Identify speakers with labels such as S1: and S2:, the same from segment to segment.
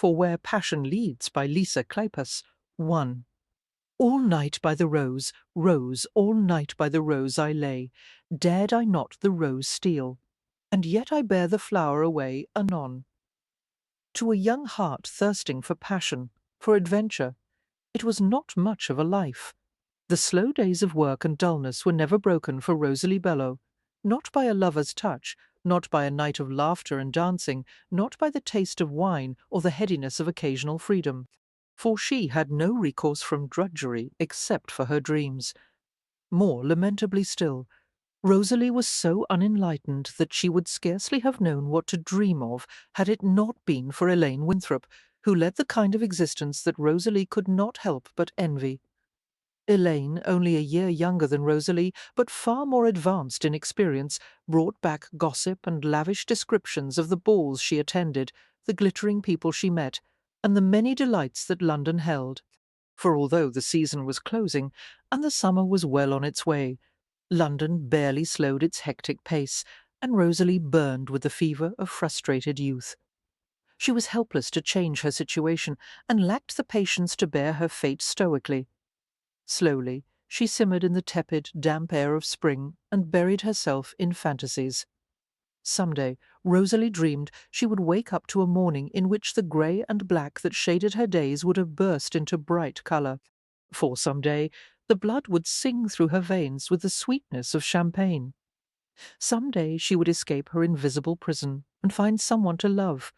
S1: for Where Passion Leads by Lisa Kleypas. 1. All night by the rose, rose, all night by the rose I lay. Dared I not the rose steal? And yet I bear the flower away anon. To a young heart thirsting for passion, for adventure, it was not much of a life. The slow days of work and dullness were never broken for Rosalie Bellow, not by a lover's touch, not by a night of laughter and dancing, not by the taste of wine or the headiness of occasional freedom. For she had no recourse from drudgery except for her dreams. More lamentably still, Rosalie was so unenlightened that she would scarcely have known what to dream of had it not been for Elaine Winthrop, who led the kind of existence that Rosalie could not help but envy. Elaine, only a year younger than Rosalie, but far more advanced in experience, brought back gossip and lavish descriptions of the balls she attended, the glittering people she met, and the many delights that London held. For although the season was closing, and the summer was well on its way, London barely slowed its hectic pace, and Rosalie burned with the fever of frustrated youth. She was helpless to change her situation, and lacked the patience to bear her fate stoically. Slowly, she simmered in the tepid, damp air of spring and buried herself in fantasies. Some day, Rosalie dreamed she would wake up to a morning in which the grey and black that shaded her days would have burst into bright colour. For some day, the blood would sing through her veins with the sweetness of champagne. Some day she would escape her invisible prison and find someone to love,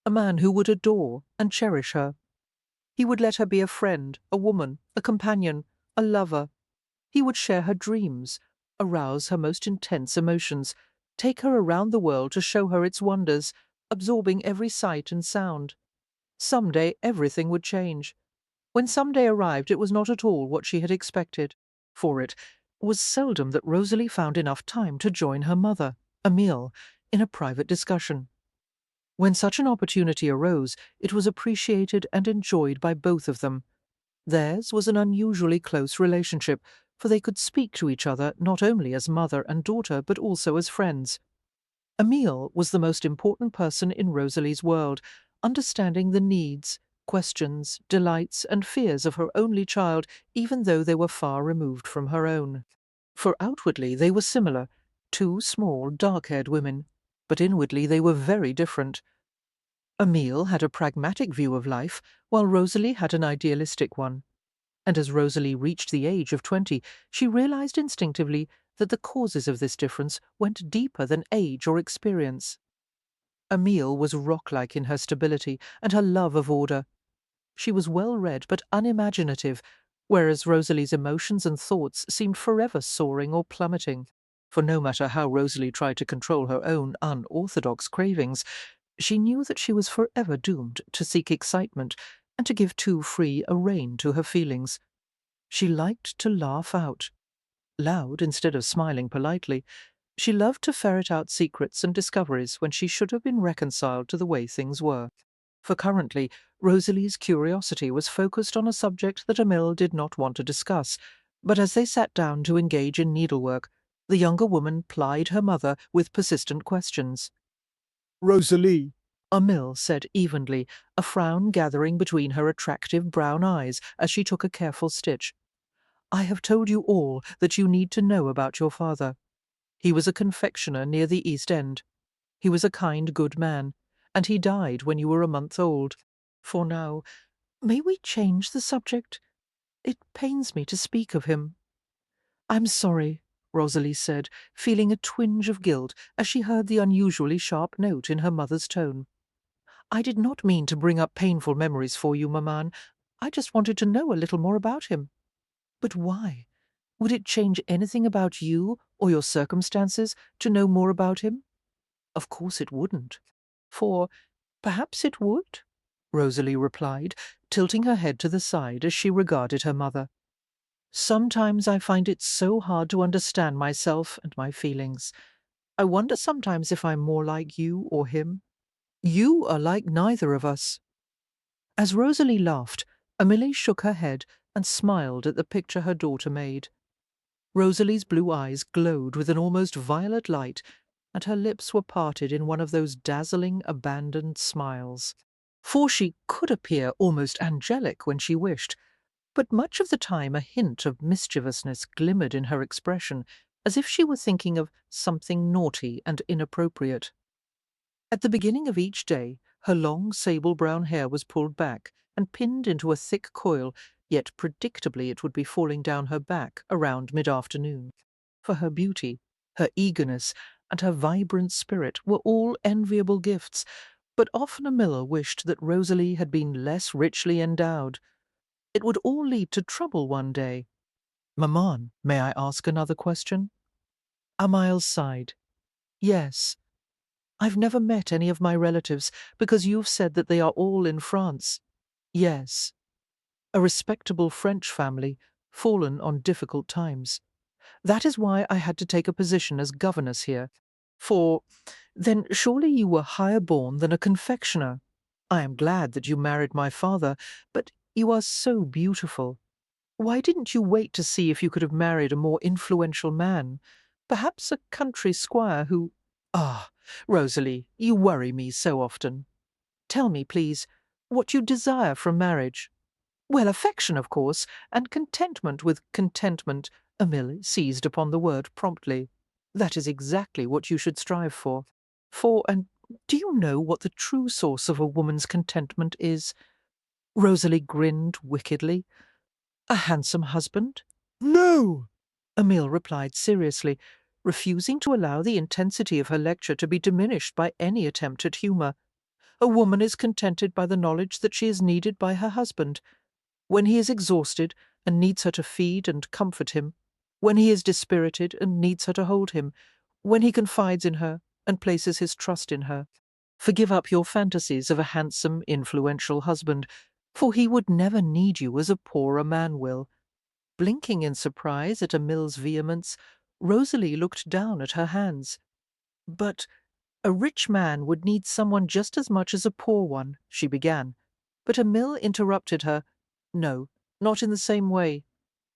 S1: a man who would adore and cherish her. He would let her be a friend, a woman, a companion, a lover. He would share her dreams, arouse her most intense emotions, take her around the world to show her its wonders, absorbing every sight and sound. Some day everything would change. When some day arrived, it was not at all what she had expected, for it was seldom that Rosalie found enough time to join her mother, Emile, in a private discussion. When such an opportunity arose, it was appreciated and enjoyed by both of them. Theirs was an unusually close relationship, for they could speak to each other not only as mother and daughter, but also as friends. Emile was the most important person in Rosalie's world, understanding the needs, questions, delights, and fears of her only child, even though they were far removed from her own. For outwardly they were similar, two small, dark-haired women, but inwardly they were very different. Emile had a pragmatic view of life, while Rosalie had an idealistic one. And as Rosalie reached the age of 20, she realized instinctively that the causes of this difference went deeper than age or experience. Emile was rock-like in her stability and her love of order. She was well-read but unimaginative, whereas Rosalie's emotions and thoughts seemed forever soaring or plummeting. For no matter how Rosalie tried to control her own unorthodox cravings, she knew that she was forever doomed to seek excitement and to give too free a rein to her feelings. She liked to laugh out, loud instead of smiling politely. She loved to ferret out secrets and discoveries when she should have been reconciled to the way things were. For currently, Rosalie's curiosity was focused on a subject that Emile did not want to discuss, but as they sat down to engage in needlework, the younger woman plied her mother with persistent questions.
S2: Rosalie,
S1: Emile said evenly, a frown gathering between her attractive brown eyes as she took a careful stitch. I have told you all that you need to know about your father. He was a confectioner near the East End. He was a kind, good man, and he died when you were a month old. For now, may we change the subject? It pains me to speak of him. I'm sorry, Rosalie said, feeling a twinge of guilt as she heard the unusually sharp note in her mother's tone. I did not mean to bring up painful memories for you, Maman. I just wanted to know a little more about him. But why? Would it change anything about you or your circumstances to know more about him? Of course it wouldn't. For perhaps it would, Rosalie replied, tilting her head to the side as she regarded her mother. Sometimes I find it so hard to understand myself and my feelings. I wonder sometimes if I'm more like you or him. You are like neither of us. As Rosalie laughed, Emily shook her head and smiled at the picture her daughter made. Rosalie's blue eyes glowed with an almost violet light, and her lips were parted in one of those dazzling, abandoned smiles. for she could appear almost angelic when she wished, but much of the time a hint of mischievousness glimmered in her expression, as if she were thinking of something naughty and inappropriate. At the beginning of each day, her long sable brown hair was pulled back and pinned into a thick coil, yet predictably it would be falling down her back around mid-afternoon. For her beauty, her eagerness, and her vibrant spirit were all enviable gifts, but often a miller wished that Rosalie had been less richly endowed. It would all lead to trouble one day. "Maman, may I ask another question?" Amiel sighed. "Yes. I've never met any of my relatives, because you've said that they are all in France." "Yes. A respectable French family, fallen on difficult times. That is why I had to take a position as governess here. For, then surely you were higher born than a confectioner. I am glad that you married my father, but you are so beautiful. Why didn't you wait to see if you could have married a more influential man? Perhaps a country squire who— Ah, Rosalie, you worry me so often. Tell me, please, what you desire from marriage." "Well, affection, of course, and contentment with contentment." Emil seized upon the word promptly. "That is exactly what you should strive for. And do you know what the true source of a woman's contentment is?" Rosalie grinned wickedly. "A handsome husband?"
S2: No!
S1: Emil replied seriously, refusing to allow the intensity of her lecture to be diminished by any attempt at humour. "A woman is contented by the knowledge that she is needed by her husband. When he is exhausted and needs her to feed and comfort him, when he is dispirited and needs her to hold him, when he confides in her and places his trust in her. Forgive up your fantasies of a handsome, influential husband, for he would never need you as a poorer man will." Blinking in surprise at Emil's vehemence, Rosalie looked down at her hands. "But a rich man would need someone just as much as a poor one," she began. But Emil interrupted her. "No, not in the same way.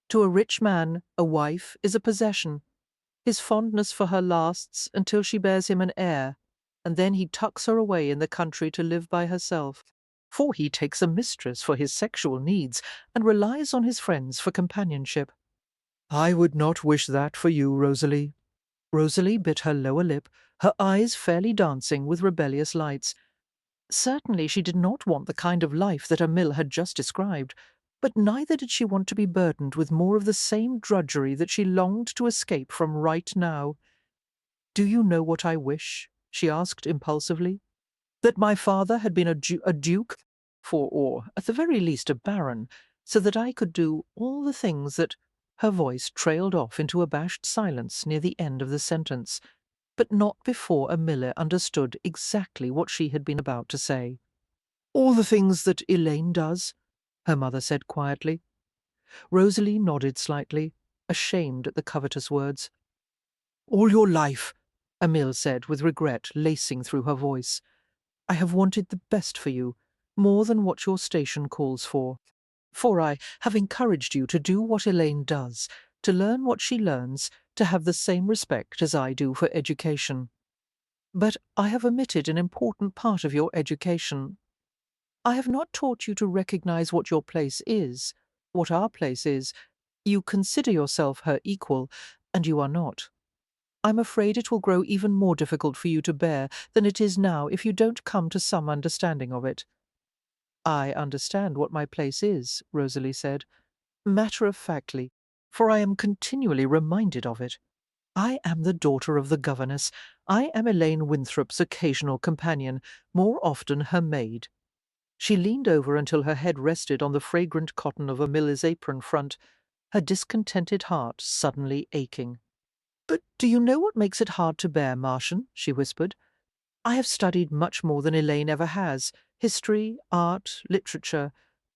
S1: To a rich man, a wife is a possession. His fondness for her lasts until she bears him an heir, and then he tucks her away in the country to live by herself. For he takes a mistress for his sexual needs and relies on his friends for companionship." "I would not wish that for you, Rosalie." Rosalie bit her lower lip, her eyes fairly dancing with rebellious lights. Certainly she did not want the kind of life that Emil had just described, but neither did she want to be burdened with more of the same drudgery that she longed to escape from right now. "Do you know what I wish?" she asked impulsively. "That my father had been a duke, or at the very least a baron, so that I could do all the things that—" Her voice trailed off into abashed silence near the end of the sentence, but not before Emil understood exactly what she had been about to say. "All the things that Elaine does," her mother said quietly. Rosalie nodded slightly, ashamed at the covetous words. "All your life," Emil said with regret lacing through her voice, "I have wanted the best for you, more than what your station calls for. For I have encouraged you to do what Elaine does, to learn what she learns, to have the same respect as I do for education. But I have omitted an important part of your education. I have not taught you to recognize what your place is, what our place is. You consider yourself her equal, and you are not. I'm afraid it will grow even more difficult for you to bear than it is now if you don't come to some understanding of it." "I understand what my place is," Rosalie said, matter-of-factly, for I am continually reminded of it. "I am the daughter of the governess. I am Elaine Winthrop's occasional companion, more often her maid." She leaned over until her head rested on the fragrant cotton of Emil's apron front, her discontented heart suddenly aching. "But do you know what makes it hard to bear, Martian?" she whispered. "I have studied much more than Elaine ever has. History, art, literature.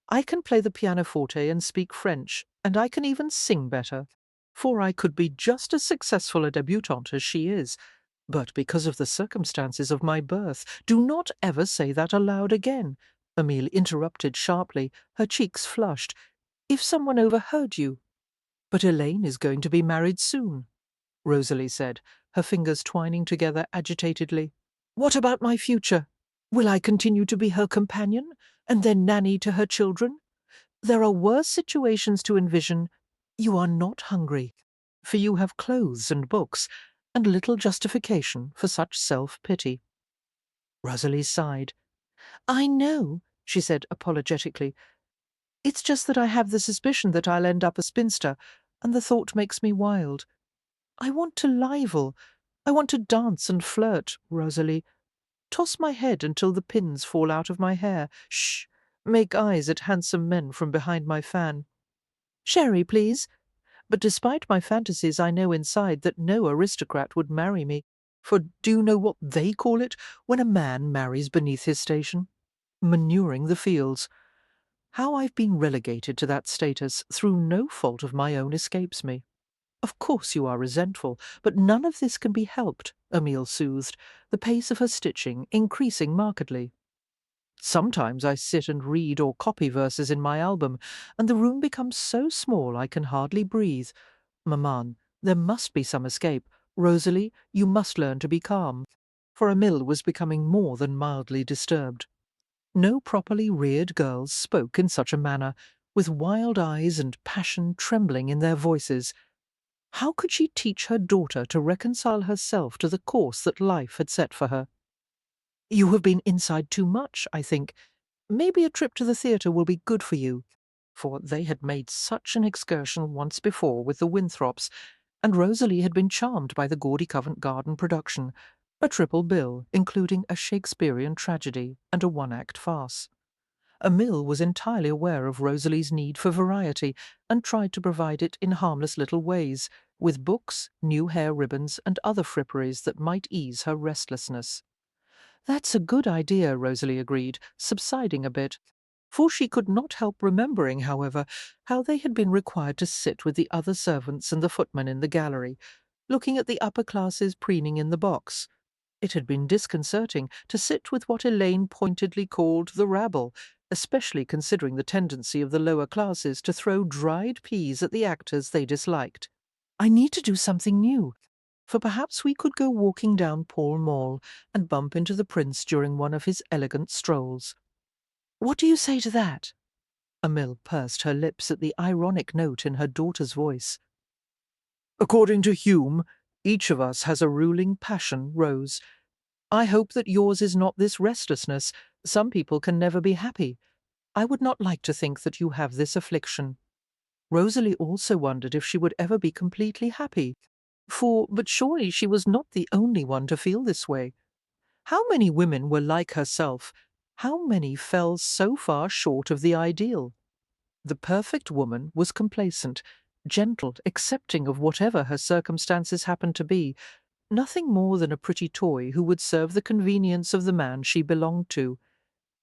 S1: I can play the pianoforte and speak French, and I can even sing better. For I could be just as successful a debutante as she is. But because of the circumstances of my birth— Do not ever say that aloud again," Emile interrupted sharply, her cheeks flushed. "If someone overheard you—" "But Elaine is going to be married soon," Rosalie said, her fingers twining together agitatedly. "What about my future?" Will I continue to be her companion, and then nanny to her children? There are worse situations to envision. You are not hungry, for you have clothes and books, and little justification for such self-pity. Rosalie sighed. I know, she said apologetically. It's just that I have the suspicion that I'll end up a spinster, and the thought makes me wild. I want to livel. I want to dance and flirt, Rosalie. Toss my head until the pins fall out of my hair. Shh! Make eyes at handsome men from behind my fan. Sherry, please. But despite my fantasies, I know inside that no aristocrat would marry me. For do you know what they call it when a man marries beneath his station? Manuring the fields. How I've been relegated to that status through no fault of my own escapes me. Of course you are resentful, but none of this can be helped, Emile soothed, the pace of her stitching increasing markedly. Sometimes I sit and read or copy verses in my album, and the room becomes so small I can hardly breathe. Maman, there must be some escape. Rosalie, you must learn to be calm. For Emile was becoming more than mildly disturbed. No properly reared girls spoke in such a manner, with wild eyes and passion trembling in their voices. How could she teach her daughter to reconcile herself to the course that life had set for her? You have been inside too much, I think. Maybe a trip to the theatre will be good for you. For they had made such an excursion once before with the Winthrops, and Rosalie had been charmed by the gaudy Covent Garden production, a triple bill, including a Shakespearean tragedy and a one-act farce. Emile was entirely aware of Rosalie's need for variety, and tried to provide it in harmless little ways, with books, new hair ribbons, and other fripperies that might ease her restlessness. That's a good idea, Rosalie agreed, subsiding a bit. For she could not help remembering, however, how they had been required to sit with the other servants and the footmen in the gallery, looking at the upper classes preening in the box. It had been disconcerting to sit with what Elaine pointedly called the rabble, especially considering the tendency of the lower classes to throw dried peas at the actors they disliked. I need to do something new, for perhaps we could go walking down Pall Mall and bump into the prince during one of his elegant strolls. What do you say to that? Emile pursed her lips at the ironic note in her daughter's voice. According to Hume, each of us has a ruling passion, Rose. I hope that yours is not this restlessness. Some people can never be happy. I would not like to think that you have this affliction. Rosalie also wondered if she would ever be completely happy, but surely she was not the only one to feel this way. How many women were like herself? How many fell so far short of the ideal? The perfect woman was complacent, gentle, accepting of whatever her circumstances happened to be, nothing more than a pretty toy who would serve the convenience of the man she belonged to.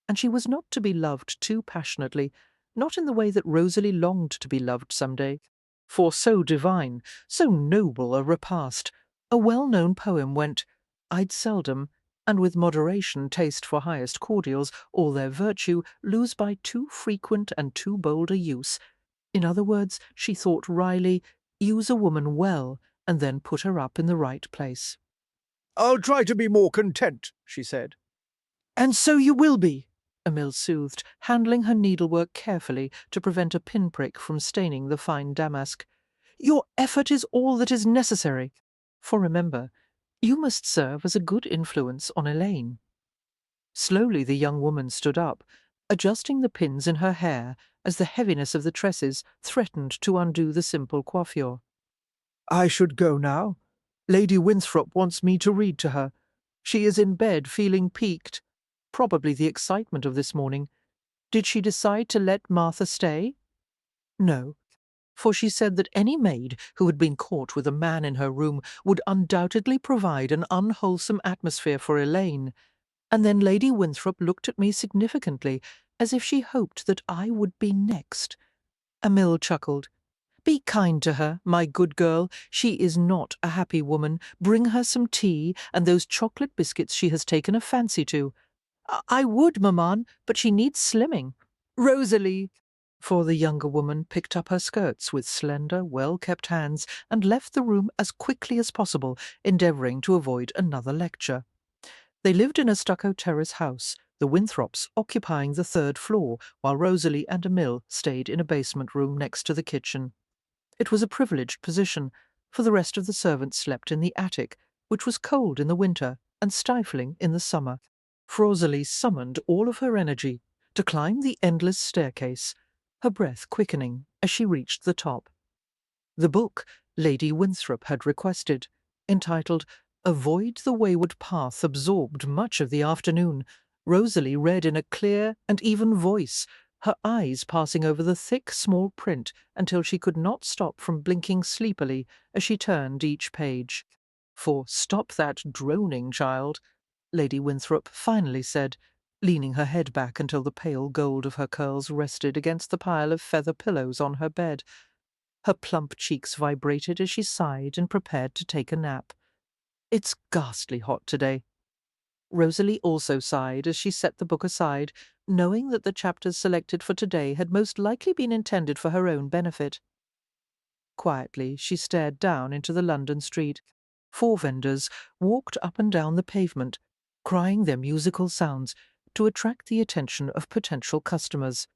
S1: And she was not to be loved too passionately, not in the way that Rosalie longed to be loved some day. For so divine, so noble a repast, a well-known poem went, I'd seldom, and with moderation taste for highest cordials, all their virtue, lose by too frequent and too bold a use. In other words, she thought wryly, use a woman well, and then put her up in the right place.
S2: I'll try to be more content, she said.
S1: And so you will be, Emile soothed, handling her needlework carefully to prevent a pinprick from staining the fine damask. Your effort is all that is necessary. For remember, you must serve as a good influence on Elaine. Slowly the young woman stood up, adjusting the pins in her hair as the heaviness of the tresses threatened to undo the simple coiffure. I should go now. Lady Winthrop wants me to read to her. She is in bed feeling piqued. Probably the excitement of this morning. Did she decide to let Martha stay? No, for she said that any maid who had been caught with a man in her room would undoubtedly provide an unwholesome atmosphere for Elaine, and then Lady Winthrop looked at me significantly, as if she hoped that I would be next. Emile chuckled. Be kind to her, my good girl. She is not a happy woman. Bring her some tea and those chocolate biscuits she has taken a fancy to. I would, maman, but she needs slimming. Rosalie! For the younger woman picked up her skirts with slender, well-kept hands and left the room as quickly as possible, endeavouring to avoid another lecture. They lived in a stucco terrace house, the Winthrops occupying the third floor, while Rosalie and Emil stayed in a basement room next to the kitchen. It was a privileged position, for the rest of the servants slept in the attic, which was cold in the winter and stifling in the summer. Rosalie summoned all of her energy to climb the endless staircase, her breath quickening as she reached the top. The book Lady Winthrop had requested, entitled Avoid the Wayward Path, absorbed much of the afternoon. Rosalie read in a clear and even voice, her eyes passing over the thick, small print until she could not stop from blinking sleepily as she turned each page. For stop that droning, child, Lady Winthrop finally said, leaning her head back until the pale gold of her curls rested against the pile of feather pillows on her bed. Her plump cheeks vibrated as she sighed and prepared to take a nap. It's ghastly hot today. Rosalie also sighed as she set the book aside, knowing that the chapters selected for today had most likely been intended for her own benefit. Quietly, she stared down into the London street. 4 vendors walked up and down the pavement, crying their musical sounds to attract the attention of potential customers.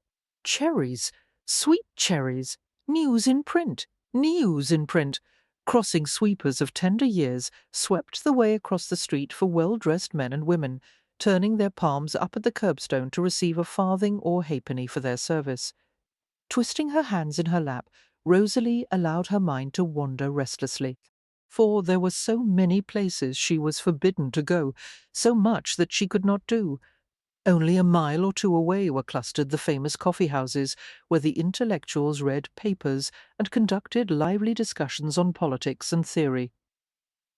S1: Cherries! Sweet cherries! News in print! News in print! Crossing sweepers of tender years swept the way across the street for well-dressed men and women, turning their palms up at the curbstone to receive a farthing or halfpenny for their service. Twisting her hands in her lap, Rosalie allowed her mind to wander restlessly. For there were so many places she was forbidden to go, so much that she could not do. Only a mile or 2 away were clustered the famous coffee-houses, where the intellectuals read papers and conducted lively discussions on politics and theory.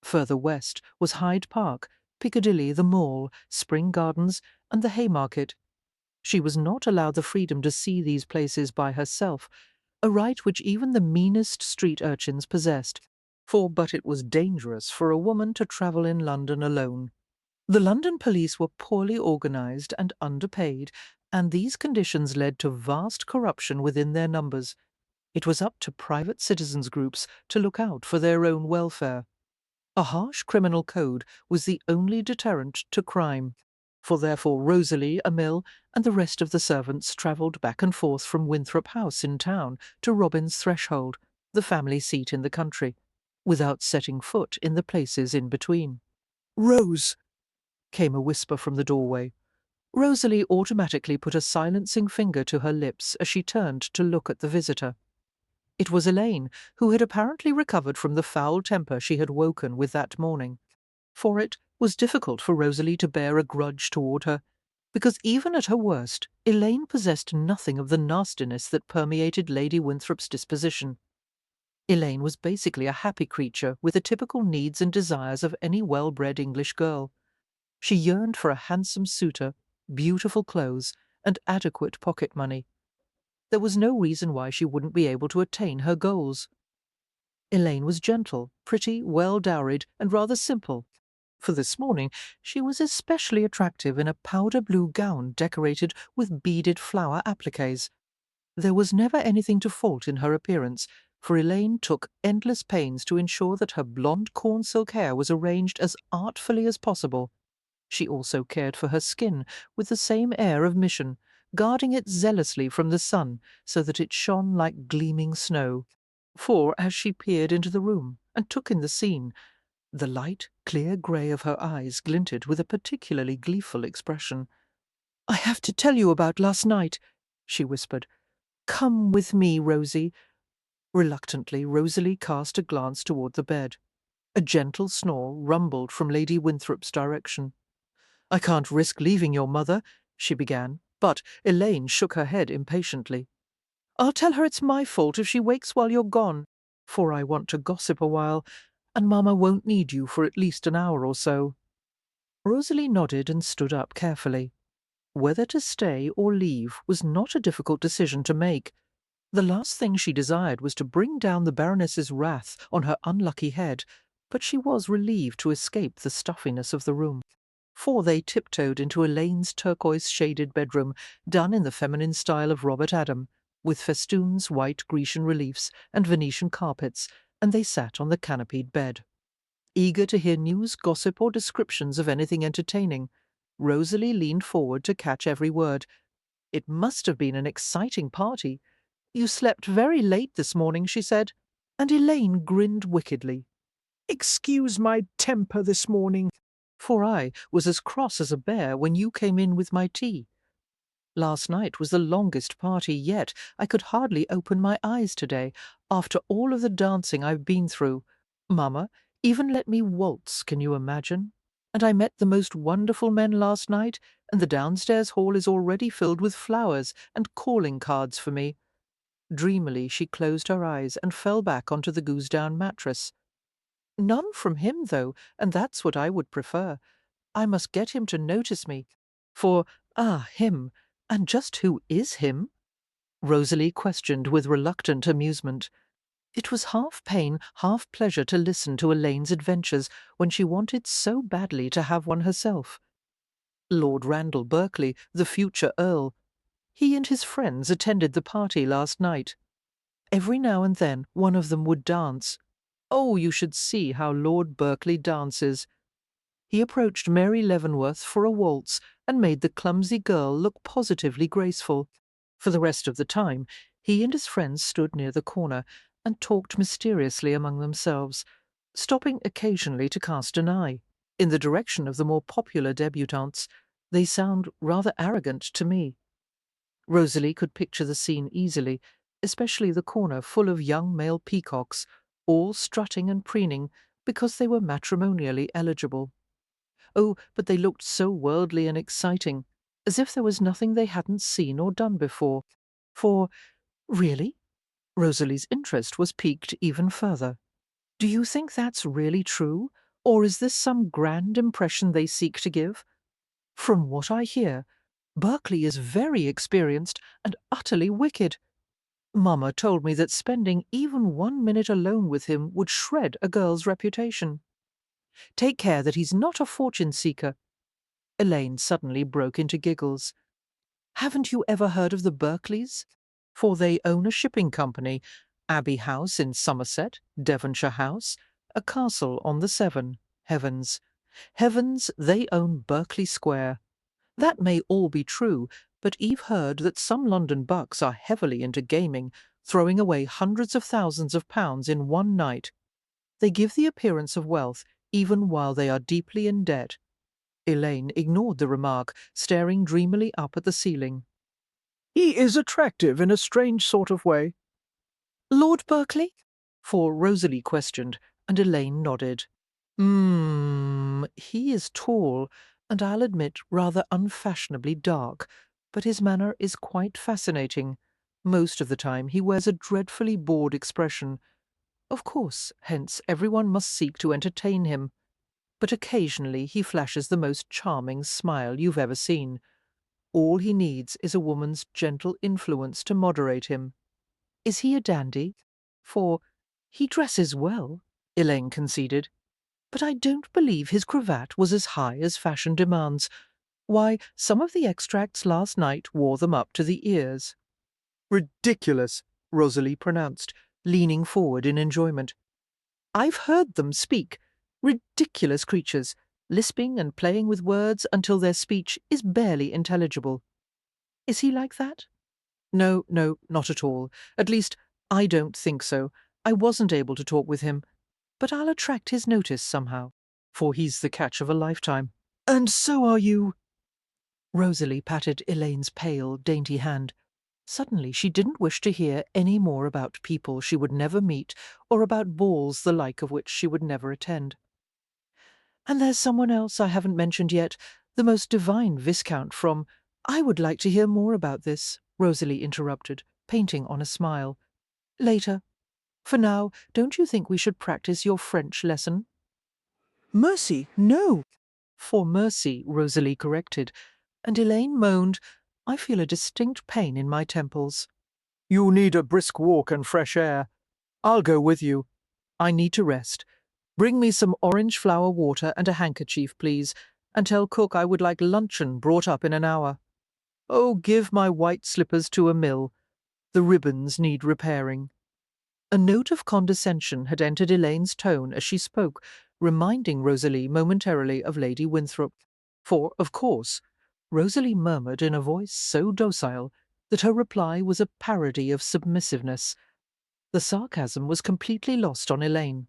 S1: Further west was Hyde Park, Piccadilly, the Mall, Spring Gardens, and the Haymarket. She was not allowed the freedom to see these places by herself, a right which even the meanest street urchins possessed, but it was dangerous for a woman to travel in London alone. The London police were poorly organised and underpaid, and these conditions led to vast corruption within their numbers. It was up to private citizens' groups to look out for their own welfare. A harsh criminal code was the only deterrent to crime, for therefore Rosalie, Emil, and the rest of the servants travelled back and forth from Winthrop House in town to Robin's Threshold, the family seat in the country, without setting foot in the places in between. "Rose!" came a whisper from the doorway. Rosalie automatically put a silencing finger to her lips as she turned to look at the visitor. It was Elaine, who had apparently recovered from the foul temper she had woken with that morning. For it was difficult for Rosalie to bear a grudge toward her, because even at her worst, Elaine possessed nothing of the nastiness that permeated Lady Winthrop's disposition. Elaine was basically a happy creature with the typical needs and desires of any well-bred English girl. She yearned for a handsome suitor, beautiful clothes, and adequate pocket money. There was no reason why she wouldn't be able to attain her goals. Elaine was gentle, pretty, well-dowried, and rather simple. For this morning she was especially attractive in a powder-blue gown decorated with beaded flower appliques. There was never anything to fault in her appearance, for Elaine took endless pains to ensure that her blonde corn-silk hair was arranged as artfully as possible. She also cared for her skin with the same air of mission, guarding it zealously from the sun so that it shone like gleaming snow. For as she peered into the room and took in the scene, the light, clear grey of her eyes glinted with a particularly gleeful expression. "I have to tell you about last night," she whispered. "Come with me, Rosie." Reluctantly, Rosalie cast a glance toward the bed. A gentle snore rumbled from Lady Winthrop's direction. "I can't risk leaving your mother," she began, but Elaine shook her head impatiently. "I'll tell her it's my fault if she wakes while you're gone, for I want to gossip a while, and Mamma won't need you for at least an hour or so." Rosalie nodded and stood up carefully. Whether to stay or leave was not a difficult decision to make. The last thing she desired was to bring down the Baroness's wrath on her unlucky head, but she was relieved to escape the stuffiness of the room. For they tiptoed into Elaine's turquoise-shaded bedroom, done in the feminine style of Robert Adam, with festoons, white Grecian reliefs, and Venetian carpets, and they sat on the canopied bed. Eager to hear news, gossip, or descriptions of anything entertaining, Rosalie leaned forward to catch every word. It must have been an exciting party. You slept very late this morning, she said, and Elaine grinned wickedly.
S2: Excuse my temper this morning.
S1: For I was as cross as a bear when you came in with my tea. Last night was the longest party yet. I could hardly open my eyes today, after all of the dancing I've been through. Mamma even let me waltz, can you imagine? And I met the most wonderful men last night, and the downstairs hall is already filled with flowers and calling cards for me. Dreamily she closed her eyes and fell back onto the goose-down mattress. None from him, though, and that's what I would prefer. I must get him to notice me. For, him, and just who is him? Rosalie questioned with reluctant amusement. It was half pain, half pleasure to listen to Elaine's adventures when she wanted so badly to have one herself. Lord Randall Berkeley, the future Earl. He and his friends attended the party last night. Every now and then one of them would dance. Oh, you should see how Lord Berkeley dances. He approached Mary Leavenworth for a waltz and made the clumsy girl look positively graceful. For the rest of the time, he and his friends stood near the corner and talked mysteriously among themselves, stopping occasionally to cast an eye in the direction of the more popular debutantes. They sound rather arrogant to me. Rosalie could picture the scene easily, especially the corner full of young male peacocks, all strutting and preening because they were matrimonially eligible. Oh, but they looked so worldly and exciting, as if there was nothing they hadn't seen or done before. For, really? Rosalie's interest was piqued even further. Do you think that's really true, or is this some grand impression they seek to give? From what I hear, Berkeley is very experienced and utterly wicked. Mamma told me that spending even 1 minute alone with him would shred a girl's reputation. Take care that he's not a fortune-seeker. Elaine suddenly broke into giggles. Haven't you ever heard of the Berkeleys? For they own a shipping company, Abbey House in Somerset, Devonshire House, a castle on the Severn. Heavens. Heavens, they own Berkeley Square. That may all be true, but Eve heard that some London bucks are heavily into gaming, throwing away hundreds of thousands of pounds in one night. They give the appearance of wealth, even while they are deeply in debt. Elaine ignored the remark, staring dreamily up at the ceiling.
S2: He is attractive in a strange sort of way.
S1: Lord Berkeley? For Rosalie questioned, and Elaine nodded. He is tall, and I'll admit rather unfashionably dark, but his manner is quite fascinating. Most of the time he wears a dreadfully bored expression. Of course, hence everyone must seek to entertain him. But occasionally he flashes the most charming smile you've ever seen. All he needs is a woman's gentle influence to moderate him. Is he a dandy? For he dresses well, Elaine conceded. But I don't believe his cravat was as high as fashion demands. Why, some of the extracts last night wore them up to the ears. Ridiculous, Rosalie pronounced, leaning forward in enjoyment. I've heard them speak. Ridiculous creatures, lisping and playing with words until their speech is barely intelligible. Is he like that? No, not at all. At least, I don't think so. I wasn't able to talk with him. But I'll attract his notice somehow, for he's the catch of a lifetime. And so are you. Rosalie patted Elaine's pale, dainty hand. Suddenly she didn't wish to hear any more about people she would never meet, or about balls the like of which she would never attend. And there's someone else I haven't mentioned yet, the most divine Viscount from— I would like to hear more about this, Rosalie interrupted, painting on a smile. Later. For now, don't you think we should practice your French lesson?
S2: Mercy, no.
S1: For mercy, Rosalie corrected, and Elaine moaned, I feel a distinct pain in my temples.
S2: You need a brisk walk and fresh air. I'll go with you.
S1: I need to rest. Bring me some orange flower water and a handkerchief, please, and tell cook I would like luncheon brought up in an hour. Oh, give my white slippers to a mill. The ribbons need repairing. A note of condescension had entered Elaine's tone as she spoke, reminding Rosalie momentarily of Lady Winthrop. For, of course, Rosalie murmured in a voice so docile that her reply was a parody of submissiveness. The sarcasm was completely lost on Elaine.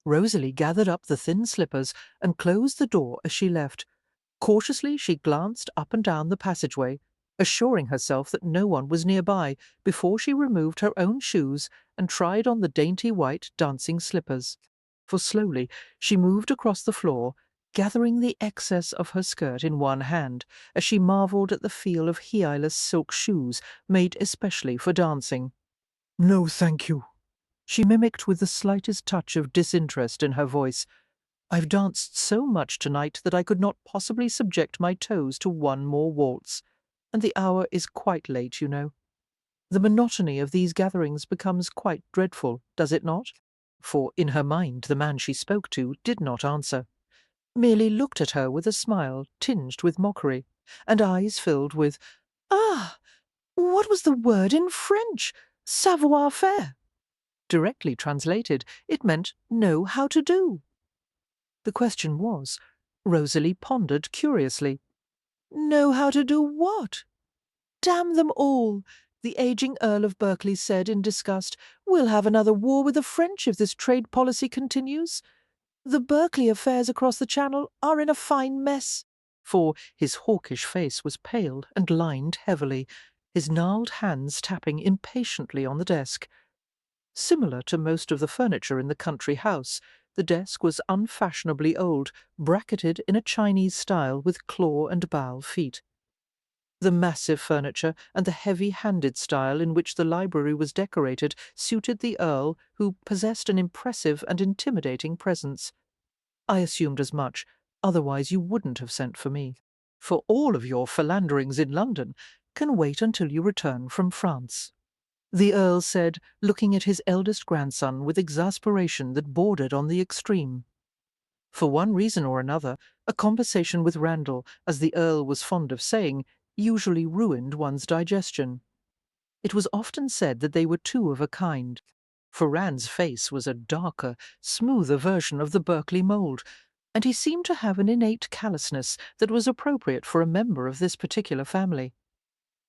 S1: Rosalie gathered up the thin slippers and closed the door as she left. Cautiously she glanced up and down the passageway, assuring herself that no one was nearby before she removed her own shoes and tried on the dainty white dancing slippers. For slowly she moved across the floor, gathering the excess of her skirt in one hand as she marvelled at the feel of heel-less silk shoes made especially for dancing. "No, thank you," she mimicked with the slightest touch of disinterest in her voice. "I've danced so much tonight that I could not possibly subject my toes to one more waltz, and the hour is quite late, you know. The monotony of these gatherings becomes quite dreadful, does it not?" For in her mind the man she spoke to did not answer, merely looked at her with a smile tinged with mockery, and eyes filled with, "Ah, what was the word in French? Savoir-faire." Directly translated, it meant know how to do. The question was, Rosalie pondered curiously, know how to do what? Damn them all, the ageing Earl of Berkeley said in disgust. We'll have another war with the French if this trade policy continues. The Berkeley affairs across the Channel are in a fine mess. For his hawkish face was pale and lined heavily, his gnarled hands tapping impatiently on the desk. Similar to most of the furniture in the country house, the desk was unfashionably old, bracketed in a Chinese style with claw and bowl feet. The massive furniture and the heavy-handed style in which the library was decorated suited the Earl, who possessed an impressive and intimidating presence. I assumed as much, otherwise you wouldn't have sent for me. For all of your philanderings in London can wait until you return from France," the Earl said, looking at his eldest grandson with exasperation that bordered on the extreme. For one reason or another, a conversation with Randall, as the Earl was fond of saying, usually ruined one's digestion. It was often said that they were two of a kind, for Rand's face was a darker, smoother version of the Berkeley mould, and he seemed to have an innate callousness that was appropriate for a member of this particular family.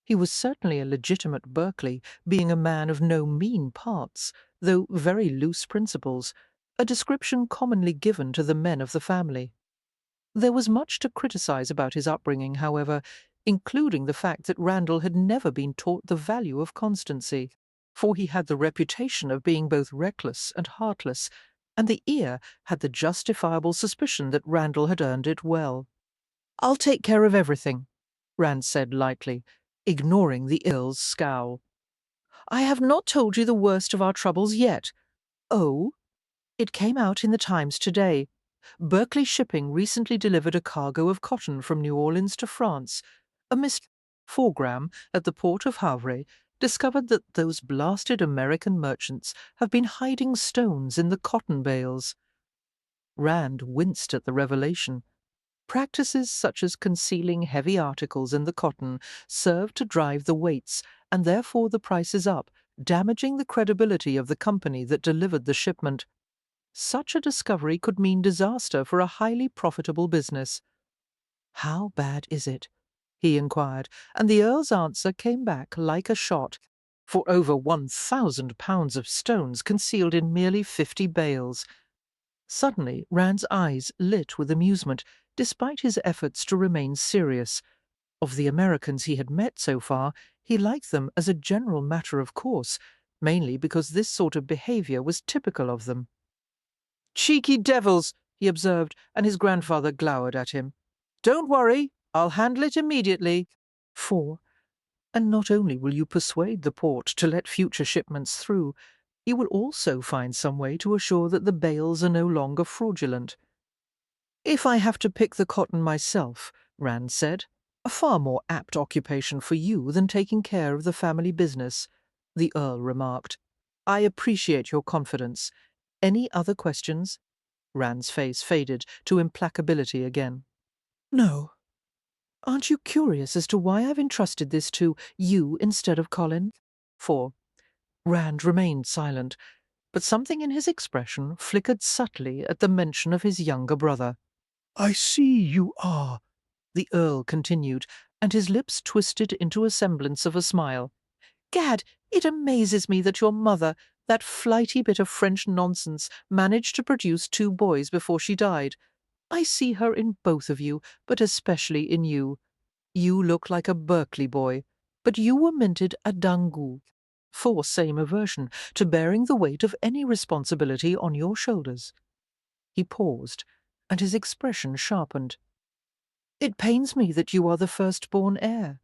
S1: He was certainly a legitimate Berkeley, being a man of no mean parts, though very loose principles, a description commonly given to the men of the family. There was much to criticize about his upbringing, however, including the fact that Randall had never been taught the value of constancy, for he had the reputation of being both reckless and heartless, and the ear had the justifiable suspicion that Randall had earned it well. "I'll take care of everything," Rand said lightly, ignoring the Earl's scowl. "I have not told you the worst of our troubles yet." "Oh?" "It came out in the Times today. Berkeley Shipping recently delivered a cargo of cotton from New Orleans to France. A Miss Fogram at the port of Havre discovered that those blasted American merchants have been hiding stones in the cotton bales." Rand winced at the revelation. Practices such as concealing heavy articles in the cotton served to drive the weights and therefore the prices up, damaging the credibility of the company that delivered the shipment. Such a discovery could mean disaster for a highly profitable business. "How bad is it?" he inquired, and the Earl's answer came back like a shot. For over 1,000 pounds of stones concealed in merely 50 bales. Suddenly Rand's eyes lit with amusement, despite his efforts to remain serious. Of the Americans he had met so far, he liked them as a general matter of course, mainly because this sort of behaviour was typical of them. "Cheeky devils," he observed, and his grandfather glowered at him. "Don't worry, I'll handle it immediately." And not only will you persuade the port to let future shipments through, you will also find some way to assure that the bales are no longer fraudulent. "If I have to pick the cotton myself," Rand said, "a far more apt occupation for you than taking care of the family business," the Earl remarked. "I appreciate your confidence. Any other questions?" Rand's face faded to implacability again. "No. Aren't you curious as to why I've entrusted this to you instead of Colin?" Rand remained silent. but something in his expression flickered subtly at the mention of his younger brother.
S2: I see you are.
S1: The Earl continued, and his lips twisted into a semblance of a smile. Gad, it amazes me that your mother, that flighty bit of French nonsense, managed to produce 2 boys before she died. I see her in both of you, but especially in you. You look like a Berkeley boy, but you were minted à Dangu, for same aversion to bearing the weight of any responsibility on your shoulders. He paused, and his expression sharpened. It pains me that you are the firstborn heir.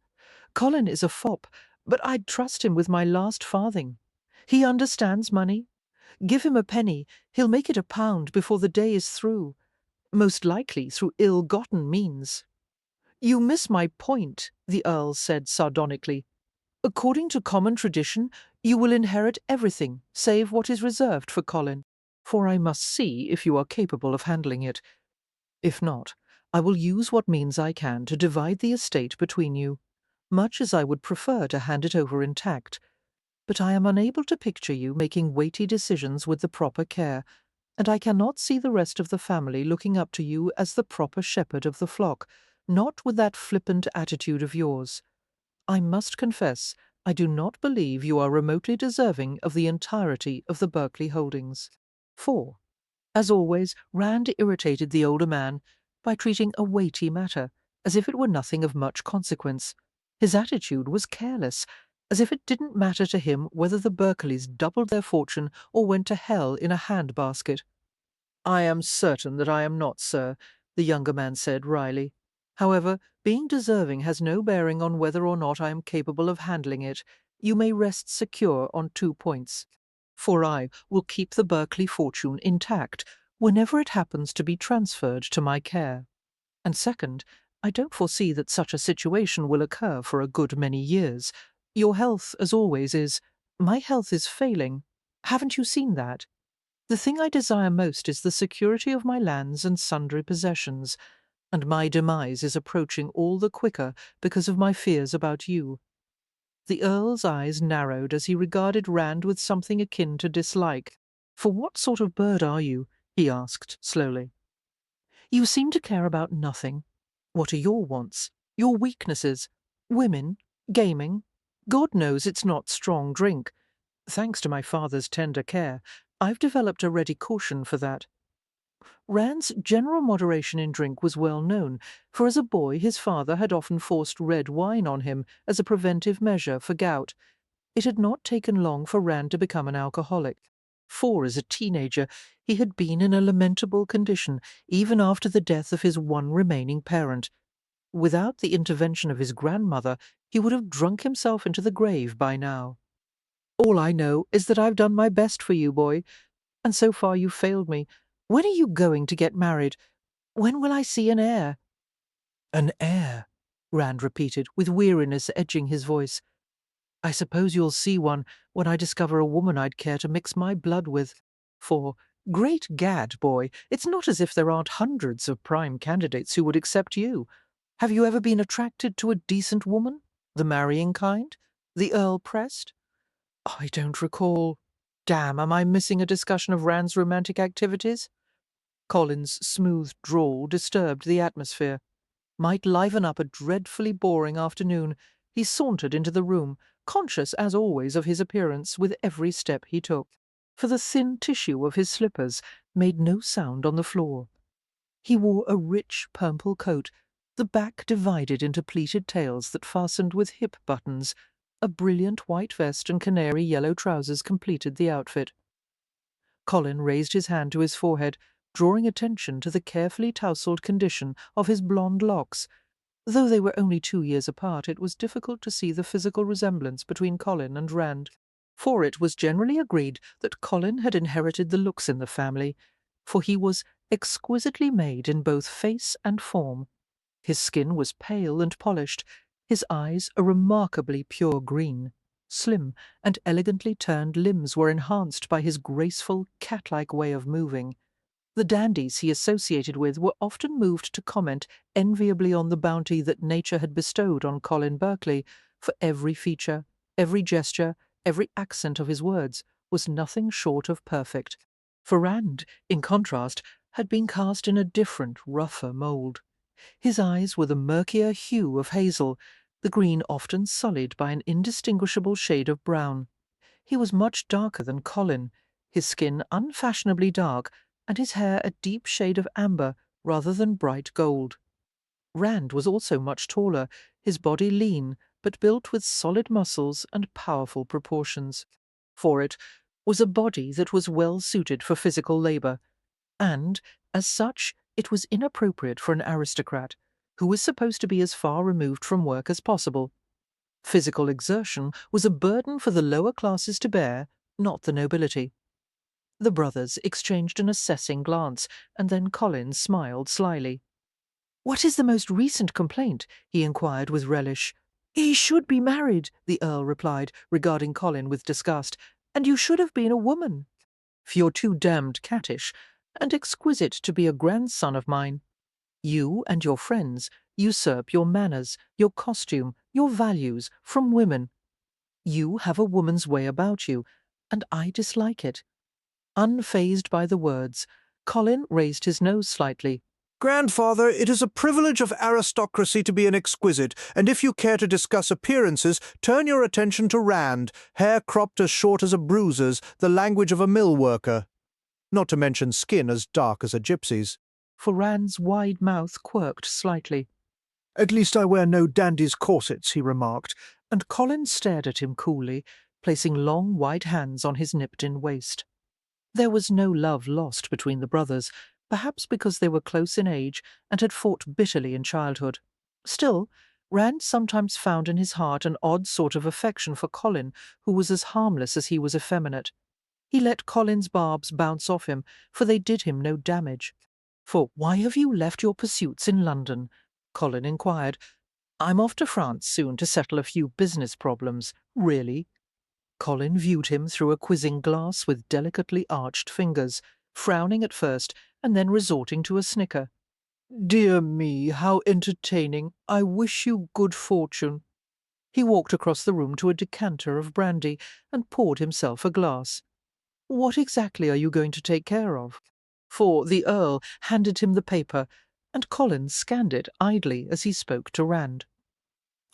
S1: Colin is a fop, but I'd trust him with my last farthing. He understands money. Give him a penny, he'll make it a pound before the day is through, most likely through ill-gotten means. You miss my point, the Earl said sardonically. According to common tradition, you will inherit everything save what is reserved for Colin, for I must see if you are capable of handling it. If not, I will use what means I can to divide the estate between you, much as I would prefer to hand it over intact. But I am unable to picture you making weighty decisions with the proper care, and I cannot see the rest of the family looking up to you as the proper shepherd of the flock, not with that flippant attitude of yours. I must confess, I do not believe you are remotely deserving of the entirety of the Berkeley holdings. 4. As always, Rand irritated the older man by treating a weighty matter as if it were nothing of much consequence. His attitude was careless, as if it didn't matter to him whether the Berkeleys doubled their fortune or went to hell in a hand-basket. I am certain that I am not, sir, the younger man said wryly. However, being deserving has no bearing on whether or not I am capable of handling it. You may rest secure on 2 points. For I will keep the Berkeley fortune intact whenever it happens to be transferred to my care. And second, I don't foresee that such a situation will occur for a good many years. Your health, as always, is— My health is failing. Haven't you seen that? The thing I desire most is the security of my lands and sundry possessions, and my demise is approaching all the quicker because of my fears about you. The Earl's eyes narrowed as he regarded Rand with something akin to dislike. For what sort of bird are you? He asked slowly. You seem to care about nothing. What are your wants? Your weaknesses? Women? Gaming? God knows it's not strong drink. Thanks to my father's tender care, I've developed a ready caution for that. Rand's general moderation in drink was well known, for as a boy his father had often forced red wine on him as a preventive measure for gout. It had not taken long for Rand to become an alcoholic, for as a teenager he had been in a lamentable condition even after the death of his one remaining parent. Without the intervention of his grandmother, he would have drunk himself into the grave by now. All I know is that I've done my best for you, boy, and so far you've failed me. When are you going to get married? When will I see an heir? An heir, Rand repeated, with weariness edging his voice. I suppose you'll see one when I discover a woman I'd care to mix my blood with. For, great gad, boy, it's not as if there aren't hundreds of prime candidates who would accept you. Have you ever been attracted to a decent woman? The marrying kind? The Earl pressed. I don't recall. Damn, am I missing a discussion of Rand's romantic activities? Colin's smooth drawl disturbed the atmosphere. Might liven up a dreadfully boring afternoon. He sauntered into the room, conscious as always of his appearance with every step he took, for the thin tissue of his slippers made no sound on the floor. He wore a rich purple coat, the back divided into pleated tails that fastened with hip buttons. A brilliant white vest and canary yellow trousers completed the outfit. Colin raised his hand to his forehead, drawing attention to the carefully tousled condition of his blonde locks. Though they were only 2 years apart, it was difficult to see the physical resemblance between Colin and Rand, for it was generally agreed that Colin had inherited the looks in the family, for he was exquisitely made in both face and form. His skin was pale and polished, his eyes a remarkably pure green. Slim and elegantly turned limbs were enhanced by his graceful, cat-like way of moving. The dandies he associated with were often moved to comment enviably on the bounty that nature had bestowed on Colin Berkeley, for every feature, every gesture, every accent of his words was nothing short of perfect. For Rand, in contrast, had been cast in a different, rougher mould. His eyes were the murkier hue of hazel, the green often sullied by an indistinguishable shade of brown. He was much darker than Colin, his skin unfashionably dark, and his hair a deep shade of amber rather than bright gold. Rand was also much taller, his body lean, but built with solid muscles and powerful proportions. For it was a body that was well suited for physical labour, and, as such, it was inappropriate for an aristocrat, who was supposed to be as far removed from work as possible. Physical exertion was a burden for the lower classes to bear, not the nobility. The brothers exchanged an assessing glance, and then Colin smiled slyly. "What is the most recent complaint?" he inquired with relish. "He should be married," the Earl replied, regarding Colin with disgust, "and you should have been a woman. For you're too damned cattish and exquisite to be a grandson of mine. You and your friends usurp your manners, your costume, your values from women. You have a woman's way about you, and I dislike it." Unfazed by the words, Colin raised his nose slightly.
S2: Grandfather, it is a privilege of aristocracy to be an exquisite, and if you care to discuss appearances, turn your attention to Rand, hair cropped as short as a bruiser's, the language of a mill worker. Not to mention skin as dark as a gypsy's.
S1: For Rand's wide mouth quirked slightly.
S2: At least I wear no dandy's corsets, he remarked,
S1: And Colin stared at him coolly, placing long white hands on his nipped-in waist. There was no love lost between the brothers, perhaps because they were close in age and had fought bitterly in childhood. Still, Rand sometimes found in his heart an odd sort of affection for Colin, who was as harmless as he was effeminate. He let Colin's barbs bounce off him, for they did him no damage. "For why have you left your pursuits in London?" Colin inquired. "I'm off to France soon to settle a few business problems, really." Colin viewed him through a quizzing glass with delicately arched fingers, frowning at first and then resorting to a snicker. "Dear me, how entertaining! I wish you good fortune." He walked across the room to a decanter of brandy and poured himself a glass. "What exactly are you going to take care of?" For the Earl handed him the paper, and Colin scanned it idly as he spoke to Rand.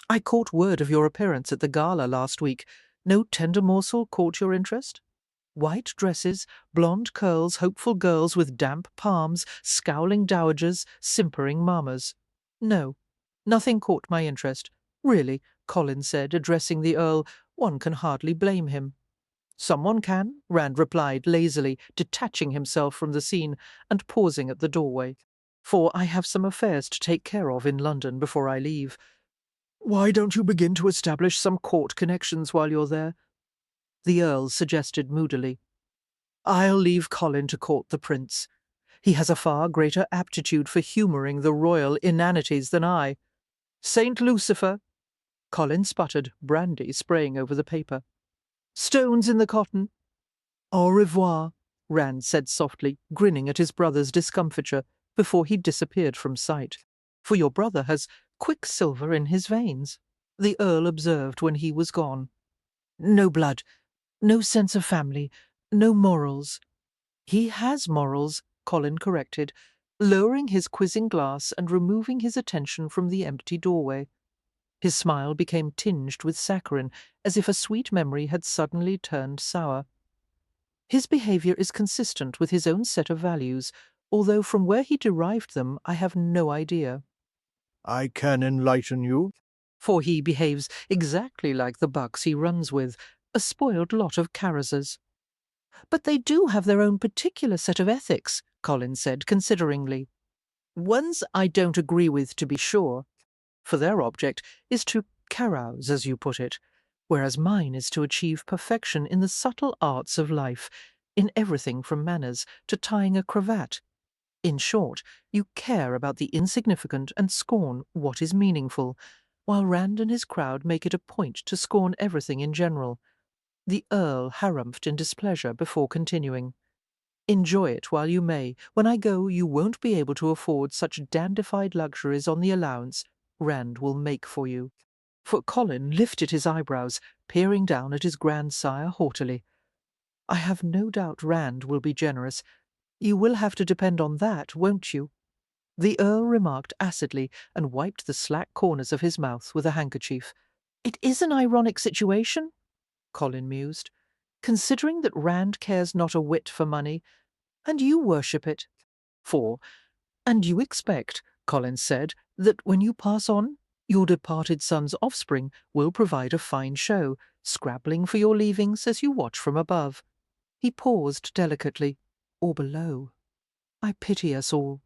S1: "I caught word of your appearance at the gala last week. No tender morsel caught your interest? White dresses, blonde curls, hopeful girls with damp palms, scowling dowagers, simpering mammas. No, nothing caught my interest. Really," Colin said, addressing the Earl, "one can hardly blame him." "Someone can," Rand replied lazily, detaching himself from the scene and pausing at the doorway. "For I have some affairs to take care of in London before I leave." "Why don't you begin to establish some court connections while you're there?" the Earl suggested moodily. "I'll leave Colin to court the prince. He has a far greater aptitude for humouring the royal inanities than I. Saint Lucifer!" Colin sputtered, brandy spraying over the paper. "Stones in the cotton." "Au revoir," Rand said softly, grinning at his brother's discomfiture, before he disappeared from sight. "For your brother has quicksilver in his veins," the Earl observed when he was gone. "No blood, no sense of family, no morals." "He has morals," Colin corrected, lowering his quizzing glass and removing his attention from the empty doorway. His smile became tinged with saccharine, as if a sweet memory had suddenly turned sour. "His behaviour is consistent with his own set of values, although from where he derived them I have no idea."
S2: I can enlighten you.
S1: "For he behaves exactly like the bucks he runs with, a spoiled lot of Carrazes." "But they do have their own particular set of ethics," Colin said consideringly. "Ones I don't agree with, to be sure. For their object is to carouse, as you put it, whereas mine is to achieve perfection in the subtle arts of life, in everything from manners to tying a cravat. In short, you care about the insignificant and scorn what is meaningful, while Rand and his crowd make it a point to scorn everything in general." The Earl harumphed in displeasure before continuing. "Enjoy it while you may. When I go, you won't be able to afford such dandified luxuries on the allowance Rand will make for you." For Colin lifted his eyebrows, peering down at his grandsire haughtily. I have no doubt Rand will be generous. You will have to depend on that, won't you? The Earl remarked acidly and wiped the slack corners of his mouth with a handkerchief. It is an ironic situation, Colin mused, considering that Rand cares not a whit for money, and you worship it. For, and you expect, Colin said, that when you pass on, your departed son's offspring will provide a fine show, scrabbling for your leavings as you watch from above. He paused delicately. Or below. I pity us all.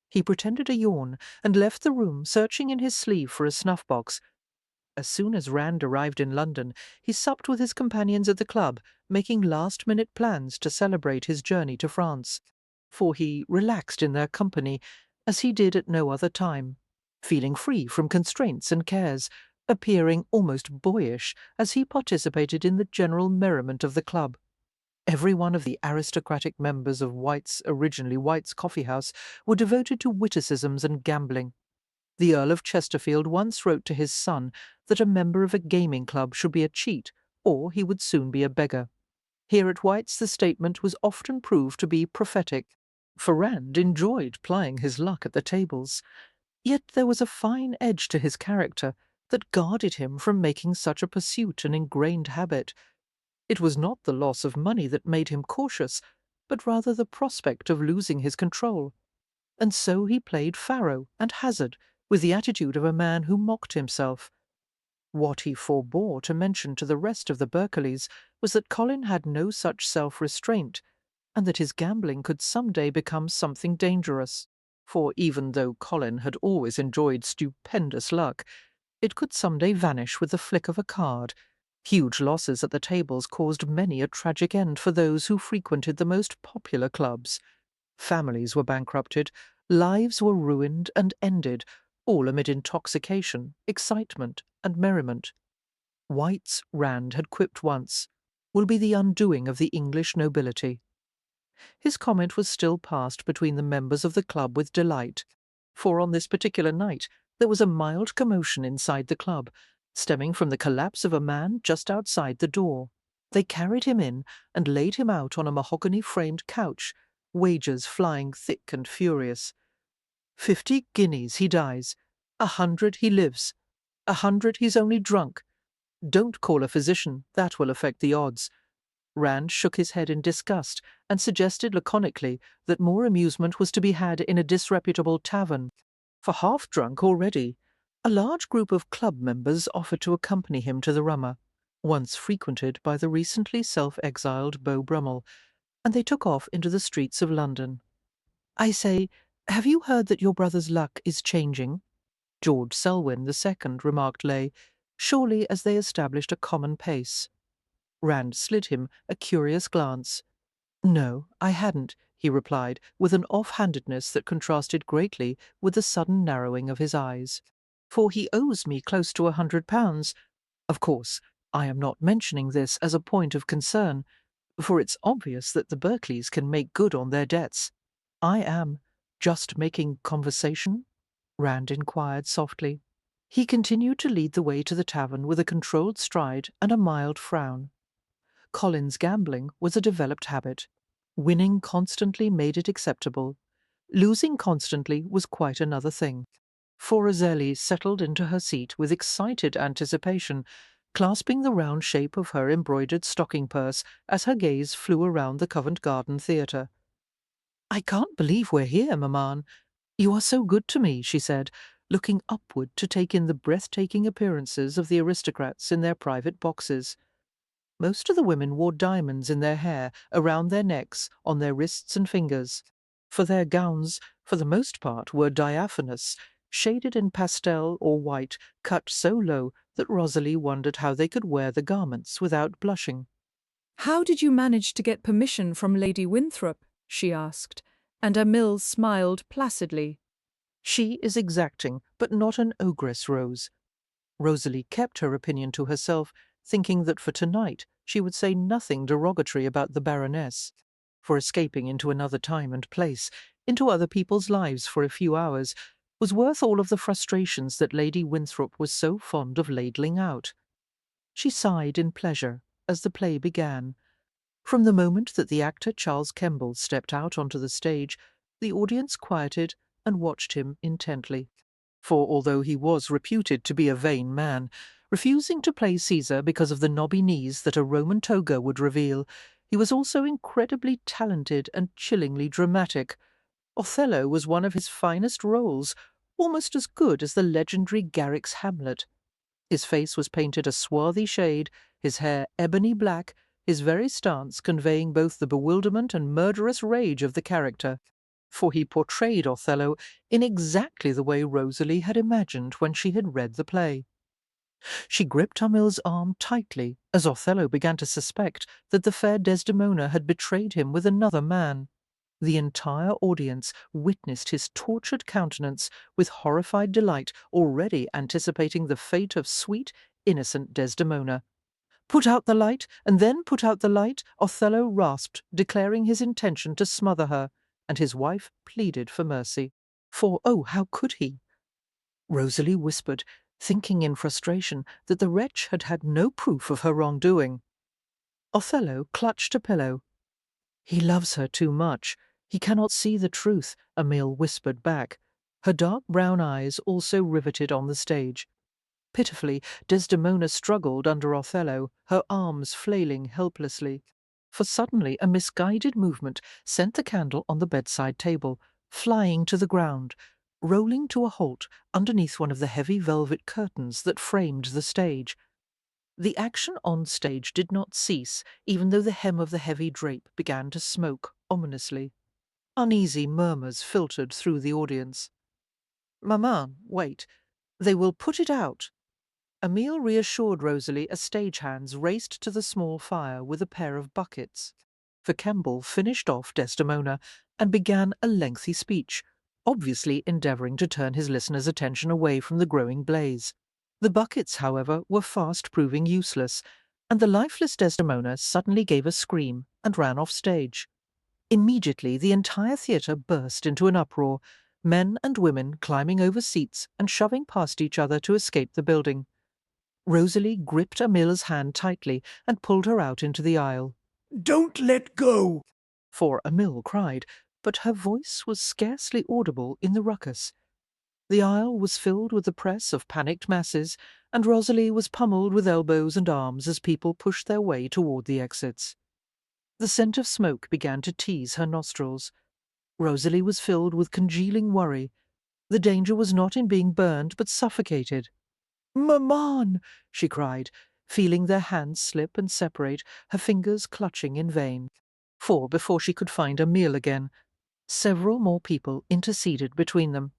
S1: He pretended a yawn and left the room, searching in his sleeve for a snuff-box. As soon as Rand arrived in London, he supped with his companions at the club, making last-minute plans to celebrate his journey to France. For he relaxed in their company, as he did at no other time, feeling free from constraints and cares, appearing almost boyish as he participated in the general merriment of the club. Every one of the aristocratic members of originally White's Coffee House, were devoted to witticisms and gambling. The Earl of Chesterfield once wrote to his son that a member of a gaming club should be a cheat, or he would soon be a beggar. Here at White's the statement was often proved to be prophetic, for Rand enjoyed plying his luck at the tables. Yet there was a fine edge to his character that guarded him from making such a pursuit an ingrained habit. It was not the loss of money that made him cautious, but rather the prospect of losing his control. And so he played faro and hazard with the attitude of a man who mocked himself. What he forbore to mention to the rest of the Berkeleys was that Colin had no such self-restraint, and that his gambling could some day become something dangerous. For even though Colin had always enjoyed stupendous luck, it could some day vanish with the flick of a card. Huge losses at the tables caused many a tragic end for those who frequented the most popular clubs. Families were bankrupted, lives were ruined and ended, all amid intoxication, excitement, and merriment. White's, Rand had quipped once, will be the undoing of the English nobility. His comment was still passed between the members of the club with delight, for on this particular night there was a mild commotion inside the club, stemming from the collapse of a man just outside the door. They carried him in and laid him out on a mahogany-framed couch, wagers flying thick and furious. 50 guineas he dies, 100 he lives, 100 he's only drunk. Don't call a physician, that will affect the odds. Rand shook his head in disgust and suggested laconically that more amusement was to be had in a disreputable tavern. For half drunk already, a large group of club members offered to accompany him to the Rummer, once frequented by the recently self-exiled Beau Brummel, and they took off into the streets of London. I say, have you heard that your brother's luck is changing? George Selwyn II remarked Leigh, surely as they established a common pace. Rand slid him a curious glance. No, I hadn't, he replied, with an off-handedness that contrasted greatly with the sudden narrowing of his eyes. For he owes me close to £100. Of course, I am not mentioning this as a point of concern, for it's obvious that the Berkeleys can make good on their debts. I am just making conversation? Rand inquired softly. He continued to lead the way to the tavern with a controlled stride and a mild frown. Colin's gambling was a developed habit. Winning constantly made it acceptable. Losing constantly was quite another thing. Florizelli settled into her seat with excited anticipation, clasping the round shape of her embroidered stocking purse as her gaze flew around the Covent Garden Theatre. "I can't believe we're here, Maman. You are so good to me," she said, looking upward to take in the breathtaking appearances of the aristocrats in their private boxes. Most of the women wore diamonds in their hair, around their necks, on their wrists and fingers. For their gowns, for the most part, were diaphanous, shaded in pastel or white, cut so low that Rosalie wondered how they could wear the garments without blushing.
S3: "How did you manage to get permission from Lady Winthrop?" she asked, and Emil smiled placidly.
S1: She is exacting, but not an ogress, Rose. Rosalie kept her opinion to herself, thinking that for tonight she would say nothing derogatory about the Baroness. For escaping into another time and place, into other people's lives for a few hours, was worth all of the frustrations that Lady Winthrop was so fond of ladling out. She sighed in pleasure as the play began. From the moment that the actor Charles Kemble stepped out onto the stage, the audience quieted and watched him intently. For although he was reputed to be a vain man, refusing to play Caesar because of the knobby knees that a Roman toga would reveal, he was also incredibly talented and chillingly dramatic. Othello was one of his finest roles, almost as good as the legendary Garrick's Hamlet. His face was painted a swarthy shade, his hair ebony black, his very stance conveying both the bewilderment and murderous rage of the character, for he portrayed Othello in exactly the way Rosalie had imagined when she had read the play. She gripped Amil's arm tightly as Othello began to suspect that the fair Desdemona had betrayed him with another man. The entire audience witnessed his tortured countenance with horrified delight, already anticipating the fate of sweet, innocent Desdemona. "Put out the light, and then put out the light," Othello rasped, declaring his intention to smother her, and his wife pleaded for mercy. For, oh, how could he? Rosalie whispered, thinking in frustration that the wretch had had no proof of her wrongdoing. Othello clutched a pillow. "He loves her too much. He cannot see the truth," Emile whispered back, her dark brown eyes also riveted on the stage. Pitifully, Desdemona struggled under Othello, her arms flailing helplessly. For suddenly a misguided movement sent the candle on the bedside table flying to the ground, rolling to a halt underneath one of the heavy velvet curtains that framed the stage. The action on stage did not cease, even though the hem of the heavy drape began to smoke ominously. Uneasy murmurs filtered through the audience. "Maman, wait. They will put it out." Emile reassured Rosalie as stagehands raced to the small fire with a pair of buckets. For Kemble finished off Desdemona and began a lengthy speech, obviously endeavouring to turn his listeners' attention away from the growing blaze. The buckets, however, were fast proving useless, and the lifeless Desdemona suddenly gave a scream and ran off stage. Immediately the entire theatre burst into an uproar, men and women climbing over seats and shoving past each other to escape the building. Rosalie gripped Emile's hand tightly and pulled her out into the aisle.
S2: "Don't let go!"
S1: For Emile cried, but her voice was scarcely audible in the ruckus. The aisle was filled with the press of panicked masses, and Rosalie was pummelled with elbows and arms as people pushed their way toward the exits. The scent of smoke began to tease her nostrils. Rosalie was filled with congealing worry. The danger was not in being burned, but suffocated. "Maman!" she cried, feeling their hands slip and separate, her fingers clutching in vain. For before she could find Emile again, several more people interceded between them.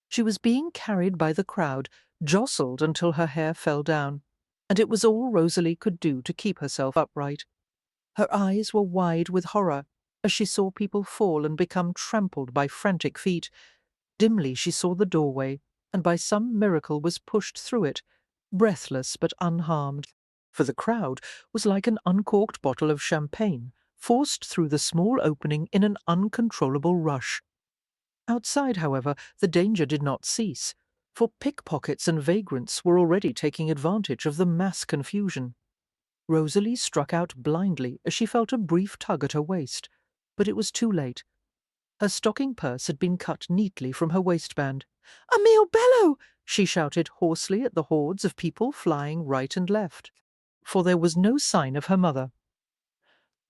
S1: She was being carried by the crowd, jostled until her hair fell down, and it was all Rosalie could do to keep herself upright. Her eyes were wide with horror as she saw people fall and become trampled by frantic feet. Dimly she saw the doorway, and by some miracle was pushed through it, breathless but unharmed. For the crowd was like an uncorked bottle of champagne, forced through the small opening in an uncontrollable rush. Outside, however, the danger did not cease, for pickpockets and vagrants were already taking advantage of the mass confusion. Rosalie struck out blindly as she felt a brief tug at her waist, but it was too late. Her stocking purse had been cut neatly from her waistband. "Emile Bello!" she shouted hoarsely at the hordes of people flying right and left. For there was no sign of her mother.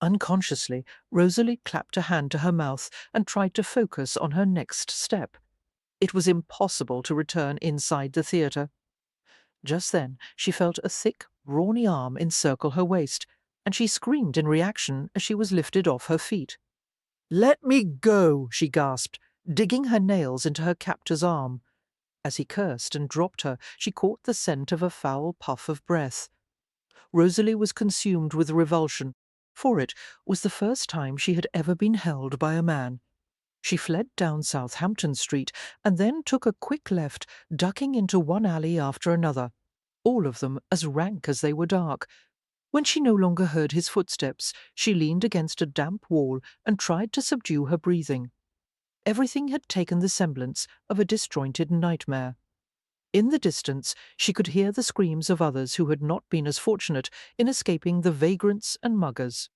S1: Unconsciously, Rosalie clapped a hand to her mouth and tried to focus on her next step. It was impossible to return inside the theatre. Just then she felt a thick, brawny arm encircle her waist, and she screamed in reaction as she was lifted off her feet. "Let me go!" she gasped, digging her nails into her captor's arm. As he cursed and dropped her, she caught the scent of a foul puff of breath. Rosalie was consumed with revulsion, for it was the first time she had ever been held by a man. She fled down Southampton Street and then took a quick left, ducking into one alley after another, all of them as rank as they were dark. When she no longer heard his footsteps, she leaned against a damp wall and tried to subdue her breathing. Everything had taken the semblance of a disjointed nightmare. In the distance, she could hear the screams of others who had not been as fortunate in escaping the vagrants and muggers.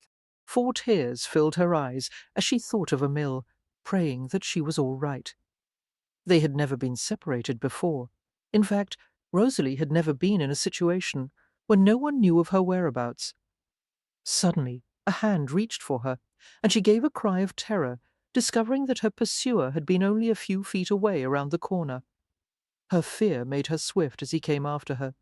S1: 4 tears filled her eyes as she thought of Emil, praying that she was all right. They had never been separated before. In fact, Rosalie had never been in a situation when no one knew of her whereabouts. Suddenly, a hand reached for her, and she gave a cry of terror, discovering that her pursuer had been only a few feet away around the corner. Her fear made her swift as he came after her.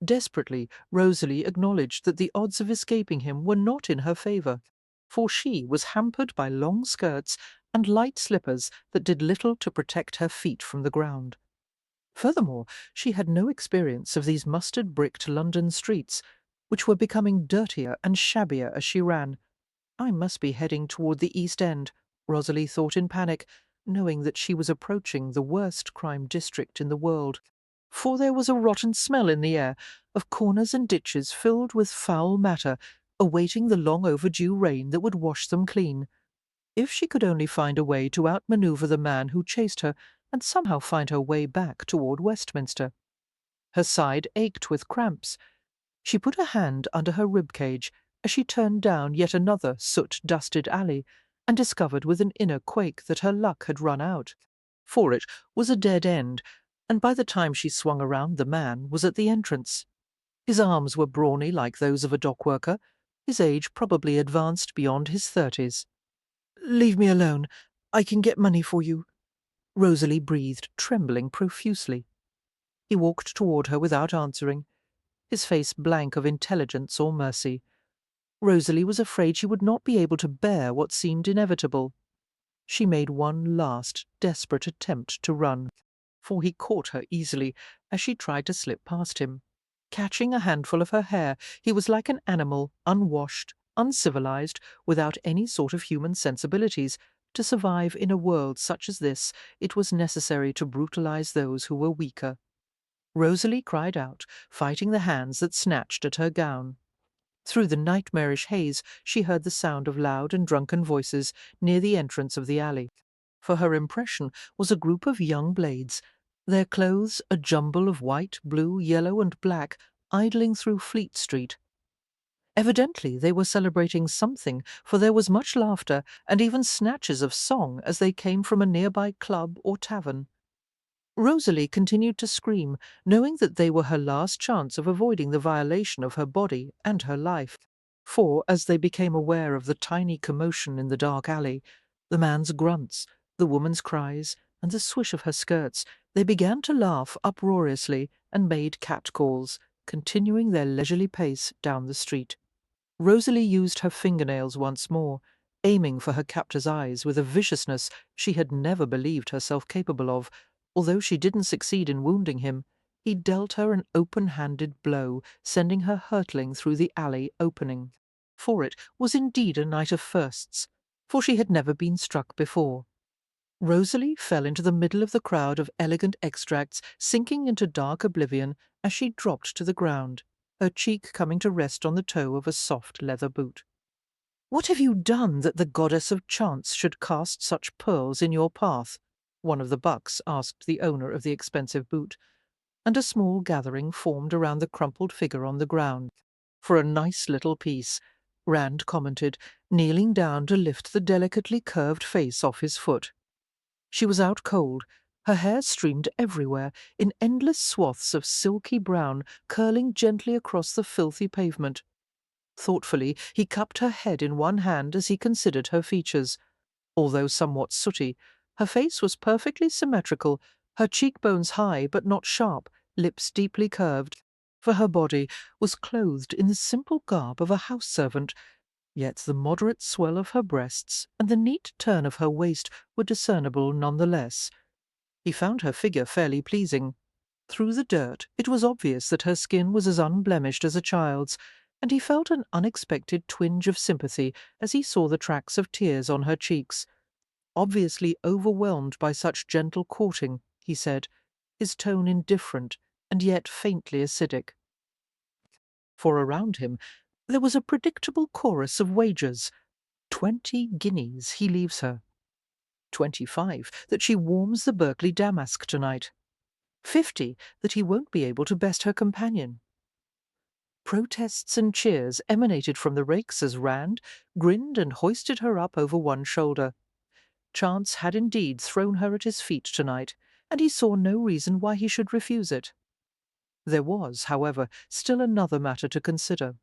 S1: Desperately, Rosalie acknowledged that the odds of escaping him were not in her favour, for she was hampered by long skirts and light slippers that did little to protect her feet from the ground. Furthermore, she had no experience of these mustard-bricked London streets, which were becoming dirtier and shabbier as she ran. I must be heading toward the East End, Rosalie thought in panic, knowing that she was approaching the worst crime district in the world. For there was a rotten smell in the air, of corners and ditches filled with foul matter, awaiting the long-overdue rain that would wash them clean. If she could only find a way to outmaneuver the man who chased her, and somehow find her way back toward Westminster. Her side ached with cramps. She put a hand under her rib-cage as she turned down yet another soot-dusted alley, and discovered with an inner quake that her luck had run out. For it was a dead end, and by the time she swung around the man was at the entrance. His arms were brawny like those of a dock-worker, his age probably advanced beyond his 30s. "Leave me alone. I can get money for you," Rosalie breathed, trembling profusely. He walked toward her without answering, his face blank of intelligence or mercy. Rosalie was afraid she would not be able to bear what seemed inevitable. She made one last, desperate attempt to run, for he caught her easily as she tried to slip past him. Catching a handful of her hair, he was like an animal, unwashed, uncivilized, without any sort of human sensibilities. To survive in a world such as this, it was necessary to brutalize those who were weaker. Rosalie cried out, fighting the hands that snatched at her gown. Through the nightmarish haze she heard the sound of loud and drunken voices near the entrance of the alley. For her impression was a group of young blades, their clothes a jumble of white, blue, yellow, and black, idling through Fleet Street. Evidently they were celebrating something, for there was much laughter and even snatches of song as they came from a nearby club or tavern. Rosalie continued to scream, knowing that they were her last chance of avoiding the violation of her body and her life. For, as they became aware of the tiny commotion in the dark alley, the man's grunts, the woman's cries, and the swish of her skirts, they began to laugh uproariously and made catcalls, continuing their leisurely pace down the street. Rosalie used her fingernails once more, aiming for her captor's eyes with a viciousness she had never believed herself capable of. Although she didn't succeed in wounding him, he dealt her an open-handed blow, sending her hurtling through the alley opening. For it was indeed a night of firsts, for she had never been struck before. Rosalie fell into the middle of the crowd of elegant extracts, sinking into dark oblivion as she dropped to the ground, her cheek coming to rest on the toe of a soft leather boot. "What have you done that the goddess of chance should cast such pearls in your path?" one of the bucks asked the owner of the expensive boot, and a small gathering formed around the crumpled figure on the ground. "For a nice little piece," Rand commented, kneeling down to lift the delicately curved face off his foot. She was out cold. Her hair streamed everywhere, in endless swaths of silky brown, curling gently across the filthy pavement. Thoughtfully, he cupped her head in one hand as he considered her features. Although somewhat sooty, her face was perfectly symmetrical, her cheekbones high but not sharp, lips deeply curved, for her body was clothed in the simple garb of a house servant, yet the moderate swell of her breasts and the neat turn of her waist were discernible none the less. He found her figure fairly pleasing. Through the dirt it was obvious that her skin was as unblemished as a child's, and he felt an unexpected twinge of sympathy as he saw the tracks of tears on her cheeks. Obviously overwhelmed by such gentle courting, he said, his tone indifferent and yet faintly acidic. For around him there was a predictable chorus of wagers. 20 guineas he leaves her. 25 that she warms the Berkeley damask tonight. 50 that he won't be able to best her companion. Protests and cheers emanated from the rakes as Rand grinned and hoisted her up over one shoulder. Chance had indeed thrown her at his feet tonight, and he saw no reason why he should refuse it. There was, however, still another matter to consider.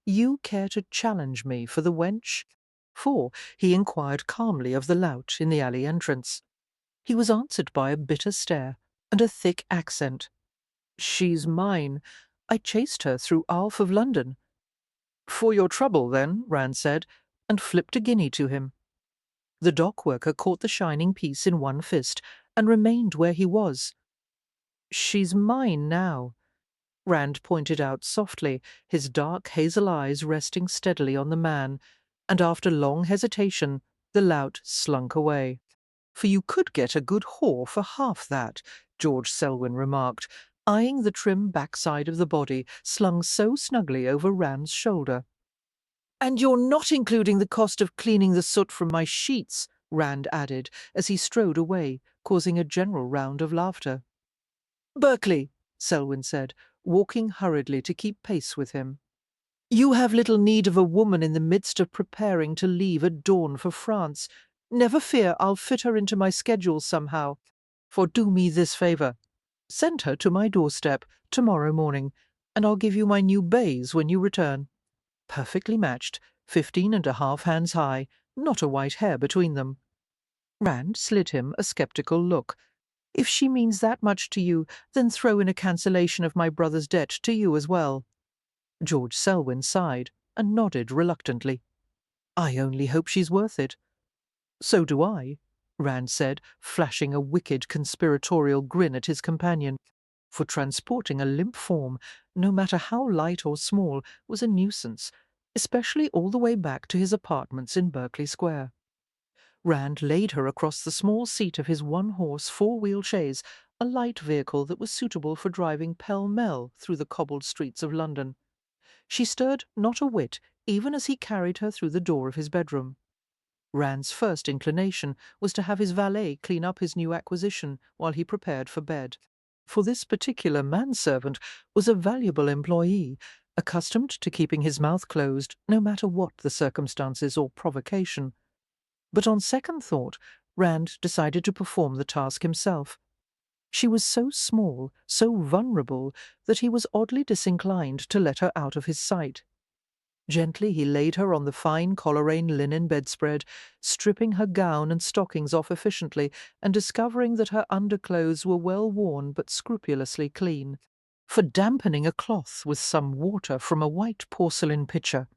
S1: "You care to challenge me for the wench?" For he inquired calmly of the lout in the alley entrance. He was answered by a bitter stare and a thick accent. "She's mine. I chased her through half of London." "For your trouble, then," Rand said, and flipped a guinea to him. The dock worker caught the shining piece in one fist and remained where he was. "She's mine now," Rand pointed out softly, his dark hazel eyes resting steadily on the man, and after long hesitation the lout slunk away. "For you could get a good whore for half that," George Selwyn remarked, eyeing the trim backside of the body slung so snugly over Rand's shoulder. "And you're not including the cost of cleaning the soot from my sheets," Rand added as he strode away, causing a general round of laughter. "Berkeley," Selwyn said, walking hurriedly to keep pace with him, "you have little need of a woman in the midst of preparing to leave at dawn for France. Never fear, I'll fit her into my schedule somehow. For do me this favour. Send her to my doorstep tomorrow morning, and I'll give you my new bays when you return. Perfectly matched, 15½ hands high, not a white hair between them." Rand slid him a sceptical look. "If she means that much to you, then throw in a cancellation of my brother's debt to you as well." George Selwyn sighed and nodded reluctantly. "I only hope she's worth it." "So do I," Rand said, flashing a wicked conspiratorial grin at his companion. For transporting a limp form, no matter how light or small, was a nuisance, especially all the way back to his apartments in Berkeley Square. Rand laid her across the small seat of his one-horse four-wheel chaise, a light vehicle that was suitable for driving pell-mell through the cobbled streets of London. She stirred not a whit, even as he carried her through the door of his bedroom. Rand's first inclination was to have his valet clean up his new acquisition while he prepared for bed, for this particular manservant was a valuable employee, accustomed to keeping his mouth closed no matter what the circumstances or provocation. But on second thought, Rand decided to perform the task himself. She was so small, so vulnerable, that he was oddly disinclined to let her out of his sight. Gently he laid her on the fine Coleraine linen bedspread, stripping her gown and stockings off efficiently and discovering that her underclothes were well worn but scrupulously clean, for dampening a cloth with some water from a white porcelain pitcher.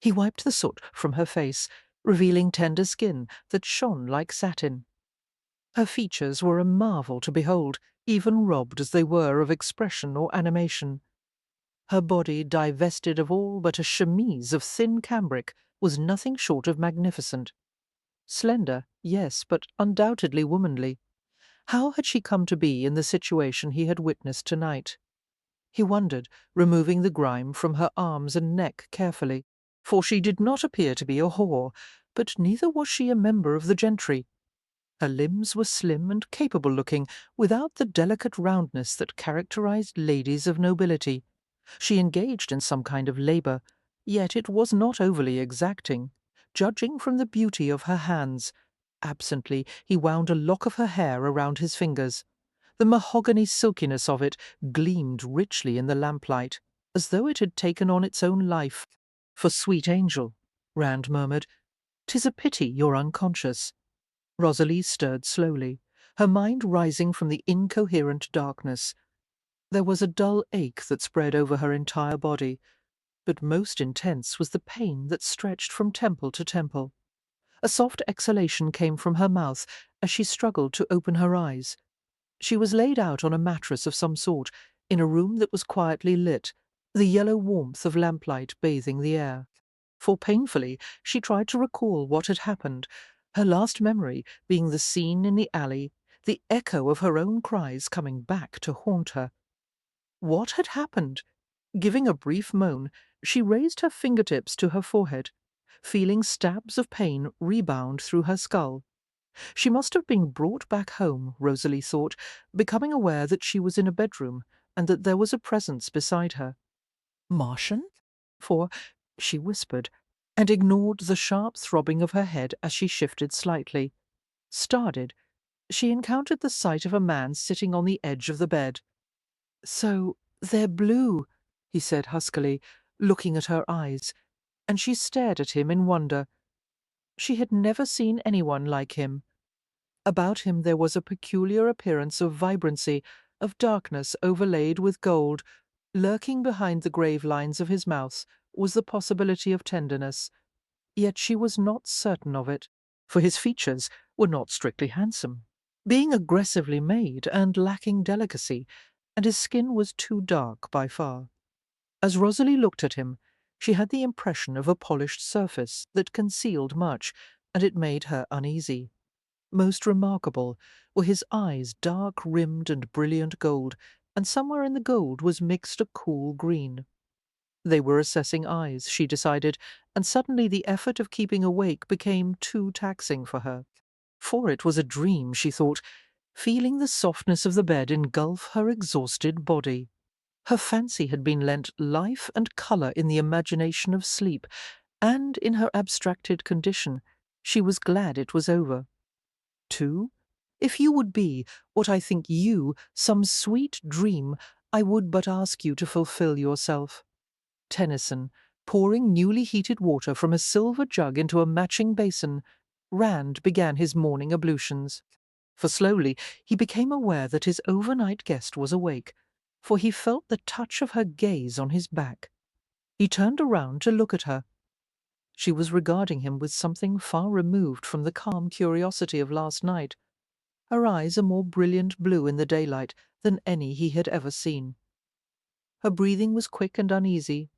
S1: He wiped the soot from her face, revealing tender skin that shone like satin. Her features were a marvel to behold, even robbed as they were of expression or animation. Her body, divested of all but a chemise of thin cambric, was nothing short of magnificent. Slender, yes, but undoubtedly womanly. How had she come to be in the situation he had witnessed tonight? He wondered, removing the grime from her arms and neck carefully, for she did not appear to be a whore, but neither was she a member of the gentry. Her limbs were slim and capable-looking, without the delicate roundness that characterized ladies of nobility. She engaged in some kind of labour, yet it was not overly exacting, judging from the beauty of her hands. Absently he wound a lock of her hair around his fingers. The mahogany silkiness of it gleamed richly in the lamplight, as though it had taken on its own life. "For sweet angel," Rand murmured, "'tis a pity you're unconscious." Rosalie stirred slowly, her mind rising from the incoherent darkness. There was a dull ache that spread over her entire body, but most intense was the pain that stretched from temple to temple. A soft exhalation came from her mouth as she struggled to open her eyes. She was laid out on a mattress of some sort, in a room that was quietly lit, the yellow warmth of lamplight bathing the air. For painfully she tried to recall what had happened, her last memory being the scene in the alley, the echo of her own cries coming back to haunt her. What had happened? Giving a brief moan, she raised her fingertips to her forehead, feeling stabs of pain rebound through her skull. She must have been brought back home, Rosalie thought, becoming aware that she was in a bedroom and that there was a presence beside her. Martian? For, she whispered, and ignored the sharp throbbing of her head as she shifted slightly. Startled, she encountered the sight of a man sitting on the edge of the bed. "So they're blue," he said huskily, looking at her eyes, and she stared at him in wonder. She had never seen anyone like him. About him there was a peculiar appearance of vibrancy, of darkness overlaid with gold. Lurking behind the grave lines of his mouth was the possibility of tenderness. Yet she was not certain of it, for his features were not strictly handsome, being aggressively made and lacking delicacy, and his skin was too dark by far. As Rosalie looked at him, she had the impression of a polished surface that concealed much, and it made her uneasy. Most remarkable were his eyes, dark-rimmed and brilliant gold, and somewhere in the gold was mixed a cool green. They were assessing eyes, she decided, and suddenly the effort of keeping awake became too taxing for her. For it was a dream, she thought, feeling the softness of the bed engulf her exhausted body. Her fancy had been lent life and colour in the imagination of sleep, and in her abstracted condition she was glad it was over. 2. If you would be what I think you, some sweet dream, I would but ask you to fulfil yourself. Tennyson, pouring newly heated water from a silver jug into a matching basin, Rand began his morning ablutions. For slowly he became aware that his overnight guest was awake, for he felt the touch of her gaze on his back. He turned around to look at her. She was regarding him with something far removed from the calm curiosity of last night, her eyes a more brilliant blue in the daylight than any he had ever seen. Her breathing was quick and uneasy,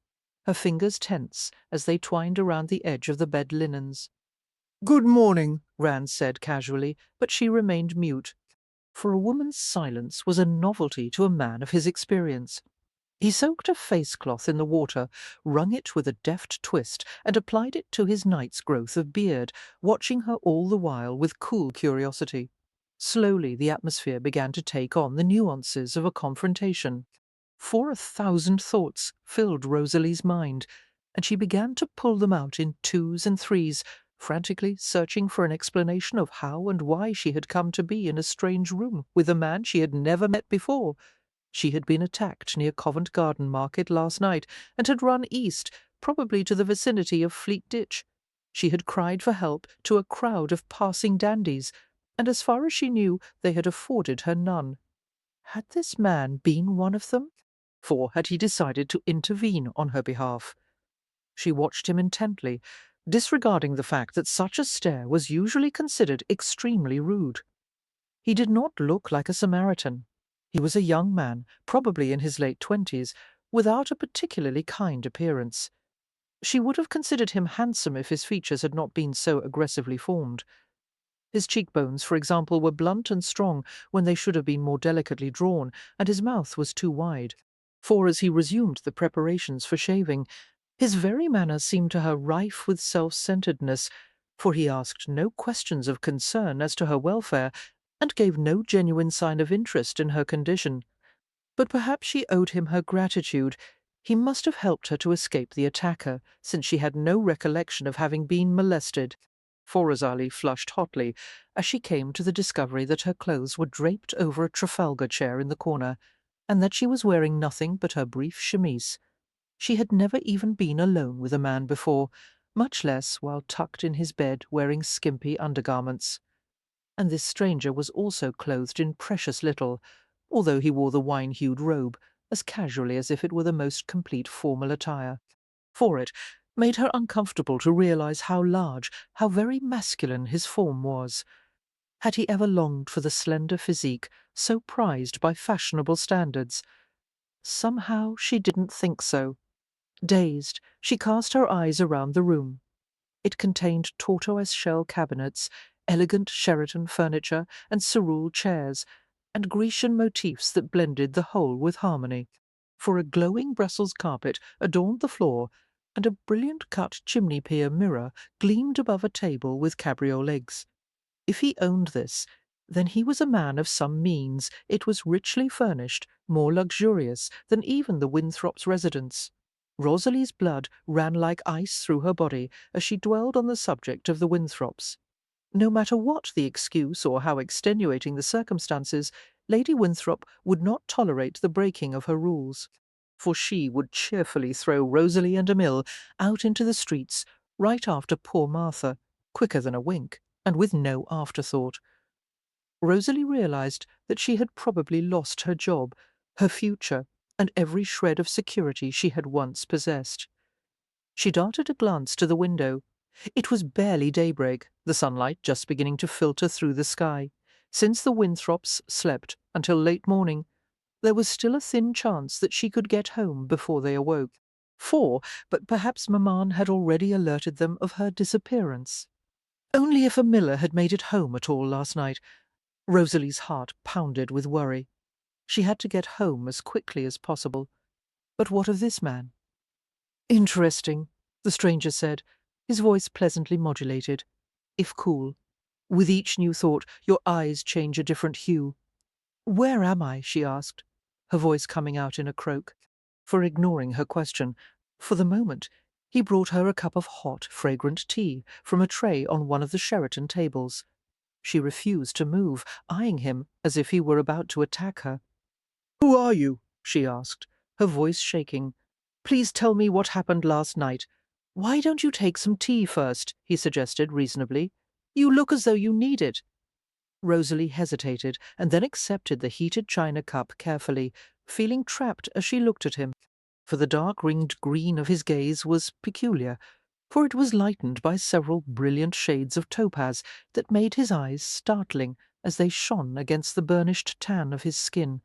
S1: her fingers tense as they twined around the edge of the bed linens.
S2: "Good morning,"
S1: Rand said casually, but she remained mute, for a woman's silence was a novelty to a man of his experience. He soaked a face-cloth in the water, wrung it with a deft twist, and applied it to his night's growth of beard, watching her all the while with cool curiosity. Slowly the atmosphere began to take on the nuances of a confrontation. For 1,000 thoughts filled Rosalie's mind, and she began to pull them out in twos and threes, frantically searching for an explanation of how and why she had come to be in a strange room with a man she had never met before. She had been attacked near Covent Garden Market last night, and had run east, probably to the vicinity of Fleet Ditch. She had cried for help to a crowd of passing dandies, and as far as she knew they had afforded her none. Had this man been one of them? For had he decided to intervene on her behalf? She watched him intently, disregarding the fact that such a stare was usually considered extremely rude. He did not look like a Samaritan. He was a young man, probably in his late 20s, without a particularly kind appearance. She would have considered him handsome if his features had not been so aggressively formed. His cheekbones, for example, were blunt and strong when they should have been more delicately drawn, and his mouth was too wide. For as he resumed the preparations for shaving, his very manner seemed to her rife with self-centeredness, for he asked no questions of concern as to her welfare, and gave no genuine sign of interest in her condition. But perhaps she owed him her gratitude. He must have helped her to escape the attacker, since she had no recollection of having been molested. For Rosalie flushed hotly as she came to the discovery that her clothes were draped over a Trafalgar chair in the corner, and that she was wearing nothing but her brief chemise. She had never even been alone with a man before, much less while tucked in his bed wearing skimpy undergarments. And this stranger was also clothed in precious little, although he wore the wine-hued robe as casually as if it were the most complete formal attire. For it made her uncomfortable to realize how large, how very masculine his form was. Had he ever longed for the slender physique so prized by fashionable standards? Somehow she didn't think so. Dazed, she cast her eyes around the room. It contained tortoise-shell cabinets, elegant Sheraton furniture, and cerule chairs, and Grecian motifs that blended the whole with harmony. For a glowing Brussels carpet adorned the floor, and a brilliant-cut chimney-pier mirror gleamed above a table with cabriole legs. If he owned this, then he was a man of some means. It was richly furnished, more luxurious than even the Winthrops' residence. Rosalie's blood ran like ice through her body as she dwelled on the subject of the Winthrops. No matter what the excuse or how extenuating the circumstances, Lady Winthrop would not tolerate the breaking of her rules, for she would cheerfully throw Rosalie and Emil out into the streets right after poor Martha, quicker than a wink, and with no afterthought. Rosalie realized that she had probably lost her job, her future, and every shred of security she had once possessed. She darted a glance to the window. It was barely daybreak, the sunlight just beginning to filter through the sky. Since the Winthrops slept until late morning, there was still a thin chance that she could get home before they awoke. But perhaps Maman had already alerted them of her disappearance. Only if a miller had made it home at all last night. Rosalie's heart pounded with worry. She had to get home as quickly as possible. But what of this man? Interesting, the stranger said, his voice pleasantly modulated, if cool. With each new thought, your eyes change a different hue. Where am I? She asked, her voice coming out in a croak. For ignoring her question, for the moment, he brought her a cup of hot, fragrant tea from a tray on one of the Sheraton tables. She refused to move, eyeing him as if he were about to attack her. "Who are you?" she asked, her voice shaking. "Please tell me what happened last night." "Why don't you take some tea first?" he suggested reasonably. "You look as though you need it." Rosalie hesitated and then accepted the heated china cup carefully, feeling trapped as she looked at him. For the dark-ringed green of his gaze was peculiar, for it was lightened by several brilliant shades of topaz that made his eyes startling as they shone against the burnished tan of his skin.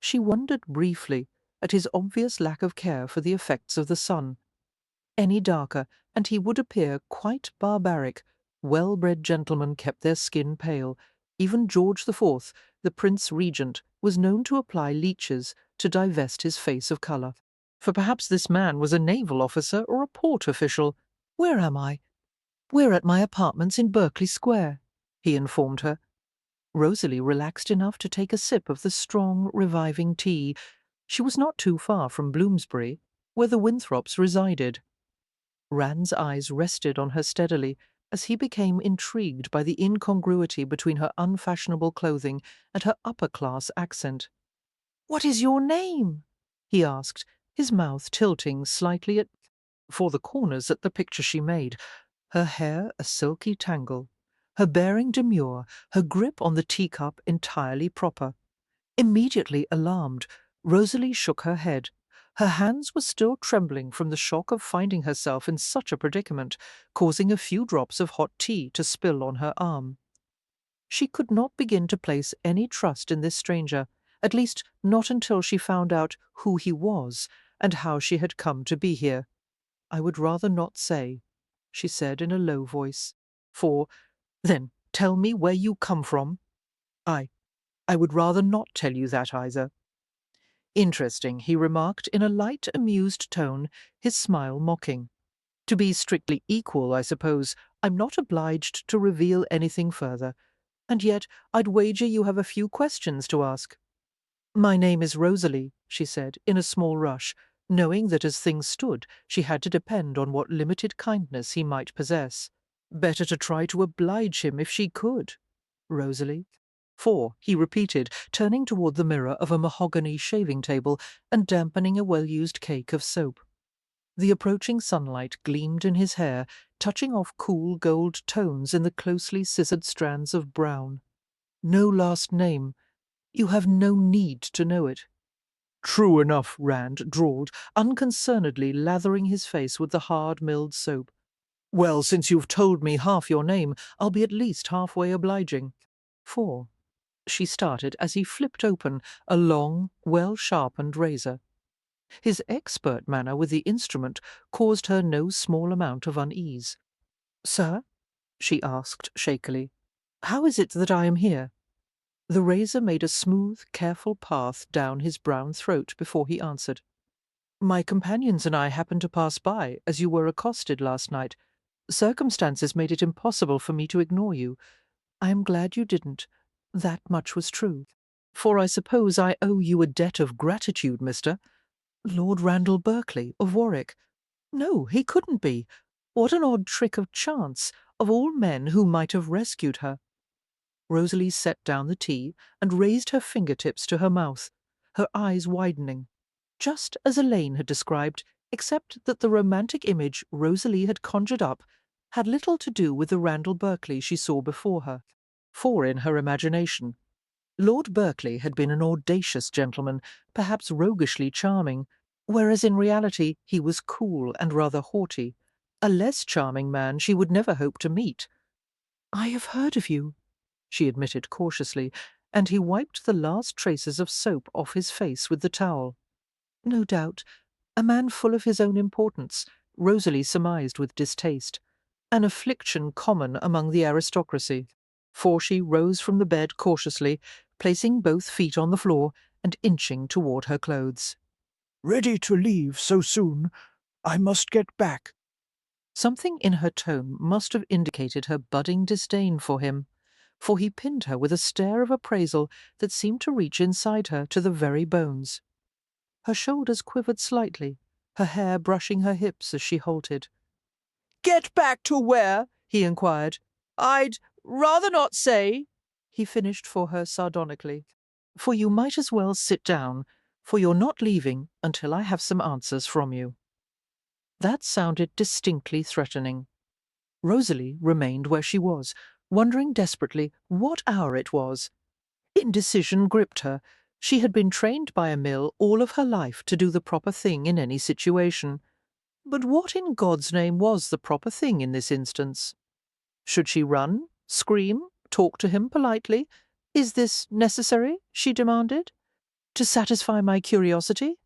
S1: She wondered briefly at his obvious lack of care for the effects of the sun. Any darker, and he would appear quite barbaric. Well-bred gentlemen kept their skin pale. Even George IV, the Prince Regent, was known to apply leeches to divest his face of colour. For perhaps this man was a naval officer or a port official. "Where am I?" "We're at my apartments in Berkeley Square," he informed her. Rosalie relaxed enough to take a sip of the strong, reviving tea. She was not too far from Bloomsbury, where the Winthrops resided. Rand's eyes rested on her steadily as he became intrigued by the incongruity between her unfashionable clothing and her upper-class accent. "What is your name?" he asked, his mouth tilting slightly for the corners at the picture she made, her hair a silky tangle, her bearing demure, her grip on the teacup entirely proper. Immediately alarmed, Rosalie shook her head. Her hands were still trembling from the shock of finding herself in such a predicament, causing a few drops of hot tea to spill on her arm. She could not begin to place any trust in this stranger, at least not until she found out who he was and how she had come to be here. "I would rather not say," she said in a low voice. "Then tell me where you come from." I would rather not tell you that either." "Interesting," he remarked in a light, amused tone, his smile mocking. "To be strictly equal, I suppose, I'm not obliged to reveal anything further. And yet I'd wager you have a few questions to ask." "My name is Rosalie," she said, in a small rush, knowing that as things stood she had to depend on what limited kindness he might possess. Better to try to oblige him if she could. "Rosalie?" He repeated, turning toward the mirror of a mahogany shaving table and dampening a well-used cake of soap. The approaching sunlight gleamed in his hair, touching off cool gold tones in the closely scissored strands of brown. "No last name. You have no need to know it." "True enough," Rand drawled, unconcernedly lathering his face with the hard-milled soap. "Well, since you've told me half your name, I'll be at least halfway obliging." She started as he flipped open a long, well-sharpened razor. His expert manner with the instrument caused her no small amount of unease. "Sir?" she asked shakily. "How is it that I am here?" The razor made a smooth, careful path down his brown throat before he answered. "My companions and I happened to pass by as you were accosted last night. Circumstances made it impossible for me to ignore you. I am glad you didn't. That much was true. For I suppose I owe you a debt of gratitude, mister." Lord Randall Berkeley of Warwick. No, he couldn't be. What an odd trick of chance, of all men who might have rescued her. Rosalie set down the tea and raised her fingertips to her mouth, her eyes widening, just as Elaine had described, except that the romantic image Rosalie had conjured up had little to do with the Randall Berkeley she saw before her. For in her imagination, Lord Berkeley had been an audacious gentleman, perhaps roguishly charming, whereas in reality he was cool and rather haughty, a less charming man she would never hope to meet. "I have heard of you," she admitted cautiously, and he wiped the last traces of soap off his face with the towel. No doubt, a man full of his own importance, Rosalie surmised with distaste, an affliction common among the aristocracy, for she rose from the bed cautiously, placing both feet on the floor and inching toward her clothes.
S2: Ready to leave so soon? I must get back.
S1: Something in her tone must have indicated her budding disdain for him, for he pinned her with a stare of appraisal that seemed to reach inside her to the very bones. Her shoulders quivered slightly, her hair brushing her hips as she halted. "Get back to where?" he inquired. "I'd rather not say," he finished for her sardonically. "For you might as well sit down, for you're not leaving until I have some answers from you." That sounded distinctly threatening. Rosalie remained where she was, wondering desperately what hour it was. Indecision gripped her. She had been trained by Emile all of her life to do the proper thing in any situation. But what in God's name was the proper thing in this instance? Should she run, scream, talk to him politely? "Is this necessary?" she demanded. "To satisfy my curiosity?"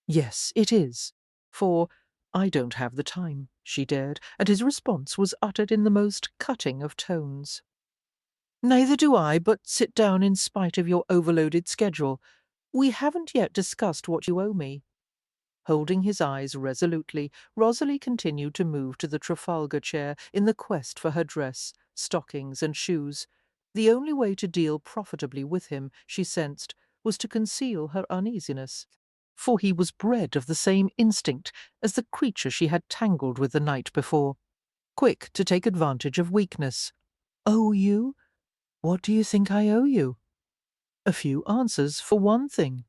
S1: "Yes, it is. For I don't have the time," she dared, and his response was uttered in the most cutting of tones. "Neither do I, but sit down in spite of your overloaded schedule. We haven't yet discussed what you owe me." Holding his eyes resolutely, Rosalie continued to move to the Trafalgar chair in the quest for her dress, stockings, and shoes. The only way to deal profitably with him, she sensed, was to conceal her uneasiness, for he was bred of the same instinct as the creature she had tangled with the night before, quick to take advantage of weakness. "Owe you? What do you think I owe you?" "A few answers, for one thing."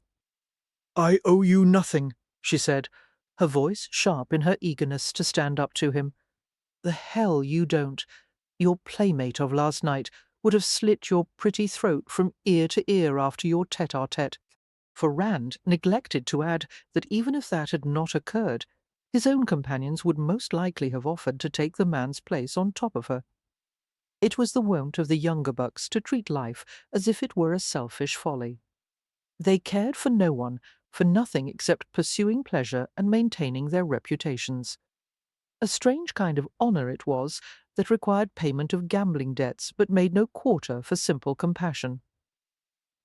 S2: I owe you nothing,
S1: she said, her voice sharp in her eagerness to stand up to him. "The hell you don't. Your playmate of last night would have slit your pretty throat from ear to ear after your tete-a-tete." For Rand neglected to add that even if that had not occurred, his own companions would most likely have offered to take the man's place on top of her. It was the wont of the younger bucks to treat life as if it were a selfish folly. They cared for no one, for nothing except pursuing pleasure and maintaining their reputations. A strange kind of honour it was that required payment of gambling debts but made no quarter for simple compassion.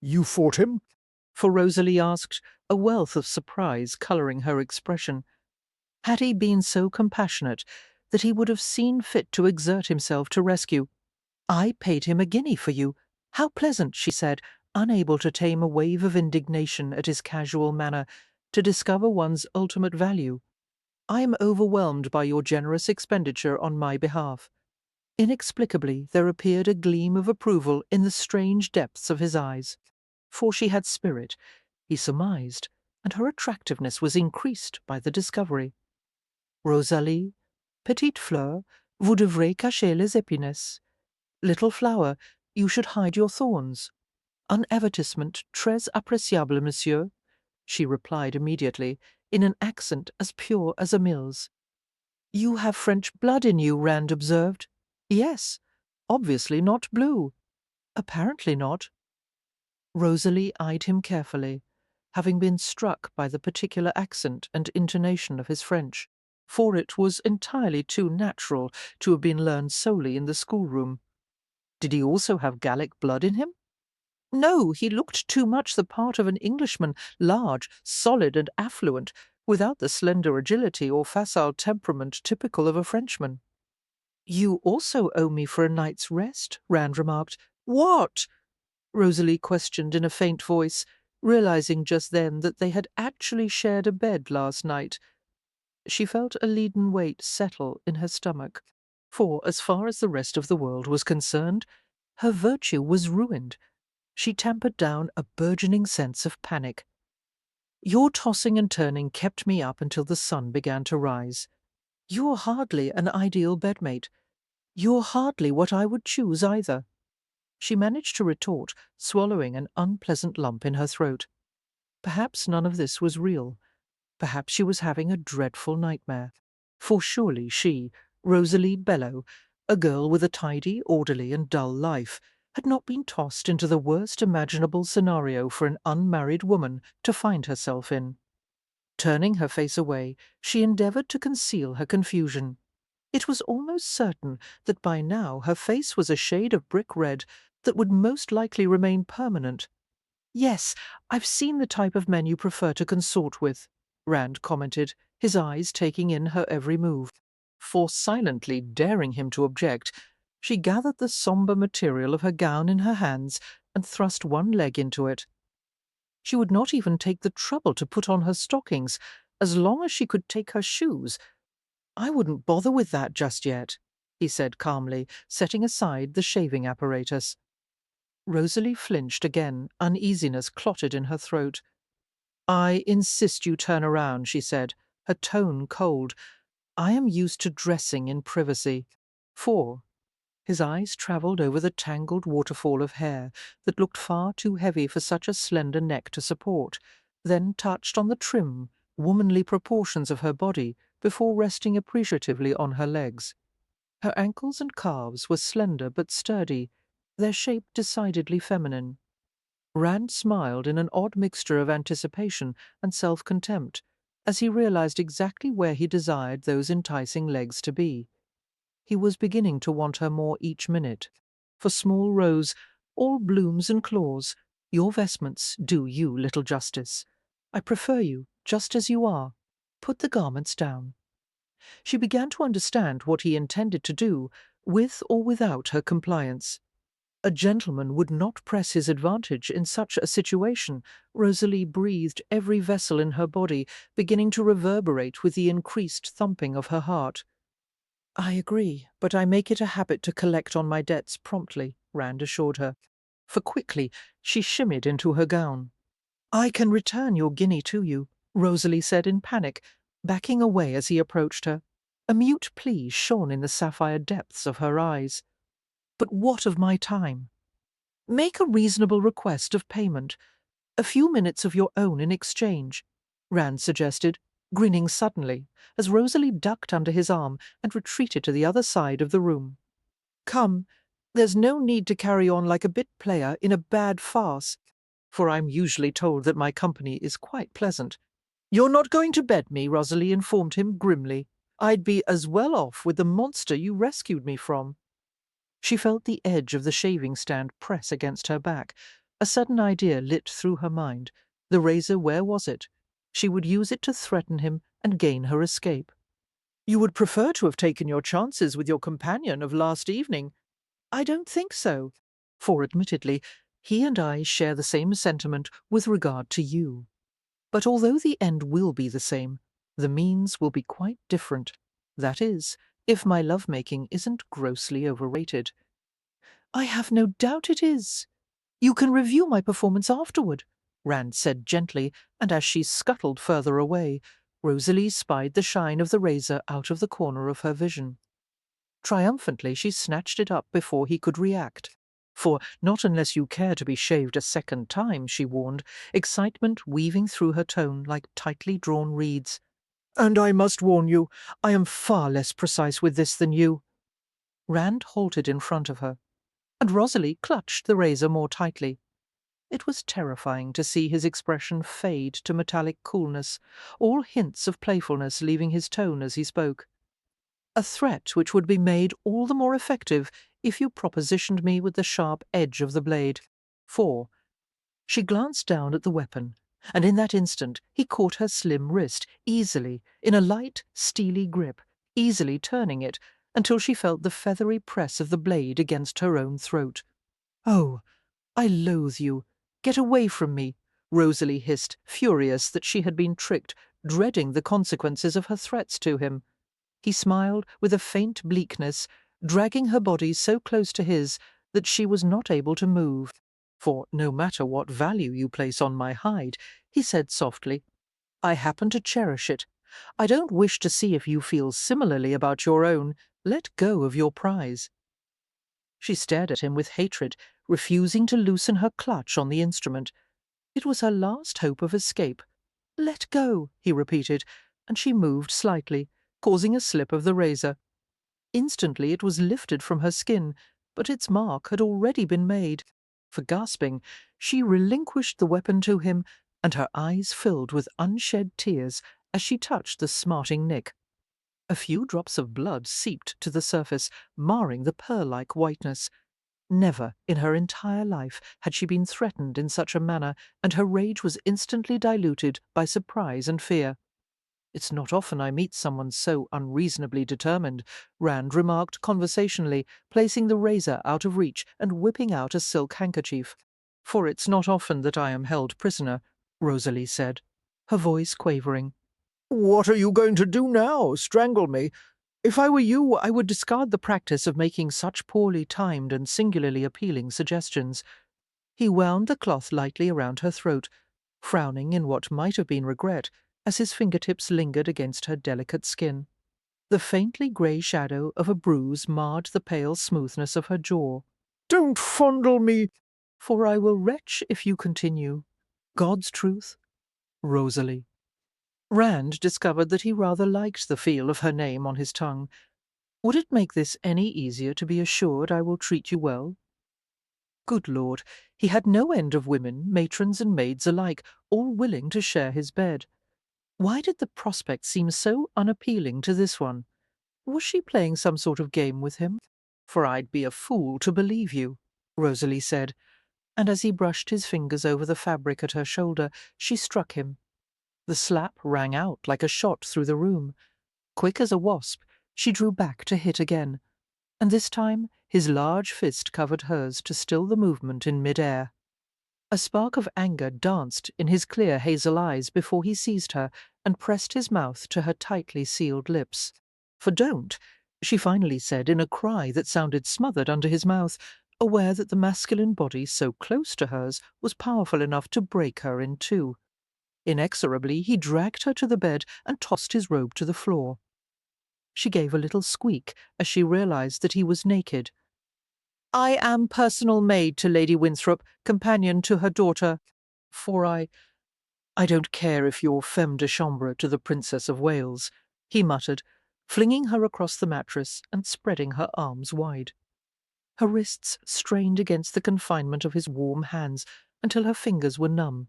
S2: You fought him?
S1: For Rosalie asked, a wealth of surprise colouring her expression. Had he been so compassionate that he would have seen fit to exert himself to rescue? "I paid him a guinea for you. How pleasant," she said, unable to tame a wave of indignation at his casual manner, "to discover one's ultimate value. I am overwhelmed by your generous expenditure on my behalf." Inexplicably there appeared a gleam of approval in the strange depths of his eyes. For she had spirit, he surmised, and her attractiveness was increased by the discovery. "Rosalie, petite fleur, vous devrez cacher les épines. Little flower, you should hide your thorns. Un avertissement très appréciable, monsieur," she replied immediately, in an accent as pure as Emile's. "You have French blood in you," Rand observed. "Yes. Obviously not blue." "Apparently not." Rosalie eyed him carefully, having been struck by the particular accent and intonation of his French, for it was entirely too natural to have been learned solely in the schoolroom. Did he also have Gallic blood in him? No, he looked too much the part of an Englishman, large, solid, and affluent, without the slender agility or facile temperament typical of a Frenchman. "You also owe me for a night's rest," Rand remarked. "What?" Rosalie questioned in a faint voice. realizing just then that they had actually shared a bed last night. She felt a leaden weight settle in her stomach, for, as far as the rest of the world was concerned, her virtue was ruined. She tampered down a burgeoning sense of panic. Your tossing and turning kept me up until the sun began to rise. You're hardly an ideal bedmate. You're hardly what I would choose either. She managed to retort, swallowing an unpleasant lump in her throat. Perhaps none of this was real. Perhaps she was having a dreadful nightmare. For surely she, Rosalie Bellow, a girl with a tidy, orderly, and dull life, had not been tossed into the worst imaginable scenario for an unmarried woman to find herself in. Turning her face away, she endeavoured to conceal her confusion. It was almost certain that by now her face was a shade of brick red that would most likely remain permanent. "Yes, I've seen the type of men you prefer to consort with," Rand commented, his eyes taking in her every move. For silently daring him to object, she gathered the sombre material of her gown in her hands and thrust one leg into it. She would not even take the trouble to put on her stockings, as long as she could take her shoes. "I wouldn't bother with that just yet," he said calmly, setting aside the shaving apparatus. Rosalie flinched again, uneasiness clotted in her throat. "I insist you turn around," she said, her tone cold. "I am used to dressing in privacy." "For?" His eyes travelled over the tangled waterfall of hair that looked far too heavy for such a slender neck to support, then touched on the trim, womanly proportions of her body before resting appreciatively on her legs. Her ankles and calves were slender but sturdy, their shape decidedly feminine. Rand smiled in an odd mixture of anticipation and self-contempt as he realized exactly where he desired those enticing legs to be. He was beginning to want her more each minute. For small Rose, all blooms and claws, your vestments do you little justice. I prefer you just as you are. Put the garments down. She began to understand what he intended to do, with or without her compliance. A gentleman would not press his advantage in such a situation. Rosalie breathed, every vessel in her body beginning to reverberate with the increased thumping of her heart. "I agree, but I make it a habit to collect on my debts promptly," Rand assured her. For quickly she shimmied into her gown. "I can return your guinea to you," Rosalie said in panic, backing away as he approached her. A mute plea shone in the sapphire depths of her eyes. "But what of my time?" "Make a reasonable request of payment. A few minutes of your own in exchange," Rand suggested, grinning suddenly, as Rosalie ducked under his arm and retreated to the other side of the room. "Come, there's no need to carry on like a bit player in a bad farce, for I'm usually told that my company is quite pleasant." "You're not going to bed me," Rosalie informed him grimly. "I'd be as well off with the monster you rescued me from." She felt the edge of the shaving stand press against her back. A sudden idea lit through her mind. The razor, where was it? She would use it to threaten him and gain her escape. "You would prefer to have taken your chances with your companion of last evening." "I don't think so, for admittedly, he and I share the same sentiment with regard to you. But although the end will be the same, the means will be quite different. That is, if my love-making isn't grossly overrated." "I have no doubt it is. You can review my performance afterward," Rand said gently, and as she scuttled further away, Rosalie spied the shine of the razor out of the corner of her vision. Triumphantly she snatched it up before he could react. "For not unless you care to be shaved a second time," she warned, excitement weaving through her tone like tightly drawn reeds. "And I must warn you, I am far less precise with this than you." Rand halted in front of her, and Rosalie clutched the razor more tightly. It was terrifying to see his expression fade to metallic coolness, all hints of playfulness leaving his tone as he spoke. "A threat which would be made all the more effective if you propositioned me with the sharp edge of the blade. For—" She glanced down at the weapon, and in that instant he caught her slim wrist, easily, in a light, steely grip, easily turning it, until she felt the feathery press of the blade against her own throat. "Oh, I loathe you. Get away from me," Rosalie hissed, furious that she had been tricked, dreading the consequences of her threats to him. He smiled with a faint bleakness, dragging her body so close to his that she was not able to move. For no matter what value you place on my hide, he said softly, I happen to cherish it. I don't wish to see if you feel similarly about your own. Let go of your prize. She stared at him with hatred, refusing to loosen her clutch on the instrument. It was her last hope of escape. Let go, he repeated, and she moved slightly, causing a slip of the razor. Instantly it was lifted from her skin, but its mark had already been made. For gasping, she relinquished the weapon to him, and her eyes filled with unshed tears as she touched the smarting nick. A few drops of blood seeped to the surface, marring the pearl-like whiteness. Never in her entire life had she been threatened in such a manner, and her rage was instantly diluted by surprise and fear. It's not often I meet someone so unreasonably determined, Rand remarked conversationally, placing the razor out of reach and whipping out a silk handkerchief. For it's not often that I am held prisoner, Rosalie said, her voice quavering. What are you going to do now? Strangle me? If I were you, I would discard the practice of making such poorly timed and singularly appealing suggestions. He wound the cloth lightly around her throat, frowning in what might have been regret as his fingertips lingered against her delicate skin. The faintly grey shadow of a bruise marred the pale smoothness of her jaw. Don't fondle me, for I will retch if you continue. God's truth, Rosalie. Rand discovered that he rather liked the feel of her name on his tongue. Would it make this any easier to be assured I will treat you well? Good Lord, he had no end of women, matrons and maids alike, all willing to share his bed. Why did the prospect seem so unappealing to this one? Was she playing some sort of game with him? For I'd be a fool to believe you, Rosalie said, and as he brushed his fingers over the fabric at her shoulder, she struck him. The slap rang out like a shot through the room. Quick as a wasp, she drew back to hit again, and this time his large fist covered hers to still the movement in mid-air. A spark of anger danced in his clear hazel eyes before he seized her and pressed his mouth to her tightly sealed lips. For don't, she finally said in a cry that sounded smothered under his mouth, aware that the masculine body so close to hers was powerful enough to break her in two. Inexorably, he dragged her to the bed and tossed his robe to the floor. She gave a little squeak as she realized that he was naked. I am personal maid to Lady Winthrop, companion to her daughter, for I don't care if you're femme de chambre to the Princess of Wales, he muttered, flinging her across the mattress and spreading her arms wide. Her wrists strained against the confinement of his warm hands until her fingers were numb.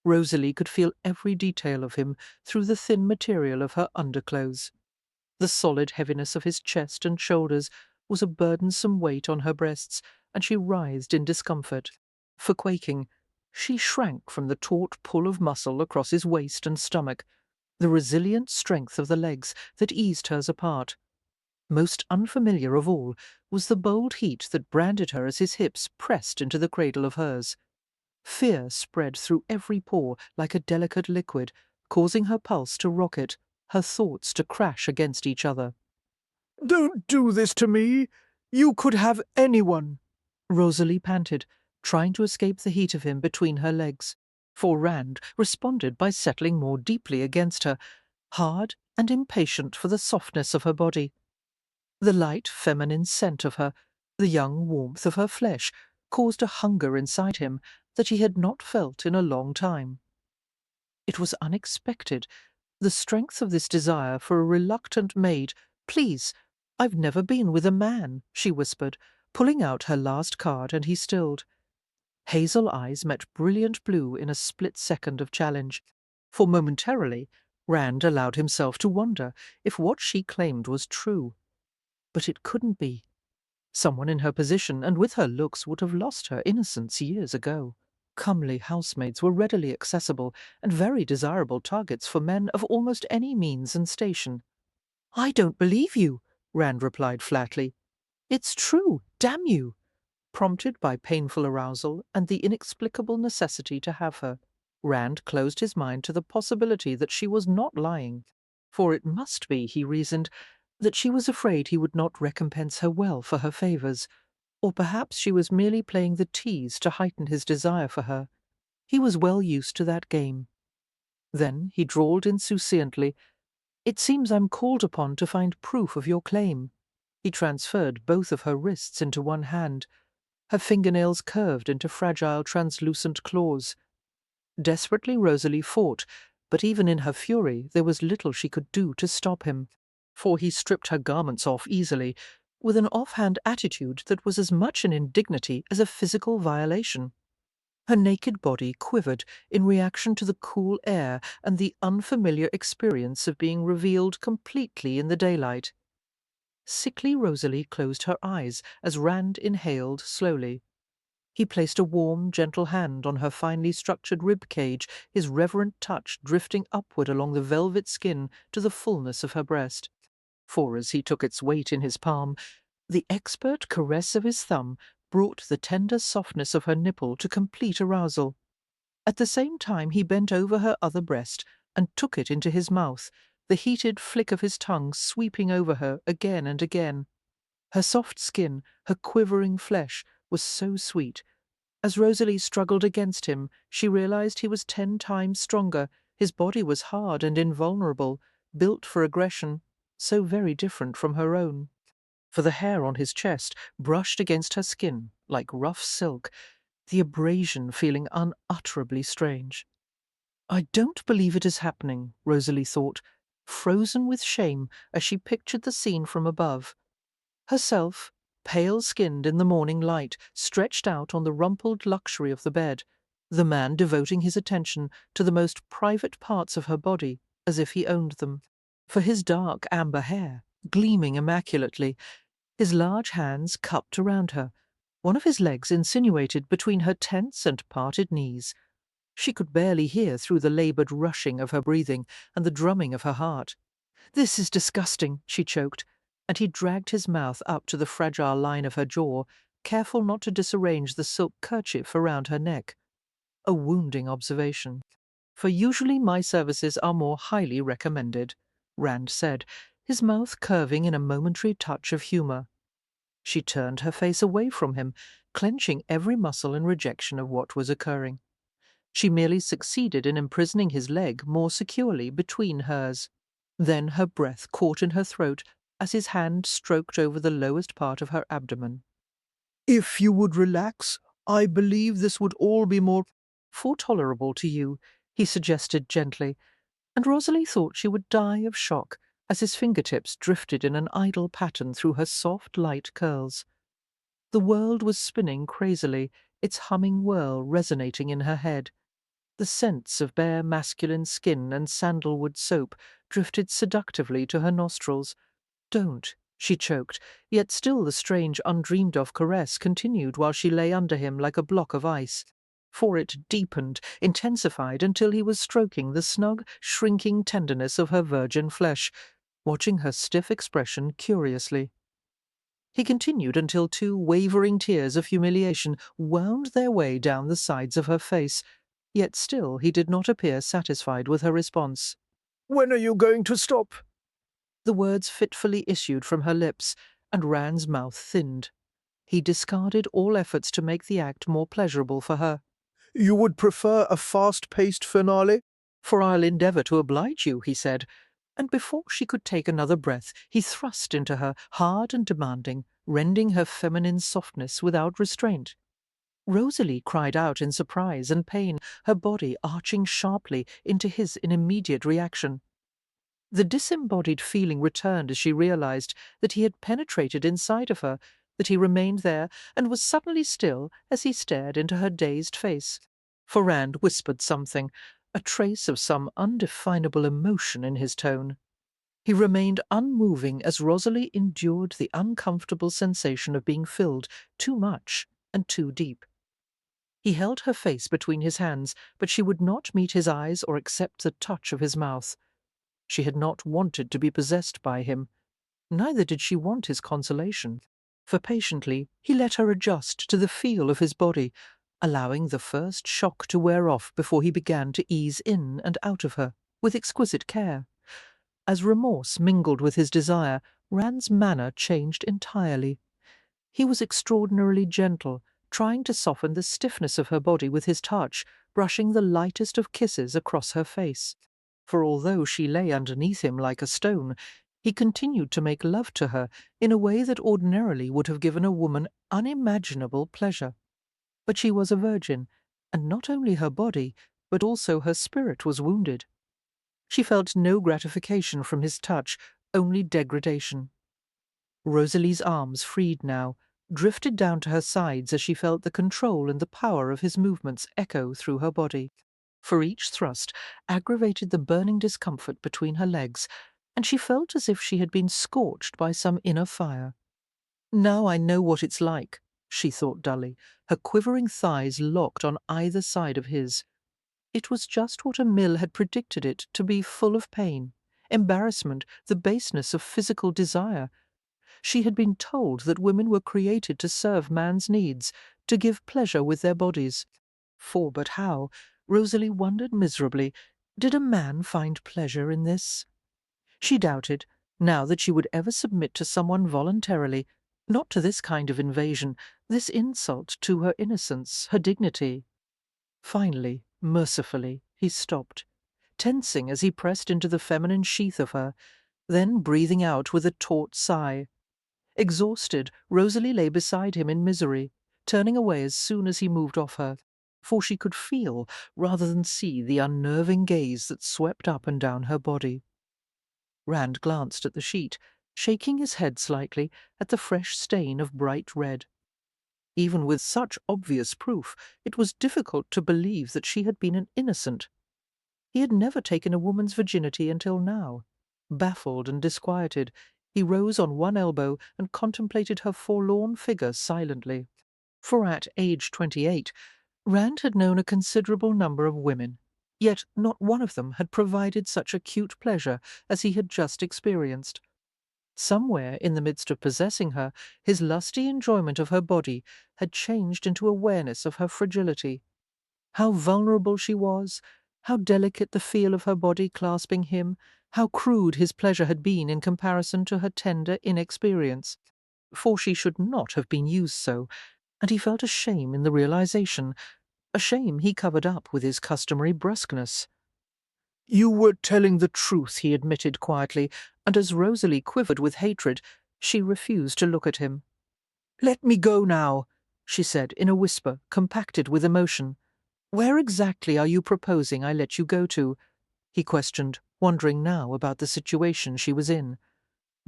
S1: Rosalie could feel every detail of him through the thin material of her underclothes. The solid heaviness of his chest and shoulders was a burdensome weight on her breasts, and she writhed in discomfort. For quaking, she shrank from the taut pull of muscle across his waist and stomach, the resilient strength of the legs that eased hers apart. Most unfamiliar of all was the bold heat that branded her as his hips pressed into the cradle of hers. Fear spread through every pore like a delicate liquid, causing her pulse to rocket, her thoughts to crash against each other. Don't do this to me! You could have anyone! Rosalie panted, trying to escape the heat of him between her legs. For Rand responded by settling more deeply against her, hard and impatient for the softness of her body. The light feminine scent of her, the young warmth of her flesh, caused a hunger inside him that he had not felt in a long time. It was unexpected, the strength of this desire for a reluctant maid. Please, I've never been with a man, she whispered, pulling out her last card, and he stilled. Hazel eyes met brilliant blue in a split second of challenge. For momentarily, Rand allowed himself to wonder if what she claimed was true. But it couldn't be. Someone in her position and with her looks would have lost her innocence years ago. Comely housemaids were readily accessible and very desirable targets for men of almost any means and station. I don't believe you, Rand replied flatly. It's true, damn you, prompted by painful arousal and the inexplicable necessity to have her. Rand closed his mind to the possibility that she was not lying, for it must be, he reasoned, that she was afraid he would not recompense her well for her favours, or perhaps she was merely playing the tease to heighten his desire for her. He was well used to that game. Then he drawled insouciantly, "It seems I'm called upon to find proof of your claim." He transferred both of her wrists into one hand. Her fingernails curved into fragile, translucent claws. Desperately Rosalie fought, but even in her fury there was little she could do to stop him, for he stripped her garments off easily, with an offhand attitude that was as much an indignity as a physical violation. Her naked body quivered in reaction to the cool air and the unfamiliar experience of being revealed completely in the daylight. Sickly Rosalie closed her eyes as Rand inhaled slowly. He placed a warm, gentle hand on her finely structured rib cage, his reverent touch drifting upward along the velvet skin to the fullness of her breast. For as he took its weight in his palm, the expert caress of his thumb brought the tender softness of her nipple to complete arousal. At the same time he bent over her other breast and took it into his mouth, the heated flick of his tongue sweeping over her again and again. Her soft skin, her quivering flesh, was so sweet. As Rosalie struggled against him, she realized he was 10 times stronger. His body was hard and invulnerable, built for aggression, so very different from her own. For the hair on his chest brushed against her skin like rough silk, the abrasion feeling unutterably strange. "I don't believe it is happening," Rosalie thought, frozen with shame as she pictured the scene from above. Herself, pale-skinned in the morning light, stretched out on the rumpled luxury of the bed, the man devoting his attention to the most private parts of her body, as if he owned them. For his dark amber hair, gleaming immaculately, his large hands cupped around her, one of his legs insinuated between her tense and parted knees. She could barely hear through the laboured rushing of her breathing and the drumming of her heart. "This is disgusting," she choked, and he dragged his mouth up to the fragile line of her jaw, careful not to disarrange the silk kerchief around her neck. A wounding observation. "For usually my services are more highly recommended," Rand said, his mouth curving in a momentary touch of humour. She turned her face away from him, clenching every muscle in rejection of what was occurring. She merely succeeded in imprisoning his leg more securely between hers. Then her breath caught in her throat as his hand stroked over the lowest part of her abdomen.
S2: If you would relax, I believe this would all be more
S1: "Tolerable to you," he suggested gently, and Rosalie thought she would die of shock as his fingertips drifted in an idle pattern through her soft, light curls. The world was spinning crazily, its humming whirl resonating in her head. The scents of bare masculine skin and sandalwood soap drifted seductively to her nostrils. "Don't," she choked, yet still the strange, undreamed-of caress continued while she lay under him like a block of ice. For it deepened, intensified, until he was stroking the snug, shrinking tenderness of her virgin flesh, watching her stiff expression curiously. He continued until 2 wavering tears of humiliation wound their way down the sides of her face, yet still he did not appear satisfied with her response.
S2: When are you going to stop?
S1: The words fitfully issued from her lips, and Rand's mouth thinned. He discarded all efforts to make the act more pleasurable for her.
S2: You would prefer a fast-paced finale?
S1: "For I'll endeavour to oblige you," he said, and before she could take another breath, he thrust into her, hard and demanding, rending her feminine softness without restraint. Rosalie cried out in surprise and pain, her body arching sharply into his in immediate reaction. The disembodied feeling returned as she realized that he had penetrated inside of her, that he remained there and was suddenly still as he stared into her dazed face. For Rand whispered something, a trace of some undefinable emotion in his tone. He remained unmoving as Rosalie endured the uncomfortable sensation of being filled too much and too deep. He held her face between his hands, but she would not meet his eyes or accept the touch of his mouth. She had not wanted to be possessed by him. Neither did she want his consolation. For patiently he let her adjust to the feel of his body, allowing the first shock to wear off before he began to ease in and out of her, with exquisite care. As remorse mingled with his desire, Rand's manner changed entirely. He was extraordinarily gentle, trying to soften the stiffness of her body with his touch, brushing the lightest of kisses across her face. For although she lay underneath him like a stone, he continued to make love to her in a way that ordinarily would have given a woman unimaginable pleasure. But she was a virgin, and not only her body, but also her spirit was wounded. She felt no gratification from his touch, only degradation. Rosalie's arms, freed now, drifted down to her sides as she felt the control and the power of his movements echo through her body. For each thrust aggravated the burning discomfort between her legs, and she felt as if she had been scorched by some inner fire. "Now I know what it's like," she thought dully, her quivering thighs locked on either side of his. It was just what Emile had predicted it to be, full of pain, embarrassment, the baseness of physical desire. She had been told that women were created to serve man's needs, to give pleasure with their bodies. For but how, Rosalie wondered miserably, did a man find pleasure in this? She doubted, now that she would ever submit to someone voluntarily, not to this kind of invasion, this insult to her innocence, her dignity. Finally, mercifully, he stopped, tensing as he pressed into the feminine sheath of her, then breathing out with a taut sigh. Exhausted, Rosalie lay beside him in misery, turning away as soon as he moved off her, for she could feel rather than see the unnerving gaze that swept up and down her body. Rand glanced at the sheet, shaking his head slightly at the fresh stain of bright red. Even with such obvious proof, it was difficult to believe that she had been an innocent. He had never taken a woman's virginity until now. Baffled and disquieted, he rose on one elbow and contemplated her forlorn figure silently. For at age 28, Rand had known a considerable number of women, yet not one of them had provided such acute pleasure as he had just experienced. Somewhere in the midst of possessing her, his lusty enjoyment of her body had changed into awareness of her fragility. How vulnerable she was, how delicate the feel of her body clasping him, how crude his pleasure had been in comparison to her tender inexperience. For she should not have been used so, and he felt a shame in the realization, a shame he covered up with his customary brusqueness. "You were telling the truth," he admitted quietly, and as Rosalie quivered with hatred, she refused to look at him. "Let me go now," she said in a whisper compacted with emotion. "Where exactly are you proposing I let you go to?" he questioned, wondering now about the situation she was in.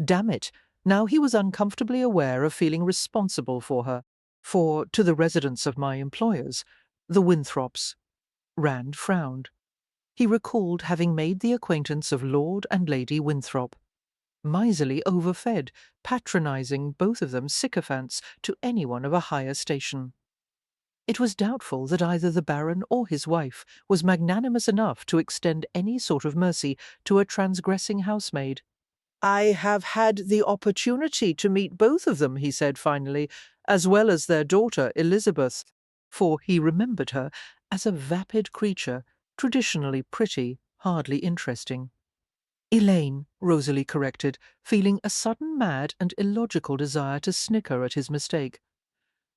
S1: Damn it, now he was uncomfortably aware of feeling responsible for her. "For to the residence of my employers, the Winthrops." Rand frowned. He recalled having made the acquaintance of Lord and Lady Winthrop. Miserly, overfed, patronizing, both of them sycophants to anyone of a higher station. It was doubtful that either the Baron or his wife was magnanimous enough to extend any sort of mercy to a transgressing housemaid. "I have had the opportunity to meet both of them," he said finally, "as well as their daughter Elizabeth," for he remembered her as a vapid creature, traditionally pretty, hardly interesting. "Elaine," Rosalie corrected, feeling a sudden mad and illogical desire to snicker at his mistake.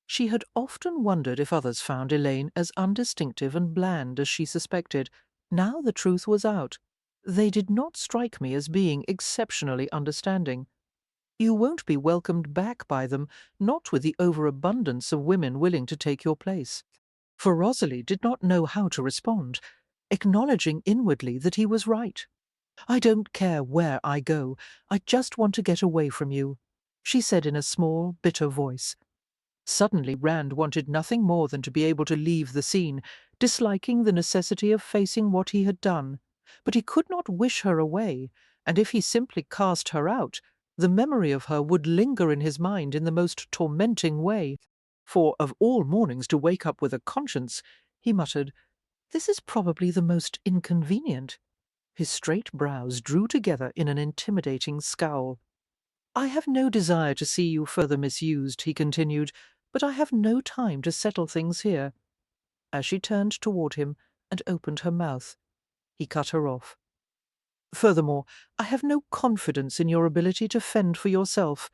S1: She had often wondered if others found Elaine as undistinctive and bland as she suspected. Now the truth was out. They did not strike me as being exceptionally understanding. You won't be welcomed back by them, not with the overabundance of women willing to take your place. For Rosalie did not know how to respond, acknowledging inwardly that he was right. "I don't care where I go. I just want to get away from you," she said in a small, bitter voice. Suddenly Rand wanted nothing more than to be able to leave the scene, disliking the necessity of facing what he had done. But he could not wish her away, and if he simply cast her out, the memory of her would linger in his mind in the most tormenting way. For of all mornings to wake up with a conscience, he muttered, "This is probably the most inconvenient." His straight brows drew together in an intimidating scowl. "I have no desire to see you further misused," he continued, "but I have no time to settle things here. As she turned toward him and opened her mouth, he cut her off. Furthermore, I have no confidence in your ability to fend for yourself.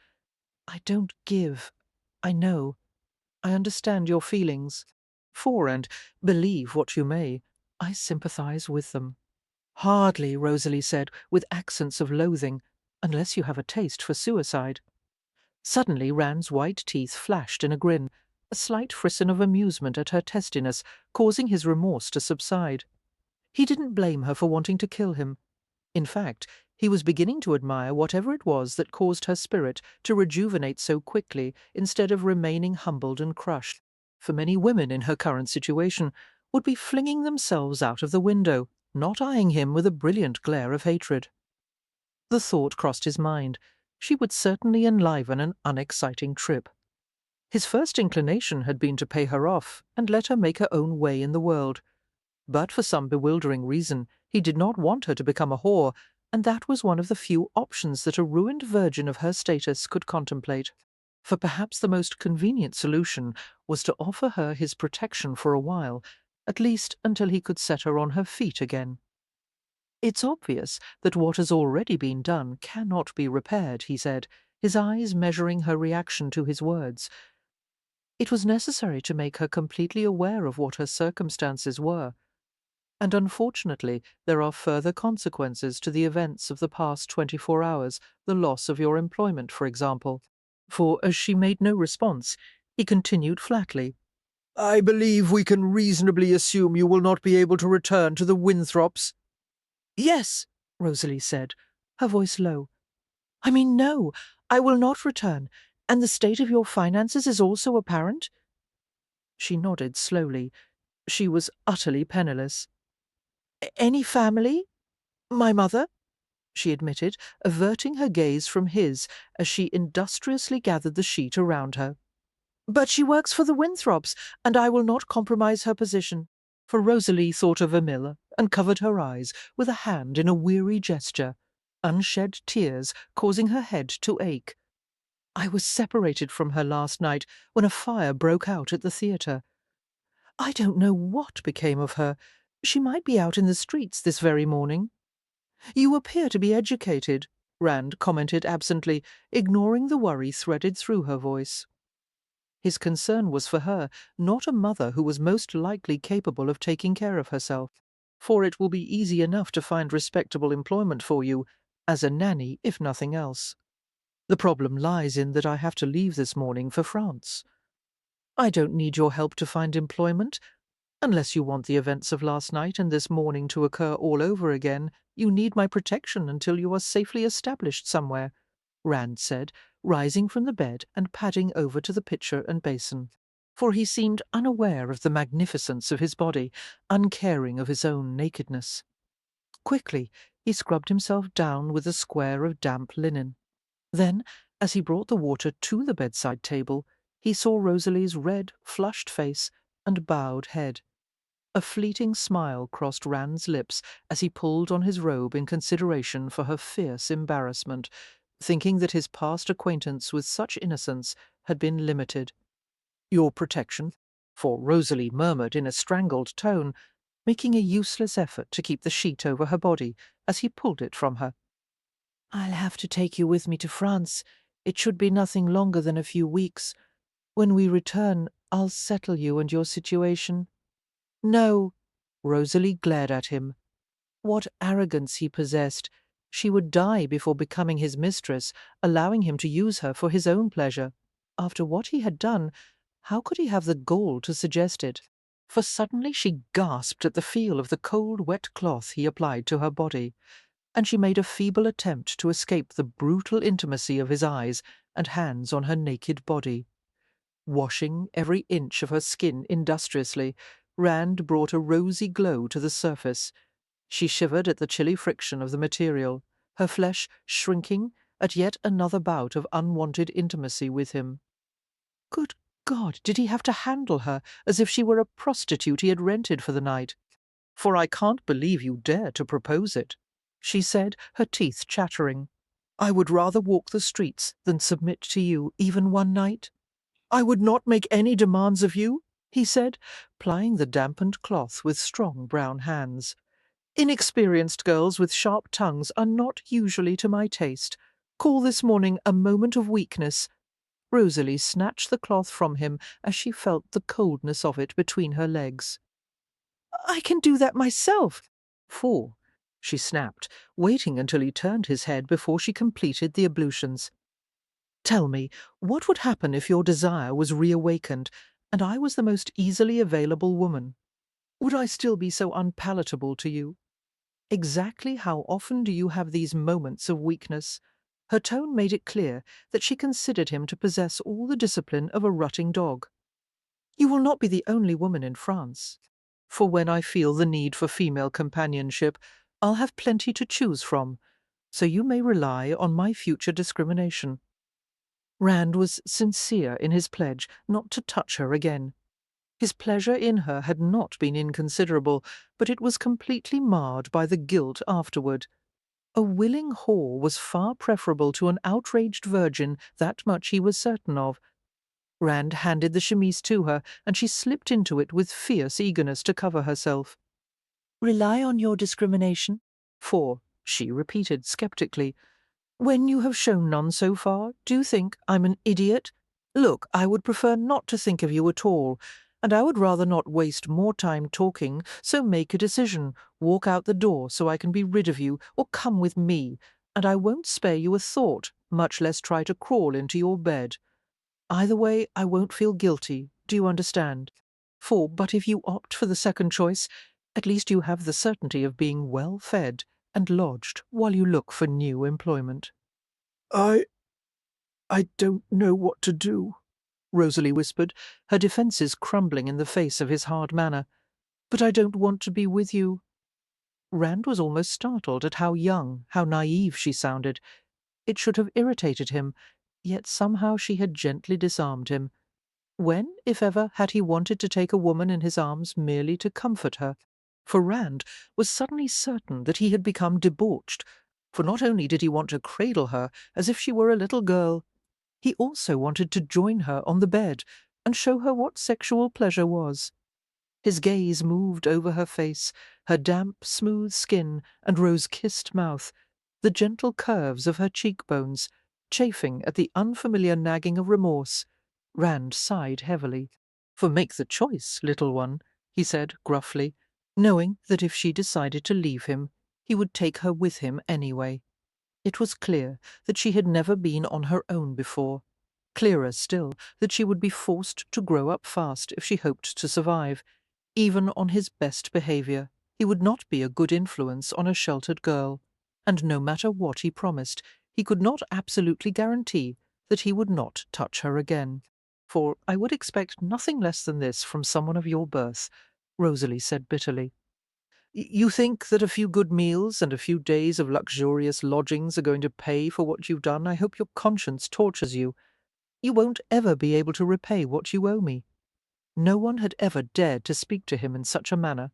S1: I don't give. I know. I understand your feelings. For, and believe what you may, I sympathize with them. Hardly, Rosalie said, with accents of loathing, unless you have a taste for suicide. Suddenly Rand's white teeth flashed in a grin, a slight frisson of amusement at her testiness, causing his remorse to subside. He didn't blame her for wanting to kill him. In fact, he was beginning to admire whatever it was that caused her spirit to rejuvenate so quickly instead of remaining humbled and crushed. For many women in her current situation would be flinging themselves out of the window, not eyeing him with a brilliant glare of hatred. The thought crossed his mind. She would certainly enliven an unexciting trip. His first inclination had been to pay her off and let her make her own way in the world. But for some bewildering reason, he did not want her to become a whore, and that was one of the few options that a ruined virgin of her status could contemplate. For perhaps the most convenient solution was to offer her his protection for a while, at least until he could set her on her feet again. It's obvious that what has already been done cannot be repaired, he said, his eyes measuring her reaction to his words. It was necessary to make her completely aware of what her circumstances were. And unfortunately, there are further consequences to the events of the past 24 hours, the loss of your employment, for example. For, as she made no response, he continued flatly, I believe we can reasonably assume you will not be able to return to the Winthrops. Yes, Rosalie said, her voice low. I mean, no, I will not return, and the state of your finances is also apparent? She nodded slowly. She was utterly penniless. Any family? My mother? She admitted, averting her gaze from his as she industriously gathered the sheet around her. But she works for the Winthrops, and I will not compromise her position. For Rosalie thought of Emil and covered her eyes with a hand in a weary gesture, unshed tears causing her head to ache. I was separated from her last night when a fire broke out at the theatre. I don't know what became of her. She might be out in the streets this very morning. You appear to be educated, Rand commented absently, ignoring the worry threaded through her voice. His concern was for her, not a mother who was most likely capable of taking care of herself, for it will be easy enough to find respectable employment for you, as a nanny, if nothing else. The problem lies in that I have to leave this morning for France. I don't need your help to find employment. Unless you want the events of last night and this morning to occur all over again, you need my protection until you are safely established somewhere, Rand said, rising from the bed and padding over to the pitcher and basin. For he seemed unaware of the magnificence of his body, uncaring of his own nakedness. Quickly, he scrubbed himself down with a square of damp linen. Then, as he brought the water to the bedside table, he saw Rosalie's red, flushed face and bowed head. A fleeting smile crossed Rand's lips as he pulled on his robe in consideration for her fierce embarrassment, thinking that his past acquaintance with such innocence had been limited. Your protection, for Rosalie murmured in a strangled tone, making a useless effort to keep the sheet over her body as he pulled it from her. I'll have to take you with me to France. It should be nothing longer than a few weeks. When we return, I'll settle you and your situation. No, Rosalie glared at him. What arrogance he possessed! She would die before becoming his mistress, allowing him to use her for his own pleasure. After what he had done, how could he have the gall to suggest it? For suddenly she gasped at the feel of the cold, wet cloth he applied to her body, and she made a feeble attempt to escape the brutal intimacy of his eyes and hands on her naked body. Washing every inch of her skin industriously, Rand brought a rosy glow to the surface. She shivered at the chilly friction of the material, her flesh shrinking at yet another bout of unwanted intimacy with him. Good God, did he have to handle her as if she were a prostitute he had rented for the night? For I can't believe you dare to propose it, she said, her teeth chattering. I would rather walk the streets than submit to you even one night. I would not make any demands of you, he said, plying the dampened cloth with strong brown hands. Inexperienced girls with sharp tongues are not usually to my taste. Call this morning a moment of weakness. Rosalie snatched the cloth from him as she felt the coldness of it between her legs. I can do that myself. For, she snapped, waiting until he turned his head before she completed the ablutions. Tell me, what would happen if your desire was reawakened, and I was the most easily available woman? Would I still be so unpalatable to you? Exactly how often do you have these moments of weakness? Her tone made it clear that she considered him to possess all the discipline of a rutting dog. You will not be the only woman in France. For when I feel the need for female companionship, I'll have plenty to choose from, so you may rely on my future discrimination. Rand was sincere in his pledge not to touch her again. His pleasure in her had not been inconsiderable, but it was completely marred by the guilt afterward. A willing whore was far preferable to an outraged virgin, that much he was certain of. Rand handed the chemise to her, and she slipped into it with fierce eagerness to cover herself. Rely on your discrimination? For, she repeated sceptically, when you have shown none so far, do you think I'm an idiot? Look, I would prefer not to think of you at all, and I would rather not waste more time talking, so make a decision. Walk out the door so I can be rid of you, or come with me, and I won't spare you a thought, much less try to crawl into your bed. Either way, I won't feel guilty, do you understand? But if you opt for the second choice, at least you have the certainty of being well fed and lodged while you look for new employment. I don't know what to do, Rosalie whispered, her defences crumbling in the face of his hard manner. But I don't want to be with you. Rand was almost startled at how young, how naive she sounded. It should have irritated him, yet somehow she had gently disarmed him. When, if ever, had he wanted to take a woman in his arms merely to comfort her? For Rand was suddenly certain that he had become debauched, for not only did he want to cradle her as if she were a little girl, he also wanted to join her on the bed and show her what sexual pleasure was. His gaze moved over her face, her damp, smooth skin and rose-kissed mouth, the gentle curves of her cheekbones, chafing at the unfamiliar nagging of remorse. Rand sighed heavily. For make the choice, little one, he said gruffly, knowing that if she decided to leave him, he would take her with him anyway. It was clear that she had never been on her own before. Clearer still that she would be forced to grow up fast if she hoped to survive. Even on his best behaviour, he would not be a good influence on a sheltered girl, and no matter what he promised, he could not absolutely guarantee that he would not touch her again. For I would expect nothing less than this from someone of your birth, Rosalie said bitterly. You think that a few good meals and a few days of luxurious lodgings are going to pay for what you've done? I hope your conscience tortures you. You won't ever be able to repay what you owe me. No one had ever dared to speak to him in such a manner.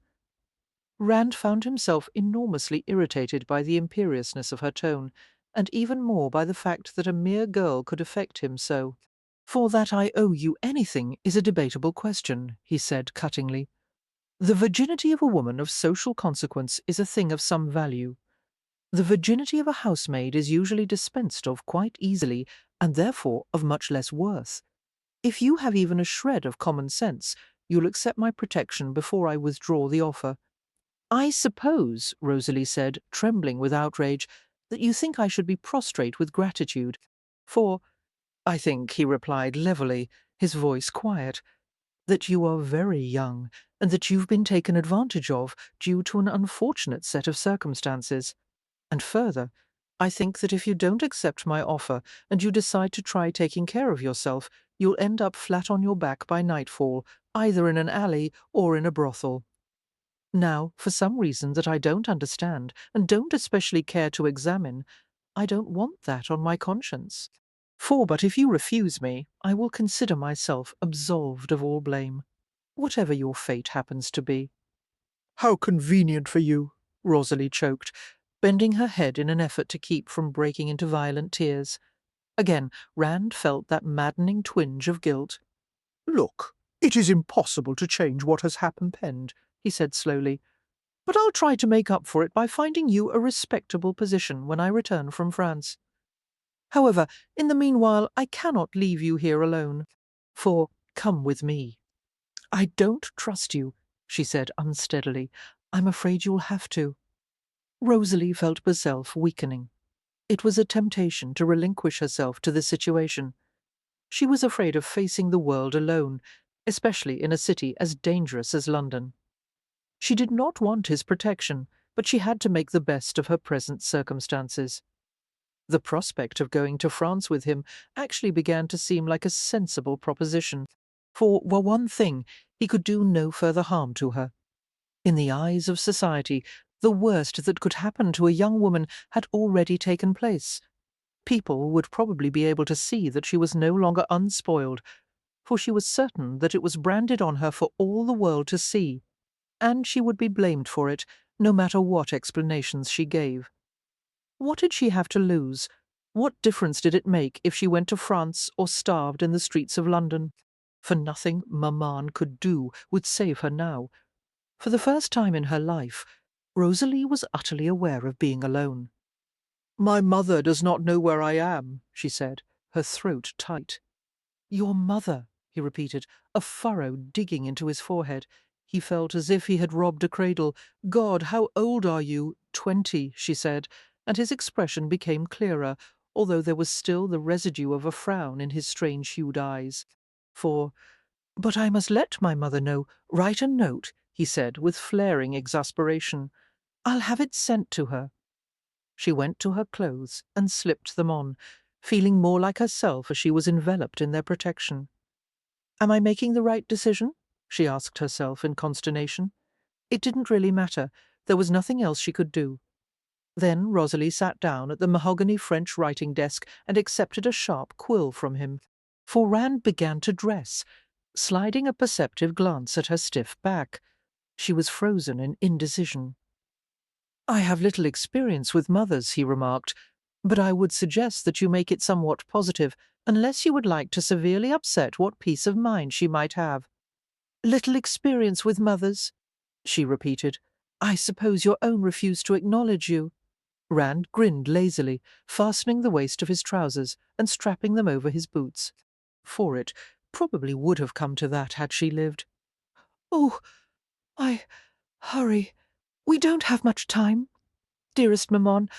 S1: Rand found himself enormously irritated by the imperiousness of her tone, and even more by the fact that a mere girl could affect him so. For that I owe you anything is a debatable question, he said cuttingly. The virginity of a woman of social consequence is a thing of some value. The virginity of a housemaid is usually dispensed of quite easily, and therefore of much less worth. If you have even a shred of common sense, you'll accept my protection before I withdraw the offer. I suppose, Rosalie said, trembling with outrage, that you think I should be prostrate with gratitude. For, I think, he replied levelly, his voice quiet, that you are very young, and that you've been taken advantage of due to an unfortunate set of circumstances. And further, I think that if you don't accept my offer and you decide to try taking care of yourself, you'll end up flat on your back by nightfall, either in an alley or in a brothel. Now, for some reason that I don't understand and don't especially care to examine, I don't want that on my conscience. But if you refuse me, I will consider myself absolved of all blame, whatever your fate happens to be. How convenient for you, Rosalie choked, bending her head in an effort to keep from breaking into violent tears. Again, Rand felt that maddening twinge of guilt. Look, "It is impossible to change what has happened," he said slowly, "but I'll try to make up for it by finding you a respectable position when I return from France. However, in the meanwhile, I cannot leave you here alone, for come with me." "I don't trust you," she said unsteadily. "I'm afraid you'll have to." Rosalie felt herself weakening. It was a temptation to relinquish herself to the situation. She was afraid of facing the world alone, especially in a city as dangerous as London. She did not want his protection, but she had to make the best of her present circumstances. The prospect of going to France with him actually began to seem like a sensible proposition, for, one thing, he could do no further harm to her. In the eyes of society, the worst that could happen to a young woman had already taken place. People would probably be able to see that she was no longer unspoiled, for she was certain that it was branded on her for all the world to see, and she would be blamed for it, no matter what explanations she gave. What did she have to lose? What difference did it make if she went to France or starved in the streets of London? For nothing Maman could do would save her now. For the first time in her life, Rosalie was utterly aware of being alone. "My mother does not know where I am," she said, her throat tight. "Your mother," he repeated, a furrow digging into his forehead. He felt as if he had robbed a cradle. "God, how old are you?" 20, she said, and his expression became clearer, although there was still the residue of a frown in his strange-hued eyes. "But I must let my mother know. Write a note," he said, with flaring exasperation. "I'll have it sent to her." She went to her clothes and slipped them on, feeling more like herself as she was enveloped in their protection. "Am I making the right decision?" she asked herself in consternation. It didn't really matter. There was nothing else she could do. Then Rosalie sat down at the mahogany French writing desk and accepted a sharp quill from him. For Rand began to dress, sliding a perceptive glance at her stiff back. She was frozen in indecision. "I have little experience with mothers," he remarked, "but I would suggest that you make it somewhat positive, unless you would like to severely upset what peace of mind she might have." "Little experience with mothers," she repeated. "I suppose your own refused to acknowledge you." Rand grinned lazily, fastening the waist of his trousers and strapping them over his boots. For it probably would have come to that had she lived. "Oh, hurry. We don't have much time. Dearest Maman,"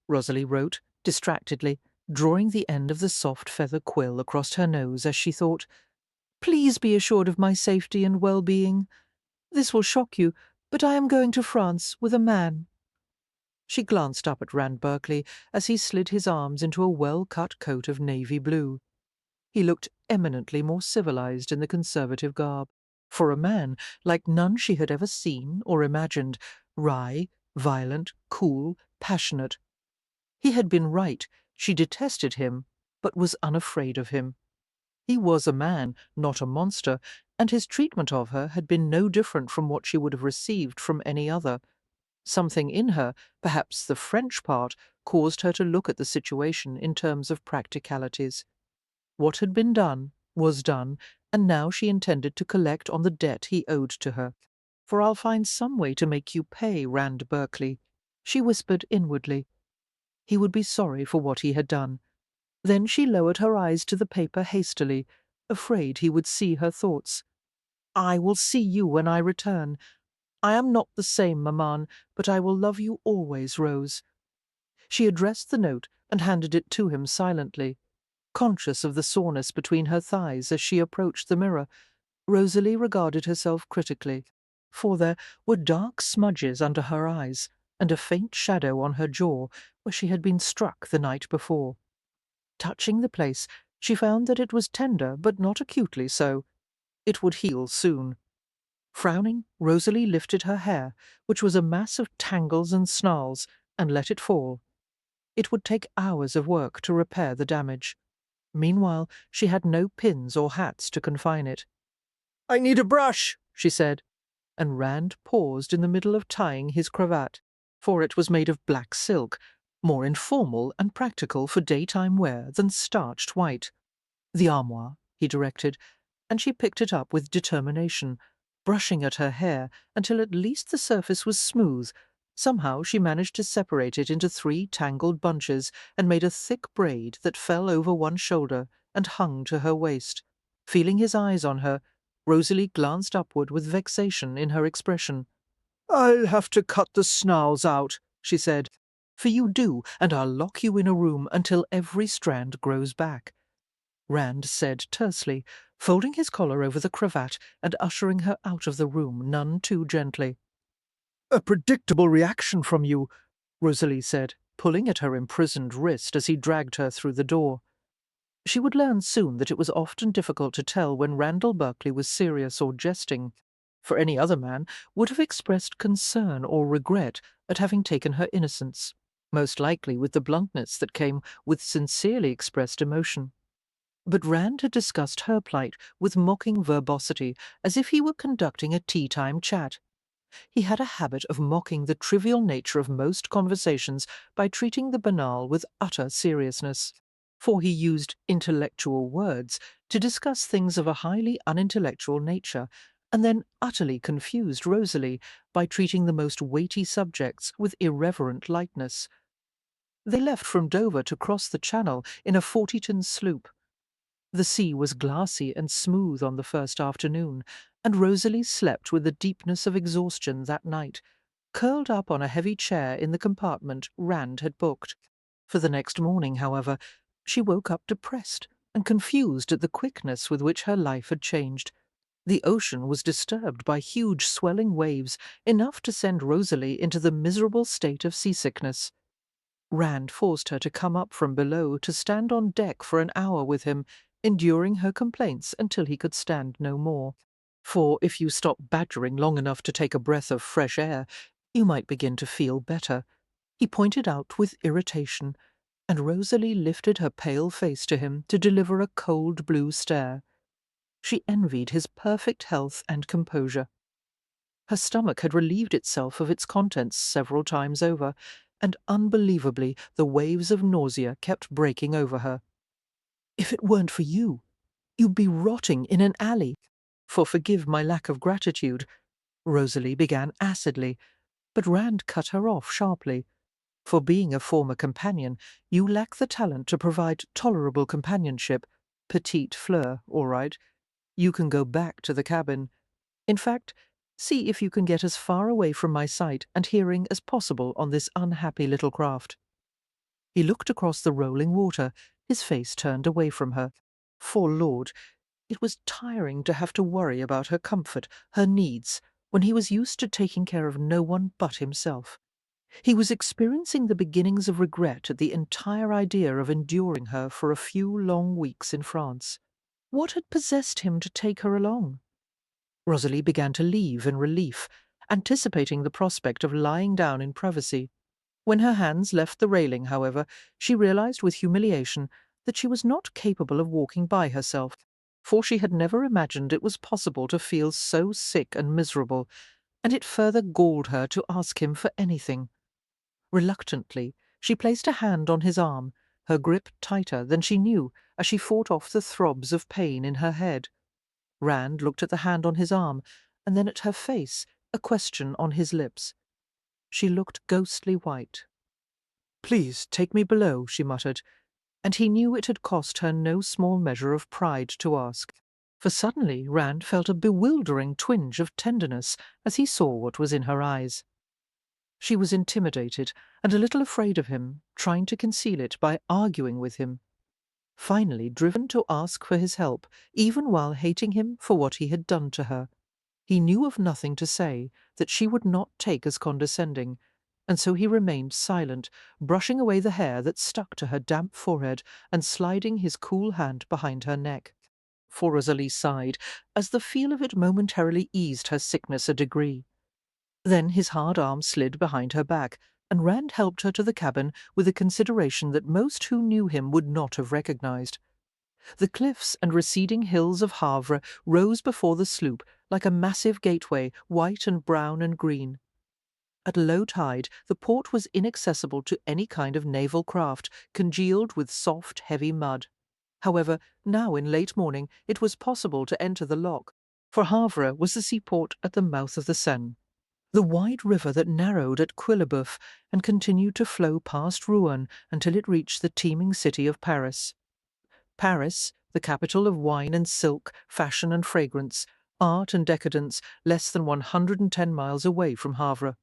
S1: Rosalie wrote, distractedly, drawing the end of the soft feather quill across her nose as she thought, "please be assured of my safety and well-being. This will shock you, but I am going to France with a man." She glanced up at Rand Berkeley as he slid his arms into a well-cut coat of navy blue. He looked eminently more civilized in the conservative garb. For a man like none she had ever seen or imagined, wry, violent, cool, passionate. He had been right. She detested him, but was unafraid of him. He was a man, not a monster, and his treatment of her had been no different from what she would have received from any other. Something in her, perhaps the French part, caused her to look at the situation in terms of practicalities. What had been done was done, and now she intended to collect on the debt he owed to her. "For I'll find some way to make you pay, Rand Berkeley," she whispered inwardly. He would be sorry for what he had done. Then she lowered her eyes to the paper hastily, afraid he would see her thoughts. "I will see you when I return. I am not the same, Maman, but I will love you always, Rose." She addressed the note and handed it to him silently. Conscious of the soreness between her thighs as she approached the mirror, Rosalie regarded herself critically, for there were dark smudges under her eyes and a faint shadow on her jaw where she had been struck the night before. Touching the place, she found that it was tender, but not acutely so. It would heal soon. Frowning, Rosalie lifted her hair, which was a mass of tangles and snarls, and let it fall. It would take hours of work to repair the damage. Meanwhile, she had no pins or hats to confine it. "I need a brush," she said, and Rand paused in the middle of tying his cravat, for it was made of black silk, more informal and practical for daytime wear than starched white. "The armoire," he directed, and she picked it up with determination, brushing at her hair until at least the surface was smooth. Somehow she managed to separate it into 3 tangled bunches and made a thick braid that fell over one shoulder and hung to her waist. Feeling his eyes on her, Rosalie glanced upward with vexation in her expression. "I'll have to cut the snarls out," she said. "For you do, and I'll lock you in a room until every strand grows back," Rand said tersely, folding his collar over the cravat and ushering her out of the room none too gently. "A predictable reaction from you," Rosalie said, pulling at her imprisoned wrist as he dragged her through the door. She would learn soon that it was often difficult to tell when Randall Berkeley was serious or jesting, for any other man would have expressed concern or regret at having taken her innocence, most likely with the bluntness that came with sincerely expressed emotion. But Rand had discussed her plight with mocking verbosity, as if he were conducting a tea-time chat. He had a habit of mocking the trivial nature of most conversations by treating the banal with utter seriousness, for he used intellectual words to discuss things of a highly unintellectual nature, and then utterly confused Rosalie by treating the most weighty subjects with irreverent lightness. They left from Dover to cross the Channel in a 40-ton sloop. The sea was glassy and smooth on the first afternoon, and Rosalie slept with the deepness of exhaustion that night, curled up on a heavy chair in the compartment Rand had booked. For the next morning, however, she woke up depressed and confused at the quickness with which her life had changed. The ocean was disturbed by huge swelling waves, enough to send Rosalie into the miserable state of seasickness. Rand forced her to come up from below to stand on deck for an hour with him, enduring her complaints until he could stand no more. For if you stop badgering long enough to take a breath of fresh air, you might begin to feel better, he pointed out with irritation, and Rosalie lifted her pale face to him to deliver a cold blue stare. She envied his perfect health and composure. Her stomach had relieved itself of its contents several times over, and unbelievably the waves of nausea kept breaking over her. "If it weren't for you, you'd be rotting in an alley. For forgive my lack of gratitude," Rosalie began acidly, but Rand cut her off sharply. "For being a former companion, you lack the talent to provide tolerable companionship. Petite fleur, all right. You can go back to the cabin. In fact, see if you can get as far away from my sight and hearing as possible on this unhappy little craft." He looked across the rolling water, his face turned away from her. For Lord, it was tiring to have to worry about her comfort, her needs, when he was used to taking care of no one but himself. He was experiencing the beginnings of regret at the entire idea of enduring her for a few long weeks in France. What had possessed him to take her along? Rosalie began to leave in relief, anticipating the prospect of lying down in privacy. When her hands left the railing, however, she realized with humiliation that she was not capable of walking by herself, for she had never imagined it was possible to feel so sick and miserable, and it further galled her to ask him for anything. Reluctantly, she placed a hand on his arm, her grip tighter than she knew as she fought off the throbs of pain in her head. Rand looked at the hand on his arm, and then at her face, a question on his lips. She looked ghostly white. "Please take me below," she muttered, and he knew it had cost her no small measure of pride to ask. For suddenly Rand felt a bewildering twinge of tenderness as he saw what was in her eyes. She was intimidated and a little afraid of him, trying to conceal it by arguing with him. Finally driven to ask for his help, even while hating him for what he had done to her. He knew of nothing to say that she would not take as condescending, and so he remained silent, brushing away the hair that stuck to her damp forehead and sliding his cool hand behind her neck. For Rosalie sighed, as the feel of it momentarily eased her sickness a degree. Then his hard arm slid behind her back, and Rand helped her to the cabin with a consideration that most who knew him would not have recognized. The cliffs and receding hills of Havre rose before the sloop like a massive gateway, white and brown and green. At low tide, the port was inaccessible to any kind of naval craft, congealed with soft, heavy mud. However, now in late morning it was possible to enter the lock, for Havre was the seaport at the mouth of the Seine, the wide river that narrowed at Quilleboeuf and continued to flow past Rouen until it reached the teeming city of Paris. Paris, the capital of wine and silk, fashion and fragrance, art and decadence, less than 110 miles away from Havre.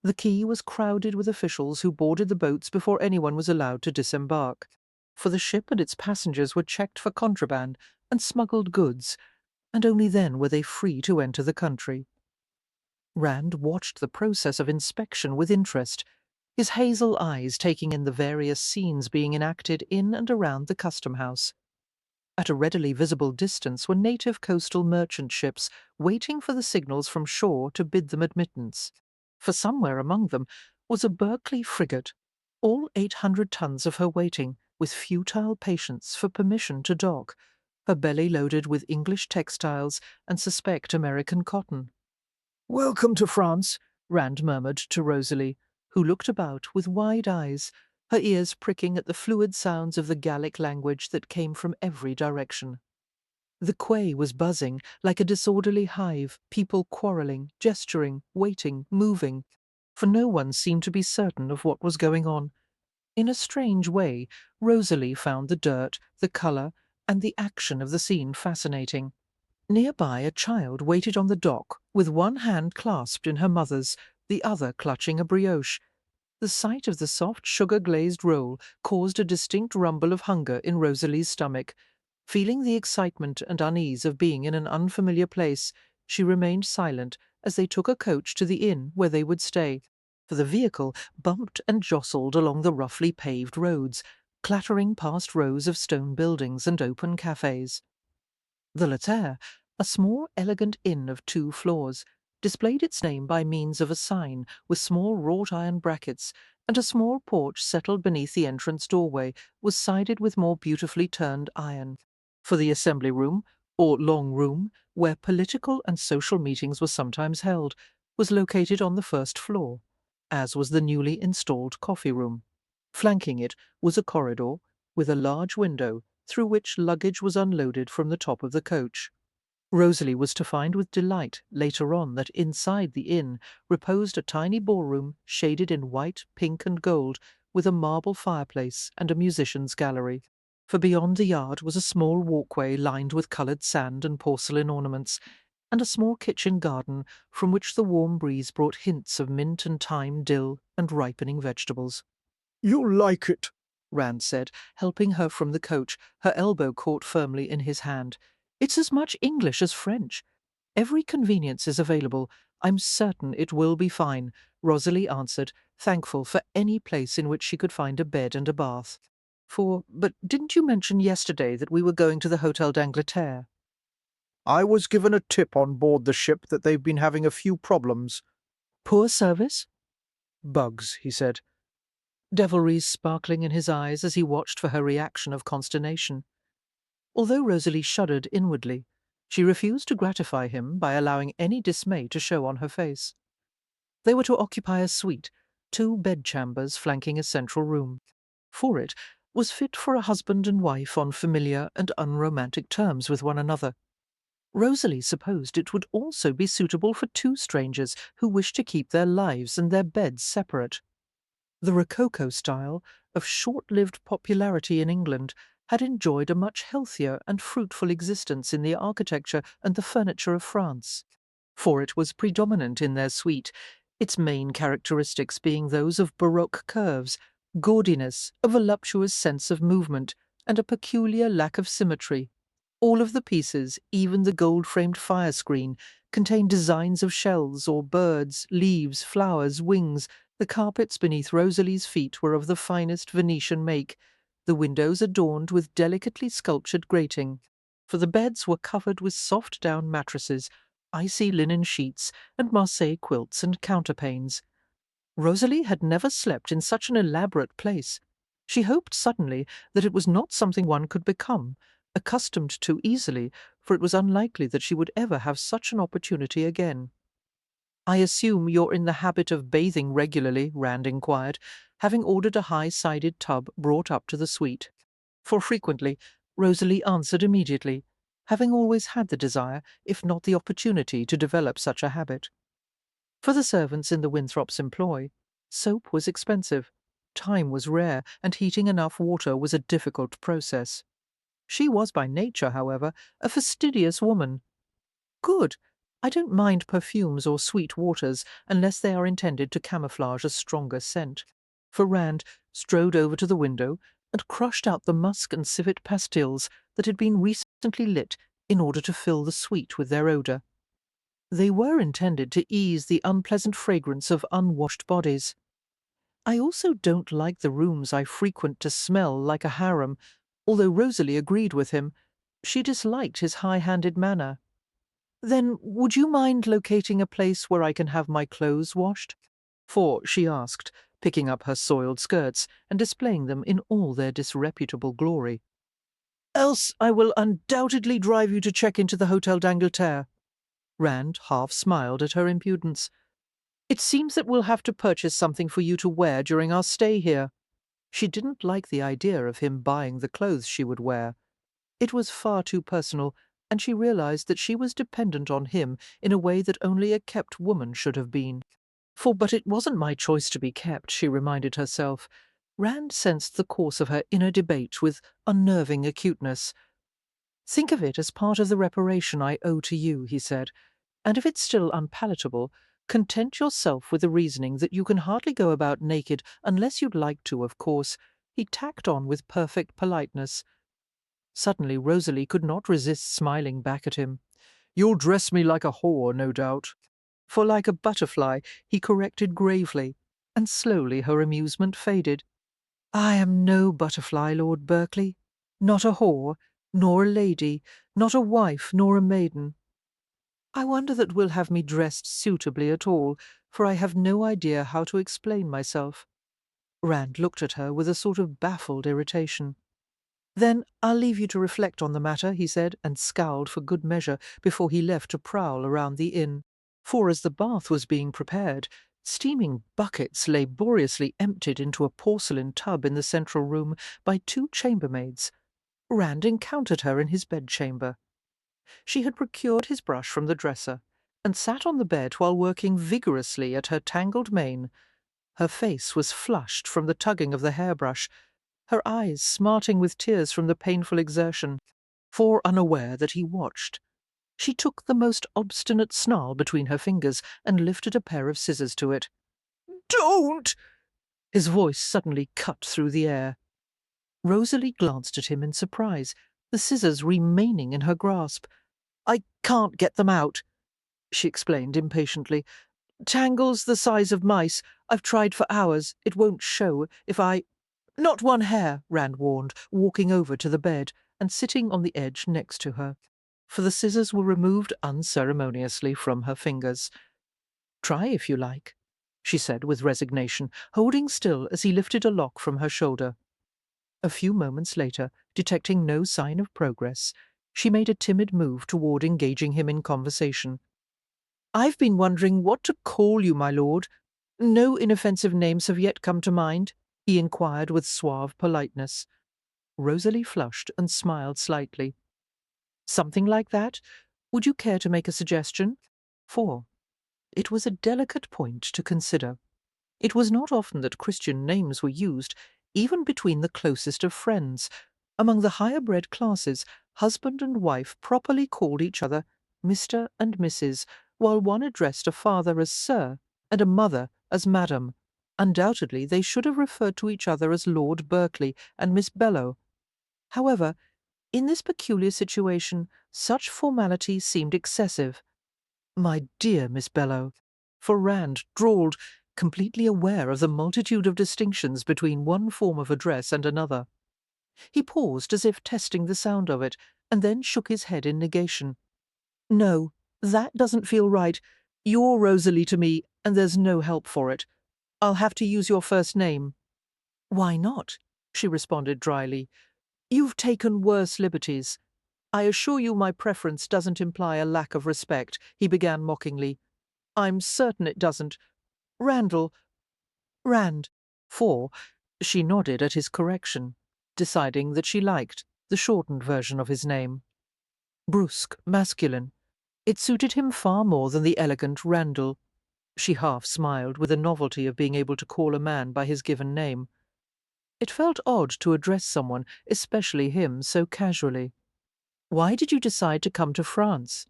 S1: The quay was crowded with officials who boarded the boats before anyone was allowed to disembark, for the ship and its passengers were checked for contraband and smuggled goods, and only then were they free to enter the country. Rand watched the process of inspection with interest, his hazel eyes taking in the various scenes being enacted in and around the custom house. At a readily visible distance were native coastal merchant ships waiting for the signals from shore to bid them admittance, for somewhere among them was a Berkeley frigate, all 800 tons of her waiting, with futile patience for permission to dock, her belly loaded with English textiles and suspect American cotton. "Welcome to France," Rand murmured to Rosalie, who looked about with wide eyes, her ears pricking at the fluid sounds of the Gallic language that came from every direction. The quay was buzzing like a disorderly hive, people quarrelling, gesturing, waiting, moving, for no one seemed to be certain of what was going on. In a strange way, Rosalie found the dirt, the colour, and the action of the scene fascinating. Nearby, a child waited on the dock, with one hand clasped in her mother's, the other clutching a brioche. The sight of the soft sugar-glazed roll caused a distinct rumble of hunger in Rosalie's stomach. Feeling the excitement and unease of being in an unfamiliar place, she remained silent as they took a coach to the inn where they would stay, for the vehicle bumped and jostled along the roughly paved roads, clattering past rows of stone buildings and open cafes. The Laterre, a small, elegant inn of 2 floors, displayed its name by means of a sign with small wrought-iron brackets, and a small porch settled beneath the entrance doorway was sided with more beautifully turned iron. For the assembly room, or long room, where political and social meetings were sometimes held, was located on the first floor, as was the newly installed coffee room. Flanking it was a corridor with a large window through which luggage was unloaded from the top of the coach. Rosalie was to find with delight later on that inside the inn reposed a tiny ballroom shaded in white, pink and gold, with a marble fireplace and a musician's gallery. For beyond the yard was a small walkway lined with coloured sand and porcelain ornaments, and a small kitchen garden from which the warm breeze brought hints of mint and thyme, dill and ripening vegetables.
S2: "You'll like it,"
S1: Rand said, helping her from the coach, her elbow caught firmly in his hand. "It's as much English as French. Every convenience is available. I'm certain it will be fine," Rosalie answered, thankful for any place in which she could find a bed and a bath. But didn't you mention yesterday that we were going to the Hotel d'Angleterre?"
S2: "I was given a tip on board the ship that they've been having a few problems."
S1: "Poor service?"
S2: "Bugs," he said.
S1: Devilries sparkling in his eyes as he watched for her reaction of consternation. Although Rosalie shuddered inwardly, she refused to gratify him by allowing any dismay to show on her face. They were to occupy a suite, 2 bedchambers flanking a central room. For it was fit for a husband and wife on familiar and unromantic terms with one another. Rosalie supposed it would also be suitable for 2 strangers who wished to keep their lives and their beds separate. The Rococo style, of short-lived popularity in England, had enjoyed a much healthier and fruitful existence in the architecture and the furniture of France, for it was predominant in their suite, its main characteristics being those of Baroque curves, gaudiness, a voluptuous sense of movement, and a peculiar lack of symmetry. All of the pieces, even the gold-framed fire screen, contained designs of shells or birds, leaves, flowers, wings. The carpets beneath Rosalie's feet were of the finest Venetian make, the windows adorned with delicately sculptured grating, for the beds were covered with soft down mattresses, icy linen sheets, and Marseille quilts and counterpanes. Rosalie had never slept in such an elaborate place. She hoped suddenly that it was not something one could become accustomed to easily, for it was unlikely that she would ever have such an opportunity again. "I assume you're in the habit of bathing regularly?" Rand inquired, having ordered a high-sided tub brought up to the suite. For frequently, Rosalie answered immediately, having always had the desire, if not the opportunity, to develop such a habit. For the servants in the Winthrops' employ, soap was expensive, time was rare, and heating enough water was a difficult process. She was by nature, however, a fastidious woman. Good! I don't mind perfumes or sweet waters unless they are intended to camouflage a stronger scent. For Rand strode over to the window and crushed out the musk and civet pastilles that had been recently lit in order to fill the suite with their odour. They were intended to ease the unpleasant fragrance of unwashed bodies. I also don't like the rooms I frequent to smell like a harem, although Rosalie agreed with him. She disliked his high-handed manner. Then would you mind locating a place where I can have my clothes washed? For, she asked, picking up her soiled skirts and displaying them in all their disreputable glory. Else I will undoubtedly drive you to check into the Hotel d'Angleterre. Rand half smiled at her impudence. It seems that we'll have to purchase something for you to wear during our stay here. She didn't like the idea of him buying the clothes she would wear. It was far too personal, and she realized that she was dependent on him in a way that only a kept woman should have been. But it wasn't my choice to be kept, she reminded herself. Rand sensed the course of her inner debate with unnerving acuteness. Think of it as part of the reparation I owe to you, he said, and if it's still unpalatable, content yourself with the reasoning that you can hardly go about naked unless you'd like to, of course, he tacked on with perfect politeness. Suddenly Rosalie could not resist smiling back at him. You'll dress me like a whore, no doubt. For like a butterfly, he corrected gravely, and slowly her amusement faded. I am no butterfly, Lord Berkeley. Not a whore, nor a lady, not a wife, nor a maiden. I wonder that will have me dressed suitably at all, for I have no idea how to explain myself. Rand looked at her with a sort of baffled irritation. Then I'll leave you to reflect on the matter, he said, and scowled for good measure before he left to prowl around the inn. For as the bath was being prepared, steaming buckets laboriously emptied into a porcelain tub in the central room by two chambermaids, Rand encountered her in his bedchamber. She had procured his brush from the dresser, and sat on the bed while working vigorously at her tangled mane. Her face was flushed from the tugging of the hairbrush, her eyes smarting with tears from the painful exertion, for unaware that he watched. She took the most obstinate snarl between her fingers and lifted a pair of scissors to it. "Don't!" His voice suddenly cut through the air. Rosalie glanced at him in surprise, the scissors remaining in her grasp. I can't get them out, she explained impatiently. Tangles the size of mice. I've tried for hours. It won't show if I... Not one hair, Rand warned, walking over to the bed and sitting on the edge next to her, for the scissors were removed unceremoniously from her fingers. Try if you like, she said with resignation, holding still as he lifted a lock from her shoulder. A few moments later, detecting no sign of progress, she made a timid move toward engaging him in conversation. I've been wondering what to call you, my lord. No inoffensive names have yet come to mind, he inquired with suave politeness. Rosalie flushed and smiled slightly. Something like that? Would you care to make a suggestion? For it was a delicate point to consider. It was not often that Christian names were used, even between the closest of friends. Among the higher-bred classes, husband and wife properly called each other Mr. and Mrs., while one addressed a father as Sir and a mother as Madam. Undoubtedly, they should have referred to each other as Lord Berkeley and Miss Bellow. However, in this peculiar situation, such formality seemed excessive. My dear Miss Bellow, for Rand drawled, completely aware of the multitude of distinctions between one form of address and another. He paused as if testing the sound of it, and then shook his head in negation. No, that doesn't feel right. You're Rosalie to me, and there's no help for it. I'll have to use your first name. Why not? She responded dryly. You've taken worse liberties. I assure you my preference doesn't imply a lack of respect, he began mockingly. I'm certain it doesn't. Randall. Rand. For she nodded at his correction, deciding that she liked the shortened version of his name. Brusque, masculine. It suited him far more than the elegant Randall. She half smiled with the novelty of being able to call a man by his given name. It felt odd to address someone, especially him, so casually. "Why did you decide to come to France?"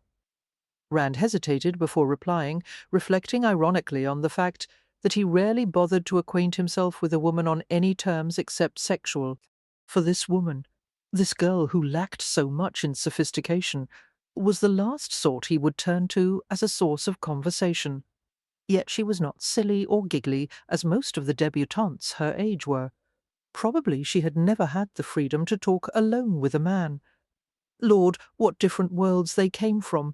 S1: Rand hesitated before replying, reflecting ironically on the fact that he rarely bothered to acquaint himself with a woman on any terms except sexual. For this woman, this girl who lacked so much in sophistication, was the last sort he would turn to as a source of conversation. Yet she was not silly or giggly as most of the debutantes her age were. Probably she had never had the freedom to talk alone with a man. Lord, what different worlds they came from!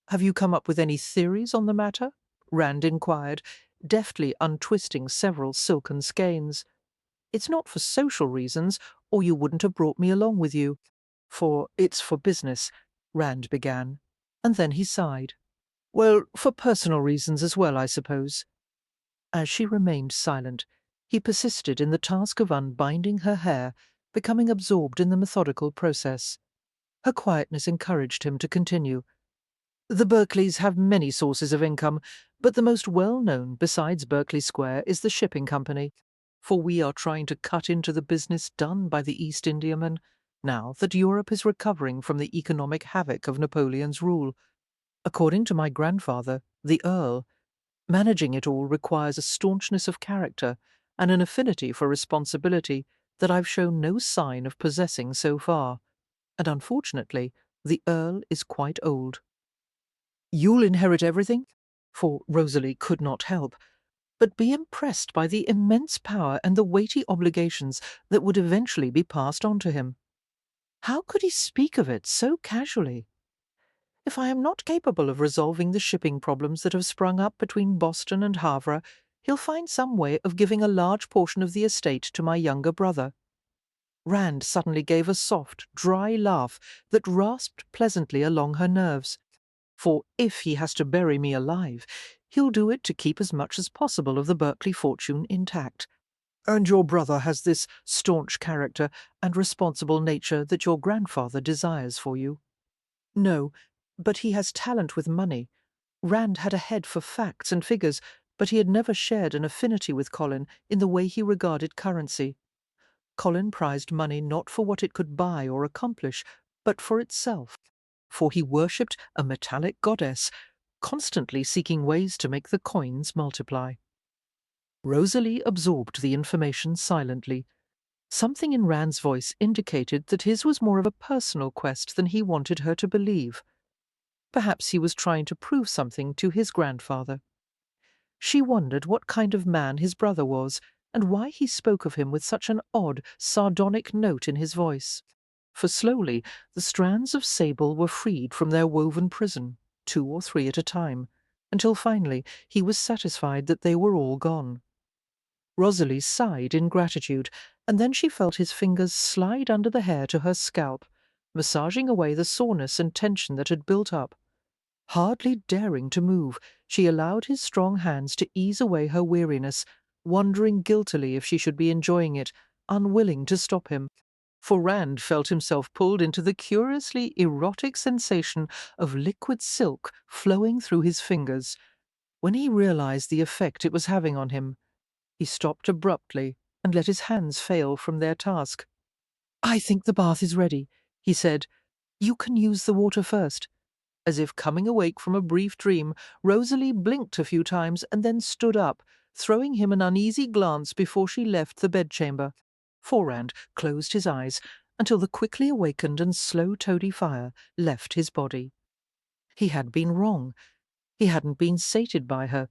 S1: "Have you come up with any theories on the matter?" Rand inquired, deftly untwisting several silken skeins. "It's not for social reasons, or you wouldn't have brought me along with you. It's for business," Rand began, and then he sighed. "Well, for personal reasons as well, I suppose." As she remained silent, he persisted in the task of unbinding her hair, becoming absorbed in the methodical process. Her quietness encouraged him to continue. "The Berkeleys have many sources of income, but the most well-known besides Berkeley Square is the shipping company, for we are trying to cut into the business done by the East Indiamen, now that Europe is recovering from the economic havoc of Napoleon's rule. According to my grandfather, the Earl, managing it all requires a staunchness of character and an affinity for responsibility that I've shown no sign of possessing so far, and unfortunately the Earl is quite old." "You'll inherit everything?" For Rosalie could not help but be impressed by the immense power and the weighty obligations that would eventually be passed on to him. How could he speak of it so casually? "If I am not capable of resolving the shipping problems that have sprung up between Boston and Havre, he'll find some way of giving a large portion of the estate to my younger brother." Rand suddenly gave a soft, dry laugh that rasped pleasantly along her nerves. "For if he has to bury me alive, he'll do it to keep as much as possible of the Berkeley fortune intact. And your brother has this staunch character and responsible nature that your grandfather desires for you." "No, but he has talent with money." Rand had a head for facts and figures, but he had never shared an affinity with Colin in the way he regarded currency. Colin prized money not for what it could buy or accomplish, but for itself, for he worshipped a metallic goddess, constantly seeking ways to make the coins multiply. Rosalie absorbed the information silently. Something in Rand's voice indicated that his was more of a personal quest than he wanted her to believe. Perhaps he was trying to prove something to his grandfather. She wondered what kind of man his brother was, and why he spoke of him with such an odd, sardonic note in his voice. For slowly the strands of sable were freed from their woven prison, 2 or 3 at a time, until finally he was satisfied that they were all gone. Rosalie sighed in gratitude, and then she felt his fingers slide under the hair to her scalp, massaging away the soreness and tension that had built up. Hardly daring to move, she allowed his strong hands to ease away her weariness, wondering guiltily if she should be enjoying it, unwilling to stop him. For Rand felt himself pulled into the curiously erotic sensation of liquid silk flowing through his fingers. When he realized the effect it was having on him, he stopped abruptly and let his hands fail from their task. "I think the bath is ready," he said. "You can use the water first." As if coming awake from a brief dream, Rosalie blinked a few times and then stood up, throwing him an uneasy glance before she left the bedchamber. Forand closed his eyes until the quickly awakened and slow-toady fire left his body. He had been wrong. He hadn't been sated by her.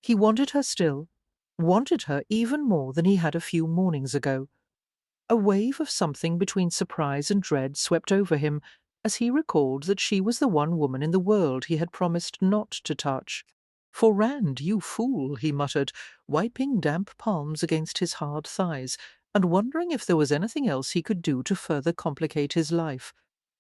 S1: He wanted her still, wanted her even more than he had a few mornings ago. A wave of something between surprise and dread swept over him as he recalled that she was the one woman in the world he had promised not to touch. "For Rand, you fool," he muttered, wiping damp palms against his hard thighs, and wondering if there was anything else he could do to further complicate his life.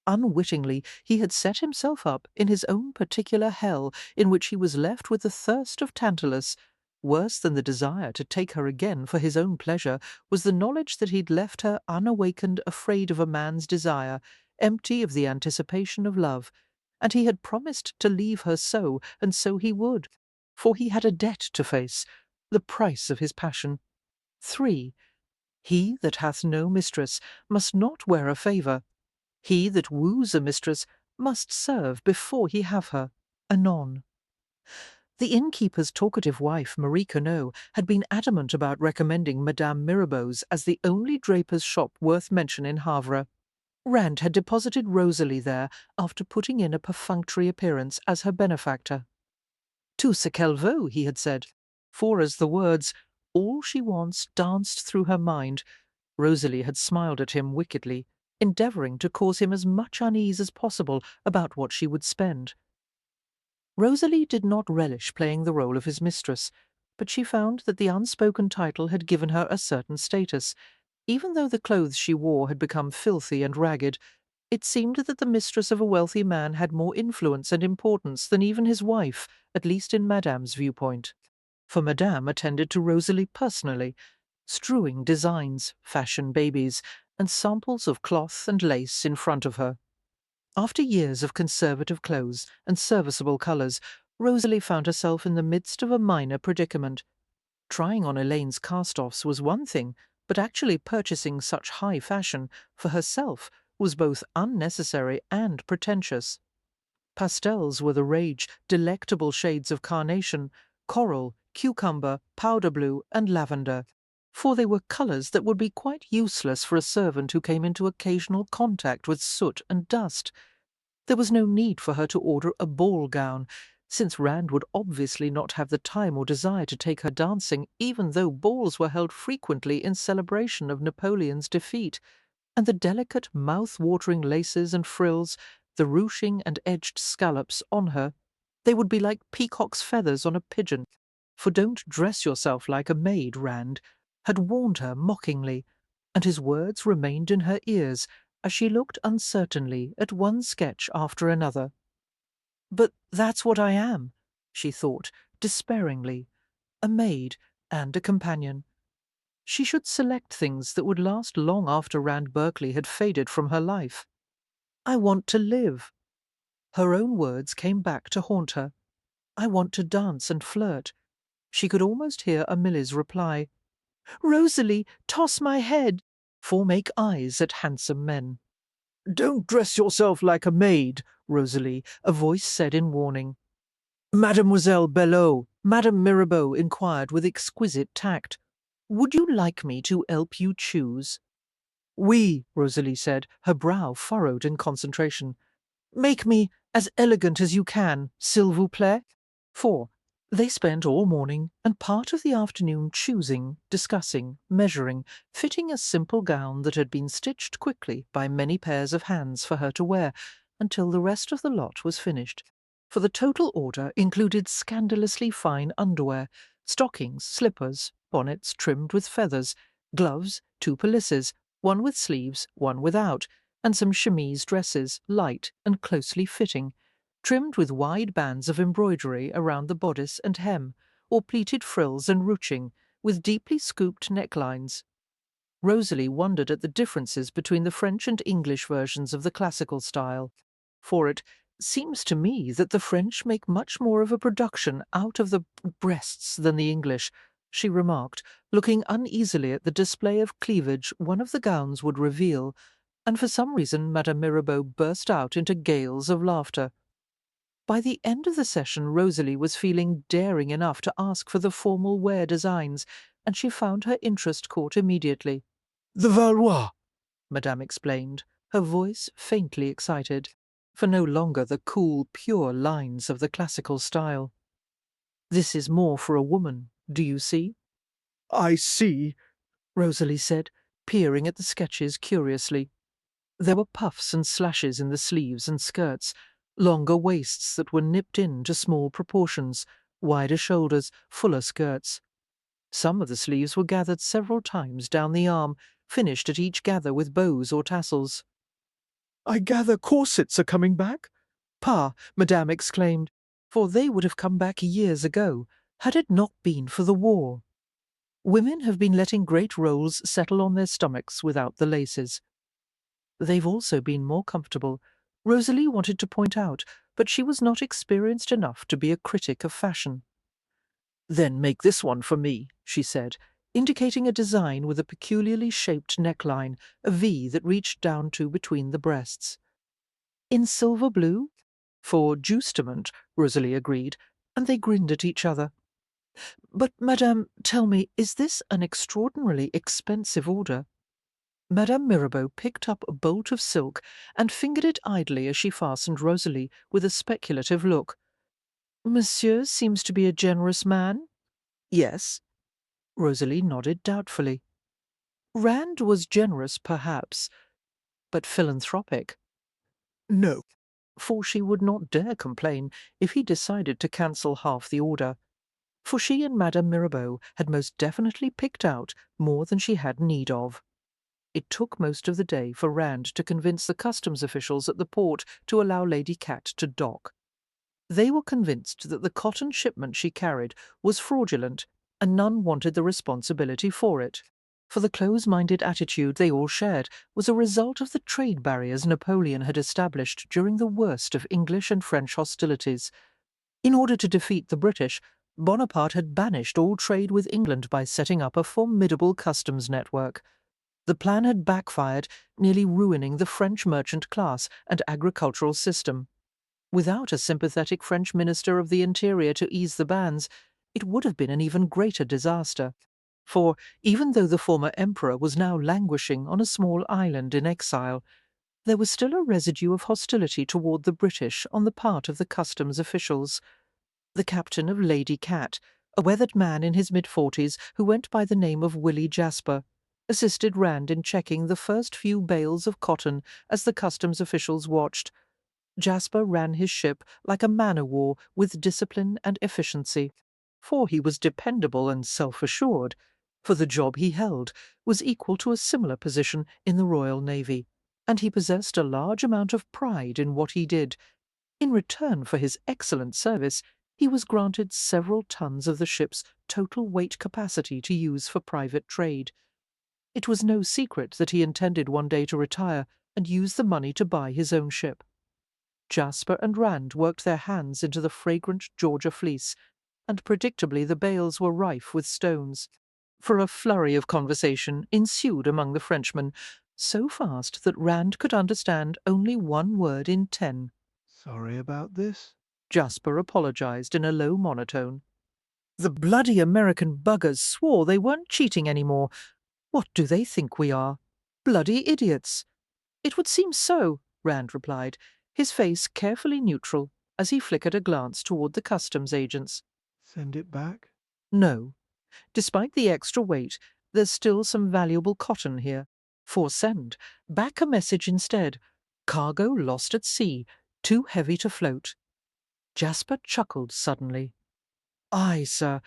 S1: Unwittingly, he had set himself up in his own particular hell, in which he was left with the thirst of Tantalus. Worse than the desire to take her again for his own pleasure was the knowledge that he'd left her unawakened, afraid of a man's desire, empty of the anticipation of love, and he had promised to leave her so, and so he would, for he had a debt to face, the price of his passion. 3. He that hath no mistress must not wear a favour. He that woos a mistress must serve before he have her. Anon. The innkeeper's talkative wife, Marie Queneau, had been adamant about recommending Madame Mirabeau's as the only draper's shop worth mention in Havre. Rand had deposited Rosalie there after putting in a perfunctory appearance as her benefactor. Tout ce qu'elle veut, he had said, for as the words, all she wants, danced through her mind, Rosalie had smiled at him wickedly, endeavouring to cause him as much unease as possible about what she would spend. Rosalie did not relish playing the role of his mistress, but she found that the unspoken title had given her a certain status. Even though the clothes she wore had become filthy and ragged, it seemed that the mistress of a wealthy man had more influence and importance than even his wife, at least in Madame's viewpoint. For Madame attended to Rosalie personally, strewing designs, fashion babies, and samples of cloth and lace in front of her. After years of conservative clothes and serviceable colours, Rosalie found herself in the midst of a minor predicament. Trying on Elaine's cast-offs was one thing, but actually purchasing such high fashion for herself was both unnecessary and pretentious. Pastels were the rage, delectable shades of carnation, coral, cucumber, powder blue, and lavender, for they were colours that would be quite useless for a servant who came into occasional contact with soot and dust. There was no need for her to order a ball gown, since Rand would obviously not have the time or desire to take her dancing, even though balls were held frequently in celebration of Napoleon's defeat, and the delicate mouth-watering laces and frills, the ruching and edged scallops on her, they would be like peacock's feathers on a pigeon. For don't dress yourself like a maid, Rand had warned her mockingly, and his words remained in her ears as she looked uncertainly at one sketch after another. But that's what I am, she thought, despairingly, a maid and a companion. She should select things that would last long after Rand Berkeley had faded from her life. I want to live. Her own words came back to haunt her. I want to dance and flirt. She could almost hear Amili's reply, Rosalie, toss my head, for make eyes at handsome men. Don't dress yourself like a maid, Rosalie, a voice said in warning. Mademoiselle Belleau, Madame Mirabeau inquired with exquisite tact. Would you like me to help you choose? Oui, Rosalie said, her brow furrowed in concentration. Make me as elegant as you can, s'il vous plaît. 4. They spent all morning and part of the afternoon choosing, discussing, measuring, fitting a simple gown that had been stitched quickly by many pairs of hands for her to wear, until the rest of the lot was finished. For the total order included scandalously fine underwear, stockings, slippers, bonnets trimmed with feathers, gloves, 2 pelisses, one with sleeves, one without, and some chemise dresses, light and closely fitting, trimmed with wide bands of embroidery around the bodice and hem, or pleated frills and ruching, with deeply scooped necklines. Rosalie wondered at the differences between the French and English versions of the classical style, for it seems to me that the French make much more of a production out of the breasts than the English, she remarked, looking uneasily at the display of cleavage one of the gowns would reveal, and for some reason Madame Mirabeau burst out into gales of laughter. By the end of the session, Rosalie was feeling daring enough to ask for the formal wear designs, and she found her interest caught immediately. The Valois, Madame explained, her voice faintly excited, for no longer the cool, pure lines of the classical style. This is more for a woman, do you see? I see, Rosalie said, peering at the sketches curiously. There were puffs and slashes in the sleeves and skirts, longer waists that were nipped in to small proportions, wider shoulders, fuller skirts. Some of the sleeves were gathered several times down the arm, finished at each gather with bows or tassels. I gather corsets are coming back? Pa, Madame exclaimed, for they would have come back years ago. Had it not been for the war, women have been letting great rolls settle on their stomachs without the laces. They've also been more comfortable, Rosalie wanted to point out, but she was not experienced enough to be a critic of fashion. "Then make this one for me," she said, indicating a design with a peculiarly shaped neckline, a V that reached down to between the breasts. "In silver blue?" "For justament," Rosalie agreed, and they grinned at each other. "But, Madame, tell me, is this an extraordinarily expensive order?" Madame Mirabeau picked up a bolt of silk and fingered it idly as she fastened Rosalie with a speculative look. "Monsieur seems to be a generous man?" "Yes." Rosalie nodded doubtfully. Rand was generous, perhaps, but philanthropic? No, for she would not dare complain if he decided to cancel half the order, for she and Madame Mirabeau had most definitely picked out more than she had need of. It took most of the day for Rand to convince the customs officials at the port to allow Lady Cat to dock. They were convinced that the cotton shipment she carried was fraudulent, and none wanted the responsibility for it. For the close-minded attitude they all shared was a result of the trade barriers Napoleon had established during the worst of English and French hostilities. In order to defeat the British, Bonaparte had banished all trade with England by setting up a formidable customs network. The plan had backfired, nearly ruining the French merchant class and agricultural system. Without a sympathetic French Minister of the Interior to ease the bans, it would have been an even greater disaster. For, even though the former emperor was now languishing on a small island in exile, there was still a residue of hostility toward the British on the part of the customs officials. The captain of Lady Cat, a weathered man in his mid-40s who went by the name of Willie Jasper, assisted Rand in checking the first few bales of cotton as the customs officials watched. Jasper ran his ship like a man-o'-war with discipline and efficiency, for he was dependable and self-assured, for the job he held was equal to a similar position in the Royal Navy, and he possessed a large amount of pride in what he did. In return for his excellent service, he was granted several tons of the ship's total weight capacity to use for private trade. It was no secret that he intended one day to retire and use the money to buy his own ship. Jasper and Rand worked their hands into the fragrant Georgia fleece, and predictably the bales were rife with stones. For a flurry of conversation ensued among the Frenchmen, so fast that Rand could understand only one word in 10.
S2: Sorry about this.
S1: Jasper apologized in a low monotone. The bloody American buggers swore they weren't cheating any more. What do they think we are? Bloody idiots. It would seem so, Rand replied, his face carefully neutral as he flickered a glance toward the customs agents.
S2: Send it back?
S1: No. Despite the extra weight, there's still some valuable cotton here. For send. Back a message instead. Cargo lost at sea, too heavy to float. Jasper chuckled suddenly. Aye, sir.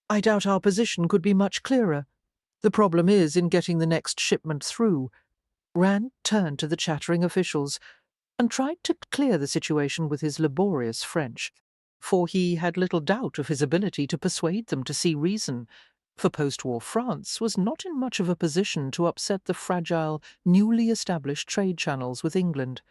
S1: I doubt our position could be much clearer. The problem is in getting the next shipment through. Rand turned to the chattering officials and tried to clear the situation with his laborious French, for he had little doubt of his ability to persuade them to see reason, for post-war France was not in much of a position to upset the fragile, newly established trade channels with England.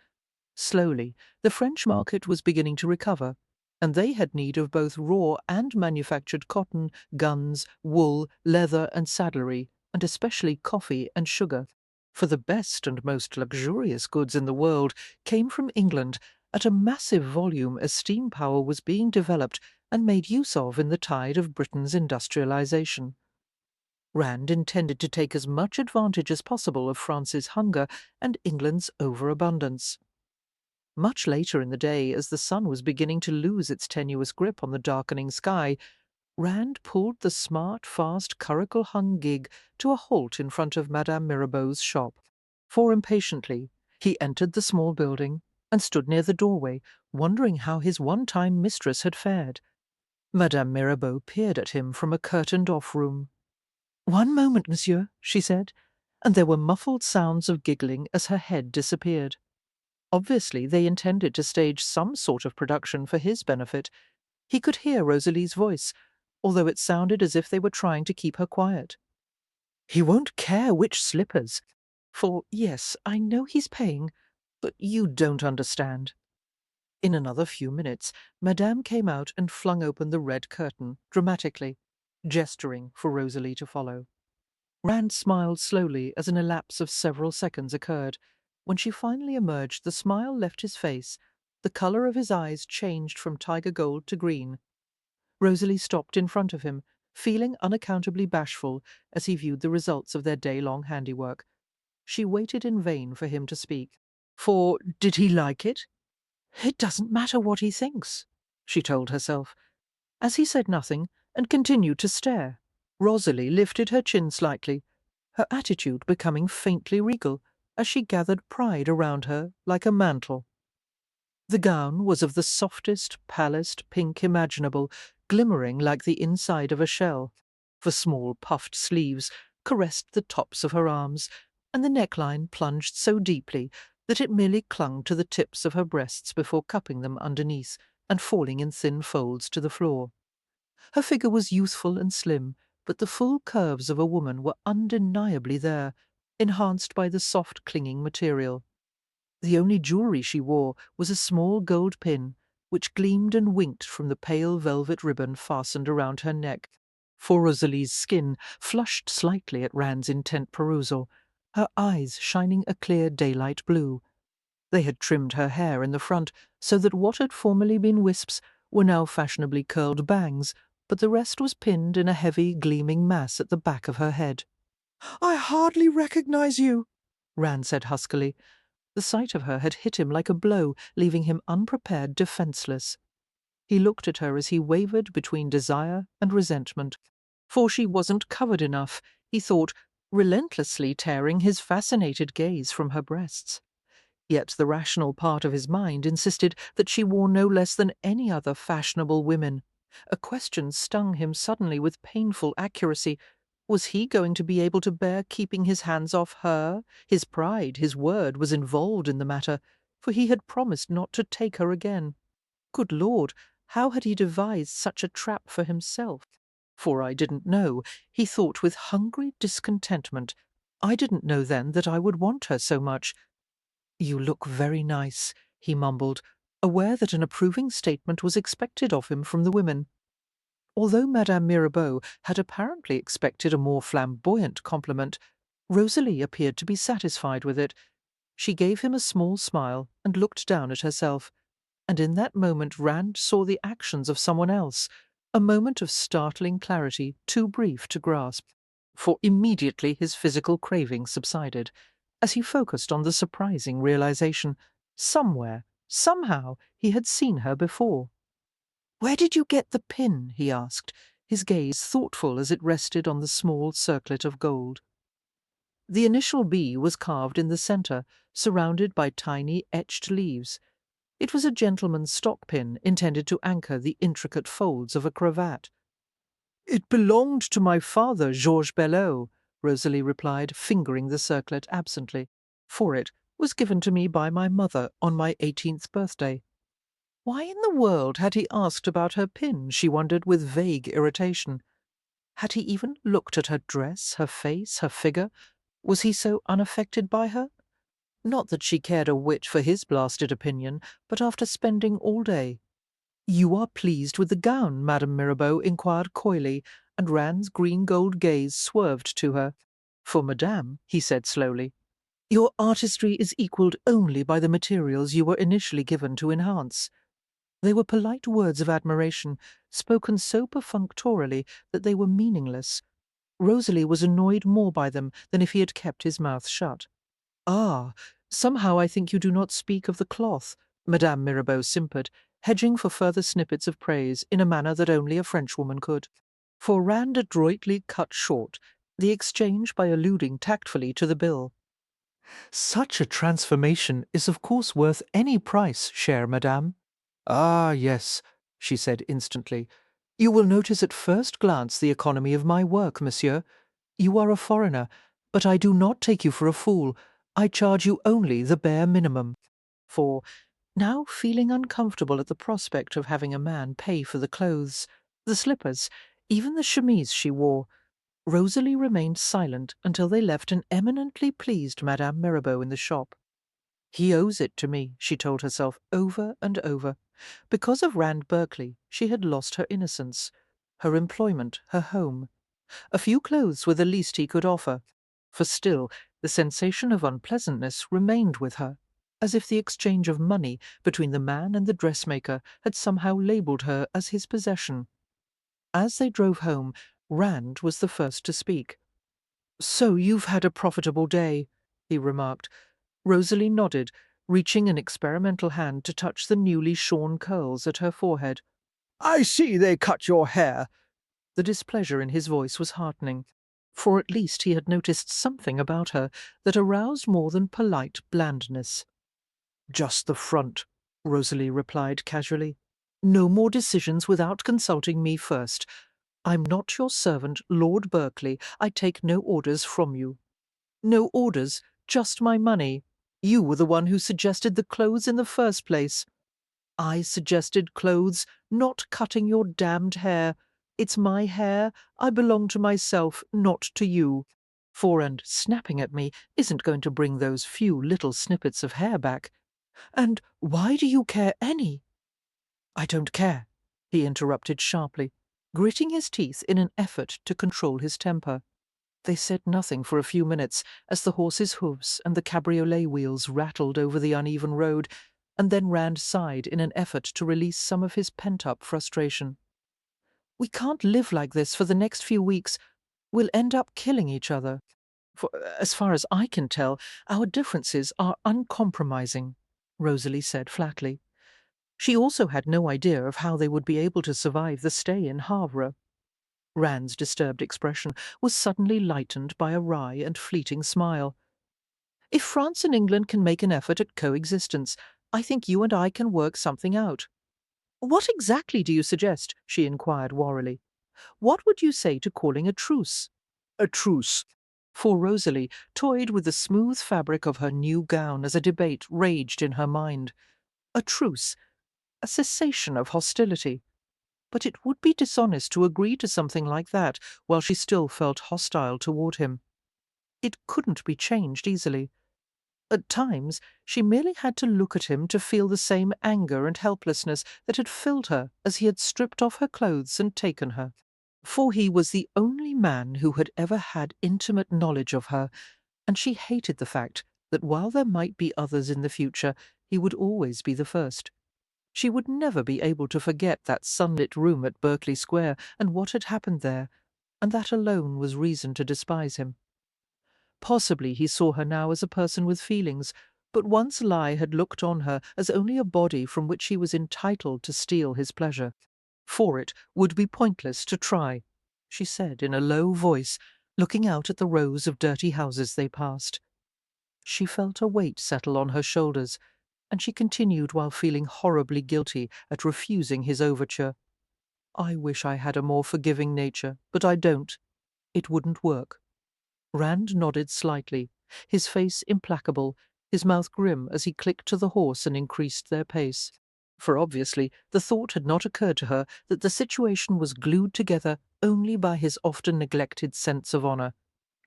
S1: Slowly, the French market was beginning to recover, and they had need of both raw and manufactured cotton, guns, wool, leather and saddlery, and especially coffee and sugar. For the best and most luxurious goods in the world came from England at a massive volume as steam power was being developed and made use of in the tide of Britain's industrialization. Rand intended to take as much advantage as possible of France's hunger and England's overabundance. Much later in the day, as the sun was beginning to lose its tenuous grip on the darkening sky, Rand pulled the smart, fast, curricle-hung gig to a halt in front of Madame Mirabeau's shop. For impatiently, he entered the small building and stood near the doorway, wondering how his one-time mistress had fared. Madame Mirabeau peered at him from a curtained-off room. "One moment, monsieur," she said, and there were muffled sounds of giggling as her head disappeared. Obviously, they intended to stage some sort of production for his benefit. He could hear Rosalie's voice. although it sounded as if they were trying to keep her quiet. "He won't care which slippers. For, yes, I know he's paying, but you don't understand." In another few minutes, Madame came out and flung open the red curtain, dramatically, gesturing for Rosalie to follow. Rand smiled slowly as an elapse of several seconds occurred. When she finally emerged, the smile left his face. The colour of his eyes changed from tiger gold to green. Rosalie stopped in front of him, feeling unaccountably bashful as he viewed the results of their day-long handiwork. She waited in vain for him to speak. For did he like it? It doesn't matter what he thinks, she told herself. As he said nothing and continued to stare, Rosalie lifted her chin slightly, her attitude becoming faintly regal as she gathered pride around her like a mantle. The gown was of the softest, palest pink imaginable, glimmering like the inside of a shell. The small puffed sleeves caressed the tops of her arms, and the neckline plunged so deeply that it merely clung to the tips of her breasts before cupping them underneath and falling in thin folds to the floor. Her figure was youthful and slim, but the full curves of a woman were undeniably there, enhanced by the soft clinging material. The only jewellery she wore was a small gold pin, which gleamed and winked from the pale velvet ribbon fastened around her neck. For Rosalie's skin flushed slightly at Rand's intent perusal, her eyes shining a clear daylight blue. They had trimmed her hair in the front so that what had formerly been wisps were now fashionably curled bangs, but the rest was pinned in a heavy, gleaming mass at the back of her head. "I hardly recognize you," Rand said huskily. The sight of her had hit him like a blow, leaving him unprepared, defenceless. He looked at her as he wavered between desire and resentment. For she wasn't covered enough, he thought, relentlessly tearing his fascinated gaze from her breasts. Yet the rational part of his mind insisted that she wore no less than any other fashionable women. A question stung him suddenly with painful accuracy. Was he going to be able to bear keeping his hands off her? His pride, his word, was involved in the matter, for he had promised not to take her again. Good Lord, how had he devised such a trap for himself? For I didn't know, he thought with hungry discontentment. I didn't know then that I would want her so much. "You look very nice," he mumbled, aware that an approving statement was expected of him from the women. Although Madame Mirabeau had apparently expected a more flamboyant compliment, Rosalie appeared to be satisfied with it. She gave him a small smile and looked down at herself, and in that moment Rand saw the actions of someone else, a moment of startling clarity too brief to grasp, for immediately his physical craving subsided, as he focused on the surprising realization. Somewhere, somehow, he had seen her before. "Where did you get the pin?" he asked, his gaze thoughtful as it rested on the small circlet of gold. The initial B was carved in the centre, surrounded by tiny etched leaves. It was a gentleman's stock pin intended to anchor the intricate folds of a cravat. "It belonged to my father, Georges Belleau," Rosalie replied, fingering the circlet absently. "For it was given to me by my mother on my 18th birthday." Why in the world had he asked about her pin, she wondered with vague irritation. Had he even looked at her dress, her face, her figure? Was he so unaffected by her? Not that she cared a whit for his blasted opinion, but after spending all day. "You are pleased with the gown?" Madame Mirabeau inquired coyly, and Rand's green-gold gaze swerved to her. "For Madame," he said slowly, "your artistry is equalled only by the materials you were initially given to enhance." They were polite words of admiration, spoken so perfunctorily that they were meaningless. Rosalie was annoyed more by them than if he had kept his mouth shut. "Ah, somehow I think you do not speak of the cloth," Madame Mirabeau simpered, hedging for further snippets of praise in a manner that only a Frenchwoman could. For Rand adroitly cut short the exchange by alluding tactfully to the bill. "Such a transformation is of course worth any price, chère madame." "Ah, yes," she said instantly. "You will notice at first glance the economy of my work, monsieur. You are a foreigner, but I do not take you for a fool. I charge you only the bare minimum." For, now feeling uncomfortable at the prospect of having a man pay for the clothes, the slippers, even the chemise she wore. Rosalie remained silent until they left an eminently pleased Madame Mirabeau in the shop. He owes it to me, she told herself over and over. Because of Rand Berkeley, she had lost her innocence, her employment, her home. A few clothes were the least he could offer, for still the sensation of unpleasantness remained with her, as if the exchange of money between the man and the dressmaker had somehow labelled her as his possession. As they drove home, Rand was the first to speak. "So you've had a profitable day," he remarked. Rosalie nodded, reaching an experimental hand to touch the newly shorn curls at her forehead. "I see they cut your hair." The displeasure in his voice was heartening, for at least he had noticed something about her that aroused more than polite blandness. "Just the front," Rosalie replied casually. "No more decisions without consulting me first. I'm not your servant, Lord Berkeley. I take no orders from you." "No orders, just my money. You were the one who suggested the clothes in the first place." "I suggested clothes, not cutting your damned hair. It's my hair. I belong to myself, not to you. And snapping at me isn't going to bring those few little snippets of hair back. And why do you care any?" "I don't care," he interrupted sharply, gritting his teeth in an effort to control his temper. They said nothing for a few minutes as the horse's hoofs and the cabriolet wheels rattled over the uneven road, and then Rand sighed in an effort to release some of his pent-up frustration. "We can't live like this for the next few weeks. We'll end up killing each other. For, as far as I can tell, our differences are uncompromising," Rosalie said flatly. She also had no idea of how they would be able to survive the stay in Havre. Rand's disturbed expression was suddenly lightened by a wry and fleeting smile. "If France and England can make an effort at coexistence, I think you and I can work something out." "What exactly do you suggest?" she inquired warily. "What would you say to calling a truce?" "A truce." For Rosalie toyed with the smooth fabric of her new gown as a debate raged in her mind. A truce, a cessation of hostility. But it would be dishonest to agree to something like that while she still felt hostile toward him. It couldn't be changed easily. At times, she merely had to look at him to feel the same anger and helplessness that had filled her as he had stripped off her clothes and taken her. For he was the only man who had ever had intimate knowledge of her, and she hated the fact that while there might be others in the future, he would always be the first. She would never be able to forget that sunlit room at Berkeley Square and what had happened there, and that alone was reason to despise him. Possibly he saw her now as a person with feelings, but once Lai had looked on her as only a body from which he was entitled to steal his pleasure. For it would be pointless to try, she said in a low voice, looking out at the rows of dirty houses they passed. She felt a weight settle on her shoulders, and she continued while feeling horribly guilty at refusing his overture. "I wish I had a more forgiving nature, but I don't. It wouldn't work." Rand nodded slightly, his face implacable, his mouth grim as he clicked to the horse and increased their pace. For obviously the thought had not occurred to her that the situation was glued together only by his often neglected sense of honour.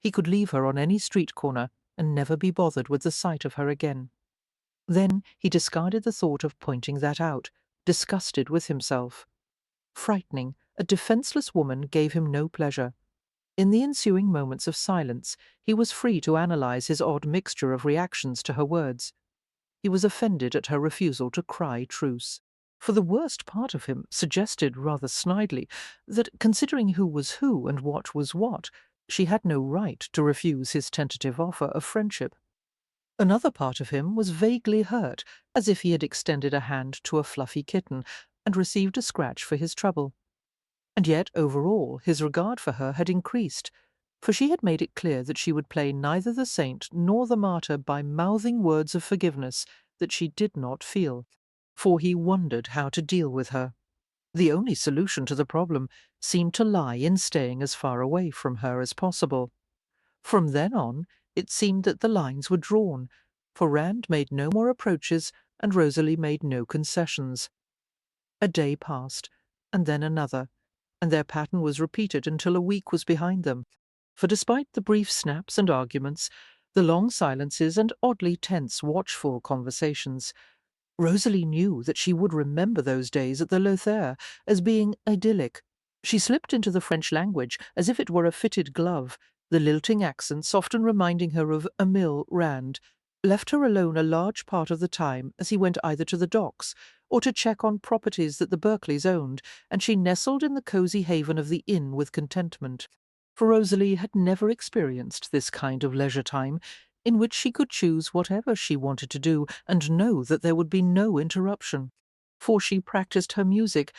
S1: He could leave her on any street corner and never be bothered with the sight of her again. Then he discarded the thought of pointing that out, disgusted with himself. Frightening a defenceless woman gave him no pleasure. In the ensuing moments of silence, he was free to analyze his odd mixture of reactions to her words. He was offended at her refusal to cry truce. For the worst part of him suggested rather snidely that, considering who was who and what was what, she had no right to refuse his tentative offer of friendship. Another part of him was vaguely hurt, as if he had extended a hand to a fluffy kitten and received a scratch for his trouble. And yet, overall, his regard for her had increased, for she had made it clear that she would play neither the saint nor the martyr by mouthing words of forgiveness that she did not feel. For he wondered how to deal with her. The only solution to the problem seemed to lie in staying as far away from her as possible. From then on, it seemed that the lines were drawn, for Rand made no more approaches and Rosalie made no concessions. A day passed, and then another, and their pattern was repeated until a week was behind them. For despite the brief snaps and arguments, the long silences and oddly tense, watchful conversations, Rosalie knew that she would remember those days at the Lothair as being idyllic. She slipped into the French language as if it were a fitted glove, the lilting accents often reminding her of Emile Rand, left her alone a large part of the time as he went either to the docks or to check on properties that the Berkeleys owned, and she nestled in the cosy haven of the inn with contentment. For Rosalie had never experienced this kind of leisure time, in which she could choose whatever she wanted to do and know that there would be no interruption. For she practised her music,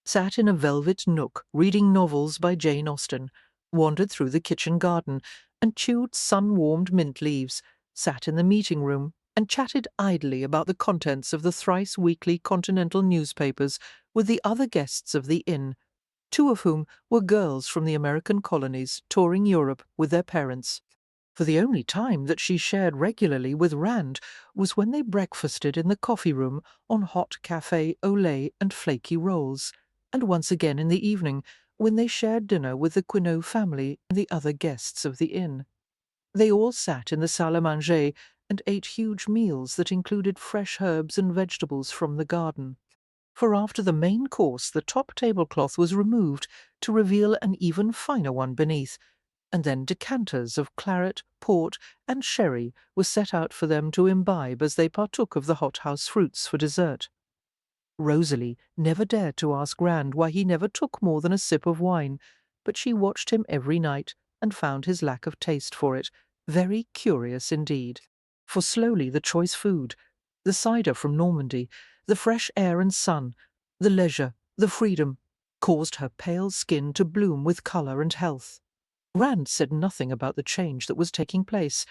S1: sat in a velvet nook reading novels by Jane Austen, wandered through the kitchen garden and chewed sun-warmed mint leaves, sat in the meeting room and chatted idly about the contents of the thrice-weekly continental newspapers with the other guests of the inn, two of whom were girls from the American colonies touring Europe with their parents. For the only time that she shared regularly with Rand was when they breakfasted in the coffee-room on hot café au lait and flaky rolls, and once again in the evening when they shared dinner with the Quinault family and the other guests of the inn. They all sat in the salle à manger and ate huge meals that included fresh herbs and vegetables from the garden. For after the main course the top tablecloth was removed to reveal an even finer one beneath, and then decanters of claret, port, and sherry were set out for them to imbibe as they partook of the hothouse fruits for dessert. Rosalie never dared to ask Rand why he never took more than a sip of wine, but she watched him every night and found his lack of taste for it very curious indeed. For slowly the choice food, the cider from Normandy, the fresh air and sun, the leisure, the freedom, caused her pale skin to bloom with colour and health. Rand said nothing about the change that was taking place,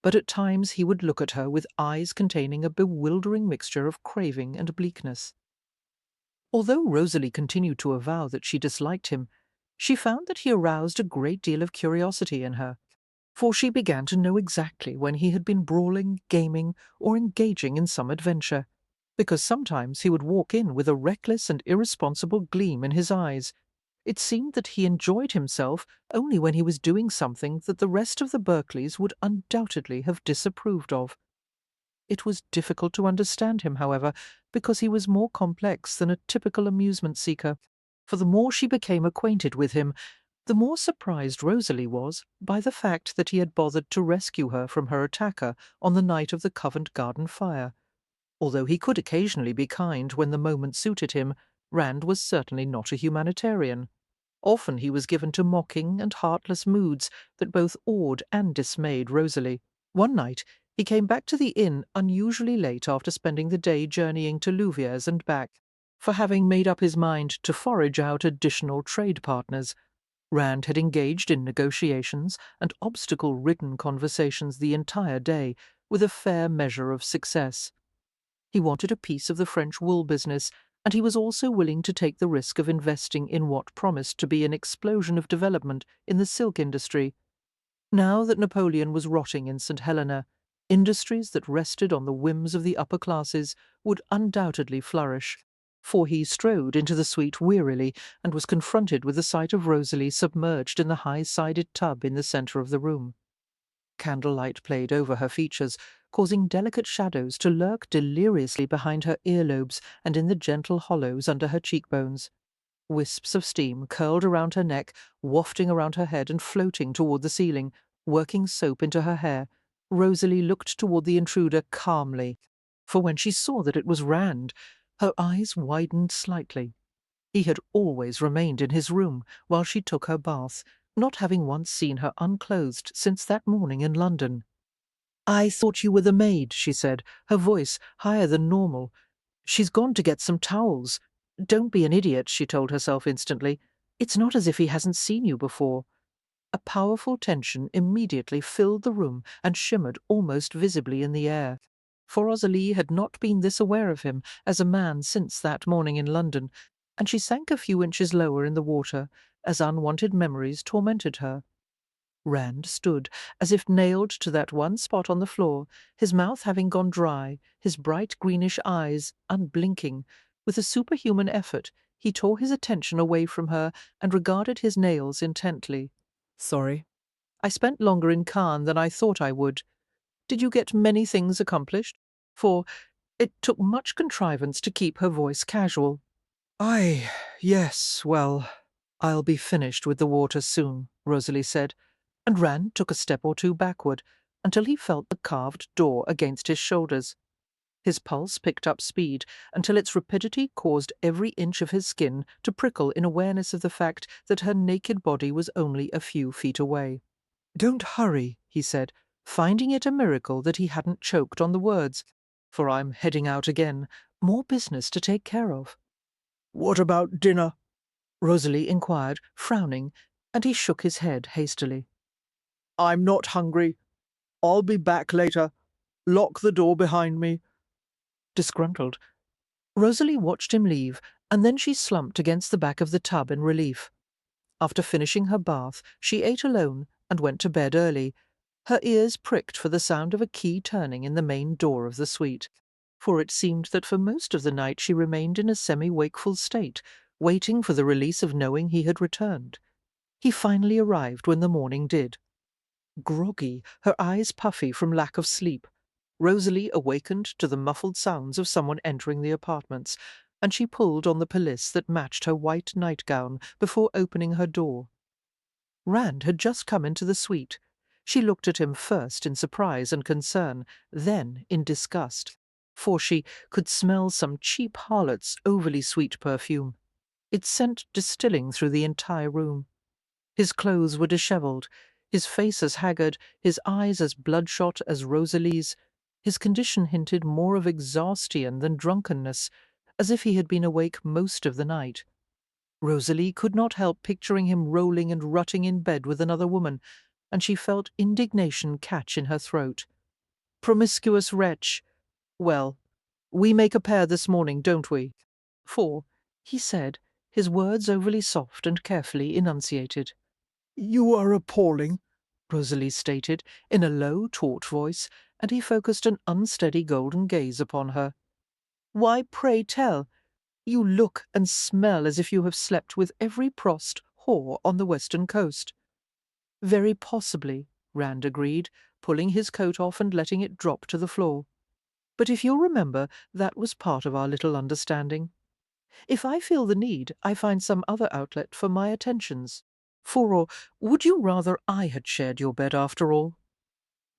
S1: but at times he would look at her with eyes containing a bewildering mixture of craving and bleakness. Although Rosalie continued to avow that she disliked him, she found that he aroused a great deal of curiosity in her, for she began to know exactly when he had been brawling, gaming, or engaging in some adventure, because sometimes he would walk in with a reckless and irresponsible gleam in his eyes. It seemed that he enjoyed himself only when he was doing something that the rest of the Berkeleys would undoubtedly have disapproved of. It was difficult to understand him, however, because he was more complex than a typical amusement seeker, for the more she became acquainted with him, the more surprised Rosalie was by the fact that he had bothered to rescue her from her attacker on the night of the Covent Garden fire. Although he could occasionally be kind when the moment suited him, Rand was certainly not a humanitarian. Often he was given to mocking and heartless moods that both awed and dismayed Rosalie. One night he came back to the inn unusually late after spending the day journeying to Louviers and back, for having made up his mind to forage out additional trade partners. Rand had engaged in negotiations and obstacle-ridden conversations the entire day, with a fair measure of success. He wanted a piece of the French wool business, and he was also willing to take the risk of investing in what promised to be an explosion of development in the silk industry. Now that Napoleon was rotting in St. Helena, industries that rested on the whims of the upper classes would undoubtedly flourish. For he strode into the suite wearily and was confronted with the sight of Rosalie submerged in the high-sided tub in the centre of the room. Candlelight played over her features, causing delicate shadows to lurk deliriously behind her earlobes and in the gentle hollows under her cheekbones. Wisps of steam curled around her neck, wafting around her head and floating toward the ceiling, working soap into her hair. Rosalie looked toward the intruder calmly, for when she saw that it was Rand, her eyes widened slightly. He had always remained in his room while she took her bath, not having once seen her unclothed since that morning in London. "I thought you were the maid," she said, her voice higher than normal. "She's gone to get some towels. Don't be an idiot," she told herself instantly. "It's not as if he hasn't seen you before." A powerful tension immediately filled the room and shimmered almost visibly in the air. For Rosalie had not been this aware of him as a man since that morning in London, and she sank a few inches lower in the water as unwanted memories tormented her. Rand stood as if nailed to that one spot on the floor, his mouth having gone dry, his bright greenish eyes unblinking. With a superhuman effort, He tore his attention away from her and regarded his nails intently.
S3: Sorry.
S1: I spent longer in Cannes than I thought I would. Did you get many things accomplished? For it took much contrivance to keep her voice casual. Yes, well, I'll be finished with the water soon, Rosalie said, and Rand took a step or two backward until he felt the carved door against his shoulders. His pulse picked up speed until its rapidity caused every inch of his skin to prickle in awareness of the fact that her naked body was only a few feet away. "Don't hurry," he said, finding it a miracle that he hadn't choked on the words, "for I'm heading out again. More business to take care of."
S2: What about dinner?
S1: Rosalie inquired, frowning, and he shook his head hastily.
S2: I'm not hungry. I'll be back later. Lock the door behind me.
S1: Disgruntled, Rosalie watched him leave, and then she slumped against the back of the tub in relief. After finishing her bath, she ate alone and went to bed early. Her ears pricked for the sound of a key turning in the main door of the suite, for it seemed that for most of the night she remained in a semi-wakeful state, waiting for the release of knowing he had returned. He finally arrived when the morning did. Groggy, her eyes puffy from lack of sleep, Rosalie awakened to the muffled sounds of someone entering the apartments, and she pulled on the pelisse that matched her white nightgown before opening her door. Rand had just come into the suite. She looked at him first in surprise and concern, then in disgust, for she could smell some cheap harlot's overly sweet perfume. It sent distilling through the entire room. His clothes were dishevelled, his face as haggard, his eyes as bloodshot as Rosalie's. His condition hinted more of exhaustion than drunkenness, as if he had been awake most of the night. Rosalie could not help picturing him rolling and rutting in bed with another woman, and she felt indignation catch in her throat. Promiscuous wretch! Well, we make a pair this morning, don't we? For, he said, his words overly soft and carefully enunciated.
S2: You are appalling,
S1: Rosalie stated, in a low, taut voice, and he focused an unsteady golden gaze upon her. Why, pray tell? You look and smell as if you have slept with every prost whore on the western coast. Very possibly, Rand agreed, pulling his coat off and letting it drop to the floor. But if you'll remember, that was part of our little understanding. If I feel the need, I find some other outlet for my attentions. Or would you rather I had shared your bed after all?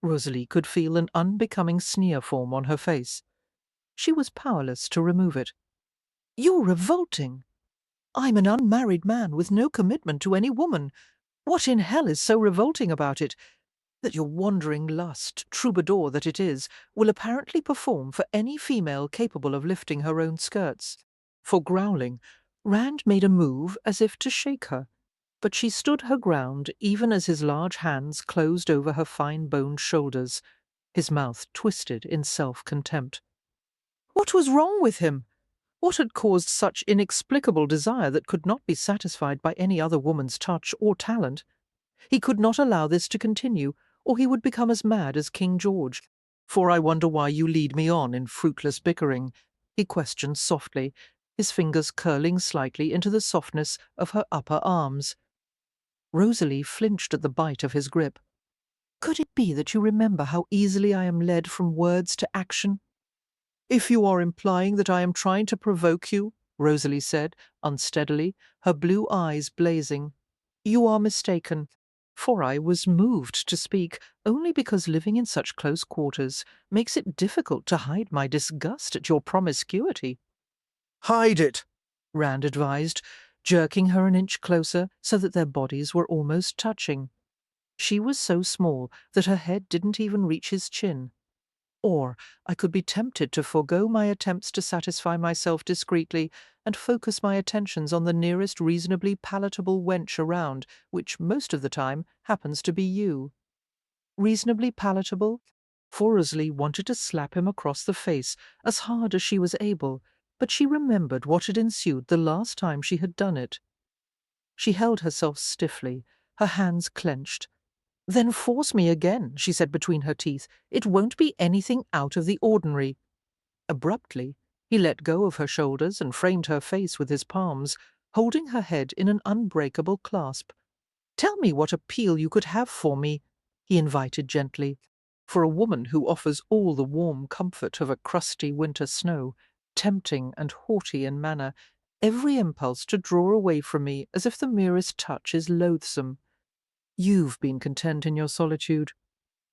S1: Rosalie could feel an unbecoming sneer form on her face. She was powerless to remove it. You're revolting. I'm an unmarried man with no commitment to any woman. What in hell is so revolting about it? That your wandering lust, troubadour that it is, will apparently perform for any female capable of lifting her own skirts. For growling, Rand made a move as if to shake her, but she stood her ground even as his large hands closed over her fine-boned shoulders, his mouth twisted in self-contempt. What was wrong with him? What had caused such inexplicable desire that could not be satisfied by any other woman's touch or talent? He could not allow this to continue, or he would become as mad as King George. For I wonder why you lead me on in fruitless bickering, he questioned softly, his fingers curling slightly into the softness of her upper arms. Rosalie flinched at the bite of his grip. Could it be that you remember how easily I am led from words to action? If you are implying that I am trying to provoke you, Rosalie said, unsteadily, her blue eyes blazing, you are mistaken. For I was moved to speak only because living in such close quarters makes it difficult to hide my disgust at your promiscuity.
S2: Hide it.
S1: Rand advised, jerking her an inch closer so that their bodies were almost touching. She was so small that her head didn't even reach his chin. Or I could be tempted to forego my attempts to satisfy myself discreetly and focus my attentions on the nearest reasonably palatable wench around, which most of the time happens to be you. Reasonably palatable? Rosalie wanted to slap him across the face as hard as she was able, but she remembered what had ensued the last time she had done it. She held herself stiffly, her hands clenched. Then force me again, she said between her teeth. It won't be anything out of the ordinary. Abruptly, He let go of her shoulders and framed her face with his palms, holding her head in an unbreakable clasp. "Tell me what appeal you could have for me," he invited gently. For a woman who offers all the warm comfort of a crusty winter snow, tempting and haughty in manner, every impulse to draw away from me as if the merest touch is loathsome. You've been content in your solitude.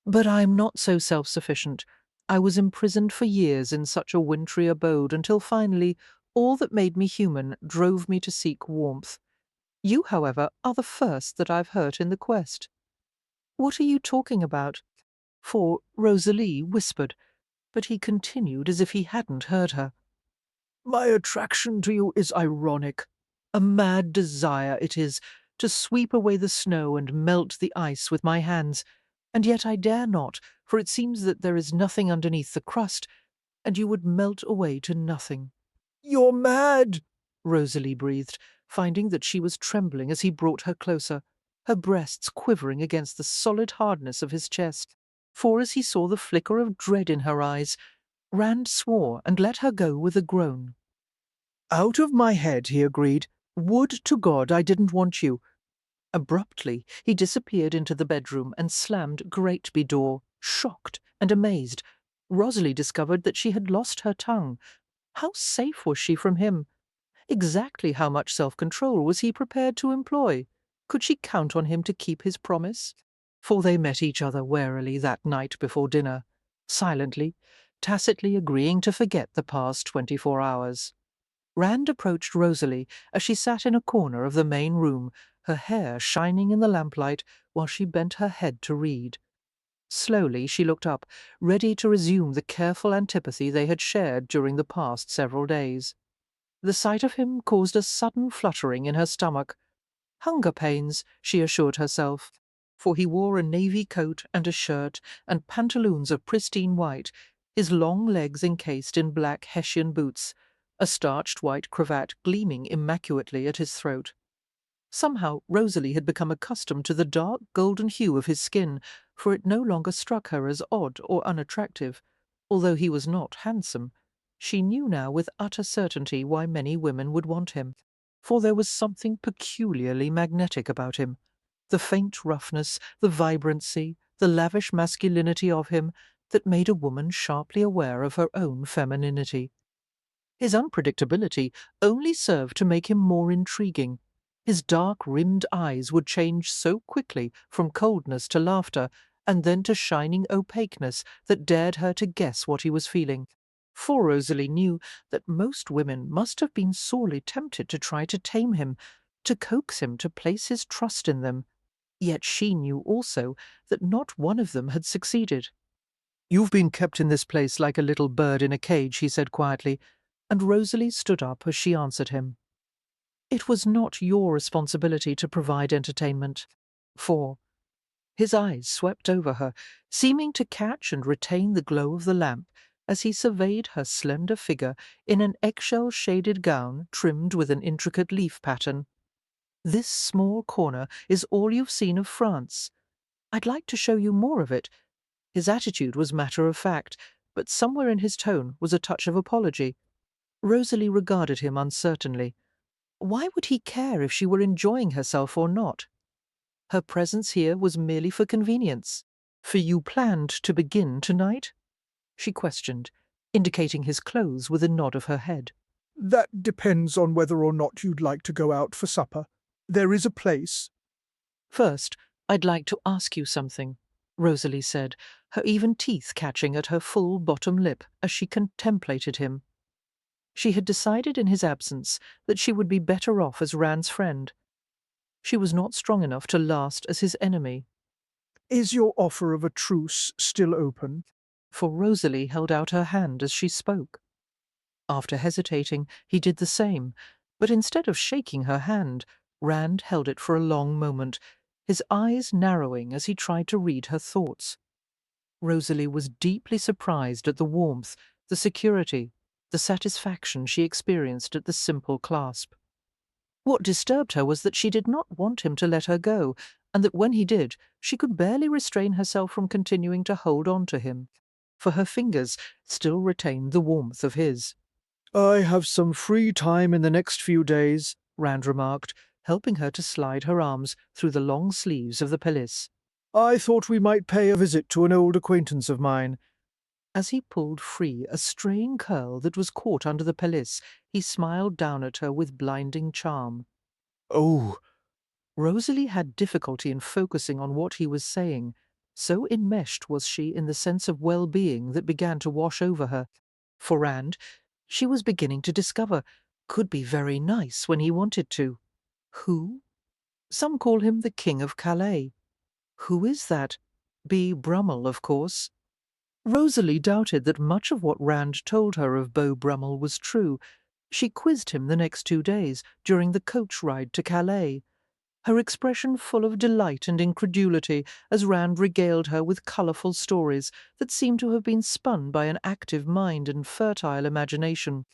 S1: But I am not so self-sufficient. I was imprisoned for years in such a wintry abode until finally all that made me human drove me to seek warmth. You, however, are the first that I've hurt in the quest. What are you talking about? For Rosalie whispered, but he continued as if he hadn't heard her. My attraction to you is ironic. A mad desire it is to sweep away the snow and melt the ice with my hands, and yet I dare not, for it seems that there is nothing underneath the crust, and you would melt away to nothing. You're mad, Rosalie breathed, finding that she was trembling as he brought her closer, her breasts quivering against the solid hardness of his chest. For as he saw the flicker of dread in her eyes, Rand swore and let her go with a groan. Out of my head, he agreed. Would to God I didn't want you. Abruptly, he disappeared into the bedroom and slammed Greatby door, shocked and amazed. Rosalie discovered that she had lost her tongue. How safe was she from him? Exactly how much self-control was he prepared to employ? Could she count on him to keep his promise? For they met each other warily that night before dinner, silently, tacitly agreeing to forget the past 24 hours. Rand approached Rosalie as she sat in a corner of the main room, her hair shining in the lamplight while she bent her head to read. Slowly she looked up, ready to resume the careful antipathy they had shared during the past several days. The sight of him caused a sudden fluttering in her stomach. Hunger pains, she assured herself, for he wore a navy coat and a shirt and pantaloons of pristine white, his long legs encased in black Hessian boots, a starched white cravat gleaming immaculately at his throat. Somehow Rosalie had become accustomed to the dark golden hue of his skin, for it no longer struck her as odd or unattractive, although he was not handsome. She knew now with utter certainty why many women would want him, for there was something peculiarly magnetic about him. The faint roughness, the vibrancy, the lavish masculinity of him that made a woman sharply aware of her own femininity. His unpredictability only served to make him more intriguing. His dark-rimmed eyes would change so quickly from coldness to laughter, and then to shining opaqueness that dared her to guess what he was feeling. For Rosalie knew that most women must have been sorely tempted to try to tame him, to coax him to place his trust in them. Yet she knew also that not one of them had succeeded. "You've been kept in this place like a little bird in a cage," he said quietly, and Rosalie stood up as she answered him. "It was not your responsibility to provide entertainment." 4. His eyes swept over her, seeming to catch and retain the glow of the lamp as he surveyed her slender figure in an eggshell-shaded gown trimmed with an intricate leaf pattern. "This small corner is all you've seen of France. I'd like to show you more of it." His attitude was matter-of-fact, but somewhere in his tone was a touch of apology. Rosalie regarded him uncertainly. Why would he care if she were enjoying herself or not? Her presence here was merely for convenience. "For you planned to begin tonight?" she questioned, indicating his clothes with a nod of her head.
S2: That depends on whether or not you'd like to go out for supper. There is a place.
S1: "First, I'd like to ask you something," Rosalie said, her even teeth catching at her full bottom lip as she contemplated him. She had decided in his absence that she would be better off as Rand's friend. She was not strong enough to last as his enemy.
S2: Is your offer of a truce still open?
S1: For Rosalie held out her hand as she spoke. After hesitating, he did the same, but instead of shaking her hand, Rand held it for a long moment, his eyes narrowing as he tried to read her thoughts. Rosalie was deeply surprised at the warmth, the security, the satisfaction she experienced at the simple clasp. What disturbed her was that she did not want him to let her go, and that when he did, she could barely restrain herself from continuing to hold on to him, for her fingers still retained the warmth of his.
S2: I have some free time in the next few days, Rand remarked, helping her to slide her arms through the long sleeves of the pelisse. I thought we might pay a visit to an old acquaintance of mine.
S1: As he pulled free a straying curl that was caught under the pelisse, he smiled down at her with blinding charm.
S2: Oh,
S1: Rosalie had difficulty in focusing on what he was saying. So enmeshed was she in the sense of well-being that began to wash over her. For Rand, she was beginning to discover, could be very nice when he wanted to. Who? Some call him the King of Calais. Who is that? B. Brummel, of course. Rosalie doubted that much of what Rand told her of Beau Brummel was true. She quizzed him the next 2 days, during the coach ride to Calais, her expression full of delight and incredulity as Rand regaled her with colourful stories that seemed to have been spun by an active mind and fertile imagination.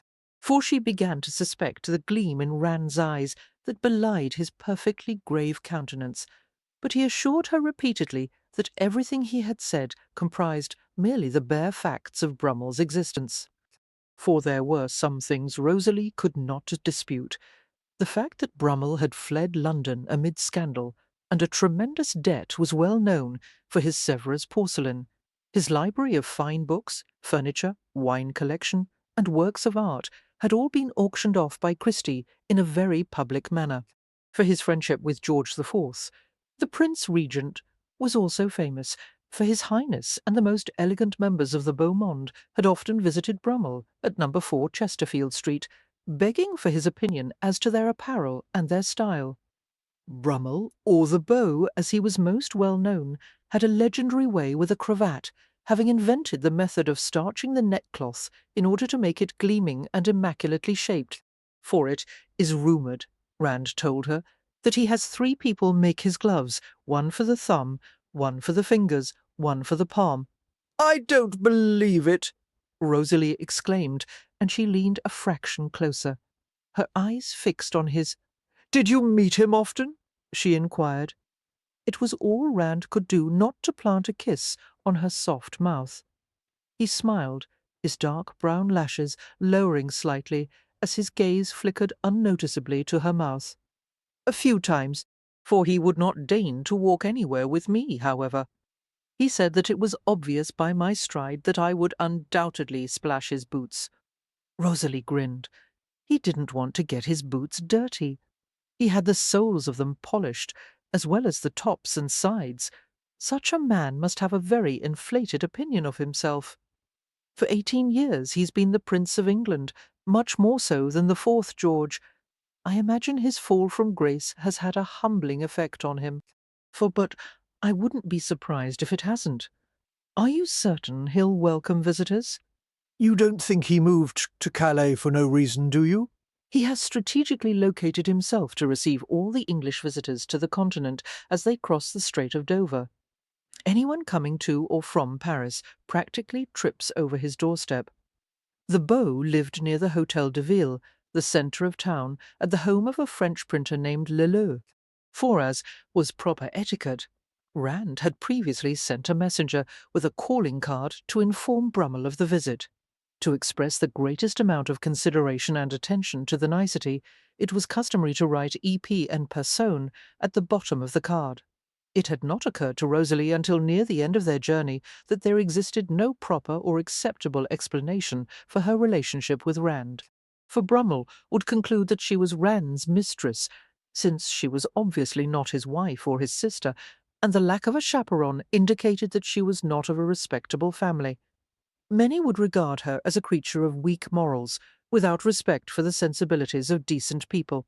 S1: For she began to suspect the gleam in Rand's eyes that belied his perfectly grave countenance, but he assured her repeatedly that everything he had said comprised merely the bare facts of Brummel's existence. For there were some things Rosalie could not dispute. The fact that Brummel had fled London amid scandal and a tremendous debt was well known for his Sèvres porcelain. His library of fine books, furniture, wine collection, and works of art had all been auctioned off by Christie in a very public manner. For his friendship with George IV, the Prince Regent was also famous, for His Highness and the most elegant members of the beau monde had often visited Brummel at No. 4 Chesterfield Street, begging for his opinion as to their apparel and their style. Brummel, or the Beau, as he was most well known, had a legendary way with a cravat, having invented the method of starching the neckcloth in order to make it gleaming and immaculately shaped. For it is rumoured, Rand told her, that he has 3 people make his gloves, one for the thumb, one for the fingers, one for the palm. "I don't believe it!" Rosalie exclaimed, and she leaned a fraction closer, her eyes fixed on his. "Did you meet him often?" she inquired. It was all Rand could do not to plant a kiss on her soft mouth. He smiled, his dark brown lashes lowering slightly as his gaze flickered unnoticeably to her mouth. "A few times, for he would not deign to walk anywhere with me, however. He said that it was obvious by my stride that I would undoubtedly splash his boots." Rosalie grinned. He didn't want to get his boots dirty. He had the soles of them polished, as well as the tops and sides. Such a man must have a very inflated opinion of himself. For 18 years he's been the Prince of England, much more so than the 4th George. I imagine his fall from grace has had a humbling effect on him. But I wouldn't be surprised if it hasn't. Are you certain he'll welcome visitors?
S2: You don't think he moved to Calais for no reason, do you?
S1: He has strategically located himself to receive all the English visitors to the continent as they cross the Strait of Dover. Anyone coming to or from Paris practically trips over his doorstep. The Beau lived near the Hôtel de Ville, the centre of town, at the home of a French printer named Leleu. For, as was proper etiquette, Rand had previously sent a messenger with a calling card to inform Brummel of the visit. To express the greatest amount of consideration and attention to the nicety, it was customary to write EP en personne at the bottom of the card. It had not occurred to Rosalie until near the end of their journey that there existed no proper or acceptable explanation for her relationship with Rand. For Brummel would conclude that she was Rand's mistress, since she was obviously not his wife or his sister, and the lack of a chaperon indicated that she was not of a respectable family. Many would regard her as a creature of weak morals, without respect for the sensibilities of decent people.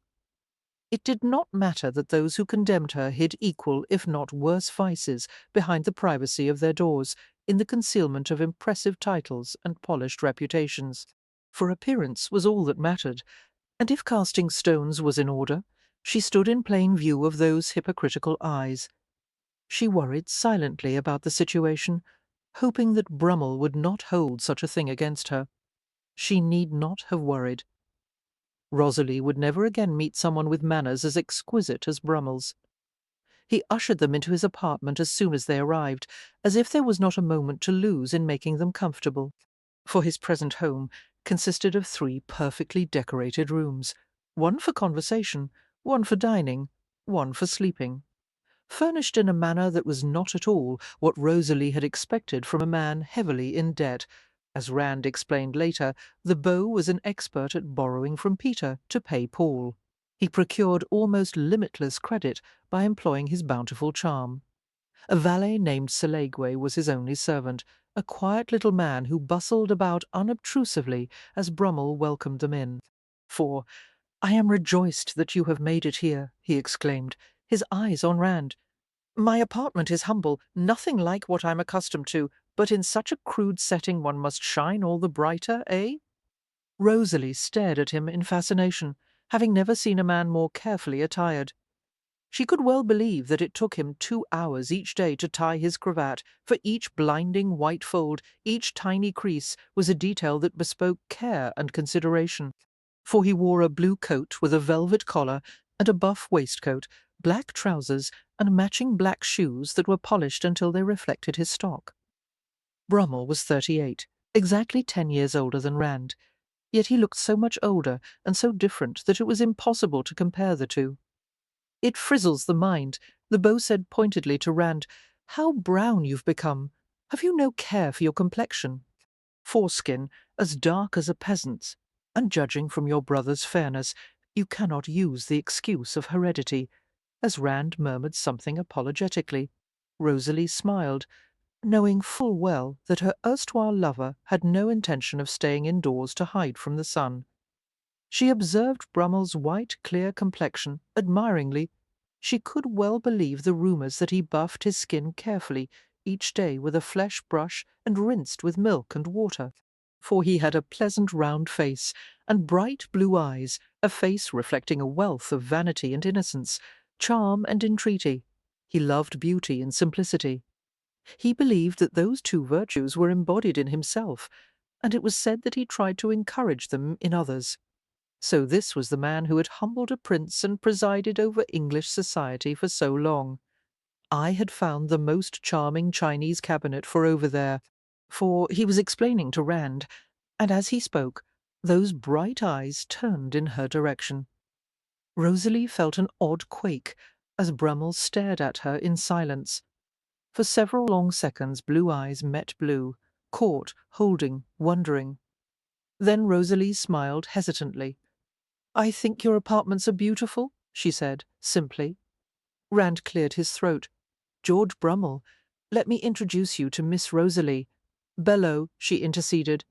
S1: It did not matter that those who condemned her hid equal, if not worse, vices behind the privacy of their doors, in the concealment of impressive titles and polished reputations. For appearance was all that mattered, and if casting stones was in order, she stood in plain view of those hypocritical eyes. She worried silently about the situation, hoping that Brummel would not hold such a thing against her. She need not have worried. Rosalie would never again meet someone with manners as exquisite as Brummel's. He ushered them into his apartment as soon as they arrived, as if there was not a moment to lose in making them comfortable. For his present home, consisted of 3 perfectly decorated rooms, one for conversation, one for dining, one for sleeping, furnished in a manner that was not at all what Rosalie had expected from a man heavily in debt. As Rand explained later, the beau was an expert at borrowing from Peter to pay Paul. He procured almost limitless credit by employing his bountiful charm. A valet named Selegwe was his only servant, a quiet little man who bustled about unobtrusively as Brummel welcomed them in. "For I am rejoiced that you have made it here," he exclaimed, his eyes on Rand. "My apartment is humble, nothing like what I'm accustomed to, but in such a crude setting one must shine all the brighter, eh?" Rosalie stared at him in fascination, having never seen a man more carefully attired. She could well believe that it took him 2 hours each day to tie his cravat, for each blinding white fold, each tiny crease, was a detail that bespoke care and consideration. For he wore a blue coat with a velvet collar and a buff waistcoat, black trousers, and matching black shoes that were polished until they reflected his stock. Brummel was 38, exactly 10 years older than Rand, yet he looked so much older and so different that it was impossible to compare the two. "It frizzles the mind," the beau said pointedly to Rand. "How brown you've become! Have you no care for your complexion? Foreskin as dark as a peasant's, and judging from your brother's fairness, you cannot use the excuse of heredity." As Rand murmured something apologetically, Rosalie smiled, knowing full well that her erstwhile lover had no intention of staying indoors to hide from the sun. She observed Brummel's white, clear complexion admiringly. She could well believe the rumours that he buffed his skin carefully each day with a flesh brush and rinsed with milk and water. For he had a pleasant round face and bright blue eyes, a face reflecting a wealth of vanity and innocence, charm and entreaty. He loved beauty and simplicity. He believed that those 2 virtues were embodied in himself, and it was said that he tried to encourage them in others. So this was the man who had humbled a prince and presided over English society for so long. I had found the most charming Chinese cabinet for over there, for he was explaining to Rand, and as he spoke, those bright eyes turned in her direction. Rosalie felt an odd quake as Brummel stared at her in silence. For several long seconds blue eyes met blue, caught, holding, wondering. Then Rosalie smiled hesitantly. "I think your apartments are beautiful," she said, simply. Rand cleared his throat. "George Brummel, let me introduce you to Miss Rosalie. Bellow," she interceded.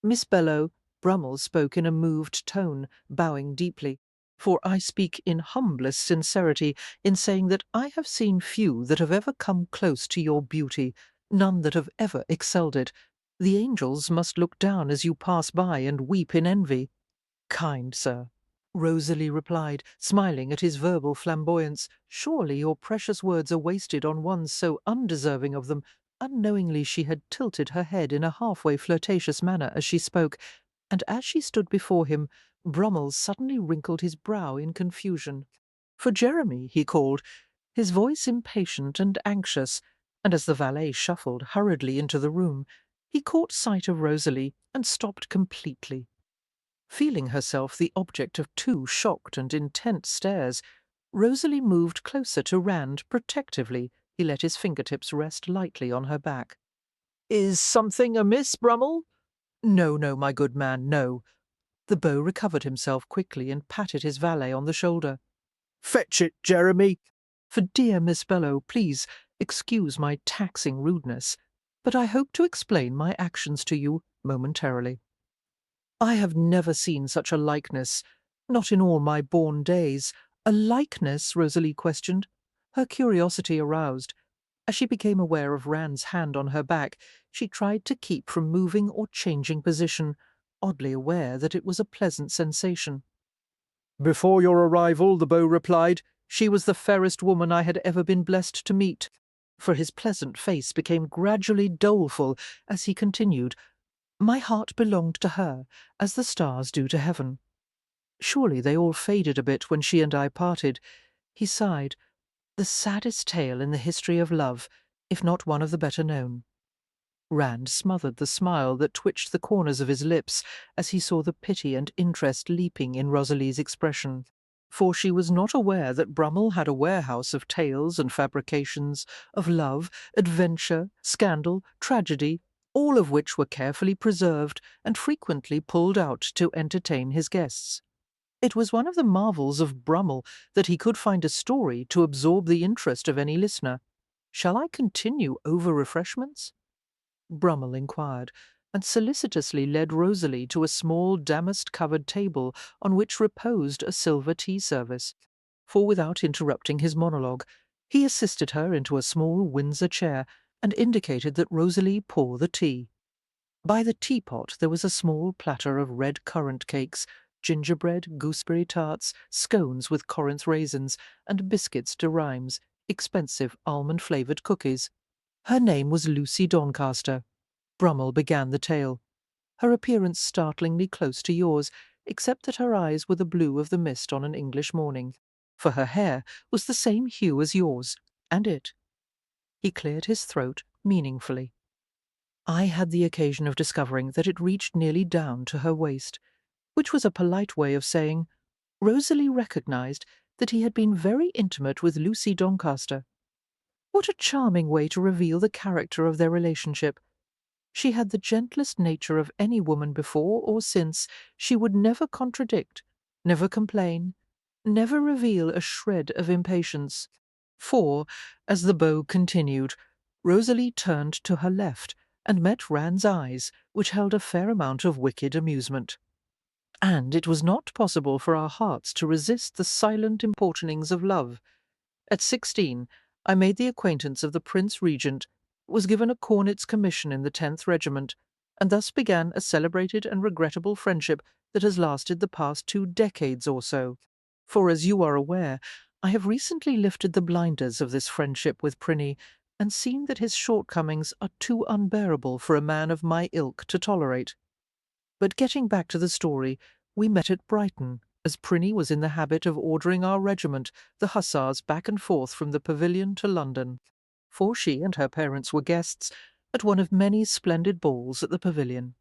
S1: "Miss Bellow," Brummel spoke in a moved tone, bowing deeply. "For I speak in humblest sincerity in saying that I have seen few that have ever come close to your beauty, none that have ever excelled it. The angels must look down as you pass by and weep in envy." "Kind sir," Rosalie replied, smiling at his verbal flamboyance. "Surely your precious words are wasted on one so undeserving of them." Unknowingly she had tilted her head in a halfway flirtatious manner as she spoke, and as she stood before him, Brummel suddenly wrinkled his brow in confusion. "For Jeremy," he called, his voice impatient and anxious, and as the valet shuffled hurriedly into the room, he caught sight of Rosalie and stopped completely. Feeling herself the object of 2 shocked and intent stares, Rosalie moved closer to Rand protectively. He let his fingertips rest lightly on her back. "Is something amiss, Brummel?" "No, no, my good man, no." The beau recovered himself quickly and patted his valet on the shoulder.
S2: Fetch it, Jeremy.
S1: "For dear Miss Bellow, please excuse my taxing rudeness, but I hope to explain my actions to you momentarily. I have never seen such a likeness, not in all my born days." "A likeness?" Rosalie questioned, her curiosity aroused. As she became aware of Rand's hand on her back, she tried to keep from moving or changing position, oddly aware that it was a pleasant sensation. "Before your arrival," the beau replied, "she was the fairest woman I had ever been blessed to meet." For his pleasant face became gradually doleful as he continued, "My heart belonged to her, as the stars do to heaven. Surely they all faded a bit when she and I parted." He sighed. "The saddest tale in the history of love, if not one of the better known." Rand smothered the smile that twitched the corners of his lips as he saw the pity and interest leaping in Rosalie's expression. For she was not aware that Brummel had a warehouse of tales and fabrications, of love, adventure, scandal, tragedy, all of which were carefully preserved and frequently pulled out to entertain his guests. It was one of the marvels of Brummel that he could find a story to absorb the interest of any listener. "Shall I continue over refreshments?" Brummel inquired, and solicitously led Rosalie to a small damask-covered table on which reposed a silver tea service. For without interrupting his monologue, he assisted her into a small Windsor chair and indicated that Rosalie pour the tea. By the teapot there was a small platter of red currant cakes, gingerbread, gooseberry tarts, scones with Corinth raisins, and biscuits de Rheims, expensive almond-flavoured cookies. Her name was Lucy Doncaster. Brummel began the tale. Her appearance startlingly close to yours, except that her eyes were the blue of the mist on an English morning, for her hair was the same hue as yours, and it. He cleared his throat meaningfully. I had the occasion of discovering that it reached nearly down to her waist, which was a polite way of saying Rosalie recognized that he had been very intimate with Lucy Doncaster. What a charming way to reveal the character of their relationship! She had the gentlest nature of any woman before or since. She would never contradict, never complain, never reveal a shred of impatience. For, as the bow continued, Rosalie turned to her left and met Rand's eyes, which held a fair amount of wicked amusement. And it was not possible for our hearts to resist the silent importunings of love. At 16, I made the acquaintance of the Prince Regent, was given a cornet's commission in the 10th Regiment, and thus began a celebrated and regrettable friendship that has lasted the past 2 decades or so. For, as you are aware, I have recently lifted the blinders of this friendship with Prinny, and seen that his shortcomings are too unbearable for a man of my ilk to tolerate. But getting back to the story, we met at Brighton, as Prinny was in the habit of ordering our regiment, the Hussars, back and forth from the pavilion to London, for she and her parents were guests at one of many splendid balls at the pavilion.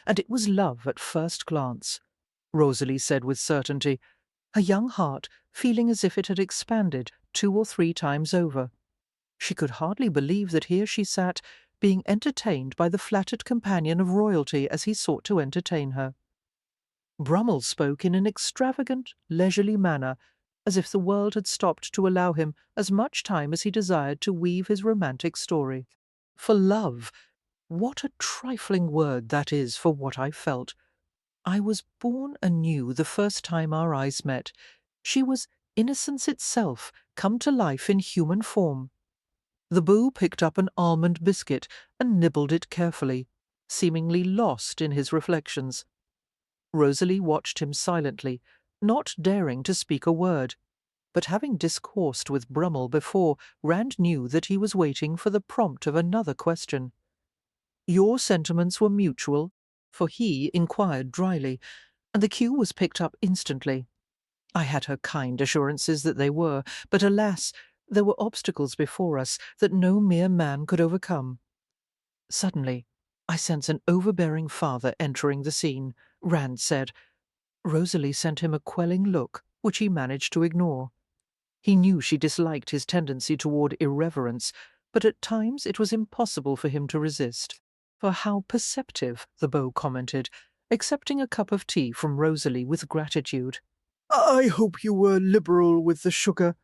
S1: And it was love at first glance, Rosalie said with certainty, her young heart feeling as if it had expanded 2 or 3 times over. She could hardly believe that here she sat, being entertained by the flattered companion of royalty as he sought to entertain her. Brummel spoke in an extravagant, leisurely manner, as if the world had stopped to allow him as much time as he desired to weave his romantic story. For love, what a trifling word that is for what I felt. I was born anew the first time our eyes met. She was innocence itself, come to life in human form. The beau picked up an almond biscuit and nibbled it carefully, seemingly lost in his reflections. Rosalie watched him silently, not daring to speak a word, but having discoursed with Brummel before, Rand knew that he was waiting for the prompt of another question. Your sentiments were mutual? For he inquired dryly, and the cue was picked up instantly. I had her kind assurances that they were, but alas, there were obstacles before us that no mere man could overcome. Suddenly, I sense an overbearing father entering the scene, Rand said. Rosalie sent him a quelling look, which he managed to ignore. He knew she disliked his tendency toward irreverence, but at times it was impossible for him to resist. For how perceptive, the beau commented, accepting a cup of tea from Rosalie with gratitude. I hope you were liberal with the sugar.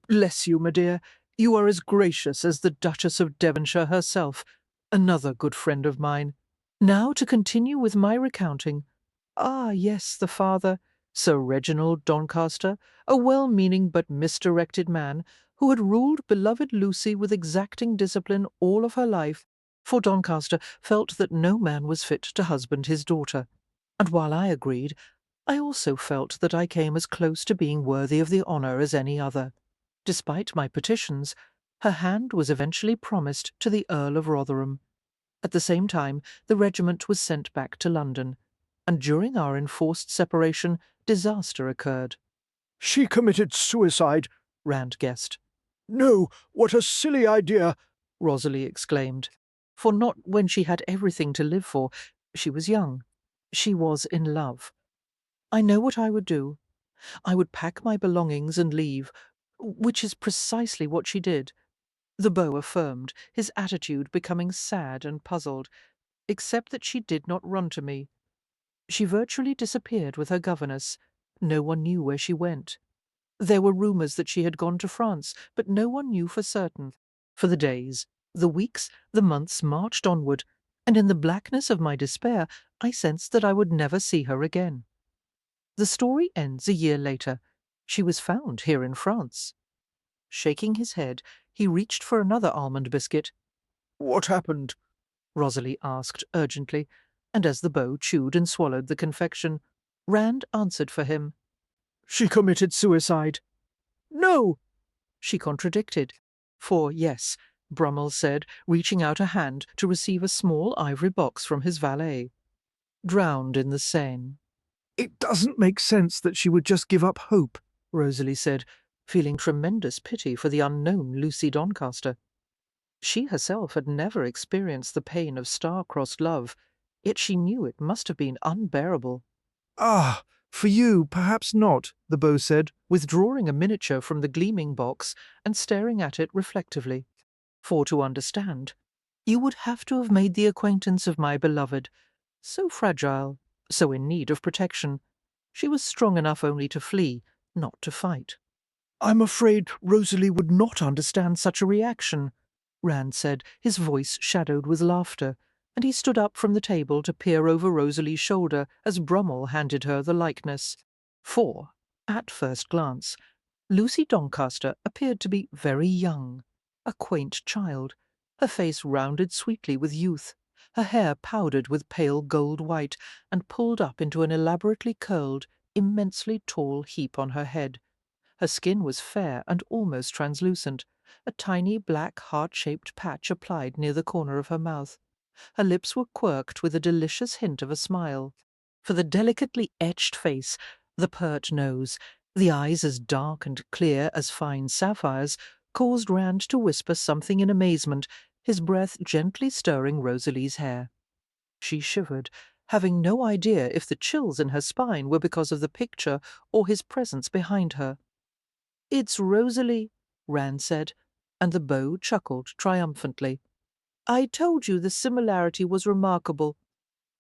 S1: Bless you, my dear. You are as gracious as the Duchess of Devonshire herself, another good friend of mine. Now to continue with my recounting. Ah, yes, the father, Sir Reginald Doncaster, a well-meaning but misdirected man, who had ruled beloved Lucy with exacting discipline all of her life, for Doncaster felt that no man was fit to husband his daughter, and while I agreed, I also felt that I came as close to being worthy of the honour as any other. Despite my petitions, her hand was eventually promised to the Earl of Rotherham. At the same time, the regiment was sent back to London, and during our enforced separation, disaster occurred.
S2: She committed suicide,
S1: Rand guessed.
S2: No, what a silly idea,
S1: Rosalie exclaimed. For not when she had everything to live for. She was young. She was in love. I know what I would do. I would pack my belongings and leave, which is precisely what she did. The beau affirmed, his attitude becoming sad and puzzled, except that she did not run to me. She virtually disappeared with her governess. No one knew where she went. There were rumours that she had gone to France, but no one knew for certain. For the days, the weeks, the months marched onward, and in the blackness of my despair I sensed that I would never see her again. The story ends a year later. She was found here in France. Shaking his head, he reached for another almond biscuit.
S2: What happened?
S1: Rosalie asked urgently, and as the beau chewed and swallowed the confection, Rand answered for him.
S2: She committed suicide.
S1: No, she contradicted. For yes, Brummel said, reaching out a hand to receive a small ivory box from his valet. Drowned in the Seine.
S2: It doesn't make sense that she would just give up hope,
S1: Rosalie said, feeling tremendous pity for the unknown Lucy Doncaster. She herself had never experienced the pain of star-crossed love, yet she knew it must have been unbearable.
S2: Ah, for you, perhaps not, the beau said,
S1: Withdrawing a miniature from the gleaming box and staring at it reflectively. For to understand, you would have to have made the acquaintance of my beloved, so fragile, so in need of protection. She was strong enough only to flee, not to fight. I'm afraid Rosalie would not understand such a reaction, Rand said, his voice shadowed with laughter, and he stood up from the table to peer over Rosalie's shoulder as Brummel handed her the likeness. For, at first glance, Lucy Doncaster appeared to be very young, a quaint child, her face rounded sweetly with youth, her hair powdered with pale gold white and pulled up into an elaborately curled, immensely tall heap on her head. Her skin was fair and almost translucent, a tiny black heart-shaped patch applied near the corner of her mouth. Her lips were quirked with a delicious hint of a smile. For the delicately etched face, the pert nose, the eyes as dark and clear as fine sapphires, caused Rand to whisper something in amazement, his breath gently stirring Rosalie's hair. She shivered, having no idea if the chills in her spine were because of the picture or his presence behind her. "It's Rosalie," Rand said, and the beau chuckled triumphantly. "I told you the similarity was remarkable."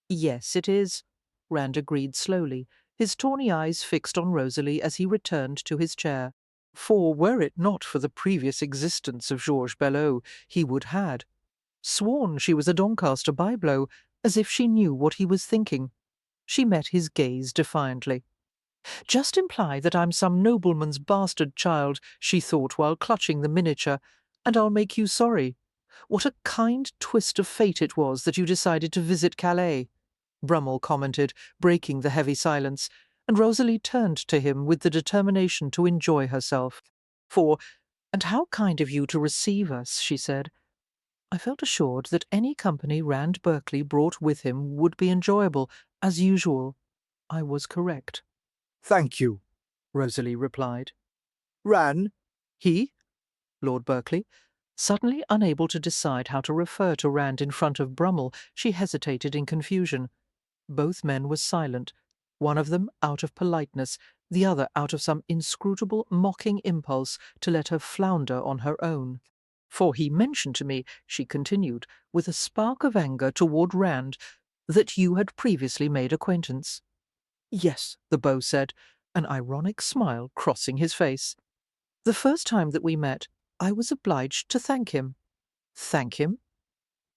S1: "Yes, it is," Rand agreed slowly, his tawny eyes fixed on Rosalie as he returned to his chair. For were it not for the previous existence of Georges Belleau, he would had sworn she was a Doncaster byblow, as if she knew what he was thinking. She met his gaze defiantly. "Just imply that I'm some nobleman's bastard child," she thought while clutching the miniature, "and I'll make you sorry. What a kind twist of fate it was that you decided to visit Calais," Brummel commented, breaking the heavy silence, and Rosalie turned to him with the determination to enjoy herself. "And how kind of you to receive us," she said. I felt assured that any company Rand Berkeley brought with him would be enjoyable, as usual. I was correct.
S2: Thank you,
S1: Rosalie replied.
S2: Ran.
S1: He? Lord Berkeley. Suddenly unable to decide how to refer to Rand in front of Brummel, she hesitated in confusion. Both men were silent, one of them out of politeness, the other out of some inscrutable, mocking impulse to let her flounder on her own. "For he mentioned to me," she continued, with a spark of anger toward Rand, "that you had previously made acquaintance." "Yes," the beau said, an ironic smile crossing his face. "The first time that we met, I was obliged to thank him." "Thank him?"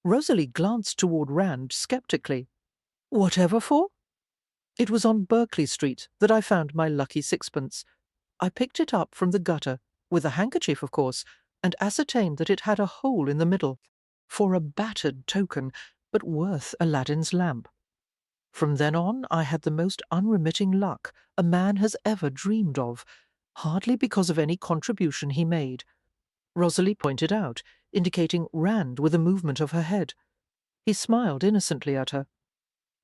S1: Rosalie glanced toward Rand sceptically. "Whatever for?" "It was on Berkeley Street that I found my lucky sixpence. I picked it up from the gutter, with a handkerchief, of course, and ascertained that it had a hole in the middle. For a battered token, but worth Aladdin's lamp. From then on I had the most unremitting luck a man has ever dreamed of, hardly because of any contribution he made," Rosalie pointed out, indicating Rand with a movement of her head. He smiled innocently at her.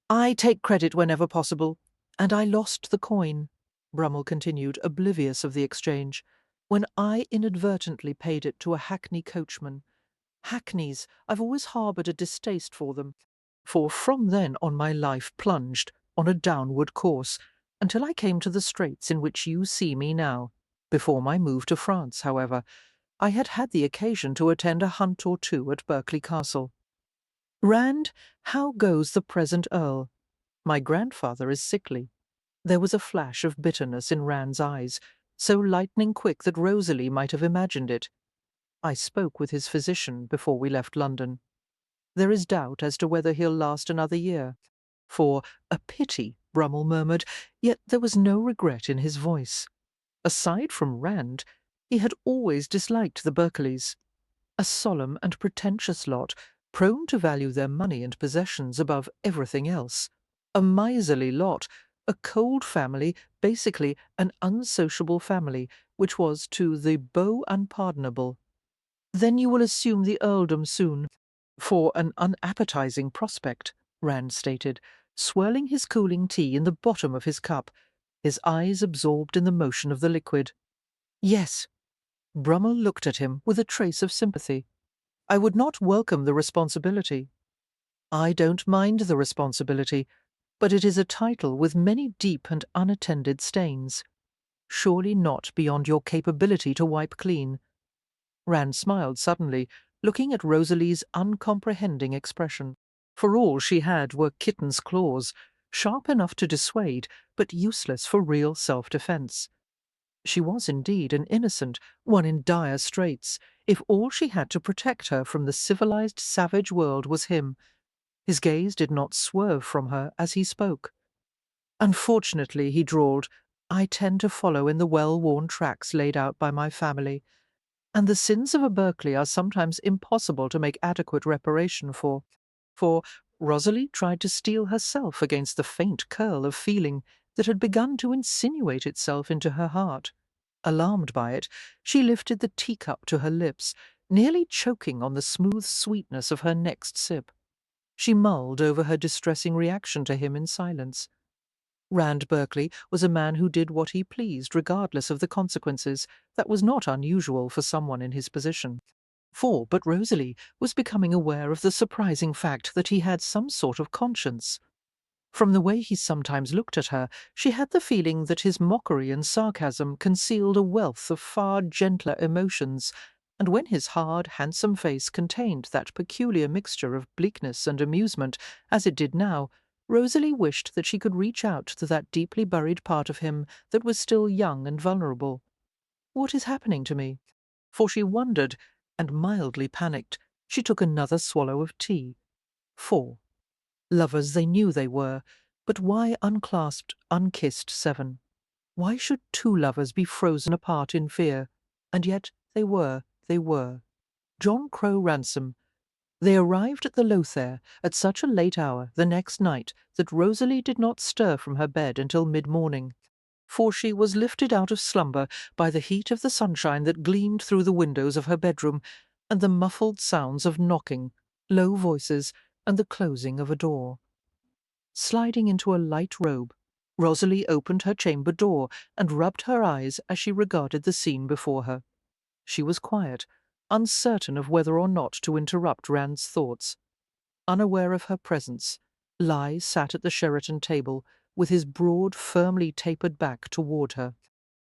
S1: "I take credit whenever possible, and I lost the coin," Brummel continued, oblivious of the exchange, "when I inadvertently paid it to a hackney coachman. Hackneys, I've always harboured a distaste for them, for from then on my life plunged on a downward course, until I came to the straits in which you see me now. Before my move to France, however, I had had the occasion to attend a hunt or two at Berkeley Castle. Rand, how goes the present Earl? My grandfather is sickly. There was a flash of bitterness in Rand's eyes, so lightning quick that Rosalie might have imagined it. I spoke with his physician before we left London. There is doubt as to whether he'll last another year. For a pity, Brummel murmured, yet there was no regret in his voice. Aside from Rand, he had always disliked the Berkeleys. A solemn and pretentious lot, prone to value their money and possessions above everything else. A miserly lot, a cold family, basically an unsociable family, which was to the beau unpardonable. Then you will assume the earldom soon. For an unappetizing prospect, Rand stated, swirling his cooling tea in the bottom of his cup, his eyes absorbed in the motion of the liquid. Yes. Brummel looked at him with a trace of sympathy. I would not welcome the responsibility. I don't mind the responsibility, but it is a title with many deep and unattended stains. Surely not beyond your capability to wipe clean. Rand smiled suddenly, looking at Rosalie's uncomprehending expression. For all she had were kitten's claws, sharp enough to dissuade, but useless for real self-defence. She was indeed an innocent, one in dire straits, if all she had to protect her from the civilized savage world was him. His gaze did not swerve from her as he spoke. Unfortunately, he drawled, I tend to follow in the well-worn tracks laid out by my family, and the sins of a Berkeley are sometimes impossible to make adequate reparation for. For Rosalie tried to steel herself against the faint curl of feeling that had begun to insinuate itself into her heart. Alarmed by it, she lifted the teacup to her lips, nearly choking on the smooth sweetness of her next sip. She mulled over her distressing reaction to him in silence. Rand Berkeley was a man who did what he pleased regardless of the consequences. That was not unusual for someone in his position. But Rosalie was becoming aware of the surprising fact that he had some sort of conscience. From the way he sometimes looked at her, she had the feeling that his mockery and sarcasm concealed a wealth of far gentler emotions, and when his hard, handsome face contained that peculiar mixture of bleakness and amusement, as it did now, Rosalie wished that she could reach out to that deeply buried part of him that was still young and vulnerable. What is happening to me? For she wondered, and mildly panicked. She took another swallow of tea. 4. Lovers they knew they were, but why unclasped, unkissed 7? Why should two lovers be frozen apart in fear? And yet they were. John Crow Ransom. They arrived at the Lothair at such a late hour the next night that Rosalie did not stir from her bed until mid-morning, for she was lifted out of slumber by the heat of the sunshine that gleamed through the windows of her bedroom, and the muffled sounds of knocking, low voices, and the closing of a door. Sliding into a light robe, Rosalie opened her chamber door and rubbed her eyes as she regarded the scene before her. She was quiet, uncertain of whether or not to interrupt Rand's thoughts. Unaware of her presence, Lai sat at the Sheraton table with his broad, firmly tapered back toward her,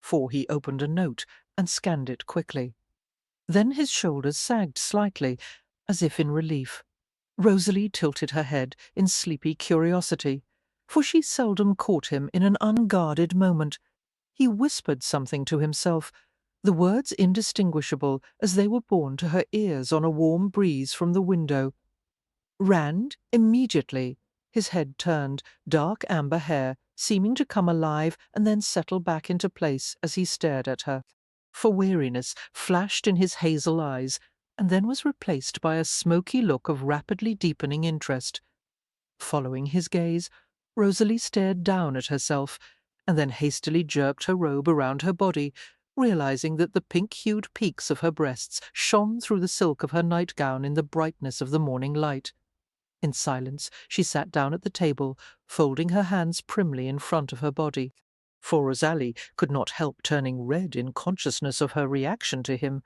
S1: for he opened a note and scanned it quickly. Then his shoulders sagged slightly, as if in relief. Rosalie tilted her head in sleepy curiosity, for she seldom caught him in an unguarded moment. He whispered something to himself, the words indistinguishable as they were borne to her ears on a warm breeze from the window. Rand, immediately, his head turned, dark amber hair seeming to come alive and then settle back into place as he stared at her. For weariness flashed in his hazel eyes, and then was replaced by a smoky look of rapidly deepening interest. Following his gaze, Rosalie stared down at herself, and then hastily jerked her robe around her body, realizing that the pink-hued peaks of her breasts shone through the silk of her nightgown in the brightness of the morning light. In silence, she sat down at the table, folding her hands primly in front of her body. For Rosalie could not help turning red in consciousness of her reaction to him,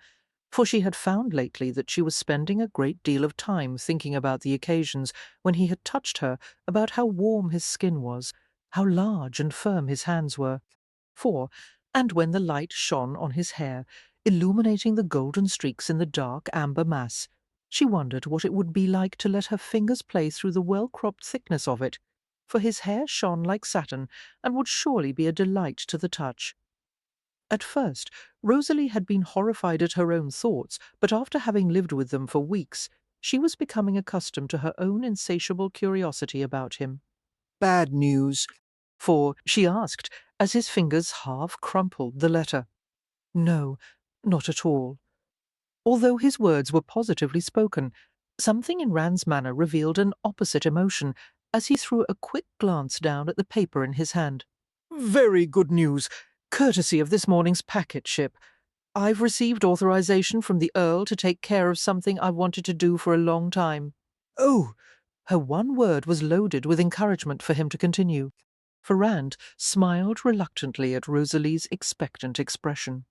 S1: for she had found lately that she was spending a great deal of time thinking about the occasions when he had touched her, about how warm his skin was, how large and firm his hands were. And when the light shone on his hair, illuminating the golden streaks in the dark amber mass, she wondered what it would be like to let her fingers play through the well-cropped thickness of it, for his hair shone like satin and would surely be a delight to the touch. At first, Rosalie had been horrified at her own thoughts, but after having lived with them for weeks, she was becoming accustomed to her own insatiable curiosity about him.
S2: Bad news.
S1: For she asked, as his fingers half crumpled the letter. No, not at all. Although his words were positively spoken, something in Rand's manner revealed an opposite emotion as he threw a quick glance down at the paper in his hand. Very good news, courtesy of this morning's packet ship. I've received authorization from the Earl to take care of something I've wanted to do for a long time. Oh! Her one word was loaded with encouragement for him to continue, for Rand smiled reluctantly at Rosalie's expectant expression.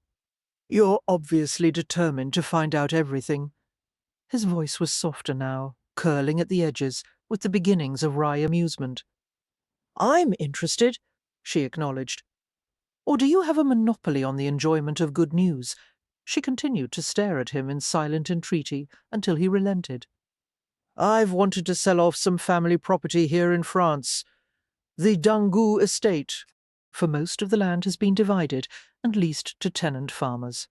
S1: You're obviously determined to find out everything. His voice was softer now, curling at the edges, with the beginnings of wry amusement. I'm interested, she acknowledged. Or do you have a monopoly on the enjoyment of good news? She continued to stare at him in silent entreaty until he relented. I've wanted to sell off some family property here in France, the Dangu estate, for most of the land has been divided and leased to tenant farmers.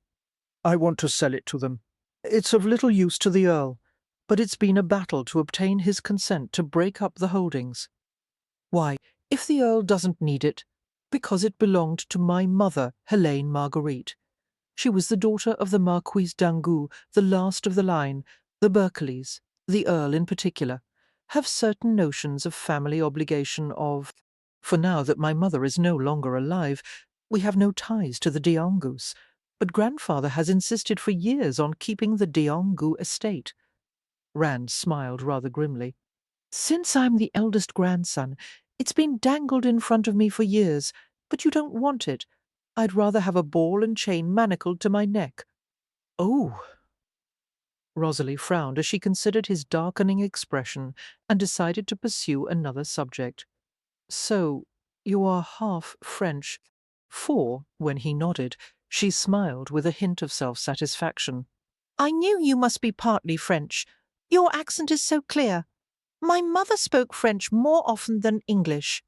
S1: I want to sell it to them. It's of little use to the Earl, but it's been a battle to obtain his consent to break up the holdings. Why, if the Earl doesn't need it, because it belonged to my mother, Helene Marguerite. She was the daughter of the Marquise d'Angoult, the last of the line. The Berkeleys, the Earl in particular, have certain notions of family obligation for now that my mother is no longer alive, we have no ties to the d'Angouts, but grandfather has insisted for years on keeping the d'Angoult estate. Rand smiled rather grimly. Since I'm the eldest grandson, it's been dangled in front of me for years, but you don't want it. I'd rather have a ball and chain manacled to my neck. Oh! Rosalie frowned as she considered his darkening expression and decided to pursue another subject. So, you are half French. For, when he nodded, she smiled with a hint of self-satisfaction. I knew you must be partly French. Your accent is so clear. My mother spoke French more often than English.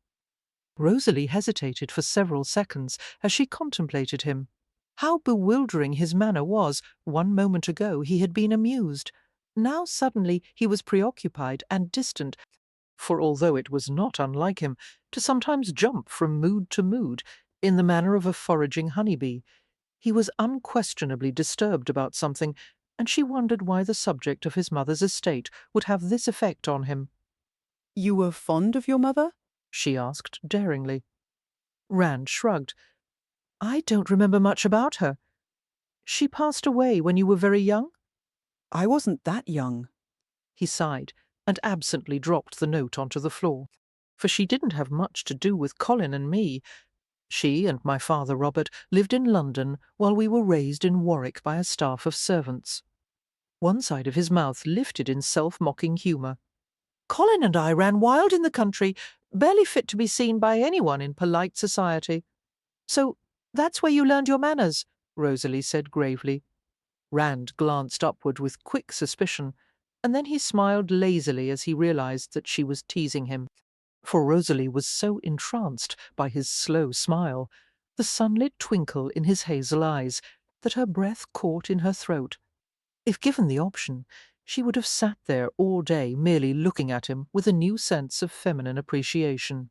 S1: Rosalie hesitated for several seconds as she contemplated him. How bewildering his manner was! 1 moment ago he had been amused. Now suddenly he was preoccupied and distant, for although it was not unlike him to sometimes jump from mood to mood in the manner of a foraging honeybee, he was unquestionably disturbed about something, and she wondered why the subject of his mother's estate would have this effect on him.
S4: You were fond of your mother?
S1: She asked daringly. Rand shrugged. I don't remember much about her. She passed away when you were very young?
S4: I wasn't that young.
S1: He sighed and absently dropped the note onto the floor, for she didn't have much to do with Colin and me. She and my father Robert lived in London while we were raised in Warwick by a staff of servants. One side of his mouth lifted in self-mocking humour. Colin and I ran wild in the country, barely fit to be seen by anyone in polite society. So that's where you learned your manners, Rosalie said gravely. Rand glanced upward with quick suspicion, and then he smiled lazily as he realized that she was teasing him. For Rosalie was so entranced by his slow smile, the sunlit twinkle in his hazel eyes, that her breath caught in her throat. If given the option, she would have sat there all day merely looking at him with a new sense of feminine appreciation.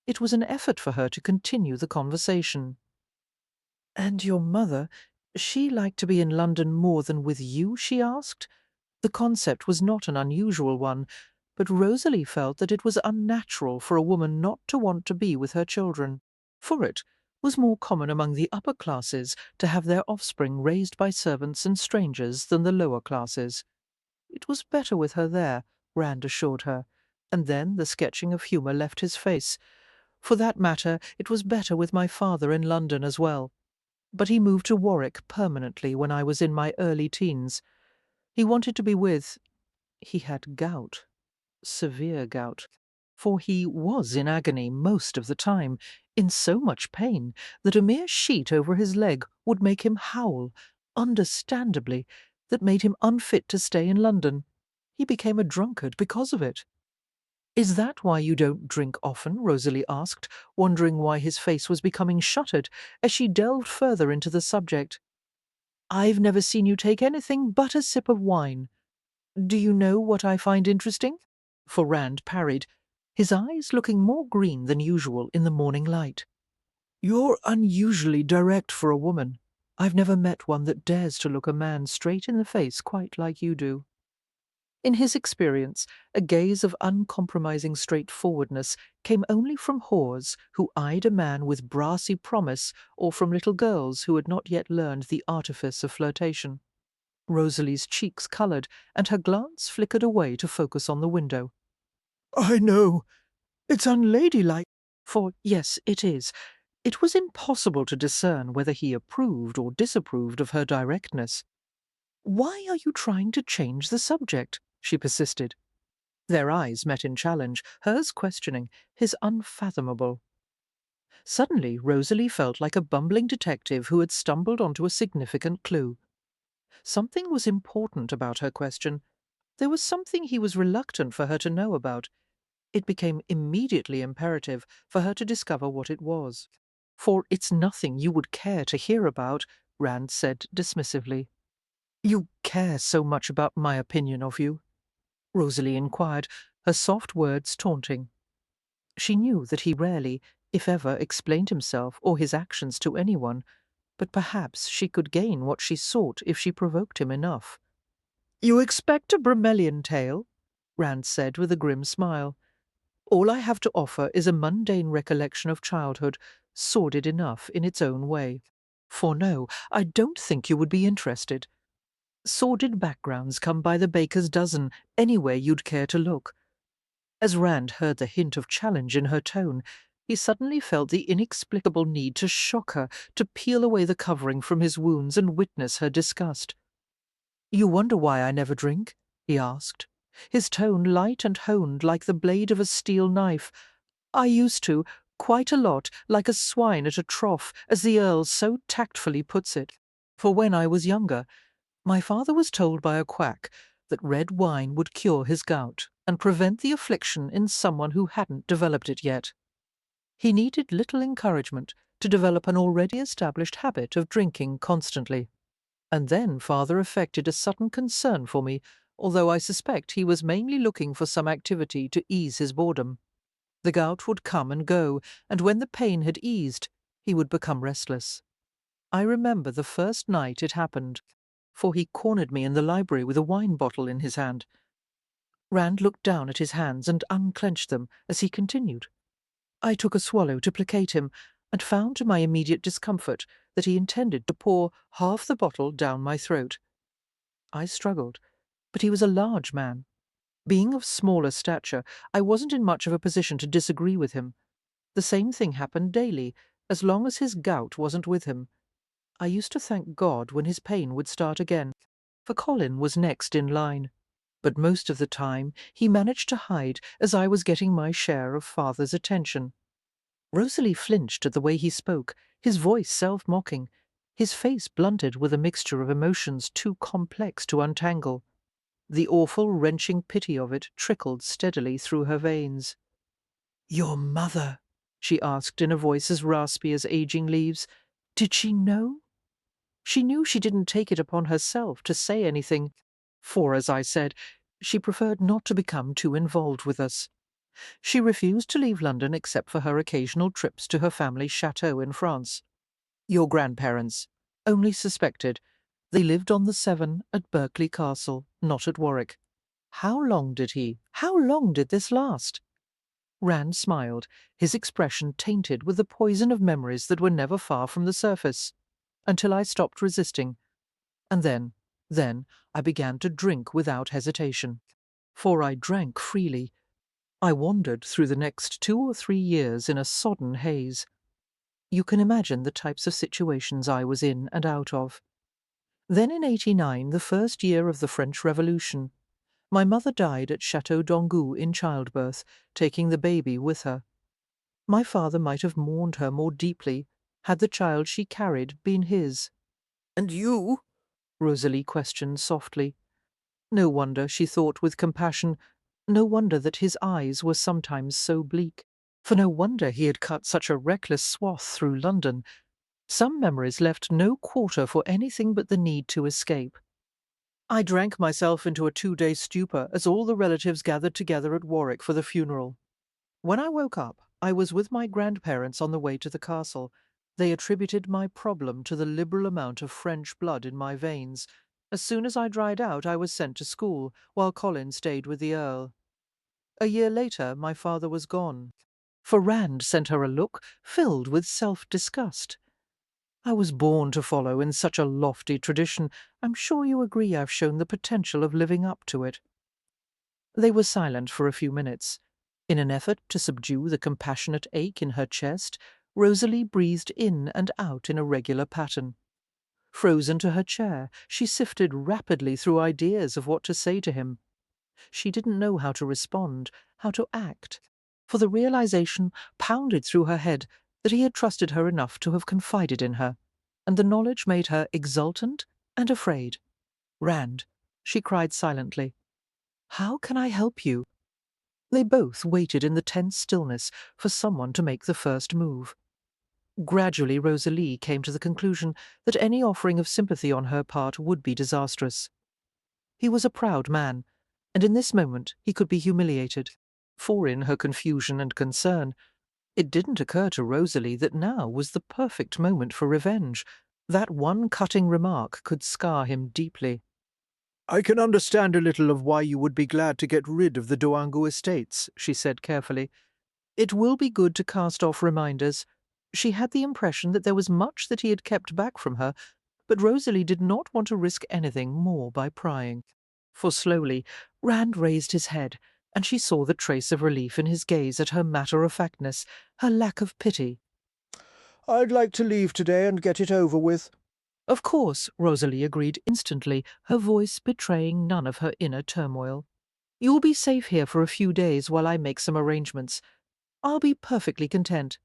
S1: It was an effort for her to continue the conversation. And your mother, she liked to be in London more than with you, she asked. The concept was not an unusual one, but Rosalie felt that it was unnatural for a woman not to want to be with her children, for it was more common among the upper classes to have their offspring raised by servants and strangers than the lower classes. It was better with her there, Rand assured her, and then the sketching of humour left his face. For that matter, it was better with my father in London as well. but he moved to Warwick permanently when I was in my early teens. He wanted to be with... He had gout. Severe gout. For he was in agony most of the time, in so much pain that a mere sheet over his leg would make him howl, understandably, that made him unfit to stay in London. He became a drunkard because of it. "Is that why you don't drink often?" Rosalie asked, wondering why his face was becoming shuttered as she delved further into the subject. "I've never seen you take anything but a sip of wine. Do you know what I find interesting?" For Rand parried, his eyes looking more green than usual in the morning light. "You're unusually direct for a woman. I've never met one that dares to look a man straight in the face quite like you do." In his experience, a gaze of uncompromising straightforwardness came only from whores who eyed a man with brassy promise, or from little girls who had not yet learned the artifice of flirtation. Rosalie's cheeks coloured, and her glance flickered away to focus on the window. "I know. It's unladylike." For yes, it is. It was impossible to discern whether he approved or disapproved of her directness. "Why are you trying to change the subject?" she persisted. Their eyes met in challenge, hers questioning, his unfathomable. Suddenly Rosalie felt like a bumbling detective who had stumbled onto a significant clue. Something was important about her question. There was something he was reluctant for her to know about. It became immediately imperative for her to discover what it was. "For it's nothing you would care to hear about," Rand said dismissively. "You care so much about my opinion of you?" Rosalie inquired, her soft words taunting. She knew that he rarely, if ever, explained himself or his actions to anyone, but perhaps she could gain what she sought if she provoked him enough. "You expect a Bromelian tale?" Rand said with a grim smile. "All I have to offer is a mundane recollection of childhood, sordid enough in its own way. For no, I don't think you would be interested. Sordid backgrounds come by the baker's dozen, anywhere you'd care to look." As Rand heard the hint of challenge in her tone, he suddenly felt the inexplicable need to shock her, to peel away the covering from his wounds and witness her disgust. "You wonder why I never drink?" he asked, his tone light and honed like the blade of a steel knife. "I used to, quite a lot, like a swine at a trough, as the Earl so tactfully puts it. For when I was younger, my father was told by a quack that red wine would cure his gout and prevent the affliction in someone who hadn't developed it yet. He needed little encouragement to develop an already established habit of drinking constantly. And then father affected a sudden concern for me, although I suspect he was mainly looking for some activity to ease his boredom. The gout would come and go, and when the pain had eased, he would become restless. I remember the first night it happened, for he cornered me in the library with a wine bottle in his hand." Rand looked down at his hands and unclenched them as he continued. "I took a swallow to placate him, and found to my immediate discomfort that he intended to pour half the bottle down my throat. I struggled, but he was a large man. Being of smaller stature, I wasn't in much of a position to disagree with him. The same thing happened daily, as long as his gout wasn't with him. I used to thank God when his pain would start again, for Colin was next in line. But most of the time he managed to hide as I was getting my share of father's attention." Rosalie flinched at the way he spoke, his voice self-mocking, his face blunted with a mixture of emotions too complex to untangle. The awful, wrenching pity of it trickled steadily through her veins. "Your mother?" she asked in a voice as raspy as aging leaves. "Did she know?" She knew she didn't take it upon herself to say anything, for, as I said, she preferred not to become too involved with us. She refused to leave London except for her occasional trips to her family's chateau in France. "Your grandparents. Only suspected. They lived on the Severn at Berkeley Castle, not at Warwick." How long did this last?" Rand smiled, his expression tainted with the poison of memories that were never far from the surface, until I stopped resisting. And then I began to drink without hesitation. For I drank freely. I wandered through the next 2 or 3 years in a sodden haze. You can imagine the types of situations I was in and out of. Then in 89, the first year of the French Revolution, my mother died at Chateau d'Angoult in childbirth, taking the baby with her. My father might have mourned her more deeply had the child she carried been his.
S2: And you?
S1: Rosalie questioned softly. No wonder, she thought with compassion, no wonder that his eyes were sometimes so bleak, for no wonder he had cut such a reckless swath through London. Some memories left no quarter for anything but the need to escape. I drank myself into a 2-day stupor as all the relatives gathered together at Warwick for the funeral. When I woke up, I was with my grandparents on the way to the castle. They attributed my problem to the liberal amount of French blood in my veins. As soon as I dried out, I was sent to school, while Colin stayed with the Earl. A year later, my father was gone, for Rand sent her a look filled with self-disgust. I was born to follow in such a lofty tradition. I'm sure you agree I've shown the potential of living up to it. They were silent for a few minutes. In an effort to subdue the compassionate ache in her chest, Rosalie breathed in and out in a regular pattern. Frozen to her chair, she sifted rapidly through ideas of what to say to him. She didn't know how to respond, how to act, for the realization pounded through her head that he had trusted her enough to have confided in her, and the knowledge made her exultant and afraid. "Rand," she cried silently, "how can I help you?" They both waited in the tense stillness for someone to make the first move. Gradually Rosalie came to the conclusion that any offering of sympathy on her part would be disastrous. He was a proud man, and in this moment he could be humiliated, for in her confusion and concern, it didn't occur to Rosalie that now was the perfect moment for revenge. That one cutting remark could scar him deeply.
S2: I can understand a little of why you would be glad to get rid of the Doangu estates,
S1: She said carefully. It will be good to cast off reminders. She had the impression that there was much that he had kept back from her, but Rosalie did not want to risk anything more by prying. For slowly, Rand raised his head, and she saw the trace of relief in his gaze at her matter-of-factness, her lack of pity.
S2: I'd like to leave today and get it over with.
S1: Of course, Rosalie agreed instantly, her voice betraying none of her inner turmoil. You'll be safe here for a few days while I make some arrangements. I'll be perfectly content.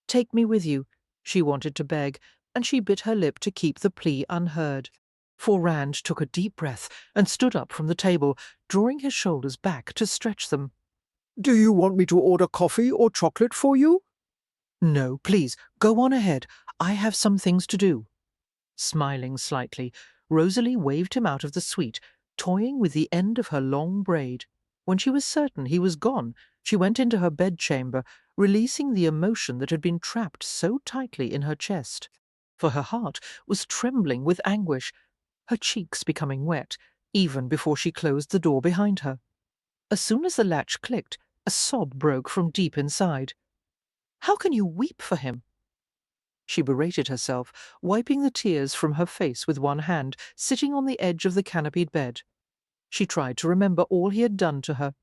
S1: Take me with you, she wanted to beg, and she bit her lip to keep the plea unheard. For Rand took a deep breath and stood up from the table, drawing his shoulders back to stretch them.
S2: Do you want me to order coffee or chocolate for you?
S1: No, please, go on ahead. I have some things to do. Smiling slightly, Rosalie waved him out of the suite, toying with the end of her long braid. When she was certain he was gone, she went into her bedchamber, releasing the emotion that had been trapped so tightly in her chest. For her heart was trembling with anguish, her cheeks becoming wet, even before she closed the door behind her. As soon as the latch clicked, a sob broke from deep inside. "How can you weep for him?" She berated herself, wiping the tears from her face with one hand, sitting on the edge of the canopied bed. She tried to remember all he had done to her.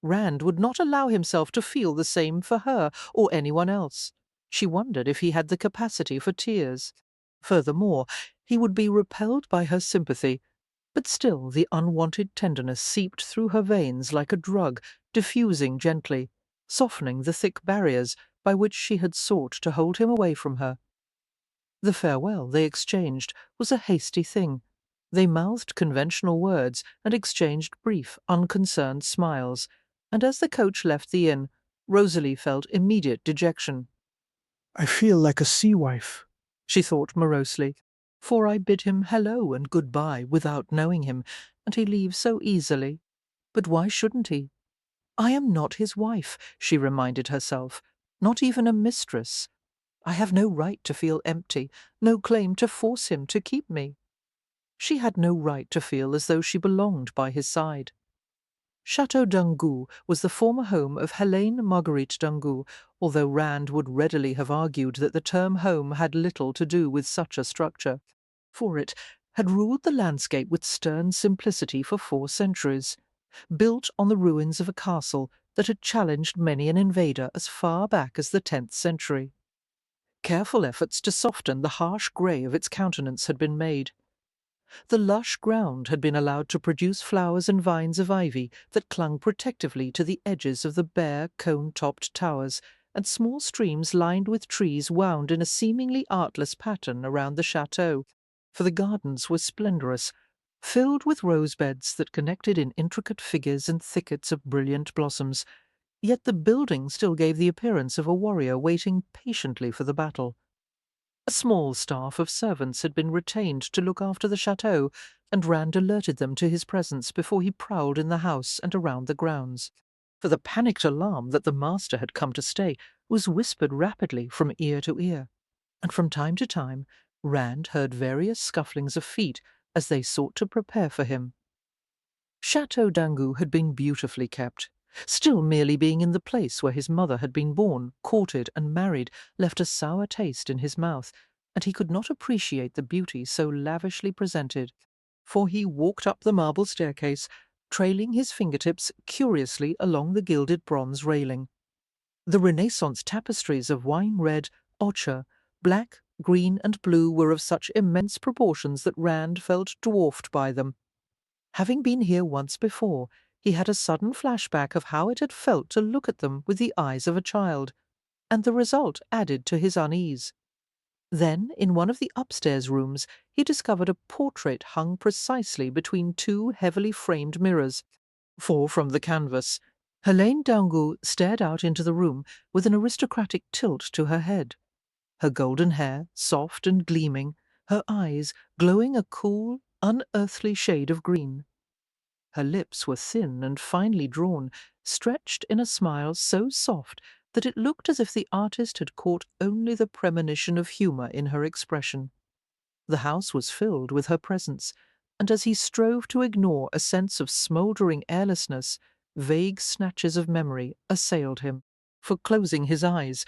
S1: Rand would not allow himself to feel the same for her or anyone else. She wondered if he had the capacity for tears. Furthermore, he would be repelled by her sympathy, but still the unwanted tenderness seeped through her veins like a drug, diffusing gently, softening the thick barriers by which she had sought to hold him away from her. The farewell they exchanged was a hasty thing. They mouthed conventional words and exchanged brief, unconcerned smiles, and as the coach left the inn, Rosalie felt immediate dejection.
S2: I feel like a sea wife,
S1: She thought morosely, for I bid him hello and goodbye without knowing him, and he leaves so easily. But why shouldn't he? I am not his wife, she reminded herself, not even a mistress. I have no right to feel empty, no claim to force him to keep me. She had no right to feel as though she belonged by his side. Chateau d'Angoult was the former home of Helene Marguerite d'Angoult, although Rand would readily have argued that the term home had little to do with such a structure, for it had ruled the landscape with stern simplicity for 4 centuries, built on the ruins of a castle that had challenged many an invader as far back as the 10th century. Careful efforts to soften the harsh grey of its countenance had been made. The lush ground had been allowed to produce flowers and vines of ivy that clung protectively to the edges of the bare, cone-topped towers, and small streams lined with trees wound in a seemingly artless pattern around the chateau, for the gardens were splendorous, filled with rose beds that connected in intricate figures and thickets of brilliant blossoms, yet the building still gave the appearance of a warrior waiting patiently for the battle. A small staff of servants had been retained to look after the chateau, and Rand alerted them to his presence before he prowled in the house and around the grounds. For the panicked alarm that the master had come to stay was whispered rapidly from ear to ear, and from time to time Rand heard various scufflings of feet as they sought to prepare for him. Chateau d'Angot had been beautifully kept. Still, merely being in the place where his mother had been born, courted, and married left a sour taste in his mouth, and he could not appreciate the beauty so lavishly presented, for he walked up the marble staircase, trailing his fingertips curiously along the gilded bronze railing. The Renaissance tapestries of wine-red, ochre, black, green, and blue were of such immense proportions that Rand felt dwarfed by them. Having been here once before, he had a sudden flashback of how it had felt to look at them with the eyes of a child, and the result added to his unease. Then, in one of the upstairs rooms, he discovered a portrait hung precisely between two heavily framed mirrors, for from the canvas Helene d'Angot stared out into the room with an aristocratic tilt to her head. Her golden hair, soft and gleaming, her eyes glowing a cool, unearthly shade of green. Her lips were thin and finely drawn, stretched in a smile so soft that it looked as if the artist had caught only the premonition of humour in her expression. The house was filled with her presence, and as he strove to ignore a sense of smouldering airlessness, vague snatches of memory assailed him. For closing his eyes,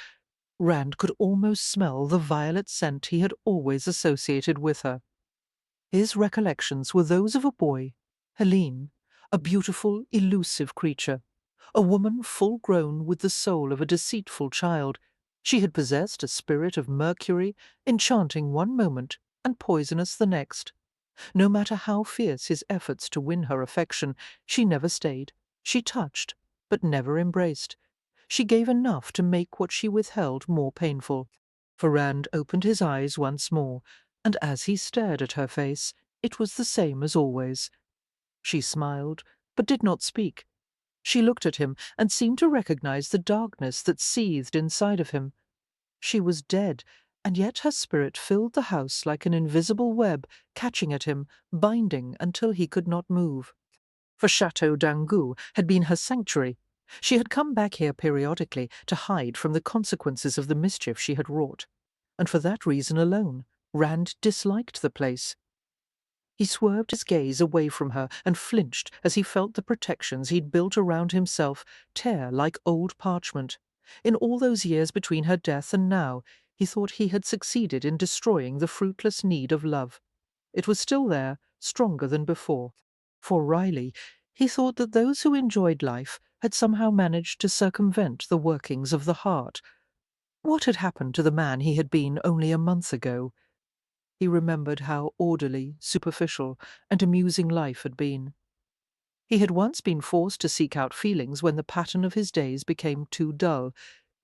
S1: Rand could almost smell the violet scent he had always associated with her. His recollections were those of a boy, Helene, a beautiful, elusive creature, a woman full-grown with the soul of a deceitful child. She had possessed a spirit of Mercury, enchanting one moment and poisonous the next. No matter how fierce his efforts to win her affection, she never stayed. She touched, but never embraced. She gave enough to make what she withheld more painful. Rand opened his eyes once more, and as he stared at her face, it was the same as always. She smiled, but did not speak. She looked at him and seemed to recognize the darkness that seethed inside of him. She was dead, and yet her spirit filled the house like an invisible web, catching at him, binding until he could not move. For Chateau d'Angot had been her sanctuary. She had come back here periodically to hide from the consequences of the mischief she had wrought, and for that reason alone Rand disliked the place. He swerved his gaze away from her and flinched as he felt the protections he'd built around himself tear like old parchment. In all those years between her death and now, he thought he had succeeded in destroying the fruitless need of love. It was still there, stronger than before. For Riley, he thought that those who enjoyed life had somehow managed to circumvent the workings of the heart. What had happened to the man he had been only a month ago? He remembered how orderly, superficial, and amusing life had been. He had once been forced to seek out feelings when the pattern of his days became too dull.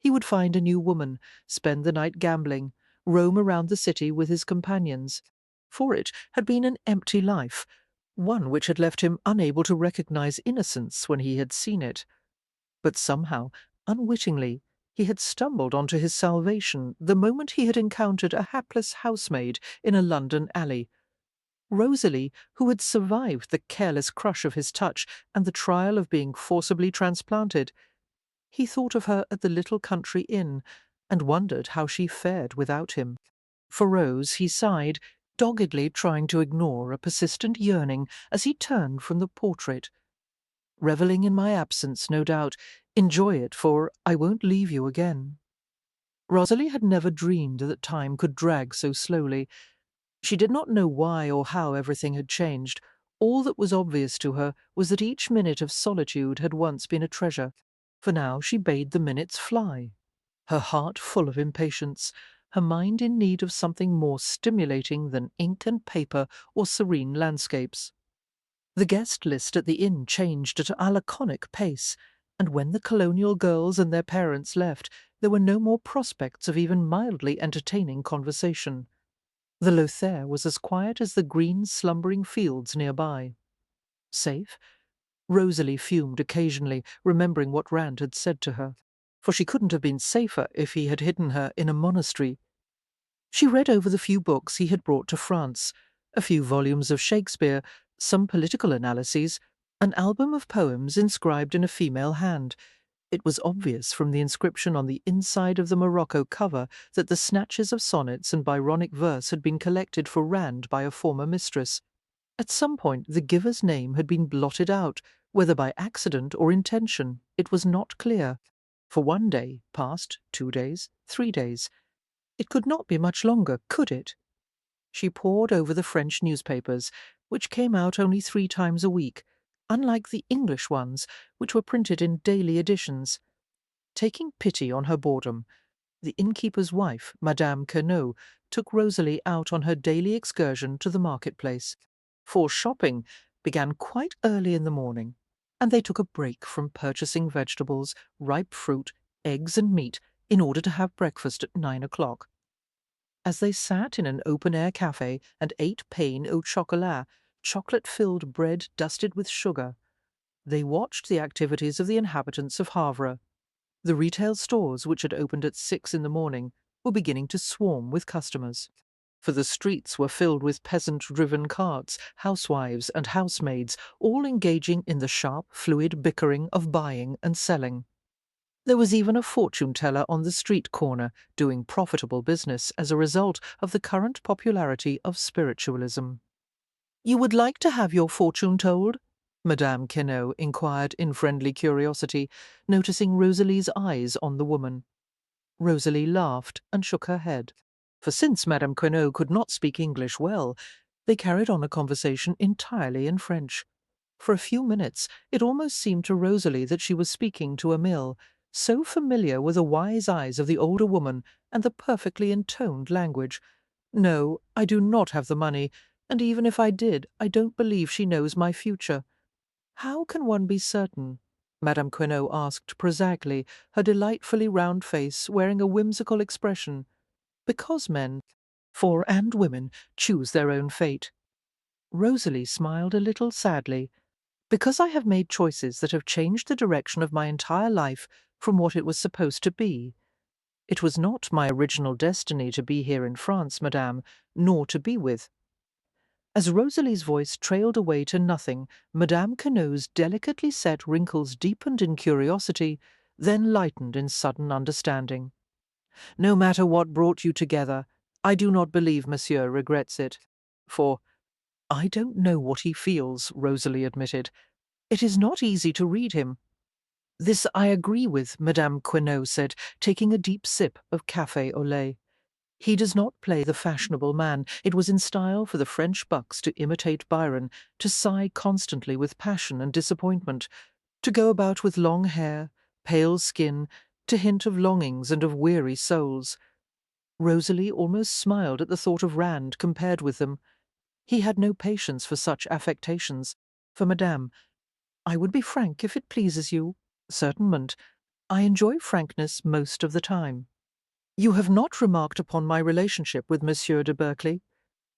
S1: He would find a new woman, spend the night gambling, roam around the city with his companions. For it had been an empty life, one which had left him unable to recognize innocence when he had seen it. But somehow, unwittingly, he had stumbled onto his salvation the moment he had encountered a hapless housemaid in a London alley. Rosalie, who had survived the careless crush of his touch and the trial of being forcibly transplanted. He thought of her at the little country inn, and wondered how she fared without him. For Rose he sighed, doggedly trying to ignore a persistent yearning as he turned from the portrait. Revelling in my absence, no doubt. Enjoy it, for I won't leave you again. Rosalie had never dreamed that time could drag so slowly. She did not know why or how everything had changed. All that was obvious to her was that each minute of solitude had once been a treasure, for now she bade the minutes fly. Her heart full of impatience, her mind in need of something more stimulating than ink and paper or serene landscapes. The guest list at the inn changed at a laconic pace, and when the colonial girls and their parents left, there were no more prospects of even mildly entertaining conversation. The Lothair was as quiet as the green slumbering fields nearby. Safe? Rosalie fumed occasionally, remembering what Rand had said to her, for she couldn't have been safer if he had hidden her in a monastery. She read over the few books he had brought to France, a few volumes of Shakespeare, some political analyses, an album of poems inscribed in a female hand. It was obvious from the inscription on the inside of the morocco cover that the snatches of sonnets and Byronic verse had been collected for Rand by a former mistress. At some point the giver's name had been blotted out, whether by accident or intention, it was not clear. For 1 day passed, 2 days, 3 days. It could not be much longer, could it? She pored over the French newspapers, which came out only 3 times a week, unlike the English ones, which were printed in daily editions. Taking pity on her boredom, the innkeeper's wife, Madame Queneau, took Rosalie out on her daily excursion to the marketplace. For shopping began quite early in the morning, and they took a break from purchasing vegetables, ripe fruit, eggs and meat in order to have breakfast at 9 o'clock. As they sat in an open-air cafe and ate pain au chocolat, chocolate-filled bread dusted with sugar, they watched the activities of the inhabitants of Havre. The retail stores, which had opened at 6 in the morning, were beginning to swarm with customers, for the streets were filled with peasant-driven carts, housewives and housemaids, all engaging in the sharp, fluid bickering of buying and selling. There was even a fortune-teller on the street corner doing profitable business as a result of the current popularity of spiritualism. "You would like to have your fortune told?" Madame Queneau inquired in friendly curiosity, noticing Rosalie's eyes on the woman. Rosalie laughed and shook her head, for since Madame Queneau could not speak English well, they carried on a conversation entirely in French. For a few minutes it almost seemed to Rosalie that she was speaking to Emile, so familiar were the wise eyes of the older woman and the perfectly intoned language. "No, I do not have the money, and even if I did, I don't believe she knows my future." "How can one be certain?" Madame Queneau asked prosaically, her delightfully round face wearing a whimsical expression. "Because men, for and women, choose their own fate." Rosalie smiled a little sadly. "Because I have made choices that have changed the direction of my entire life from what it was supposed to be. It was not my original destiny to be here in France, madame, nor to be with—" As Rosalie's voice trailed away to nothing, Madame Queneau's delicately set wrinkles deepened in curiosity, then lightened in sudden understanding. "No matter what brought you together, I do not believe Monsieur regrets it. For I don't know what he feels," Rosalie admitted. "It is not easy to read him." "This I agree with," Madame Queneau said, taking a deep sip of café au lait. "He does not play the fashionable man. It was in style for the French bucks to imitate Byron, to sigh constantly with passion and disappointment, to go about with long hair, pale skin, to hint of longings and of weary souls." Rosalie almost smiled at the thought of Rand compared with them. He had no patience for such affectations. "For madame, I would be frank if it pleases you. Certainement. I enjoy frankness most of the time." "You have not remarked upon my relationship with Monsieur de Berkeley.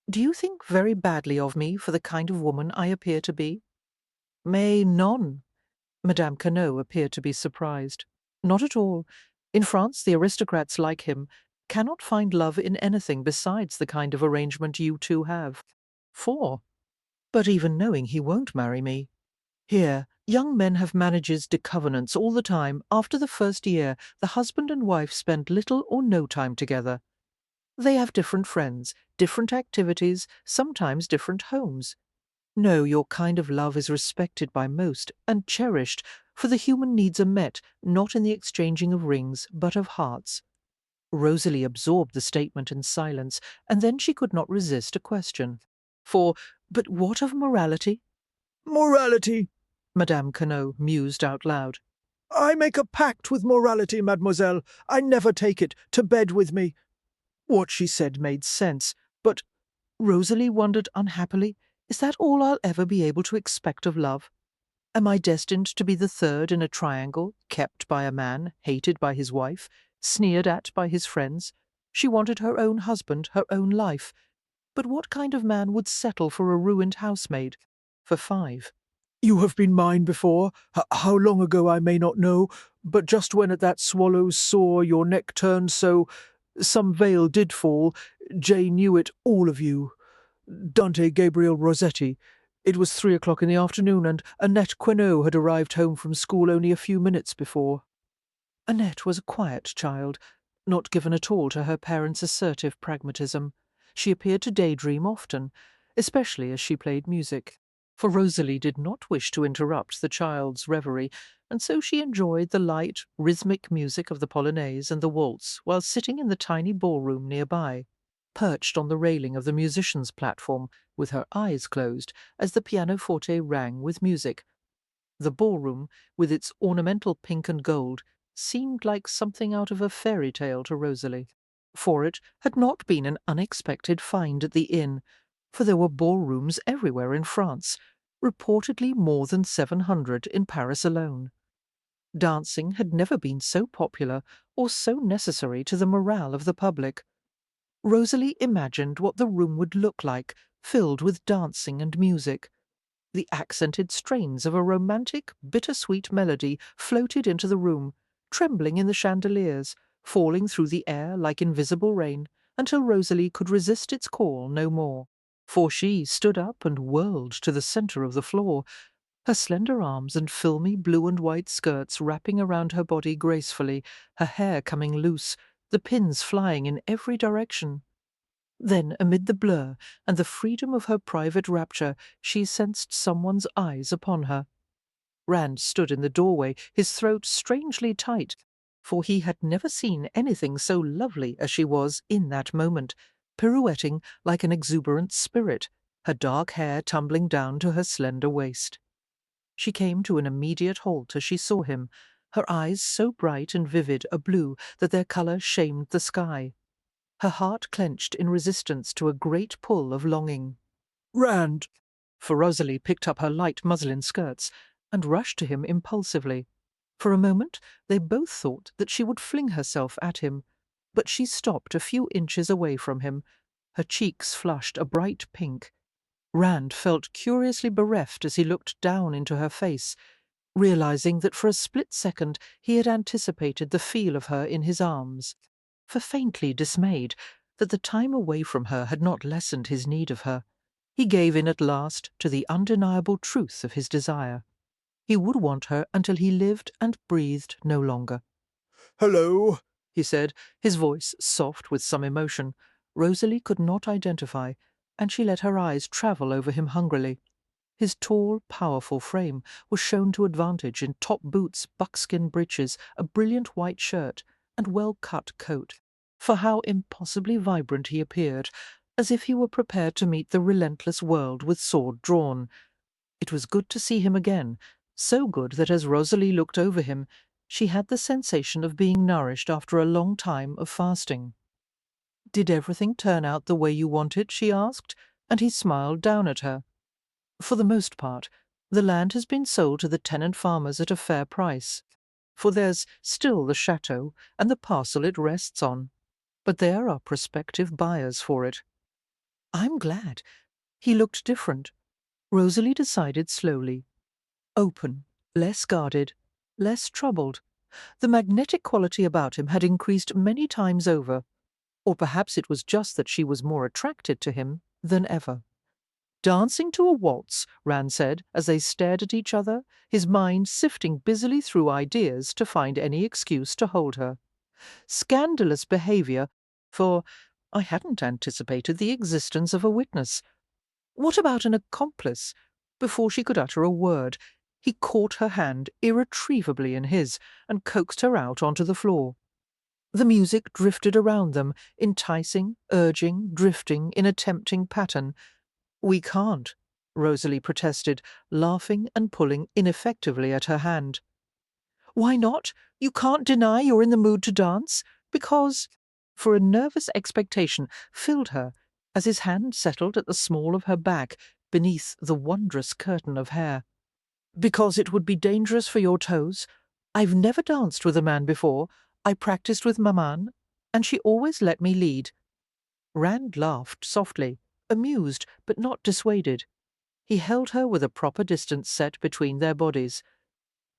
S1: Do you think very badly of me for the kind of woman I appear to be?" "Mais non." Madame Queneau appeared to be surprised. "Not at all. In France the aristocrats like him cannot find love in anything besides the kind of arrangement you two have. For, but even knowing he won't marry me. Here, young men have marriages de covenants all the time. After the first year, the husband and wife spend little or no time together. They have different friends, different activities, sometimes different homes. No, your kind of love is respected by most, and cherished, for the human needs are met, not in the exchanging of rings, but of hearts." Rosalie absorbed the statement in silence, and then she could not resist a question. But what of morality?"
S2: Morality!
S1: Madame Queneau mused out loud.
S2: I make a pact with morality, mademoiselle. I never take it to bed with me.
S1: What she said made sense, but Rosalie wondered unhappily, is that all I'll ever be able to expect of love? Am I destined to be the third in a triangle, kept by a man, hated by his wife, sneered at by his friends? She wanted her own husband, her own life. But what kind of man would settle for a ruined housemaid? For 5. You have been mine before. How long ago I may not know, but just when at that swallow's soar your neck turned so, some veil did fall. Jane knew it, all of you. Dante Gabriel Rossetti. It was 3 o'clock in the afternoon, and Annette Queneau had arrived home from school only a few minutes before. Annette was a quiet child, not given at all to her parents' assertive pragmatism. She appeared to daydream often, especially as she played music. For Rosalie did not wish to interrupt the child's reverie, and so she enjoyed the light, rhythmic music of the polonaise and the waltz while sitting in the tiny ballroom nearby, perched on the railing of the musicians' platform, with her eyes closed as the pianoforte rang with music. The ballroom, with its ornamental pink and gold, seemed like something out of a fairy tale to Rosalie. For it had not been an unexpected find at the inn, for there were ballrooms everywhere in France, reportedly more than 700 in Paris alone. Dancing had never been so popular or so necessary to the morale of the public. Rosalie imagined what the room would look like, filled with dancing and music. The accented strains of a romantic, bittersweet melody floated into the room, trembling in the chandeliers, falling through the air like invisible rain, until Rosalie could resist its call no more. For she stood up and whirled to the centre of the floor, her slender arms and filmy blue and white skirts wrapping around her body gracefully, her hair coming loose, the pins flying in every direction. Then, amid the blur and the freedom of her private rapture, she sensed someone's eyes upon her. Rand stood in the doorway, his throat strangely tight, for he had never seen anything so lovely as she was in that moment, pirouetting like an exuberant spirit, her dark hair tumbling down to her slender waist. She came to an immediate halt as she saw him, her eyes so bright and vivid a blue that their colour shamed the sky. Her heart clenched in resistance to a great pull of longing. "Rand!" For Rosalie picked up her light muslin skirts and rushed to him impulsively. For a moment they both thought that she would fling herself at him, but she stopped a few inches away from him, her cheeks flushed a bright pink. Rand felt curiously bereft as he looked down into her face, realizing that for a split second he had anticipated the feel of her in his arms, for faintly dismayed that the time away from her had not lessened his need of her. He gave in at last to the undeniable truth of his desire. He would want her until he lived and breathed no longer.
S2: "Hello,"
S1: he said, his voice soft with some emotion. Rosalie could not identify, and she let her eyes travel over him hungrily. His tall, powerful frame was shown to advantage in top boots, buckskin breeches, a brilliant white shirt, and well-cut coat. For how impossibly vibrant he appeared, as if he were prepared to meet the relentless world with sword drawn. It was good to see him again, so good that as Rosalie looked over him, she had the sensation of being nourished after a long time of fasting. "Did everything turn out the way you wanted?" she asked, and he smiled down at her. "For the most part, the land has been sold to the tenant farmers at a fair price, for there's still the chateau and the parcel it rests on, but there are prospective buyers for it." "I'm glad." He looked different. Rosalie decided slowly. Open, less guarded, less troubled. The magnetic quality about him had increased many times over, or perhaps it was just that she was more attracted to him than ever. "Dancing to a waltz," Rand said, as they stared at each other, his mind sifting busily through ideas to find any excuse to hold her. "Scandalous behaviour, for I hadn't anticipated the existence of a witness. What about an accomplice?" Before she could utter a word, he caught her hand irretrievably in his and coaxed her out onto the floor. The music drifted around them, enticing, urging, drifting in a tempting pattern. "We can't," Rosalie protested, laughing and pulling ineffectively at her hand. "Why not? You can't deny you're in the mood to dance? Because—" for a nervous expectation filled her as his hand settled at the small of her back beneath the wondrous curtain of hair. "Because it would be dangerous for your toes. I've never danced with a man before. I practiced with Maman, and she always let me lead." Rand laughed softly, amused but not dissuaded. He held her with a proper distance set between their bodies.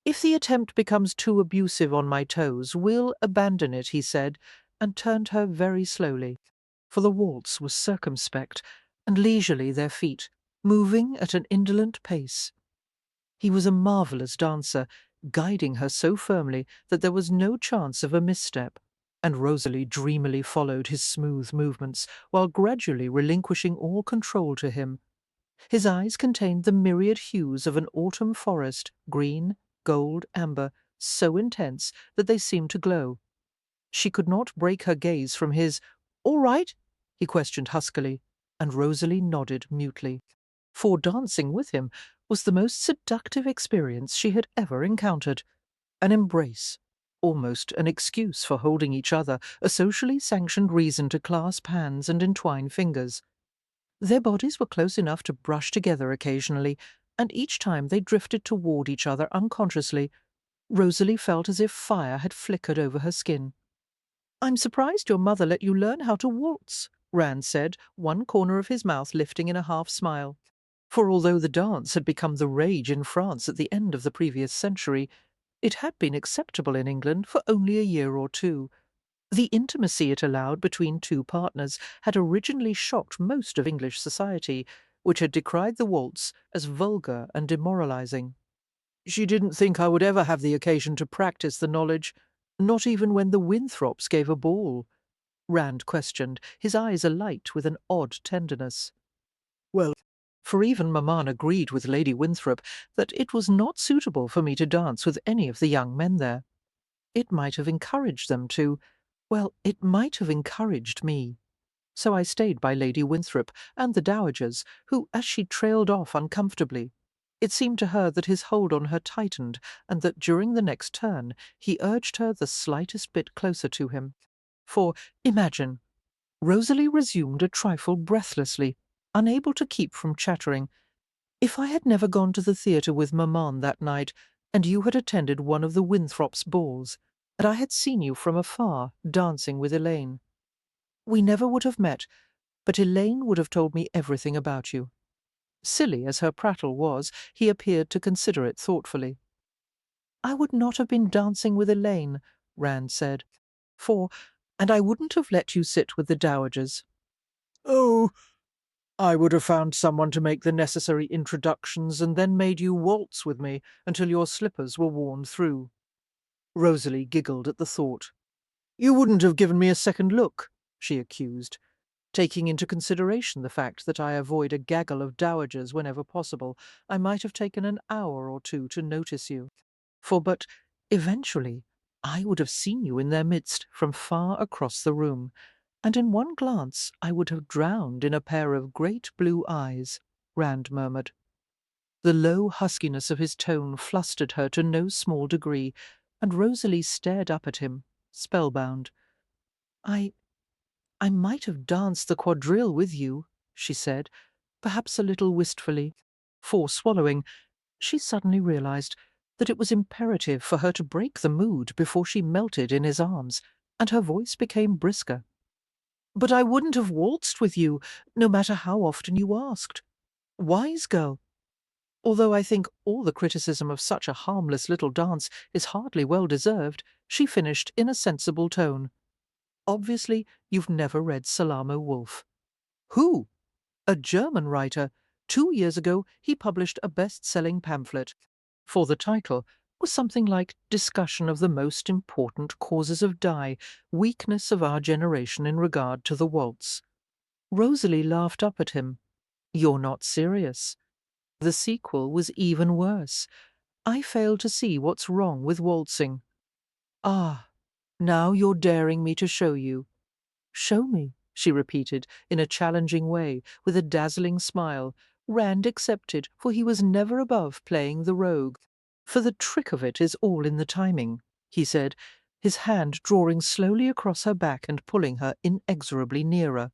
S1: "If the attempt becomes too abusive on my toes, we'll abandon it," he said, and turned her very slowly. For the waltz was circumspect and leisurely, their feet moving at an indolent pace. He was a marvellous dancer, guiding her so firmly that there was no chance of a misstep, and Rosalie dreamily followed his smooth movements, while gradually relinquishing all control to him. His eyes contained the myriad hues of an autumn forest, green, gold, amber, so intense that they seemed to glow. She could not break her gaze from his. "All right?" he questioned huskily, and Rosalie nodded mutely. For dancing with him was the most seductive experience she had ever encountered. An embrace, almost an excuse for holding each other, a socially sanctioned reason to clasp hands and entwine fingers. Their bodies were close enough to brush together occasionally, and each time they drifted toward each other unconsciously, Rosalie felt as if fire had flickered over her skin. "I'm surprised your mother let you learn how to waltz," Rand said, one corner of his mouth lifting in a half-smile. For although the dance had become the rage in France at the end of the previous century, it had been acceptable in England for only a year or two. The intimacy it allowed between two partners had originally shocked most of English society, which had decried the waltz as vulgar and demoralizing. "She didn't think I would ever have the occasion to practice the knowledge, not even when the Winthrops gave a ball?" Rand questioned, his eyes alight with an odd tenderness. "Well, for even Maman agreed with Lady Winthrop that it was not suitable for me to dance with any of the young men there. It might have encouraged them to. Well, it might have encouraged me. So I stayed by Lady Winthrop and the dowagers, who, as she trailed off uncomfortably, it seemed to her that his hold on her tightened, and that during the next turn he urged her the slightest bit closer to him. For, imagine, Rosalie resumed a trifle breathlessly, unable to keep from chattering. "If I had never gone to the theatre with Maman that night, and you had attended one of the Winthrops' balls, and I had seen you from afar dancing with Elaine, we never would have met, but Elaine would have told me everything about you." Silly as her prattle was, he appeared to consider it thoughtfully. "I would not have been dancing with Elaine," Rand said, and I wouldn't have let you sit with the dowagers." "Oh, I would have found someone to make the necessary introductions and then made you waltz with me until your slippers were worn through." Rosalie giggled at the thought. "You wouldn't have given me a second look," she accused. "Taking into consideration the fact that I avoid a gaggle of dowagers whenever possible, I might have taken an hour or two to notice you. But eventually I would have seen you in their midst from far across the room, and in one glance I would have drowned in a pair of great blue eyes," Rand murmured. The low huskiness of his tone flustered her to no small degree, and Rosalie stared up at him, spellbound. I might have danced the quadrille with you," she said, perhaps a little wistfully, for, swallowing, she suddenly realized that it was imperative for her to break the mood before she melted in his arms, and her voice became brisker. "But I wouldn't have waltzed with you, no matter how often you asked. Wise girl! Although I think all the criticism of such a harmless little dance is hardly well deserved," she finished in a sensible tone. "Obviously you've never read Salamo Wolf." "Who?" "A German writer. 2 years ago he published a best-selling pamphlet. For the title was something like Discussion of the Most Important Causes of Weakness of Our Generation in Regard to the Waltz." Rosalie laughed up at him. "You're not serious. The sequel was even worse. I fail to see what's wrong with waltzing." "Ah, now you're daring me to show you." "Show me," she repeated, in a challenging way, with a dazzling smile. Rand accepted, for he was never above playing the rogue. "For the trick of it is all in the timing," he said, his hand drawing slowly across her back and pulling her inexorably nearer.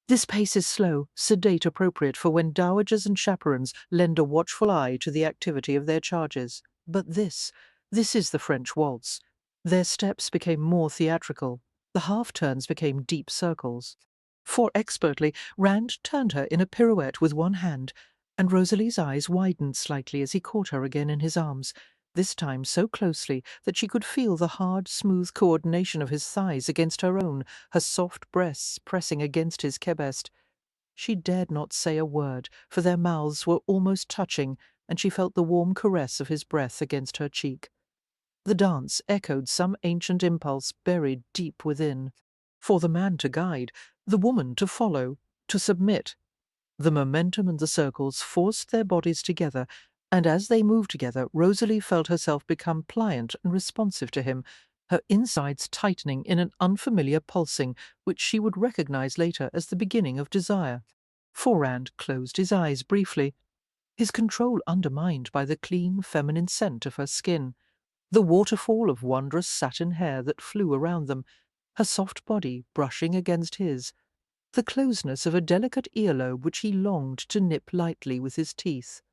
S1: This pace is slow, sedate, appropriate for when dowagers and chaperons lend a watchful eye to the activity of their charges. But this is the French waltz. Their steps became more theatrical. The half-turns became deep circles. For expertly, Rand turned her in a pirouette with one hand, and Rosalie's eyes widened slightly as he caught her again in his arms, this time so closely that she could feel the hard, smooth coordination of his thighs against her own, her soft breasts pressing against his kebest. She dared not say a word, for their mouths were almost touching, and she felt the warm caress of his breath against her cheek. The dance echoed some ancient impulse buried deep within. For the man to guide, the woman to follow, to submit. The momentum and the circles forced their bodies together, and as they moved together, Rosalie felt herself become pliant and responsive to him, her insides tightening in an unfamiliar pulsing which she would recognize later as the beginning of desire. Rand closed his eyes briefly, his control undermined by the clean feminine scent of her skin, the waterfall of wondrous satin hair that flew around them, her soft body brushing against his, the closeness of a delicate earlobe which he longed to nip lightly with his teeth.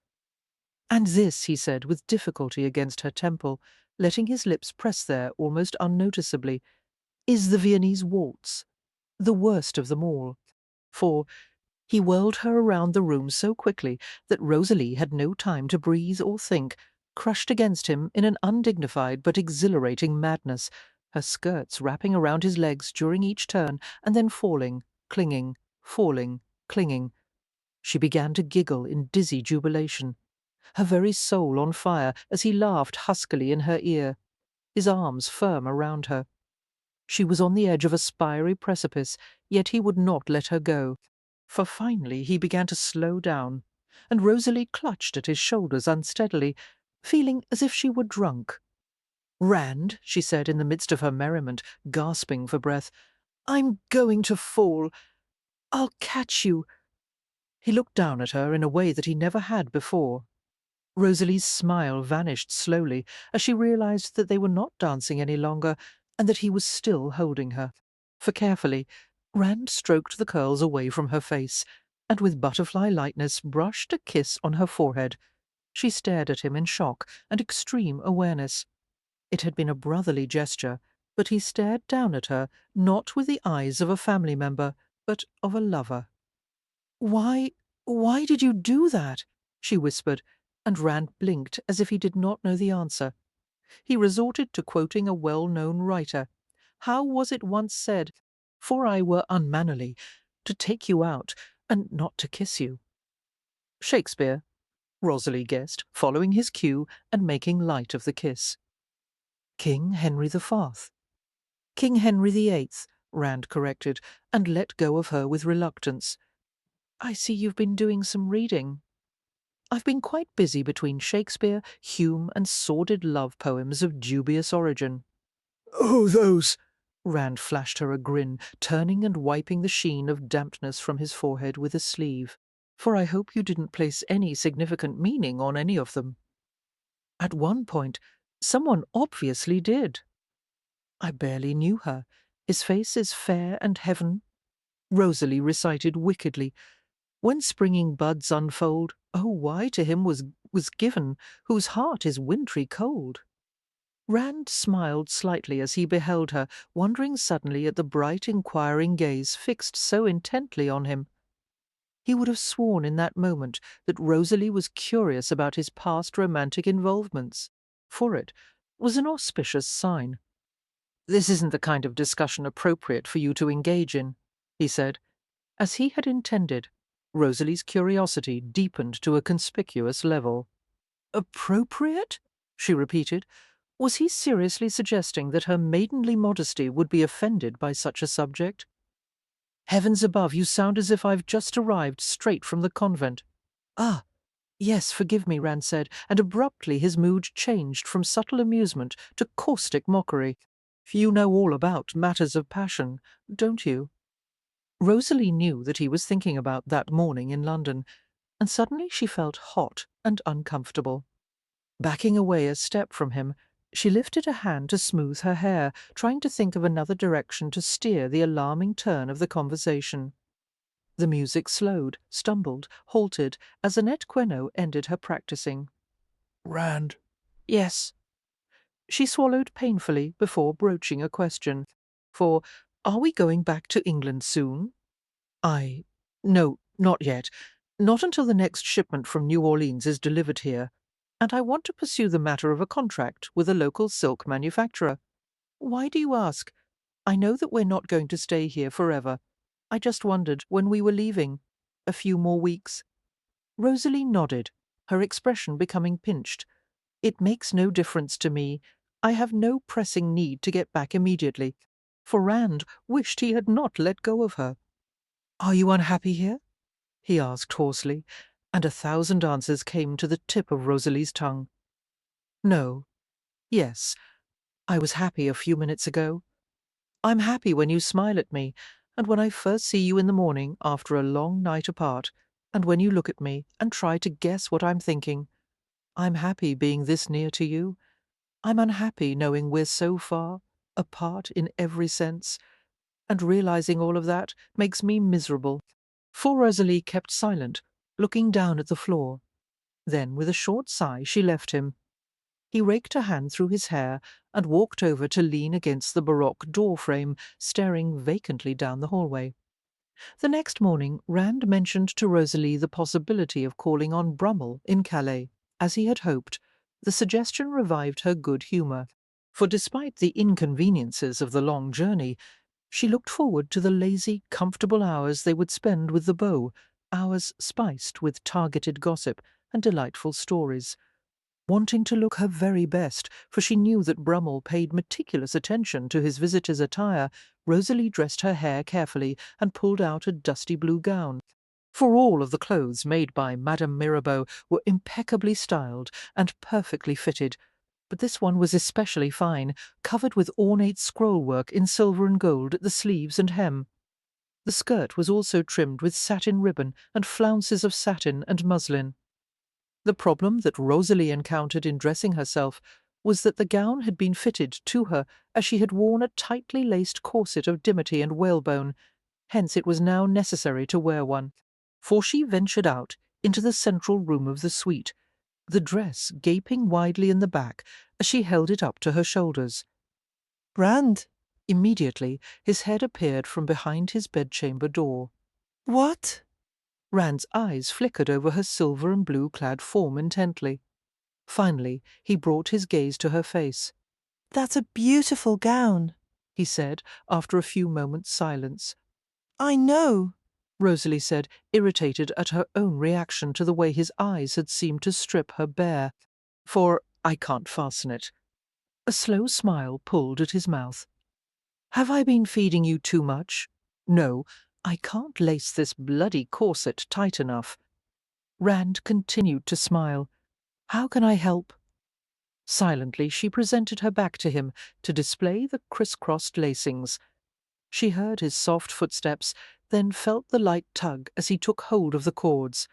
S1: "And this," he said with difficulty against her temple, letting his lips press there almost unnoticeably, "is the Viennese waltz, the worst of them all." For he whirled her around the room so quickly that Rosalie had no time to breathe or think, crushed against him in an undignified but exhilarating madness, her skirts wrapping around his legs during each turn and then falling, clinging, falling, clinging. She began to giggle in dizzy jubilation, her very soul on fire as he laughed huskily in her ear, his arms firm around her. She was on the edge of a spiry precipice, yet he would not let her go. For finally he began to slow down, and Rosalie clutched at his shoulders unsteadily, feeling as if she were drunk. "Rand," she said in the midst of her merriment, gasping for breath, "I'm going to fall. I'll catch you." He looked down at her in a way that he never had before. Rosalie's smile vanished slowly as she realized that they were not dancing any longer and that he was still holding her. For carefully, Rand stroked the curls away from her face, and with butterfly lightness brushed a kiss on her forehead. She stared at him in shock and extreme awareness. It had been a brotherly gesture, but he stared down at her, not with the eyes of a family member, but of a lover. Why did you do that?" she whispered, and Rand blinked as if he did not know the answer. He resorted to quoting a well-known writer. How was it once said? "For I were unmannerly, to take you out, and not to kiss you." Shakespeare, Rosalie guessed, following his cue and making light of the kiss. King Henry IV. King Henry VIII, Rand corrected, and let go of her with reluctance. "I see you've been doing some reading." "I've been quite busy between Shakespeare, Hume, and sordid love poems of dubious origin."
S2: Oh, those!
S1: Rand flashed her a grin, turning and wiping the sheen of dampness from his forehead with a sleeve. "For I hope you didn't place any significant meaning on any of them." "At one point, someone obviously did." "I barely knew her. His face is fair and heaven." Rosalie recited wickedly. "When springing buds unfold, oh, why to him was given, whose heart is wintry cold." Rand smiled slightly as he beheld her, wondering suddenly at the bright, inquiring gaze fixed so intently on him. He would have sworn in that moment that Rosalie was curious about his past romantic involvements, for it was an auspicious sign. "This isn't the kind of discussion appropriate for you to engage in," he said. As he had intended, Rosalie's curiosity deepened to a conspicuous level. "Appropriate?" she repeated. Was he seriously suggesting that her maidenly modesty would be offended by such a subject? "Heavens above, you sound as if I've just arrived straight from the convent." "Ah, yes, forgive me," Rand said, and abruptly his mood changed from subtle amusement to caustic mockery. "You know all about matters of passion, don't you?" Rosalie knew that he was thinking about that morning in London, and suddenly she felt hot and uncomfortable. Backing away a step from him, She lifted a hand to smooth her hair, trying to think of another direction to steer the alarming turn of the conversation. The music slowed, stumbled, halted as Annette Queneau ended her practicing.
S2: Rand,
S1: Yes. She swallowed painfully before broaching a question. For, are we going back to England soon? No, not yet. Not until the next shipment from New Orleans is delivered here. And I want to pursue the matter of a contract with a local silk manufacturer. Why do you ask? I know that we're not going to stay here forever. I just wondered when we were leaving. A few more weeks. Rosalie nodded, her expression becoming pinched. It makes no difference to me. I have no pressing need to get back immediately. For Rand wished he had not let go of her. Are you unhappy here? He asked hoarsely, and 1,000 answers came to the tip of Rosalie's tongue. No. Yes. I was happy a few minutes ago. I'm happy when you smile at me, and when I first see you in the morning after a long night apart, and when you look at me and try to guess what I'm thinking. I'm happy being this near to you. I'm unhappy knowing we're so far, apart in every sense, and realizing all of that makes me miserable. For Rosalie kept silent, looking down at the floor. Then, with a short sigh, she left him. He raked a hand through his hair and walked over to lean against the baroque door frame, staring vacantly down the hallway. The next morning, Rand mentioned to Rosalie the possibility of calling on Brummel in Calais, as he had hoped. The suggestion revived her good humour, for despite the inconveniences of the long journey, she looked forward to the lazy, comfortable hours they would spend with the beau, hours spiced with targeted gossip and delightful stories. Wanting to look her very best, for she knew that Brummel paid meticulous attention to his visitor's attire, Rosalie dressed her hair carefully and pulled out a dusty blue gown. For all of the clothes made by Madame Mirabeau were impeccably styled and perfectly fitted, but this one was especially fine, covered with ornate scrollwork in silver and gold at the sleeves and hem. The skirt was also trimmed with satin ribbon and flounces of satin and muslin. The problem that Rosalie encountered in dressing herself was that the gown had been fitted to her as she had worn a tightly laced corset of dimity and whalebone. Hence it was now necessary to wear one, for she ventured out into the central room of the suite, the dress gaping widely in the back as she held it up to her shoulders.
S4: Rand,
S1: Immediately his head appeared from behind his bedchamber door.
S4: what?
S1: Rand's eyes flickered over her silver and blue-clad form intently. Finally, he brought his gaze to her face.
S4: That's a beautiful gown,
S1: He said, after a few moments' silence.
S4: I know.
S1: Rosalie said, irritated at her own reaction to the way his eyes had seemed to strip her bare. For I can't fasten it. A slow smile pulled at his mouth. Have I been feeding you too much? No, I can't lace this bloody corset tight enough. Rand continued to smile. How can I help? Silently she presented her back to him to display the criss-crossed lacings. She heard his soft footsteps, then felt the light tug as he took hold of the cords.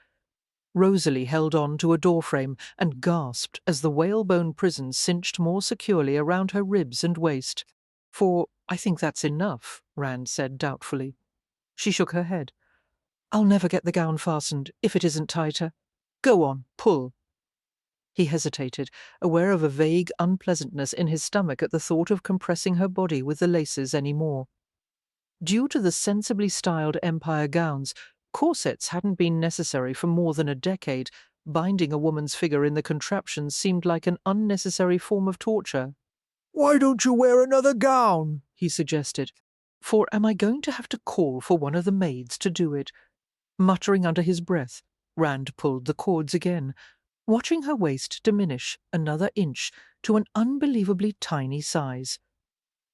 S1: Rosalie held on to a doorframe and gasped as the whalebone prison cinched more securely around her ribs and waist. For I think that's enough, Rand said doubtfully. She shook her head. I'll never get the gown fastened if it isn't tighter. Go on, pull. He hesitated, aware of a vague unpleasantness in his stomach at the thought of compressing her body with the laces any more. Due to the sensibly styled empire gowns, corsets hadn't been necessary for more than a decade. Binding a woman's figure in the contraptions seemed like an unnecessary form of torture.
S2: why don't you wear another gown?
S1: He suggested. For am I going to have to call for one of the maids to do it? Muttering under his breath, Rand pulled the cords again, watching her waist diminish another inch to an unbelievably tiny size.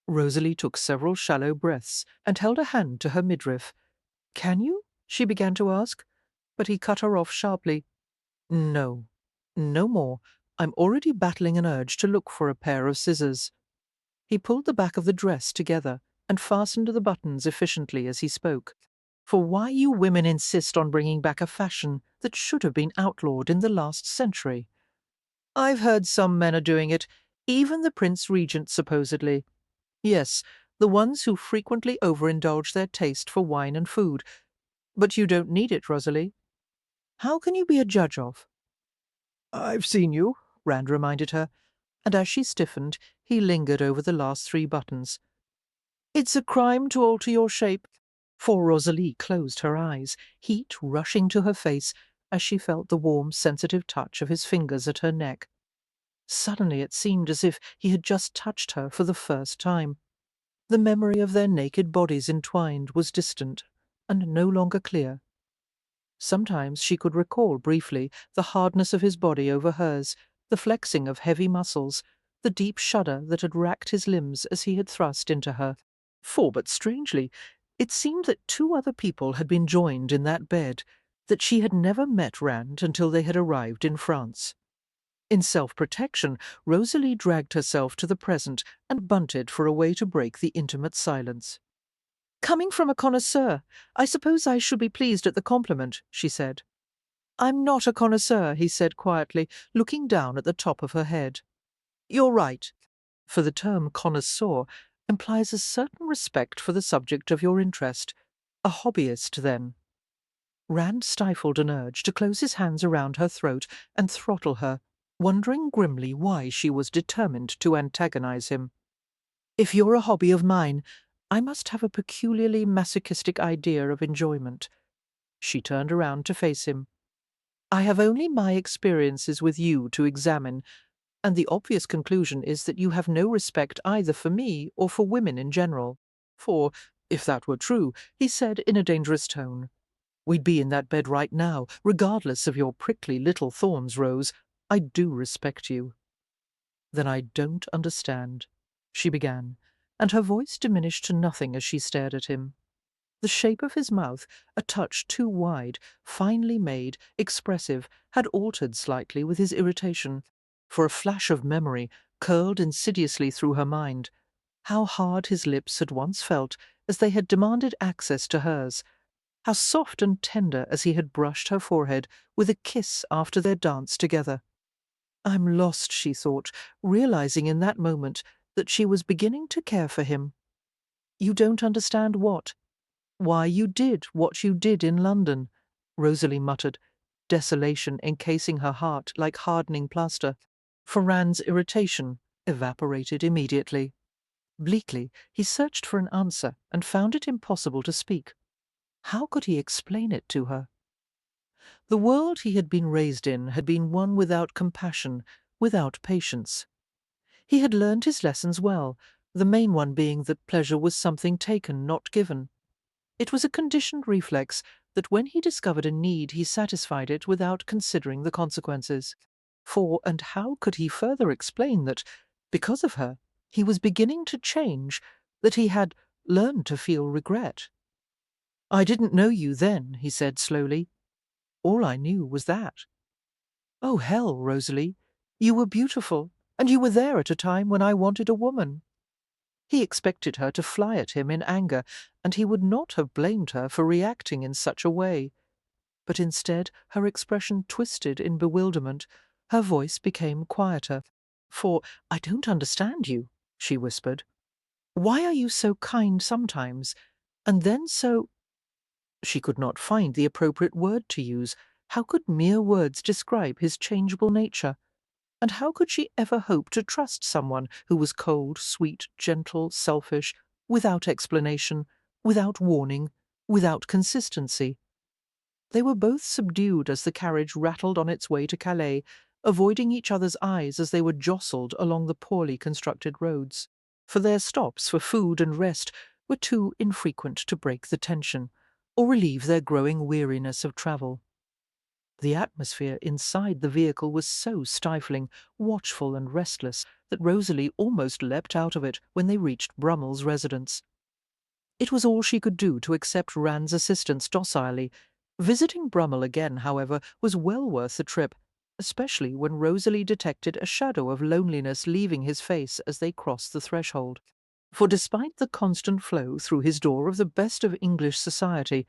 S1: Rosalie took several shallow breaths and held a hand to her midriff. Can you? She began to ask, but he cut her off sharply. No, no more. I'm already battling an urge to look for a pair of scissors. He pulled the back of the dress together and fastened the buttons efficiently as he spoke. For why you women insist on bringing back a fashion that should have been outlawed in the last century? I've heard some men are doing it, Even the Prince Regent, supposedly. Yes, the ones who frequently overindulge their taste for wine and food. But you don't need it, Rosalie. How can you be a judge of? I've seen you, Rand reminded her, and as she stiffened, he lingered over the last 3 buttons. It's a crime to alter your shape. For Rosalie closed her eyes, heat rushing to her face as she felt the warm, sensitive touch of his fingers at her neck. Suddenly it seemed as if he had just touched her for the first time. The memory of their naked bodies entwined was distant and no longer clear. Sometimes she could recall briefly the hardness of his body over hers, the flexing of heavy muscles, the deep shudder that had racked his limbs as he had thrust into her. But strangely, it seemed that 2 other people had been joined in that bed, that she had never met Rand until they had arrived in France. In self-protection, Rosalie dragged herself to the present and bunted for a way to break the intimate silence. "Coming from a connoisseur, I suppose I should be pleased at the compliment," she said. "I'm not a connoisseur," he said quietly, looking down at the top of her head. "You're right, for the term connoisseur implies a certain respect for the subject of your interest. A hobbyist, then." Rand stifled an urge to close his hands around her throat and throttle her, wondering grimly why she was determined to antagonize him. "If you're a hobby of mine, I must have a peculiarly masochistic idea of enjoyment." She turned around to face him. "I have only my experiences with you to examine, and the obvious conclusion is that you have no respect either for me or for women in general. For, if that were true," he said in a dangerous tone, "we'd be in that bed right now, regardless of your prickly little thorns, Rose. I do respect you." "Then I don't understand," she began, and her voice diminished to nothing as she stared at him. The shape of his mouth, a touch too wide, finely made, expressive, had altered slightly with his irritation. For a flash of memory curled insidiously through her mind. How hard his lips had once felt as they had demanded access to hers. How soft and tender as he had brushed her forehead with a kiss after their dance together. I'm lost, she thought, realizing in that moment that she was beginning to care for him. You don't understand what? Why you did what you did in London, Rosalie muttered, desolation encasing her heart like hardening plaster. For Rand's irritation evaporated immediately. Bleakly, he searched for an answer and found it impossible to speak. How could he explain it to her? The world he had been raised in had been one without compassion, without patience. He had learned his lessons well, the main one being that pleasure was something taken, not given. It was a conditioned reflex that when he discovered a need he satisfied it without considering the consequences. For, and how could he further explain that, because of her, he was beginning to change, that he had learned to feel regret? "I didn't know you then," he said slowly. "All I knew was that." "Oh, hell, Rosalie, you were beautiful, and you were there at a time when I wanted a woman." He expected her to fly at him in anger, and he would not have blamed her for reacting in such a way. But instead her expression twisted in bewilderment, her voice became quieter. "For I don't understand you," she whispered. "Why are you so kind sometimes, and then so—" She could not find the appropriate word to use. How could mere words describe his changeable nature? And how could she ever hope to trust someone who was cold, sweet, gentle, selfish, without explanation, without warning, without consistency? They were both subdued as the carriage rattled on its way to Calais, avoiding each other's eyes as they were jostled along the poorly constructed roads. For their stops for food and rest were too infrequent to break the tension, or relieve their growing weariness of travel. The atmosphere inside the vehicle was so stifling, watchful and restless that Rosalie almost leapt out of it when they reached Brummel's residence. It was all she could do to accept Rand's assistance docilely. Visiting Brummel again, however, was well worth the trip, especially when Rosalie detected a shadow of loneliness leaving his face as they crossed the threshold. For despite the constant flow through his door of the best of English society,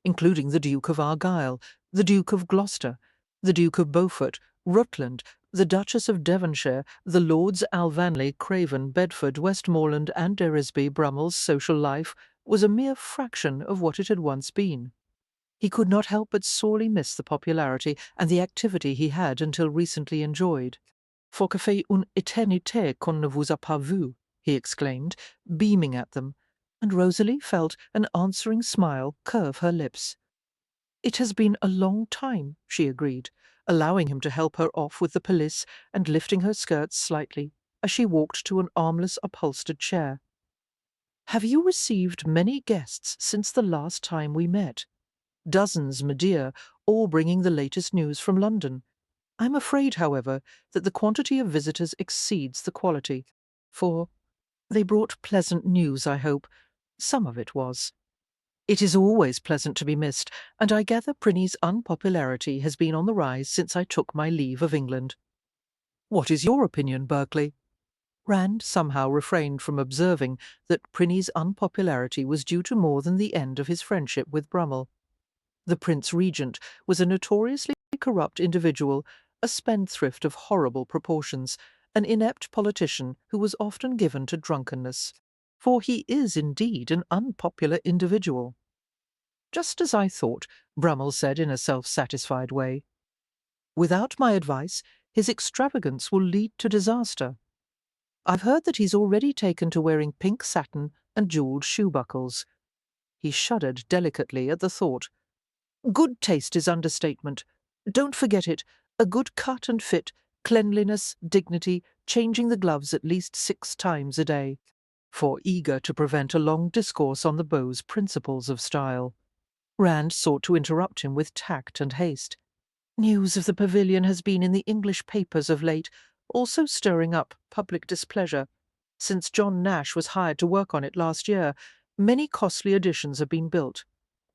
S1: including the Duke of Argyll, the Duke of Gloucester, the Duke of Beaufort, Rutland, The Duchess of Devonshire, the Lords Alvanley, Craven, Bedford, Westmoreland, and Deresby Brummel's social life was a mere fraction of what it had once been. He could not help but sorely miss the popularity and the activity he had until recently enjoyed. For que fait une éternité qu'on ne vous a pas vu, he exclaimed, beaming at them, and Rosalie felt an answering smile curve her lips. It has been a long time, she agreed, allowing him to help her off with the pelisse and lifting her skirts slightly as she walked to an armless upholstered chair. Have you received many guests since the last time we met? Dozens, my dear, all bringing the latest news from London. I'm afraid, however, that the quantity of visitors exceeds the quality, for they brought pleasant news, I hope. Some of it was. It is always pleasant to be missed, and I gather Prinny's unpopularity has been on the rise since I took my leave of England. What is your opinion, Berkeley? Rand somehow refrained from observing that Prinny's unpopularity was due to more than the end of his friendship with Brummel. The Prince Regent was a notoriously corrupt individual, a spendthrift of horrible proportions, an inept politician who was often given to drunkenness. For he is indeed an unpopular individual. Just as I thought, Brummel said in a self-satisfied way. Without my advice, his extravagance will lead to disaster. I've heard that he's already taken to wearing pink satin and jewelled shoe buckles. He shuddered delicately at the thought. Good taste is understatement. Don't forget it. A good cut and fit, cleanliness, dignity, changing the gloves at least 6 times a day. For eager to prevent a long discourse on the beau's principles of style. Rand sought to interrupt him with tact and haste. News of the pavilion has been in the English papers of late, also stirring up public displeasure. Since John Nash was hired to work on it last year, many costly additions have been built.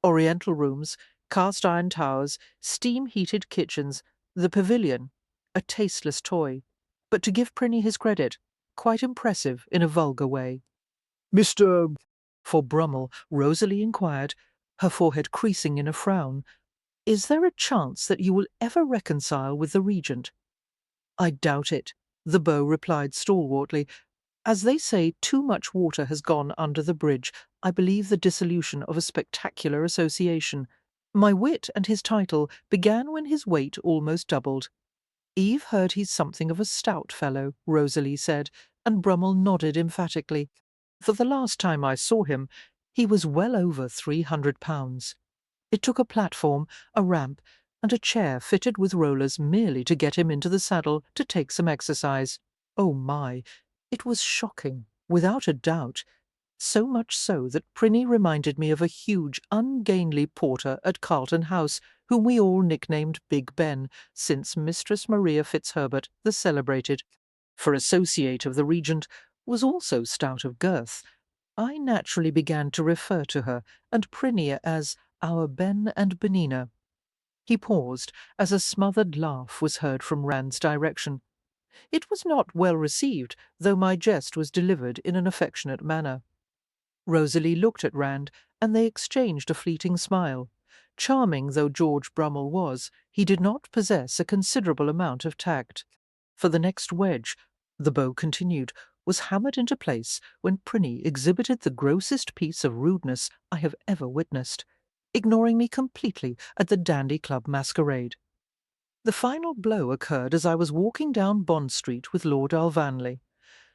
S1: Oriental rooms, cast-iron towers, steam-heated kitchens, the pavilion, a tasteless toy. But to give Prinny his credit, quite impressive in a vulgar way.
S2: Mr.
S1: For Brummel, Rosalie inquired, her forehead creasing in a frown, is there a chance that you will ever reconcile with the Regent? I doubt it, the beau replied stalwartly. As they say, too much water has gone under the bridge. I believe the dissolution of a spectacular association. My wit and his title began when his weight almost doubled. Eve heard he's something of a stout fellow, Rosalie said, and Brummel nodded emphatically. For the last time I saw him, he was well over 300 pounds. It took a platform, a ramp, and a chair fitted with rollers merely to get him into the saddle to take some exercise. Oh my! It was shocking, without a doubt. So much so that Prinny reminded me of a huge, ungainly porter at Carlton House, whom we all nicknamed Big Ben, since Mistress Maria Fitzherbert, the celebrated, for associate of the Regent, was also stout of girth. I naturally began to refer to her and Prinny as our Ben and Benina. He paused as a smothered laugh was heard from Rand's direction. It was not well received, though my jest was delivered in an affectionate manner. Rosalie looked at Rand, and they exchanged a fleeting smile. Charming though George Brummel was, he did not possess a considerable amount of tact. For the next wedge, the beau continued, was hammered into place when Prinny exhibited the grossest piece of rudeness I have ever witnessed, ignoring me completely at the Dandy Club masquerade. The final blow occurred as I was walking down Bond Street with Lord Alvanley.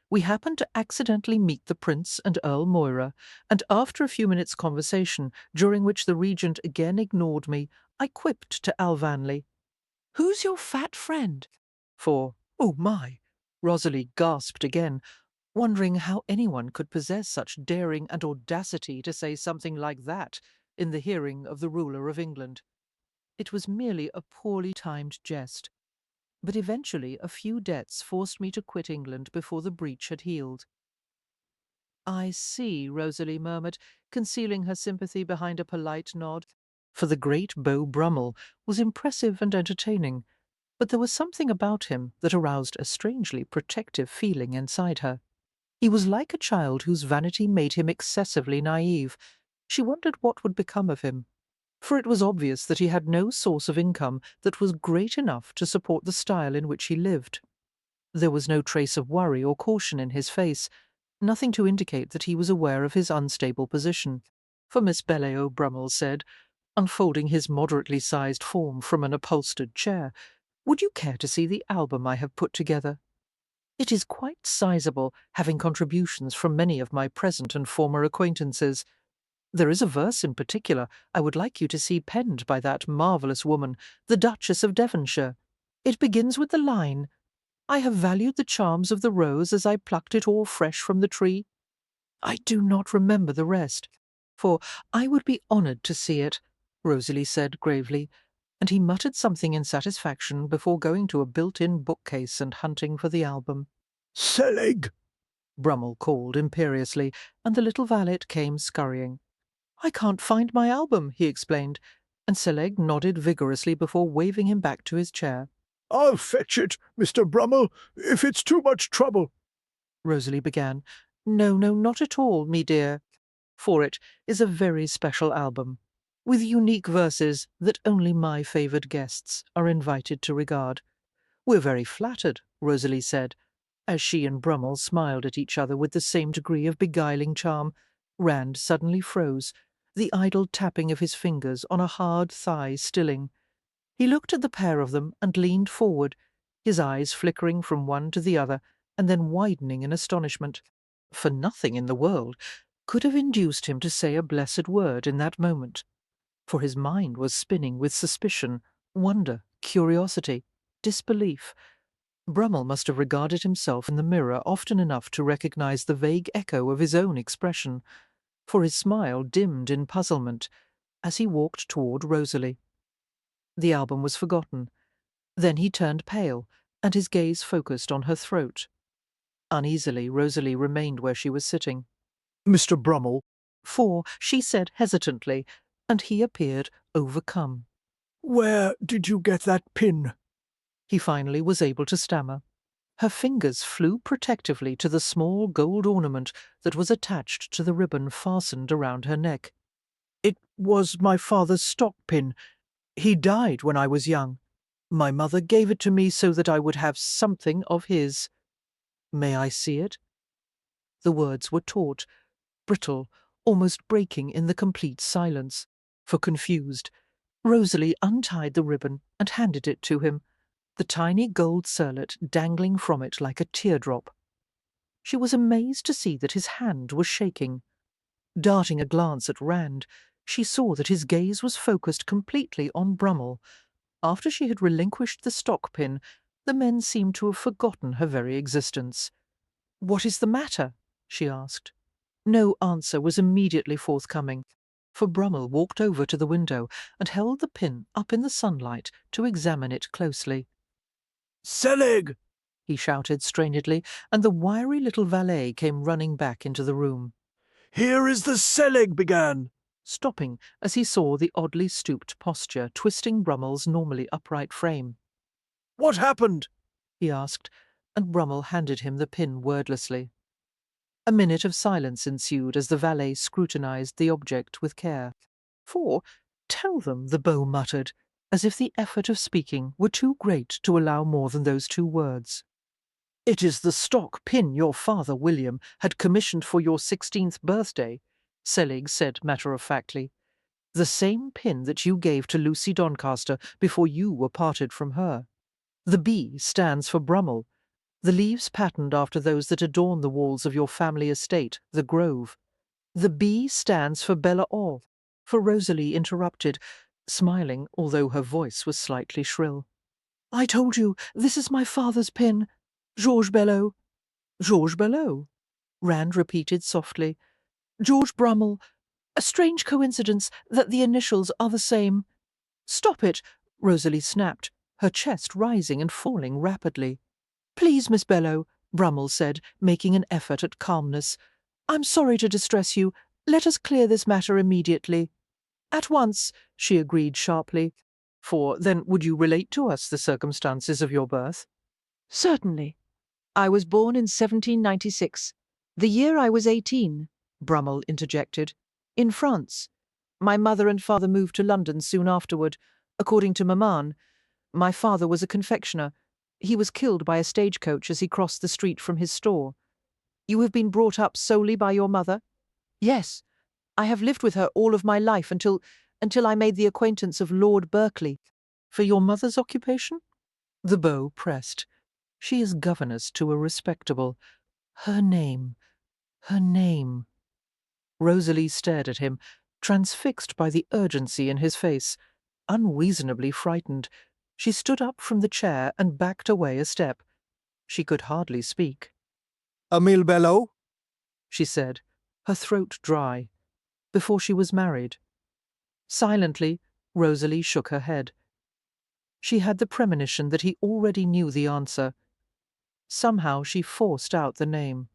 S1: We happened to accidentally meet the Prince and Earl Moira, and after a few minutes' conversation, during which the Regent again ignored me, I quipped to Alvanley, "Who's your fat friend?" For, oh my! Rosalie gasped again, wondering how anyone could possess such daring and audacity to say something like that in the hearing of the ruler of England. It was merely a poorly timed jest. But eventually a few debts forced me to quit England before the breach had healed. I see, Rosalie murmured, concealing her sympathy behind a polite nod, for the great Beau Brummel was impressive and entertaining, but there was something about him that aroused a strangely protective feeling inside her. He was like a child whose vanity made him excessively naive. She wondered what would become of him. for it was obvious that he had no source of income that was great enough to support the style in which he lived. There was no trace of worry or caution in his face, nothing to indicate that he was aware of his unstable position, for Miss Belleo, Brummel said, unfolding his moderately sized form from an upholstered chair, "Would you care to see the album I have put together? It is quite sizable, having contributions from many of my present and former acquaintances. There is a verse in particular I would like you to see penned by that marvellous woman, the Duchess of Devonshire. It begins with the line, 'I have valued the charms of the rose as I plucked it all fresh from the tree.' I do not remember the rest, for I would be honoured to see it," Rosalie said gravely, and he muttered something in satisfaction before going to a built-in bookcase and hunting for the album.
S2: "Selig!"
S1: Brummel called imperiously, and the little valet came scurrying. "I can't find my album," he explained, and Selig nodded vigorously before waving him back to his chair.
S2: "I'll fetch it, Mr. Brummel, if it's too much trouble."
S1: Rosalie began. "No, not at all, me dear, for it is a very special album, with unique verses that only my favoured guests are invited to regard." "We're very flattered," Rosalie said, as she and Brummel smiled at each other with the same degree of beguiling charm. Rand suddenly froze, the idle tapping of his fingers on a hard thigh stilling. He looked at the pair of them and leaned forward, his eyes flickering from one to the other and then widening in astonishment. For nothing in the world could have induced him to say a blessed word in that moment, for his mind was spinning with suspicion, wonder, curiosity, disbelief. Brummel must have regarded himself in the mirror often enough to recognize the vague echo of his own expression, for his smile dimmed in puzzlement as he walked toward Rosalie. The album was forgotten. Then he turned pale, and his gaze focused on her throat. Uneasily, Rosalie remained where she was sitting.
S2: "Mr. Brummel."
S1: "For," she said hesitantly, and he appeared overcome.
S2: "Where did you get that pin?"
S1: He finally was able to stammer. Her fingers flew protectively to the small gold ornament that was attached to the ribbon fastened around her neck. "It was my father's stock pin. He died when I was young. My mother gave it to me so that I would have something of his. May I see it?" The words were taut, brittle, almost breaking in the complete silence. For confused, Rosalie untied the ribbon and handed it to him, the tiny gold circlet dangling from it like a teardrop. She was amazed to see that his hand was shaking. Darting a glance at Rand, she saw that his gaze was focused completely on Brummel. After she had relinquished the stock pin, the men seemed to have forgotten her very existence. "What is the matter?" she asked. No answer was immediately forthcoming, for Brummel walked over to the window and held the pin up in the sunlight to examine it closely.
S2: "Selig!"
S1: he shouted strainedly, and the wiry little valet came running back into the room,
S2: "Here is the Selig began."
S1: stopping as he saw the oddly stooped posture twisting Brummel's normally upright frame.
S2: "What happened?"
S1: he asked, and Brummel handed him the pin wordlessly. A minute of silence ensued as the valet scrutinized the object with care. "For, tell them," the beau muttered, as if the effort of speaking were too great to allow more than those two words. "It is the stock pin your father, William, had commissioned for your 16th birthday," Selig said matter-of-factly. "The same pin that you gave to Lucy Doncaster before you were parted from her. The B stands for Brummel, the leaves patterned after those that adorn the walls of your family estate, the Grove. The B stands for Bella Or," for Rosalie interrupted, smiling although her voice was slightly shrill. "I told you, this is my father's pin. Georges Belleau." "Georges Belleau?" Rand repeated softly. "George Brummel. A strange coincidence that the initials are the same." "Stop it!" Rosalie snapped, her chest rising and falling rapidly. "Please, Miss Belleau," Brummel said, making an effort at calmness. "I'm sorry to distress you. Let us clear this matter immediately." "At once," she agreed sharply. "For then would you relate to us the circumstances of your birth?" "Certainly. I was born in 1796, the year I was 18, Brummel interjected, in France. My mother and father moved to London soon afterward. According to Maman, my father was a confectioner. He was killed by a stagecoach as he crossed the street from his store. You have been brought up solely by your mother? Yes. I have lived with her all of my life until I made the acquaintance of Lord Berkeley. For your mother's occupation? The beau pressed. She is governess to a respectable. Her name. Her name. Rosalie stared at him, transfixed by the urgency in his face. Unreasonably frightened, she stood up from the chair and backed away a step. She could hardly speak.
S2: Emile Belleau?
S1: She said, her throat dry. Before she was married. Silently, Rosalie shook her head. She had the premonition that he already knew the answer. Somehow she forced out the name.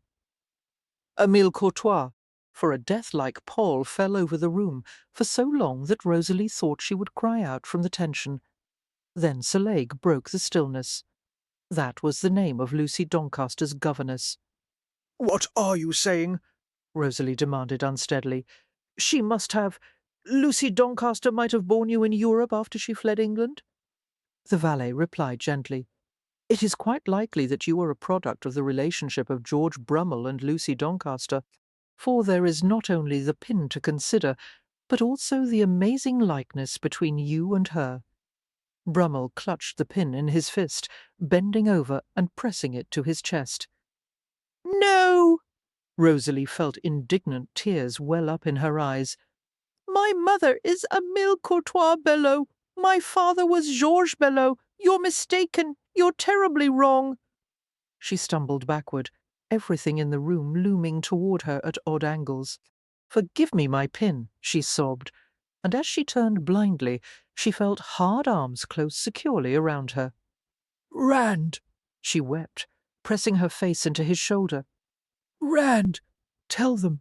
S1: Emile Courtois, for a death-like pall fell over the room for so long that Rosalie thought she would cry out from the tension. Then Saleig broke the stillness. That was the name of Lucy Doncaster's governess.
S2: What are you saying?
S1: Rosalie demanded unsteadily. She must have. Lucy Doncaster might have borne you in Europe after she fled England? The valet replied gently. It is quite likely that you are a product of the relationship of George Brummel and Lucy Doncaster, for there is not only the pin to consider, but also the amazing likeness between you and her. Brummel clutched the pin in his fist, bending over and pressing it to his chest. No! Rosalie felt indignant tears well up in her eyes. My mother is Emile Courtois Belleau. My father was Georges Belleau. You're mistaken. You're terribly wrong. She stumbled backward, everything in the room looming toward her at odd angles. Forgive me my pin, she sobbed, and as she turned blindly, she felt hard arms close securely around her. Rand, she wept, pressing her face into his shoulder. Rand, tell them.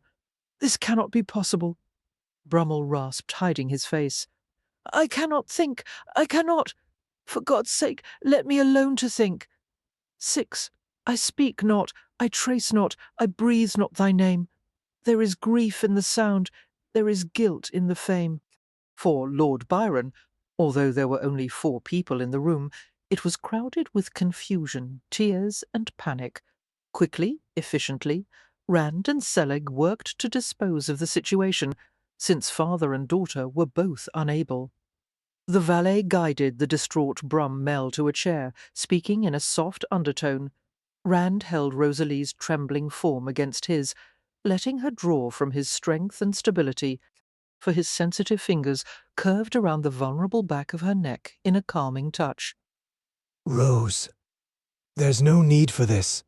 S1: This cannot be possible. Brummel rasped, hiding his face. I cannot think. I cannot. For God's sake, let me alone to think. 6. I speak not. I trace not. I breathe not thy name. There is grief in the sound. There is guilt in the fame. For Lord Byron, although there were only 4 people in the room, it was crowded with confusion, tears, and panic. Quickly, efficiently, Rand and Selig worked to dispose of the situation, since father and daughter were both unable. The valet guided the distraught Brummel to a chair, speaking in a soft undertone. Rand held Rosalie's trembling form against his, letting her draw from his strength and stability, for his sensitive fingers curved around the vulnerable back of her neck in a calming touch.
S5: Rose, there's no need for this,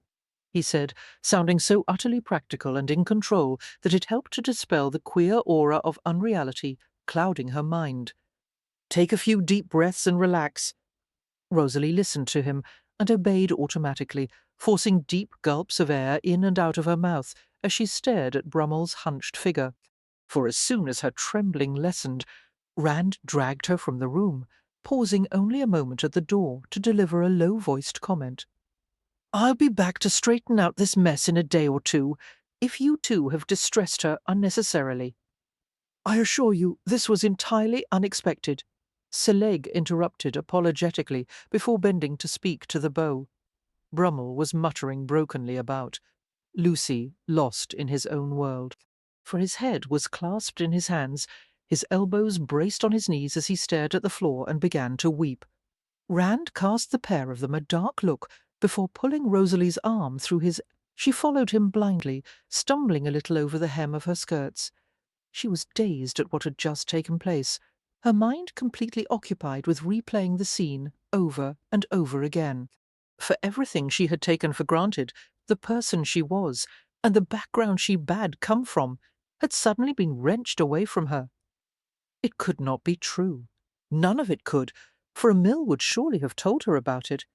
S1: He said, sounding so utterly practical and in control that it helped to dispel the queer aura of unreality clouding her mind. Take a few deep breaths and relax. Rosalie listened to him and obeyed automatically, forcing deep gulps of air in and out of her mouth as she stared at Brummel's hunched figure. For as soon as her trembling lessened, Rand dragged her from the room, pausing only a moment at the door to deliver a low-voiced comment. I'll be back to straighten out this mess in a day or 2, if you 2 have distressed her unnecessarily. I assure you this was entirely unexpected. Saleig interrupted apologetically before bending to speak to the beau. Brummel was muttering brokenly about. Lucy lost in his own world. For his head was clasped in his hands, his elbows braced on his knees as he stared at the floor and began to weep. Rand cast the pair of them a dark look before pulling Rosalie's arm through his. She followed him blindly, stumbling a little over the hem of her skirts. She was dazed at what had just taken place, her mind completely occupied with replaying the scene over and over again. For everything she had taken for granted, the person she was, and the background she bade come from, had suddenly been wrenched away from her. It could not be true. None of it could, for Emile would surely have told her about it.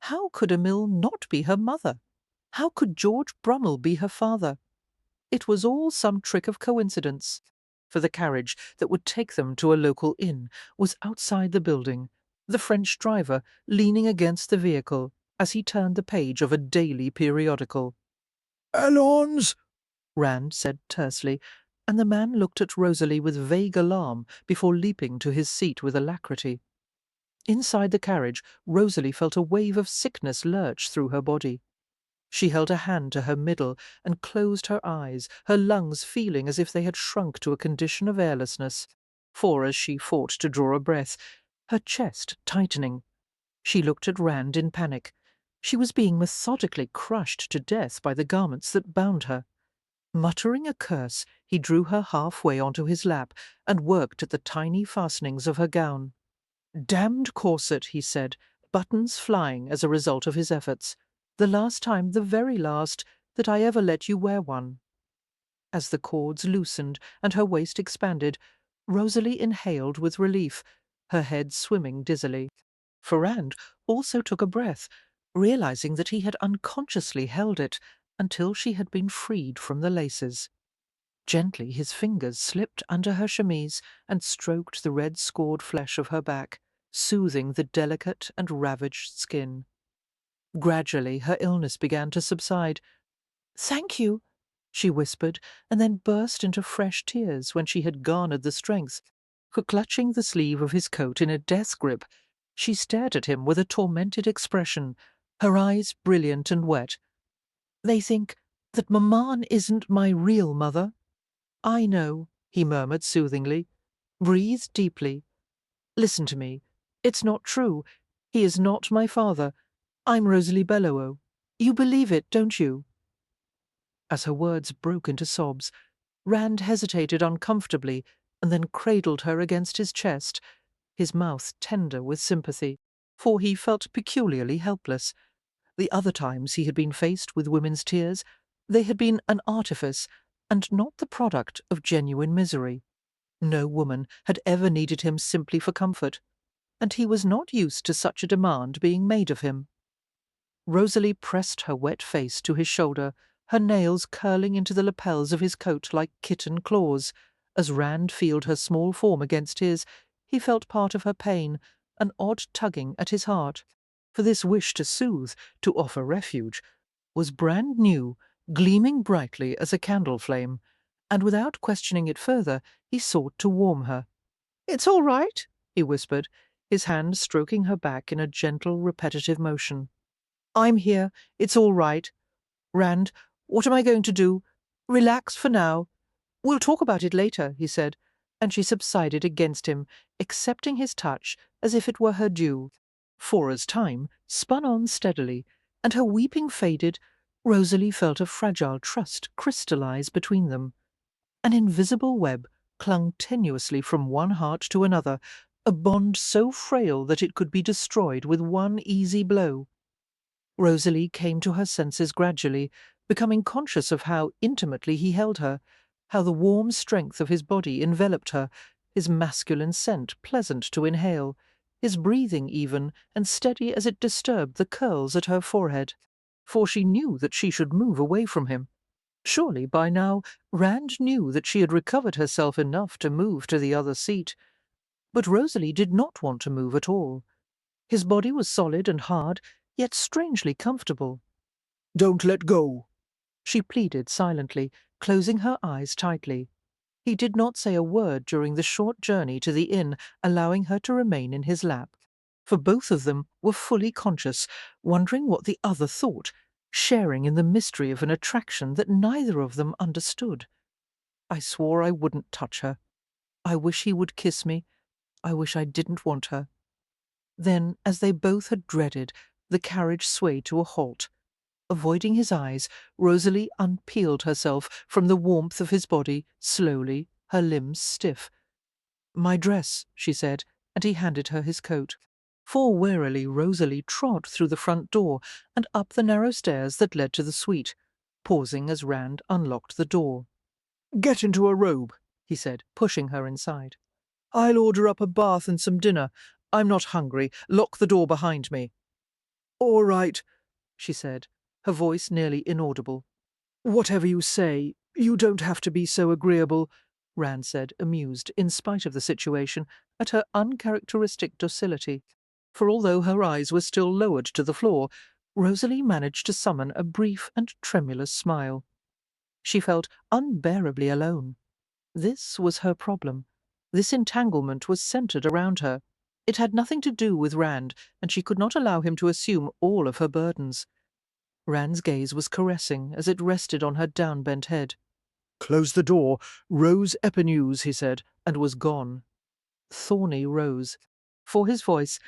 S1: How could Emile not be her mother? How could George Brummel be her father? It was all some trick of coincidence, for the carriage that would take them to a local inn was outside the building, the French driver leaning against the vehicle as he turned the page of a daily periodical.
S2: Allons,
S1: Rand said tersely, and the man looked at Rosalie with vague alarm before leaping to his seat with alacrity. Inside the carriage, Rosalie felt a wave of sickness lurch through her body. She held a hand to her middle and closed her eyes, her lungs feeling as if they had shrunk to a condition of airlessness, for as she fought to draw a breath, her chest tightening. She looked at Rand in panic. She was being methodically crushed to death by the garments that bound her. Muttering a curse, he drew her halfway onto his lap and worked at the tiny fastenings of her gown. "Damned corset," he said, buttons flying as a result of his efforts. "The last time, the very last, that I ever let you wear one." As the cords loosened and her waist expanded, Rosalie inhaled with relief, her head swimming dizzily. Ferrand also took a breath, realizing that he had unconsciously held it until she had been freed from the laces. Gently his fingers slipped under her chemise and stroked the red-scored flesh of her back, soothing the delicate and ravaged skin. Gradually her illness began to subside. "Thank you," she whispered, and then burst into fresh tears when she had garnered the strength. For clutching the sleeve of his coat in a death grip, she stared at him with a tormented expression, her eyes brilliant and wet. "They think that Maman isn't my real mother." "I know," he murmured soothingly. "Breathe deeply. Listen to me. It's not true. He is not my father. I'm Rosalie Bellowo. You believe it, don't you?" As her words broke into sobs, Rand hesitated uncomfortably and then cradled her against his chest, his mouth tender with sympathy, for he felt peculiarly helpless. The other times he had been faced with women's tears, they had been an artifice and not the product of genuine misery. No woman had ever needed him simply for comfort, and he was not used to such a demand being made of him. Rosalie pressed her wet face to his shoulder, her nails curling into the lapels of his coat like kitten claws. As Rand felt her small form against his, he felt part of her pain, an odd tugging at his heart. For this wish to soothe, to offer refuge, was brand new, gleaming brightly as a candle flame, and without questioning it further, he sought to warm her. "It's all right," he whispered, his hand stroking her back in a gentle, repetitive motion. "I'm here. It's all right. Rand, what am I going to do? Relax for now. We'll talk about it later," he said, and she subsided against him, accepting his touch as if it were her due. For as time spun on steadily, and her weeping faded, Rosalie felt a fragile trust crystallize between them. An invisible web clung tenuously from one heart to another, a bond so frail that it could be destroyed with one easy blow. Rosalie came to her senses gradually, becoming conscious of how intimately he held her, how the warm strength of his body enveloped her, his masculine scent pleasant to inhale, his breathing even and steady as it disturbed the curls at her forehead. For she knew that she should move away from him. Surely by now Rand knew that she had recovered herself enough to move to the other seat. But Rosalie did not want to move at all. His body was solid and hard, yet strangely comfortable.
S2: Don't let go.
S1: She pleaded silently, closing her eyes tightly. He did not say a word during the short journey to the inn, allowing her to remain in his lap. For both of them were fully conscious, wondering what the other thought, sharing in the mystery of an attraction that neither of them understood. I swore I wouldn't touch her. I wish he would kiss me. I wish I didn't want her. Then, as they both had dreaded, the carriage swayed to a halt. Avoiding his eyes, Rosalie unpeeled herself from the warmth of his body, slowly, her limbs stiff. "My dress," she said, and he handed her his coat. For warily Rosalie trod through the front door and up the narrow stairs that led to the suite, pausing as Rand unlocked the door.
S2: Get into a robe,
S1: he said, pushing her inside.
S2: I'll order up a bath and some dinner.
S1: I'm not hungry. Lock the door behind me.
S2: All right,
S1: she said, her voice nearly inaudible.
S2: Whatever you say. You don't have to be so agreeable,
S1: Rand said, amused, in spite of the situation, at her uncharacteristic docility. For although her eyes were still lowered to the floor, Rosalie managed to summon a brief and tremulous smile. She felt unbearably alone. This was her problem. This entanglement was centered around her. It had nothing to do with Rand, and she could not allow him to assume all of her burdens. Rand's gaze was caressing as it rested on her down-bent head. "Close the door. Rose Epineuse," he said, and was gone. Thorny rose. For his voice,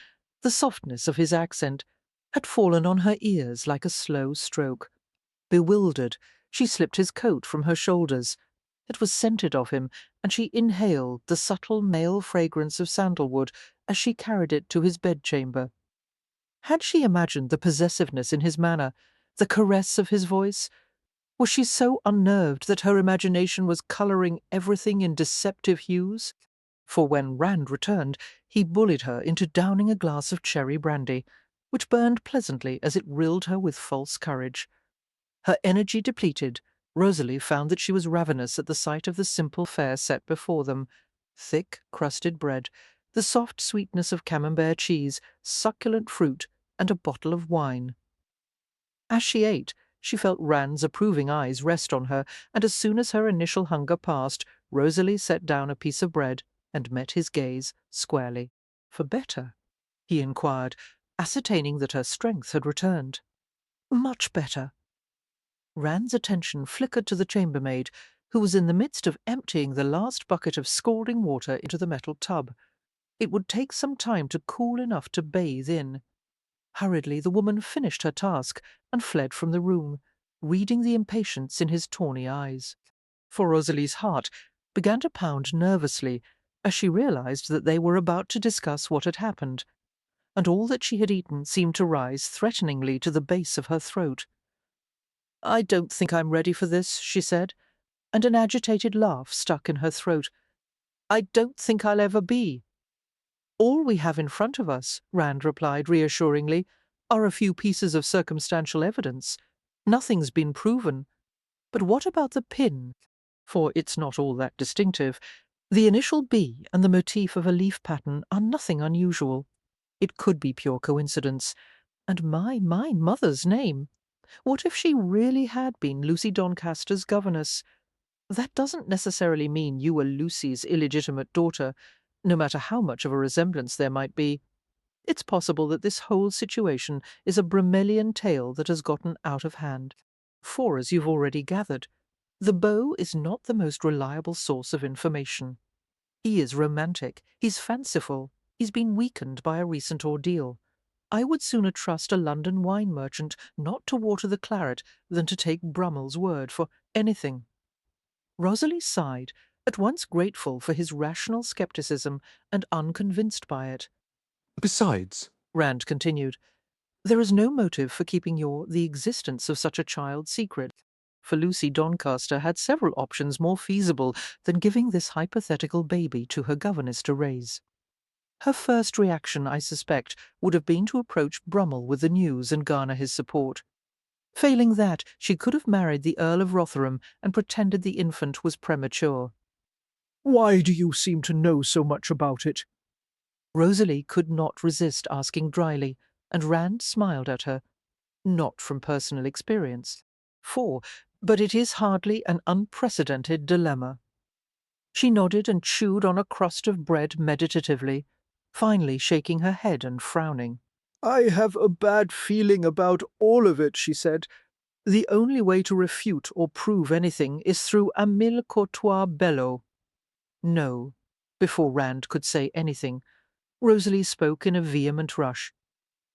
S1: the softness of his accent, had fallen on her ears like a slow stroke. Bewildered, she slipped his coat from her shoulders. It was scented of him, and she inhaled the subtle male fragrance of sandalwood as she carried it to his bedchamber. Had she imagined the possessiveness in his manner, the caress of his voice? Was she so unnerved that her imagination was colouring everything in deceptive hues? For when Rand returned, he bullied her into downing a glass of cherry brandy, which burned pleasantly as it rilled her with false courage. Her energy depleted, Rosalie found that she was ravenous at the sight of the simple fare set before them: thick, crusted bread, the soft sweetness of camembert cheese, succulent fruit, and a bottle of wine. As she ate, she felt Rand's approving eyes rest on her, and as soon as her initial hunger passed, Rosalie set down a piece of bread and met his gaze squarely. "For better?" he inquired, ascertaining that her strength had returned. "Much better." Rand's attention flickered to the chambermaid, who was in the midst of emptying the last bucket of scalding water into the metal tub. It would take some time to cool enough to bathe in. Hurriedly the woman finished her task and fled from the room, reading the impatience in his tawny eyes. For Rosalie's heart began to pound nervously as she realized that they were about to discuss what had happened, and all that she had eaten seemed to rise threateningly to the base of her throat. "I don't think I'm ready for this," she said, and an agitated laugh stuck in her throat. "I don't think I'll ever be." "All we have in front of us," Rand replied reassuringly, "are a few pieces of circumstantial evidence. Nothing's been proven. But what about the pin? For it's not all that distinctive. The initial B and the motif of a leaf pattern are nothing unusual. It could be pure coincidence. And my mother's name! What if she really had been Lucy Doncaster's governess? That doesn't necessarily mean you were Lucy's illegitimate daughter, no matter how much of a resemblance there might be. It's possible that this whole situation is a Bromelian tale that has gotten out of hand. For, as you've already gathered, the beau is not the most reliable source of information. He is romantic, he's fanciful, he's been weakened by a recent ordeal. I would sooner trust a London wine merchant not to water the claret than to take Brummell's word for anything. Rosalie sighed, at once grateful for his rational scepticism and unconvinced by it.
S5: Besides,
S1: Rand continued, there is no motive for keeping the existence of such a child secret. For Lucy Doncaster had several options more feasible than giving this hypothetical baby to her governess to raise. Her first reaction, I suspect, would have been to approach Brummell with the news and garner his support. Failing that, she could have married the Earl of Rotherham and pretended the infant was premature. "Why do you seem to know so much about it?" Rosalie could not resist asking dryly, and Rand smiled at her. Not from personal experience. But it is hardly an unprecedented dilemma. She nodded and chewed on a crust of bread meditatively, finally shaking her head and frowning. "I have a bad feeling about all of it," she said. "The only way to refute or prove anything is through a mille courtois bello." "No." Before Rand could say anything, Rosalie spoke in a vehement rush.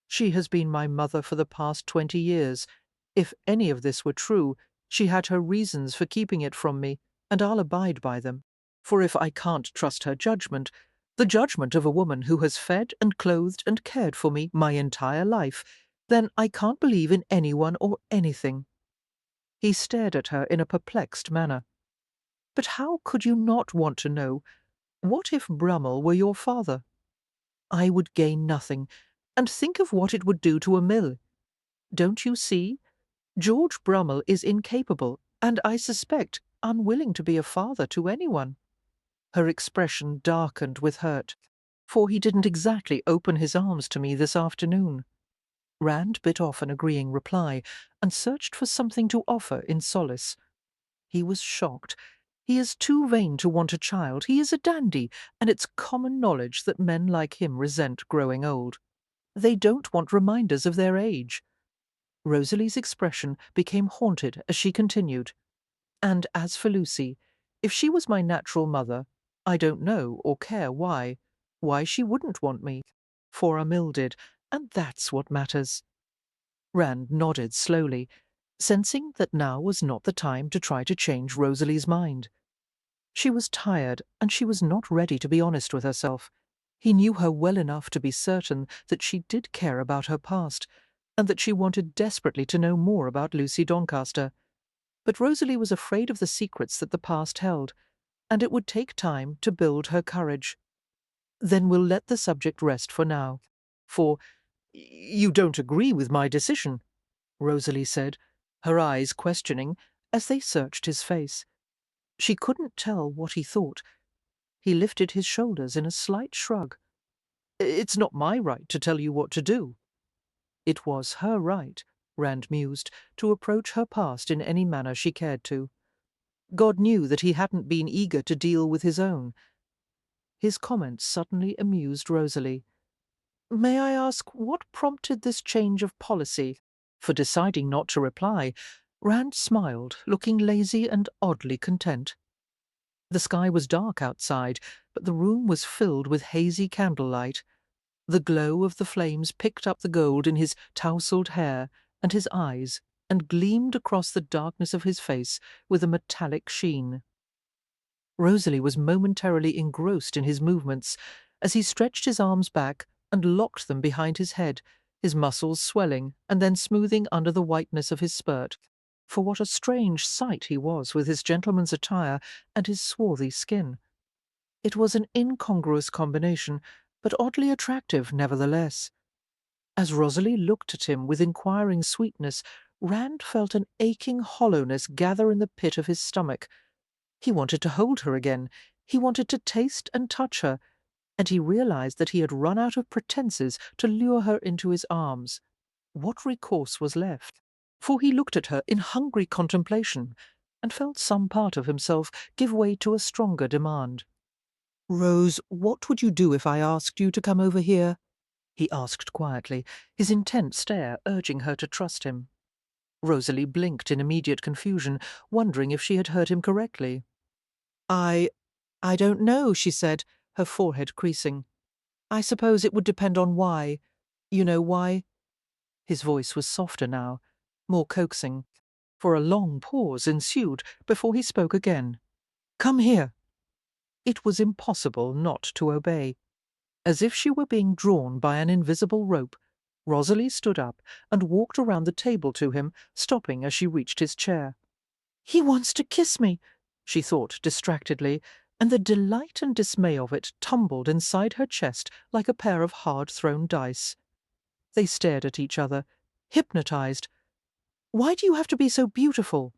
S1: "She has been my mother for the past 20 years. If any of this were true, she had her reasons for keeping it from me, and I'll abide by them. For if I can't trust her judgment, the judgment of a woman who has fed and clothed and cared for me my entire life, then I can't believe in anyone or anything." He stared at her in a perplexed manner. "But how could you not want to know? What if Brummell were your father? I would gain nothing, and think of what it would do to a mill. Don't you see? George Brummell is incapable, and I suspect unwilling to be a father to anyone." Her expression darkened with hurt. "For he didn't exactly open his arms to me this afternoon." Rand bit off an agreeing reply, and searched for something to offer in solace. He was shocked. He is too vain to want a child. He is a dandy, and it's common knowledge that men like him resent growing old. They don't want reminders of their age." Rosalie's expression became haunted as she continued. "And as for Lucy, if she was my natural mother, I don't know or care why she wouldn't want me. For Emil did, and that's what matters." Rand nodded slowly, sensing that now was not the time to try to change Rosalie's mind. She was tired, and she was not ready to be honest with herself. He knew her well enough to be certain that she did care about her past, and that she wanted desperately to know more about Lucy Doncaster. But Rosalie was afraid of the secrets that the past held, and it would take time to build her courage. "Then we'll let the subject rest for now. For you don't agree with my decision," Rosalie said, her eyes questioning as they searched his face. She couldn't tell what he thought. He lifted his shoulders in a slight shrug. "It's not my right to tell you what to do." It was her right, Rand mused, to approach her past in any manner she cared to. God knew that he hadn't been eager to deal with his own. His comment suddenly amused Rosalie. "May I ask what prompted this change of policy?" For deciding not to reply, Rand smiled, looking lazy and oddly content. The sky was dark outside, but the room was filled with hazy candlelight. The glow of the flames picked up the gold in his tousled hair and his eyes, and gleamed across the darkness of his face with a metallic sheen. Rosalie was momentarily engrossed in his movements as he stretched his arms back and locked them behind his head, his muscles swelling and then smoothing under the whiteness of his skirt. For what a strange sight he was with his gentleman's attire and his swarthy skin. It was an incongruous combination, but oddly attractive nevertheless. As Rosalie looked at him with inquiring sweetness, Rand felt an aching hollowness gather in the pit of his stomach. He wanted to hold her again. He wanted to taste and touch her, and he realized that he had run out of pretenses to lure her into his arms. What recourse was left? For he looked at her in hungry contemplation, and felt some part of himself give way to a stronger demand. "Rose, what would you do if I asked you to come over here?" he asked quietly, his intent stare urging her to trust him. Rosalie blinked in immediate confusion, wondering if she had heard him correctly. I don't know," she said, her forehead creasing. "I suppose it would depend on why. You know why?" His voice was softer now, more coaxing. For a long pause ensued before he spoke again. "Come here." It was impossible not to obey. As if she were being drawn by an invisible rope, Rosalie stood up and walked around the table to him, stopping as she reached his chair. "He wants to kiss me," she thought distractedly, and the delight and dismay of it tumbled inside her chest like a pair of hard-thrown dice. They stared at each other, hypnotized. "Why do you have to be so beautiful?"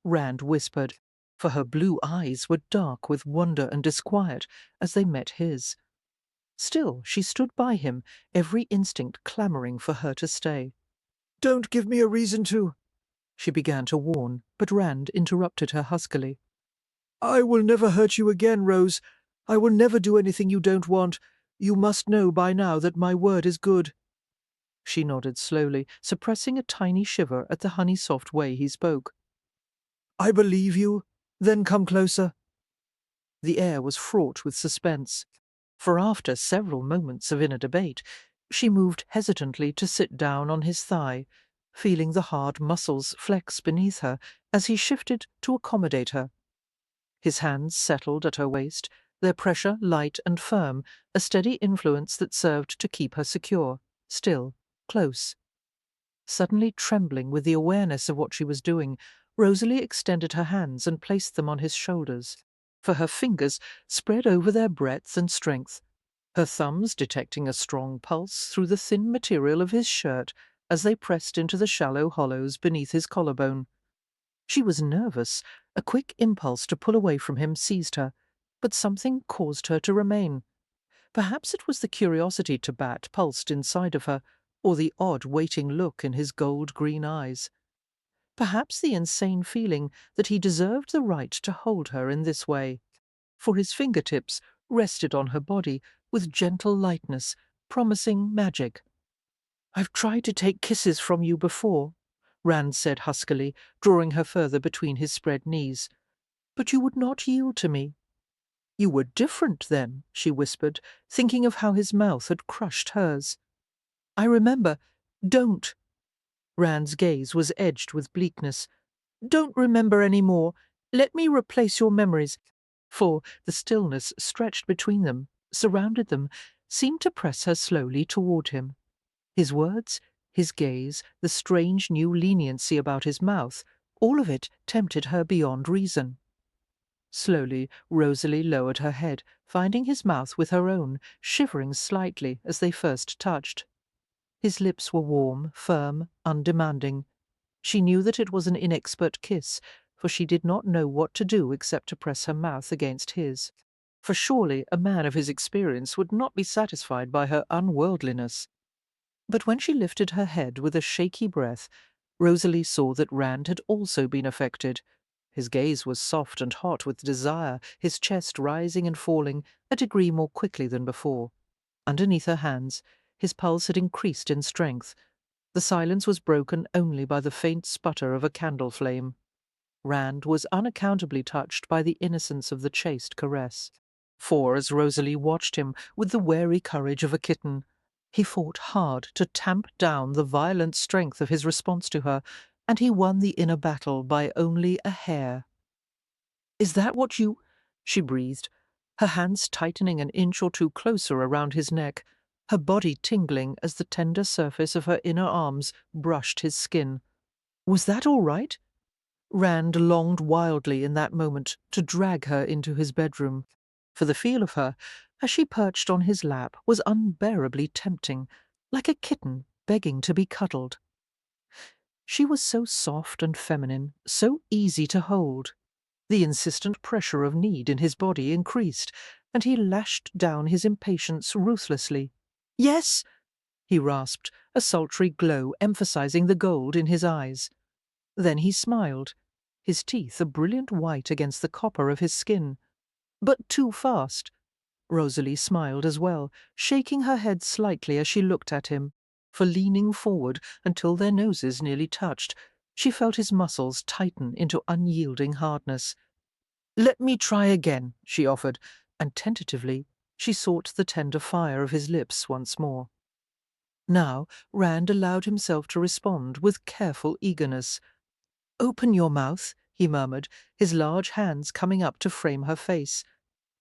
S1: Rand whispered, for her blue eyes were dark with wonder and disquiet as they met his. Still, she stood by him, every instinct clamouring for her to stay.
S2: Don't give me a reason to.
S1: She began to warn, but Rand interrupted her huskily.
S2: I will never hurt you again, Rose. I will never do anything you don't want. You must know by now that my word is good.
S1: She nodded slowly, suppressing a tiny shiver at the honey-soft way he spoke.
S2: I believe you. Then come closer.
S1: The air was fraught with suspense, for after several moments of inner debate, she moved hesitantly to sit down on his thigh, feeling the hard muscles flex beneath her as he shifted to accommodate her. His hands settled at her waist, their pressure light and firm, a steady influence that served to keep her secure, still, close. Suddenly trembling with the awareness of what she was doing, Rosalie extended her hands and placed them on his shoulders, for her fingers spread over their breadth and strength, her thumbs detecting a strong pulse through the thin material of his shirt as they pressed into the shallow hollows beneath his collarbone. She was nervous. A quick impulse to pull away from him seized her, but something caused her to remain. Perhaps it was the curiosity to bat pulsed inside of her, or the odd waiting look in his gold-green eyes. Perhaps the insane feeling that he deserved the right to hold her in this way, for his fingertips rested on her body with gentle lightness, promising magic. "I've tried to take kisses from you before," Rand said huskily, drawing her further between his spread knees. "But you would not yield to me." "You were different then," she whispered, thinking of how his mouth had crushed hers. "I remember. Don't." Rand's gaze was edged with bleakness. "Don't remember any more. Let me replace your memories." For the stillness stretched between them, surrounded them, seemed to press her slowly toward him. His words, his gaze, the strange new leniency about his mouth, all of it tempted her beyond reason. Slowly, Rosalie lowered her head, finding his mouth with her own, shivering slightly as they first touched. His lips were warm, firm, undemanding. She knew that it was an inexpert kiss, for she did not know what to do except to press her mouth against his. For surely a man of his experience would not be satisfied by her unworldliness. But when she lifted her head with a shaky breath, Rosalie saw that Rand had also been affected. His gaze was soft and hot with desire, his chest rising and falling a degree more quickly than before. Underneath her hands, his pulse had increased in strength. The silence was broken only by the faint sputter of a candle flame. Rand was unaccountably touched by the innocence of the chaste caress. For as Rosalie watched him with the wary courage of a kitten, he fought hard to tamp down the violent strength of his response to her, and he won the inner battle by only a hair. "Is that what you—" she breathed, her hands tightening an inch or two closer around his neck, her body tingling as the tender surface of her inner arms brushed his skin. Was that all right? Rand longed wildly in that moment to drag her into his bedroom, for the feel of her, as she perched on his lap, was unbearably tempting, like a kitten begging to be cuddled. She was so soft and feminine, so easy to hold. The insistent pressure of need in his body increased, and he lashed down his impatience ruthlessly. "Yes," he rasped, a sultry glow emphasizing the gold in his eyes. Then he smiled, his teeth a brilliant white against the copper of his skin. "But too fast." Rosalie smiled as well, shaking her head slightly as she looked at him, for leaning forward until their noses nearly touched, she felt his muscles tighten into unyielding hardness. "Let me try again," she offered, and tentatively she sought the tender fire of his lips once more. Now Rand allowed himself to respond with careful eagerness. "Open your mouth," he murmured, his large hands coming up to frame her face.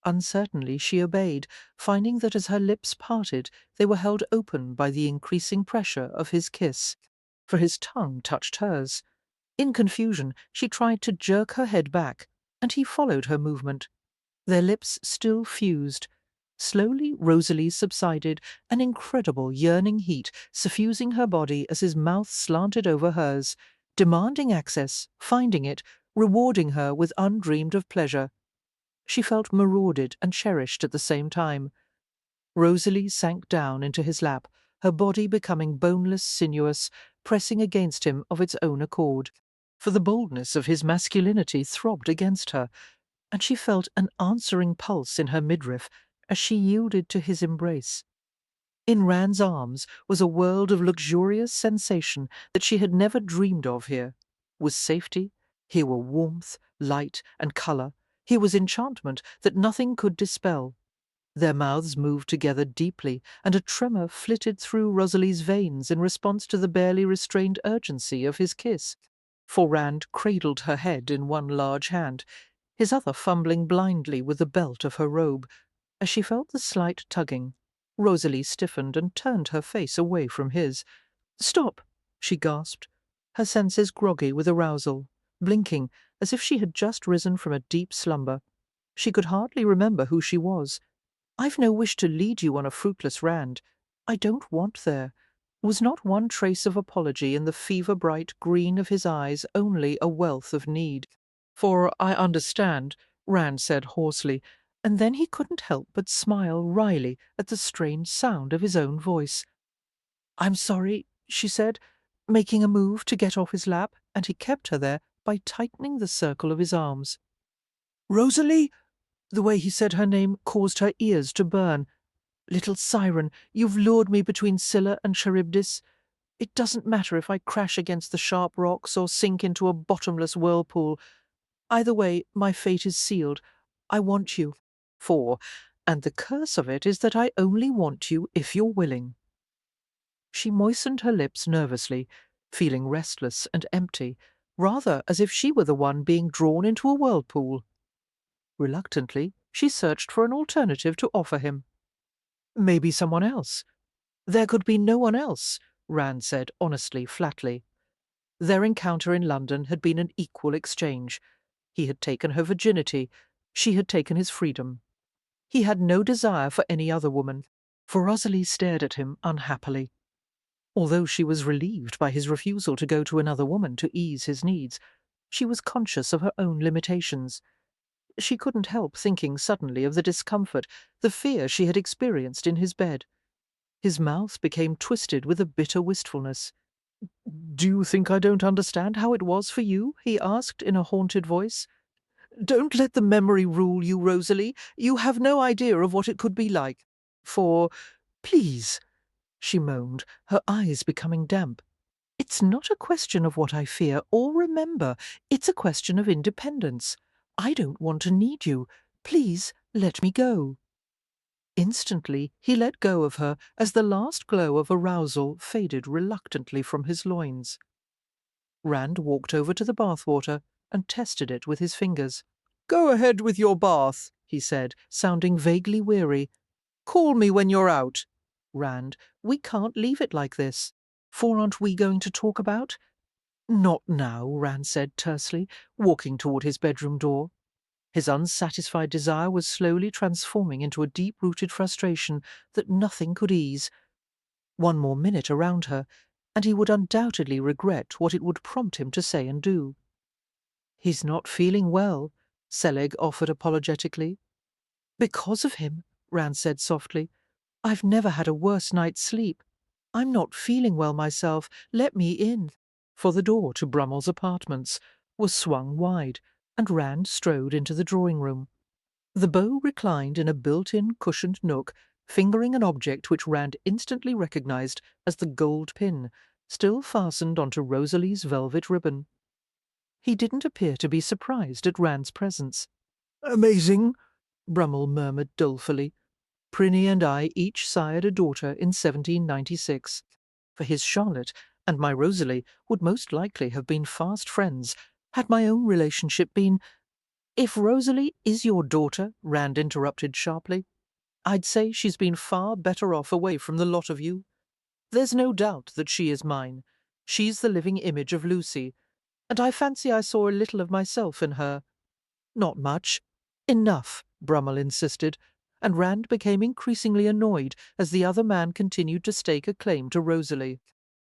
S1: Uncertainly she obeyed, finding that as her lips parted they were held open by the increasing pressure of his kiss, for his tongue touched hers. In confusion she tried to jerk her head back, and he followed her movement. Their lips still fused. Slowly Rosalie subsided, an incredible yearning heat suffusing her body as his mouth slanted over hers, demanding access, finding it, rewarding her with undreamed-of pleasure. She felt marauded and cherished at the same time. Rosalie sank down into his lap, her body becoming boneless, sinuous, pressing against him of its own accord, for the boldness of his masculinity throbbed against her, and she felt an answering pulse in her midriff as she yielded to his embrace. In Rand's arms was a world of luxurious sensation that she had never dreamed of here. Was safety, here were warmth, light, and colour, here was enchantment that nothing could dispel. Their mouths moved together deeply, and a tremor flitted through Rosalie's veins in response to the barely restrained urgency of his kiss. For Rand cradled her head in one large hand, his other fumbling blindly with the belt of her robe. As she felt the slight tugging, Rosalie stiffened and turned her face away from his. "Stop!" she gasped, her senses groggy with arousal, blinking as if she had just risen from a deep slumber. She could hardly remember who she was. "I've no wish to lead you on a fruitless Rand. I don't want there." Was not one trace of apology in the fever-bright green of his eyes only a wealth of need? "For I understand," Rand said hoarsely, and then he couldn't help but smile wryly at the strange sound of his own voice. "I'm sorry," she said, making a move to get off his lap, and he kept her there by tightening the circle of his arms. "Rosalie!" The way he said her name caused her ears to burn. "Little siren, you've lured me between Scylla and Charybdis. It doesn't matter if I crash against the sharp rocks or sink into a bottomless whirlpool. Either way, my fate is sealed. I want you. And the curse of it is that I only want you if you're willing." She moistened her lips nervously, feeling restless and empty, rather as if she were the one being drawn into a whirlpool. Reluctantly, she searched for an alternative to offer him. Maybe someone else. There could be no one else, Rand said honestly, flatly. Their encounter in London had been an equal exchange. He had taken her virginity. She had taken his freedom. He had no desire for any other woman, for Rosalie stared at him unhappily. Although she was relieved by his refusal to go to another woman to ease his needs, she was conscious of her own limitations. She couldn't help thinking suddenly of the discomfort, the fear she had experienced in his bed. His mouth became twisted with a bitter wistfulness. "Do you think I don't understand how it was for you?" he asked in a haunted voice. "Don't let the memory rule you, Rosalie. You have no idea of what it could be like. Please," she moaned, her eyes becoming damp. "It's not a question of what I fear or remember. It's a question of independence. I don't want to need you. Please let me go." Instantly he let go of her as the last glow of arousal faded reluctantly from his loins. Rand walked over to the bathwater and tested it with his fingers. "Go ahead with your bath," he said, sounding vaguely weary. "Call me when you're out." "Rand, we can't leave it like this. Aren't we going to talk about—" "Not now," Rand said tersely, walking toward his bedroom door. His unsatisfied desire was slowly transforming into a deep-rooted frustration that nothing could ease. One more minute around her, and he would undoubtedly regret what it would prompt him to say and do. "He's not feeling well," Selig offered apologetically. "Because of him," Rand said softly. "I've never had a worse night's sleep. I'm not feeling well myself. Let me in." For the door to Brummel's apartments was swung wide, and Rand strode into the drawing-room. The beau reclined in a built-in cushioned nook, fingering an object which Rand instantly recognized as the gold pin, still fastened onto Rosalie's velvet ribbon. He didn't appear to be surprised at Rand's presence. "Amazing," Brummel murmured dolefully. "Prinny and I each sired a daughter in 1796. For his Charlotte and my Rosalie would most likely have been fast friends had my own relationship been—" "If Rosalie is your daughter," Rand interrupted sharply, "I'd say she's been far better off away from the lot of you. There's no doubt that she is mine. She's the living image of Lucy, and I fancy I saw a little of myself in her." "Not much." "Enough," Brummel insisted, and Rand became increasingly annoyed as the other man continued to stake a claim to Rosalie.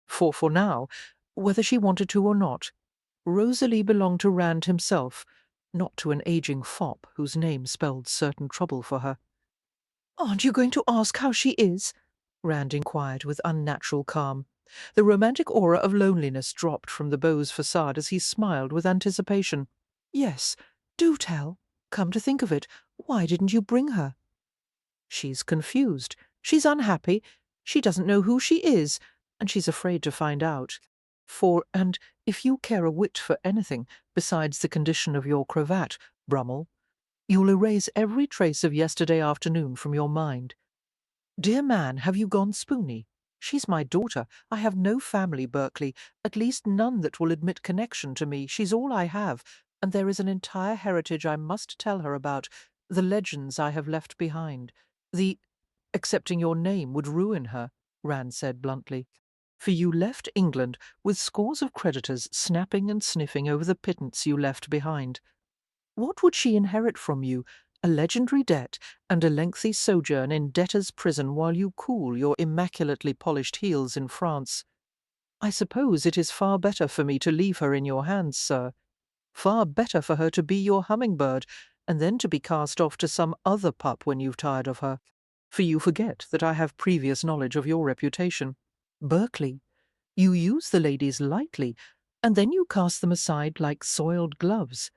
S1: For now, whether she wanted to or not, Rosalie belonged to Rand himself, not to an aging fop whose name spelled certain trouble for her. "Aren't you going to ask how she is?" Rand inquired with unnatural calm. The romantic aura of loneliness dropped from the beau's facade as he smiled with anticipation. "Yes, do tell. Come to think of it, why didn't you bring her?" "She's confused. She's unhappy. She doesn't know who she is, and she's afraid to find out. And if you care a whit for anything besides the condition of your cravat, Brummel, you'll erase every trace of yesterday afternoon from your mind. Dear man, have you gone spoony? She's my daughter. I have no family, Berkeley, at least none that will admit connection to me. She's all I have, and there is an entire heritage I must tell her about, the legends I have left behind. Accepting your name would ruin her," Rand said bluntly. "For you left England with scores of creditors snapping and sniffing over the pittance you left behind. What would she inherit from you? A legendary debt and a lengthy sojourn in debtor's prison while you cool your immaculately polished heels in France. I suppose it is far better for me to leave her in your hands, sir. Far better for her to be your hummingbird, and then to be cast off to some other pup when you've tired of her. For you forget that I have previous knowledge of your reputation. Berkeley, You use the ladies lightly, and then you cast them aside like soiled gloves.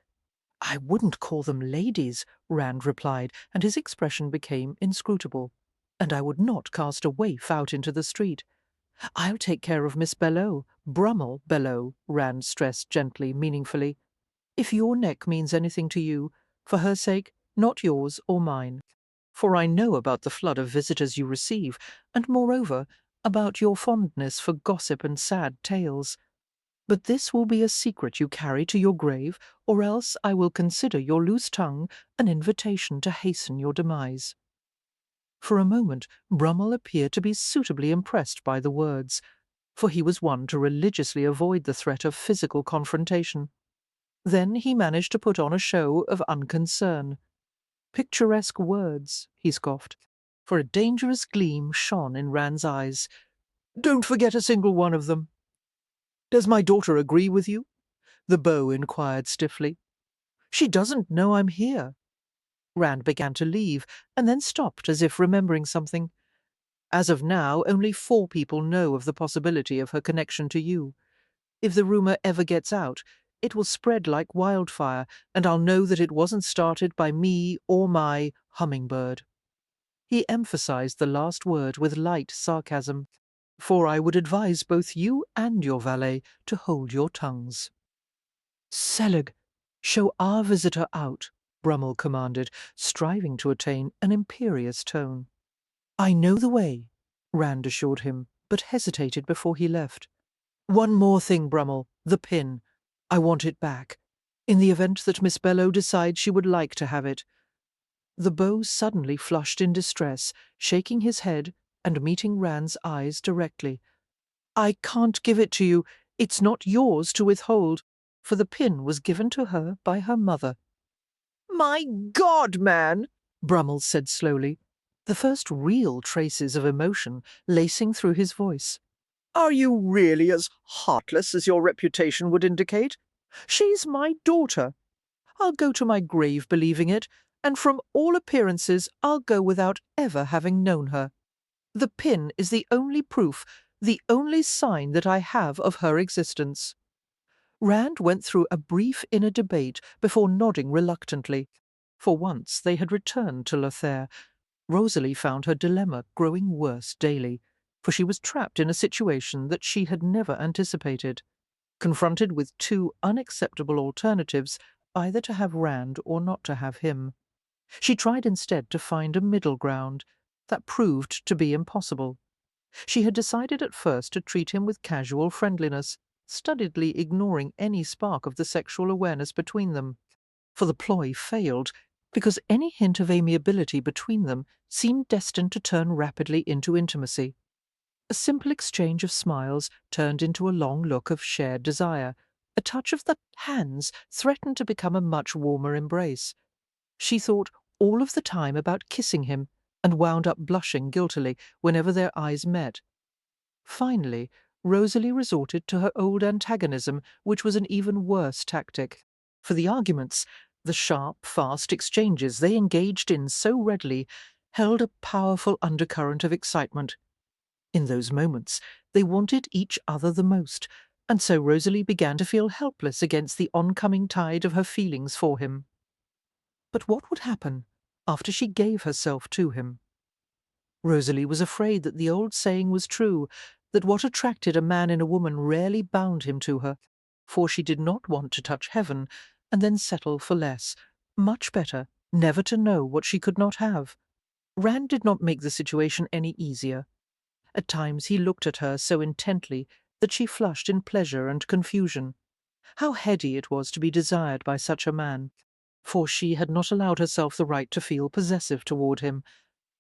S1: I wouldn't call them ladies, Rand replied, and his expression became inscrutable. And I would not cast a waif out into the street. I'll take care of Miss Belleau, Brummel Belleau, Rand stressed gently, meaningfully. If your neck means anything to you, for her sake, not yours or mine. For I know about the flood of visitors you receive, and moreover, about your fondness for gossip and sad tales. But this will be a secret you carry to your grave, or else I will consider your loose tongue an invitation to hasten your demise. For a moment, Brummel appeared to be suitably impressed by the words, for he was one to religiously avoid the threat of physical confrontation. Then he managed to put on a show of unconcern. Picturesque words, he scoffed, for a dangerous gleam shone in Rand's eyes. Don't forget a single one of them. Does my daughter agree with you? The beau inquired stiffly. She doesn't know I'm here. Rand began to leave, and then stopped as if remembering something. As of now, only 4 people know of the possibility of her connection to you. If the rumor ever gets out, it will spread like wildfire, and I'll know that it wasn't started by me or my hummingbird. He emphasized the last word with light sarcasm, for I would advise both you and your valet to hold your tongues. Selig, show our visitor out, Brummel commanded, striving to attain an imperious tone. I know the way, Rand assured him, but hesitated before he left. One more thing, Brummel, the pin. I want it back, in the event that Miss Belleau decides she would like to have it. The beau suddenly flushed in distress, shaking his head and meeting Rand's eyes directly. I can't give it to you. It's not yours to withhold, for the pin was given to her by her mother. My God, man, Brummel said slowly, the first real traces of emotion lacing through his voice. Are you really as heartless as your reputation would indicate? She's my daughter. I'll go to my grave believing it, and from all appearances I'll go without ever having known her. The pin is the only proof, the only sign that I have of her existence. Rand went through a brief inner debate before nodding reluctantly. For once they had returned to Lothair. Rosalie found her dilemma growing worse daily, for she was trapped in a situation that she had never anticipated. Confronted with 2 unacceptable alternatives, either to have Rand or not to have him. She tried instead to find a middle ground. That proved to be impossible. She had decided at first to treat him with casual friendliness, studiedly ignoring any spark of the sexual awareness between them. For the ploy failed, because any hint of amiability between them seemed destined to turn rapidly into intimacy. A simple exchange of smiles turned into a long look of shared desire. A touch of the hands threatened to become a much warmer embrace. She thought all of the time about kissing him, and wound up blushing guiltily whenever their eyes met. Finally, Rosalie resorted to her old antagonism, which was an even worse tactic. For the arguments, the sharp, fast exchanges they engaged in so readily, held a powerful undercurrent of excitement. In those moments, they wanted each other the most, and so Rosalie began to feel helpless against the oncoming tide of her feelings for him. But what would happen after she gave herself to him? Rosalie was afraid that the old saying was true, that what attracted a man in a woman rarely bound him to her, for she did not want to touch heaven and then settle for less. Much better never to know what she could not have. Rand did not make the situation any easier. At times he looked at her so intently that she flushed in pleasure and confusion. How heady it was to be desired by such a man, for she had not allowed herself the right to feel possessive toward him.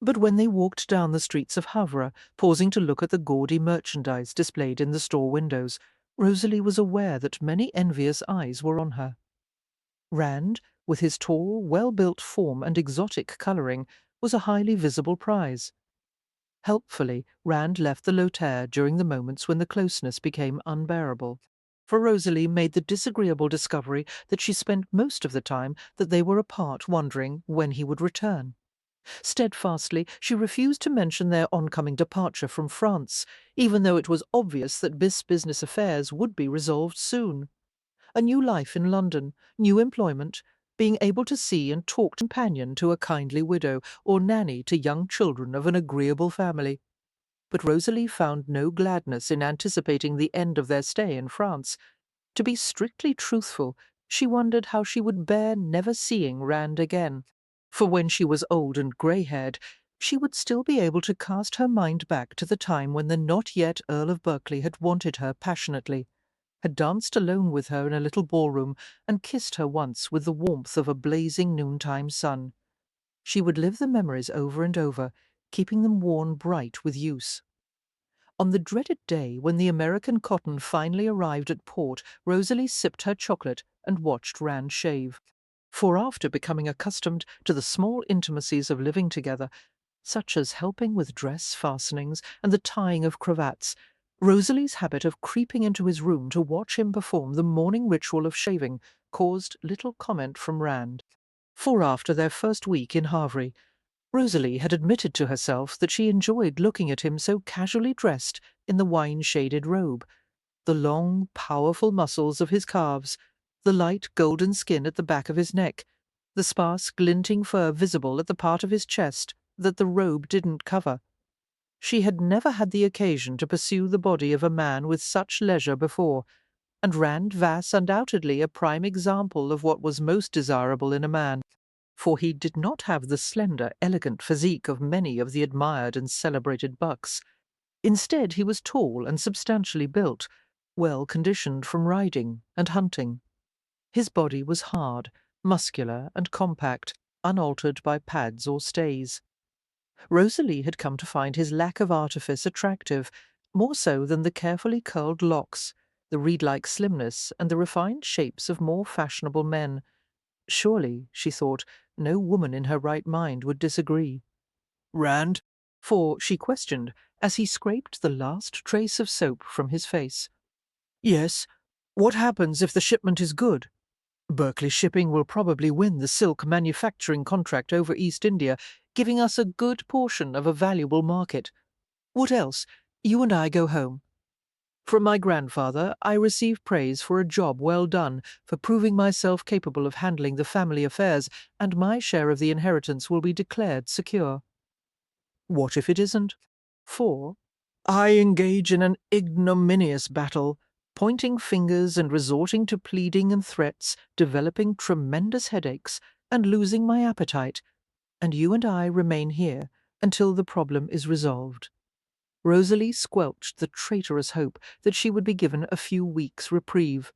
S1: But when they walked down the streets of Havre, pausing to look at the gaudy merchandise displayed in the store windows, Rosalie was aware that many envious eyes were on her. Rand, with his tall, well-built form and exotic colouring, was a highly visible prize. Helpfully, Rand left the Lothair during the moments when the closeness became unbearable, for Rosalie made the disagreeable discovery that she spent most of the time that they were apart wondering when he would return. Steadfastly, she refused to mention their oncoming departure from France, even though it was obvious that business affairs would be resolved soon. A new life in London, new employment, being able to see and talk companion to a kindly widow, or nanny to young children of an agreeable family. But Rosalie found no gladness in anticipating the end of their stay in France. To be strictly truthful, she wondered how she would bear never seeing Rand again. For when she was old and grey-haired, she would still be able to cast her mind back to the time when the not-yet Earl of Berkeley had wanted her passionately, had danced alone with her in a little ballroom, and kissed her once with the warmth of a blazing noontime sun. She would live the memories over and over, keeping them worn bright with use. On the dreaded day when the American cotton finally arrived at port, Rosalie sipped her chocolate and watched Rand shave. For after becoming accustomed to the small intimacies of living together, such as helping with dress fastenings and the tying of cravats, Rosalie's habit of creeping into his room to watch him perform the morning ritual of shaving caused little comment from Rand. For after their first week in Havre, Rosalie had admitted to herself that she enjoyed looking at him so casually dressed in the wine-shaded robe, the long, powerful muscles of his calves, the light golden skin at the back of his neck, the sparse glinting fur visible at the part of his chest that the robe didn't cover. She had never had the occasion to pursue the body of a man with such leisure before, and Rand Vass undoubtedly a prime example of what was most desirable in a man, for he did not have the slender, elegant physique of many of the admired and celebrated bucks. Instead, he was tall and substantially built, well conditioned from riding and hunting. His body was hard, muscular, and compact, unaltered by pads or stays. Rosalie had come to find his lack of artifice attractive, more so than the carefully curled locks, the reed-like slimness, and the refined shapes of more fashionable men. Surely, she thought, no woman in her right mind would disagree.
S2: Rand?
S1: For she questioned as he scraped the last trace of soap from his face.
S2: Yes. What happens if the shipment is good?
S1: Berkeley Shipping will probably win the silk manufacturing contract over East India, giving us a good portion of a valuable market. What else? You and I go home. From my grandfather, I receive praise for a job well done, for proving myself capable of handling the family affairs, and my share of the inheritance will be declared secure. What if it isn't? For I engage in an ignominious battle, pointing fingers and resorting to pleading and threats, developing tremendous headaches, and losing my appetite, and you and I remain here until the problem is resolved. Rosalie squelched the traitorous hope that she would be given a few weeks' reprieve.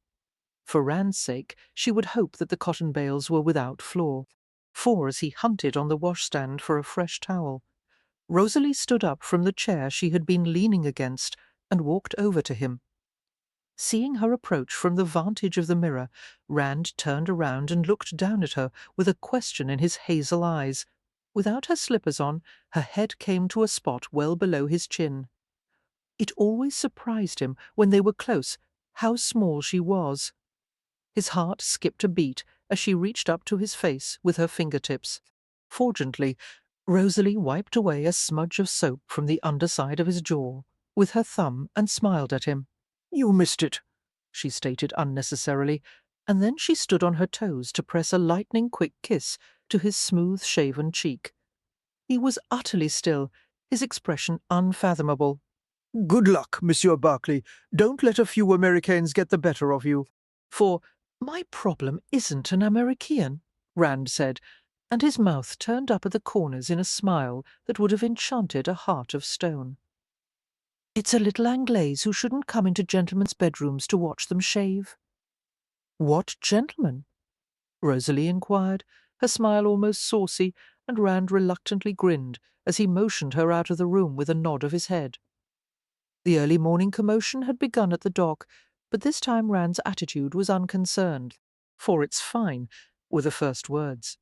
S1: For Rand's sake, she would hope that the cotton bales were without flaw. For as he hunted on the washstand for a fresh towel, Rosalie stood up from the chair she had been leaning against and walked over to him. Seeing her approach from the vantage of the mirror, Rand turned around and looked down at her with a question in his hazel eyes. Without her slippers on, her head came to a spot well below his chin. It always surprised him, when they were close, how small she was. His heart skipped a beat as she reached up to his face with her fingertips. Fortunately, Rosalie wiped away a smudge of soap from the underside of his jaw with her thumb and smiled at him. "You missed it," she stated unnecessarily, and then she stood on her toes to press a lightning-quick kiss to his smooth-shaven cheek. He was utterly still, his expression unfathomable.
S2: Good luck, Monsieur Berkeley. Don't let a few Americans get the better of you.
S1: For my problem isn't an American, Rand said, and his mouth turned up at the corners in a smile that would have enchanted a heart of stone. It's a little Anglaise who shouldn't come into gentlemen's bedrooms to watch them shave. What gentleman? Rosalie inquired, her smile almost saucy, and Rand reluctantly grinned as he motioned her out of the room with a nod of his head. The early morning commotion had begun at the dock, but this time Rand's attitude was unconcerned. "For it's fine," were the first words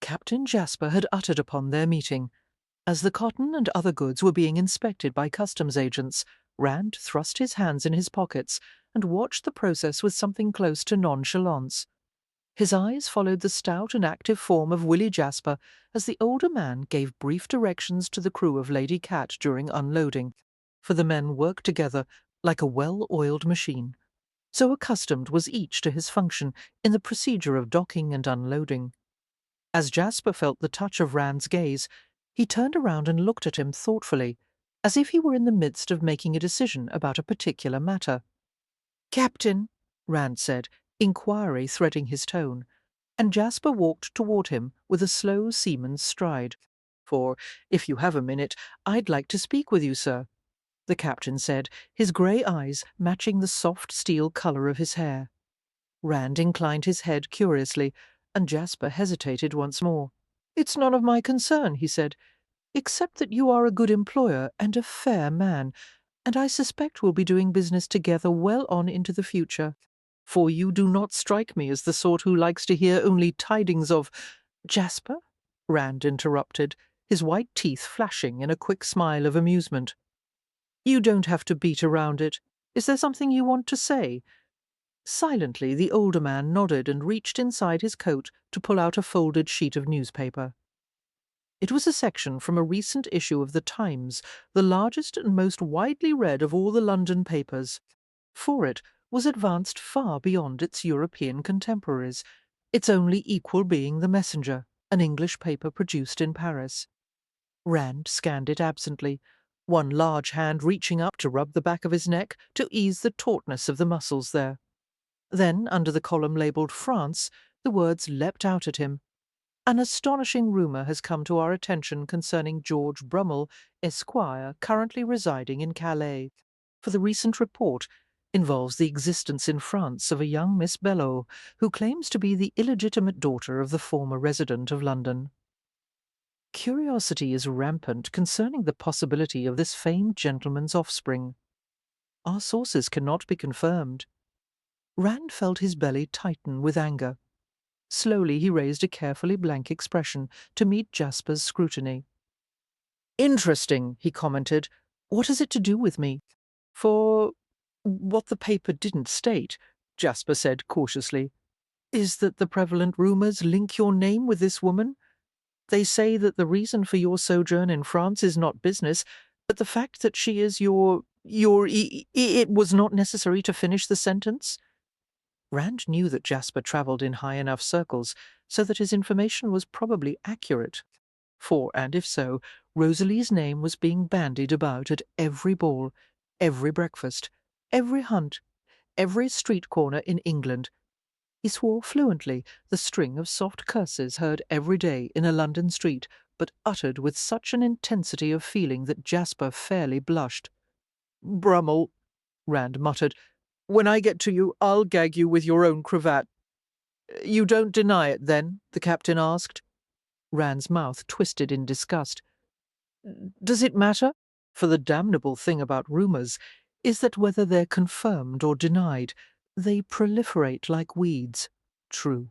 S1: Captain Jasper had uttered upon their meeting. As the cotton and other goods were being inspected by customs agents, Rand thrust his hands in his pockets and watched the process with something close to nonchalance. His eyes followed the stout and active form of Willie Jasper as the older man gave brief directions to the crew of Lady Cat during unloading, for the men worked together like a well-oiled machine. So accustomed was each to his function in the procedure of docking and unloading. As Jasper felt the touch of Rand's gaze, he turned around and looked at him thoughtfully, as if he were in the midst of making a decision about a particular matter. "Captain," Rand said, inquiry threading his tone, and Jasper walked toward him with a slow seaman's stride. "For, if you have a minute, I'd like to speak with you, sir," the captain said, his grey eyes matching the soft steel colour of his hair. Rand inclined his head curiously, and Jasper hesitated once more. "It's none of my concern," he said, "except that you are a good employer and a fair man, and I suspect we'll be doing business together well on into the future. For you do not strike me as the sort who likes to hear only tidings of—" "Jasper?" Rand interrupted, his white teeth flashing in a quick smile of amusement. "You don't have to beat around it. Is there something you want to say?" Silently, the older man nodded and reached inside his coat to pull out a folded sheet of newspaper. It was a section from a recent issue of the Times, the largest and most widely read of all the London papers. For it was advanced far beyond its European contemporaries, its only equal being the Messenger, an English paper produced in Paris. Rand scanned it absently, one large hand reaching up to rub the back of his neck to ease the tautness of the muscles there. Then, under the column labelled France, the words leapt out at him. "An astonishing rumour has come to our attention concerning George Brummel, Esquire, currently residing in Calais. For the recent report involves the existence in France of a young Miss Belleau, who claims to be the illegitimate daughter of the former resident of London." Curiosity is rampant concerning the possibility of this famed gentleman's offspring. Our sources cannot be confirmed. Rand felt his belly tighten with anger. Slowly he raised a carefully blank expression to meet Jasper's scrutiny. "Interesting," he commented. "What has it to do with me?" "For what the paper didn't state," Jasper said cautiously, "is that the prevalent rumours link your name with this woman. They say that the reason for your sojourn in France is not business, but the fact that she is it was not necessary to finish the sentence." Rand knew that Jasper travelled in high enough circles so that his information was probably accurate. For, and if so, Rosalie's name was being bandied about at every ball, every breakfast, every hunt, every street corner in England. He swore fluently the string of soft curses heard every day in a London street, but uttered with such an intensity of feeling that Jasper fairly blushed. "Brummel," Rand muttered. "When I get to you, I'll gag you with your own cravat." "You don't deny it, then?" the captain asked. Rand's mouth twisted in disgust. "Does it matter? For the damnable thing about rumours is that whether they're confirmed or denied, they proliferate like weeds. True."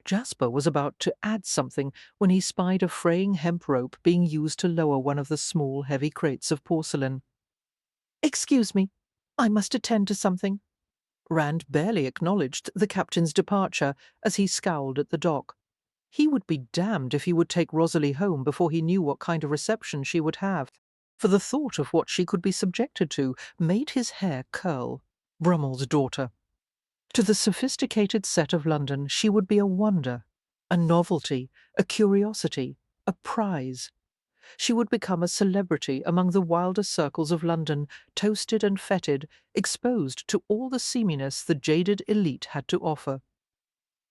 S1: Jasper was about to add something when he spied a fraying hemp rope being used to lower one of the small, heavy crates of porcelain. "Excuse me, I must attend to something." Rand barely acknowledged the captain's departure as he scowled at the dock. He would be damned if he would take Rosalie home before he knew what kind of reception she would have, for the thought of what she could be subjected to made his hair curl. Brummel's daughter. To the sophisticated set of London she would be a wonder, a novelty, a curiosity, a prize. She would become a celebrity among the wilder circles of London, toasted and feted, exposed to all the seaminess the jaded elite had to offer.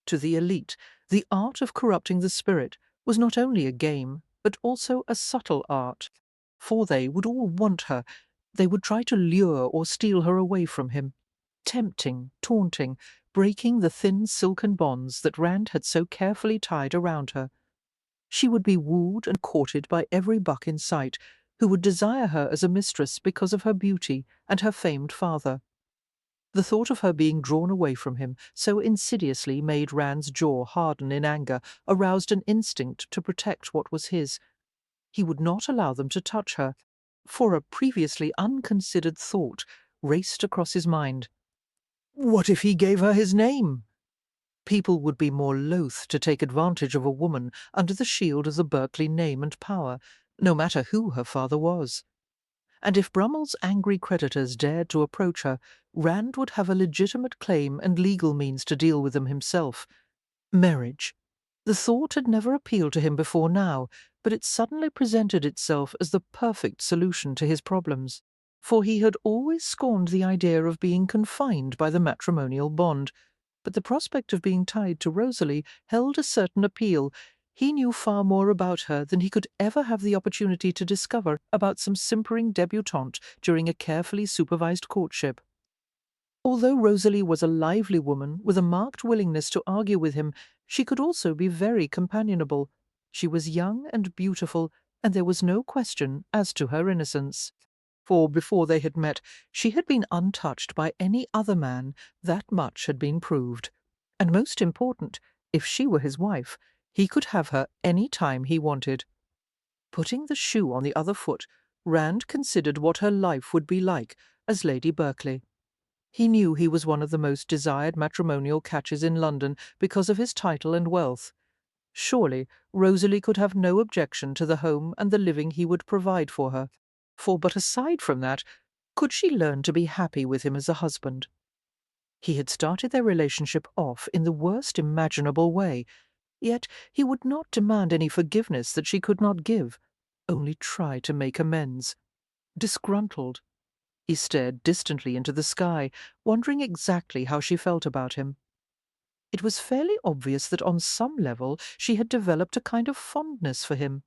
S1: To the elite, the art of corrupting the spirit was not only a game, but also a subtle art. For they would all want her. They would try to lure or steal her away from him, tempting, taunting, breaking the thin silken bonds that Rand had so carefully tied around her. She would be wooed and courted by every buck in sight, who would desire her as a mistress because of her beauty and her famed father. The thought of her being drawn away from him so insidiously made Rand's jaw harden in anger, aroused an instinct to protect what was his. He would not allow them to touch her, for a previously unconsidered thought raced across his mind. What if he gave her his name? People would be more loath to take advantage of a woman under the shield of the Berkeley name and power, no matter who her father was. And if Brummel's angry creditors dared to approach her, Rand would have a legitimate claim and legal means to deal with them himself. Marriage. The thought had never appealed to him before now, but it suddenly presented itself as the perfect solution to his problems. For he had always scorned the idea of being confined by the matrimonial bond, but the prospect of being tied to Rosalie held a certain appeal. He knew far more about her than he could ever have the opportunity to discover about some simpering debutante during a carefully supervised courtship. Although Rosalie was a lively woman with a marked willingness to argue with him, she could also be very companionable. She was young and beautiful, and there was no question as to her innocence. For before they had met, she had been untouched by any other man, that much had been proved. And most important, if she were his wife, he could have her any time he wanted. Putting the shoe on the other foot, Rand considered what her life would be like as Lady Berkeley. He knew he was one of the most desired matrimonial catches in London because of his title and wealth. Surely Rosalie could have no objection to the home and the living he would provide for her. But aside from that, could she learn to be happy with him as a husband? He had started their relationship off in the worst imaginable way, yet he would not demand any forgiveness that she could not give, only try to make amends. Disgruntled. He stared distantly into the sky, wondering exactly how she felt about him. It was fairly obvious that on some level she had developed a kind of fondness for him.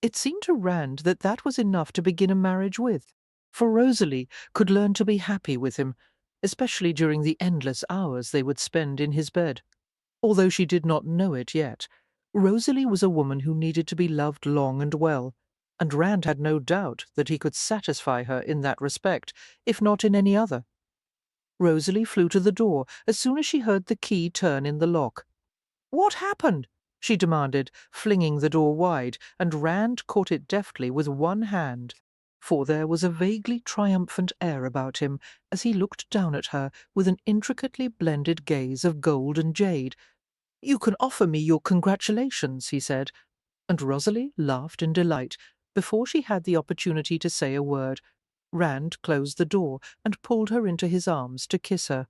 S1: It seemed to Rand that that was enough to begin a marriage with, for Rosalie could learn to be happy with him, especially during the endless hours they would spend in his bed. Although she did not know it yet, Rosalie was a woman who needed to be loved long and well, and Rand had no doubt that he could satisfy her in that respect, if not in any other. Rosalie flew to the door as soon as she heard the key turn in the lock. "What happened?" she demanded, flinging the door wide, and Rand caught it deftly with one hand, for there was a vaguely triumphant air about him as he looked down at her with an intricately blended gaze of gold and jade. "You can offer me your congratulations," he said, and Rosalie laughed in delight. Before she had the opportunity to say a word, Rand closed the door and pulled her into his arms to kiss her.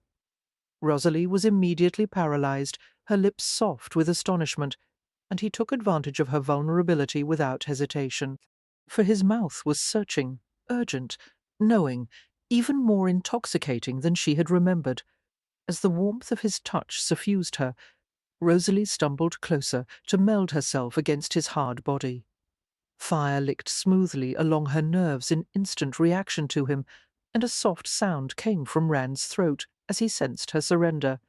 S1: Rosalie was immediately paralyzed, her lips soft with astonishment, and he took advantage of her vulnerability without hesitation. For his mouth was searching, urgent, knowing, even more intoxicating than she had remembered. As the warmth of his touch suffused her, Rosalie stumbled closer to meld herself against his hard body. Fire licked smoothly along her nerves in instant reaction to him, and a soft sound came from Rand's throat as he sensed her surrender.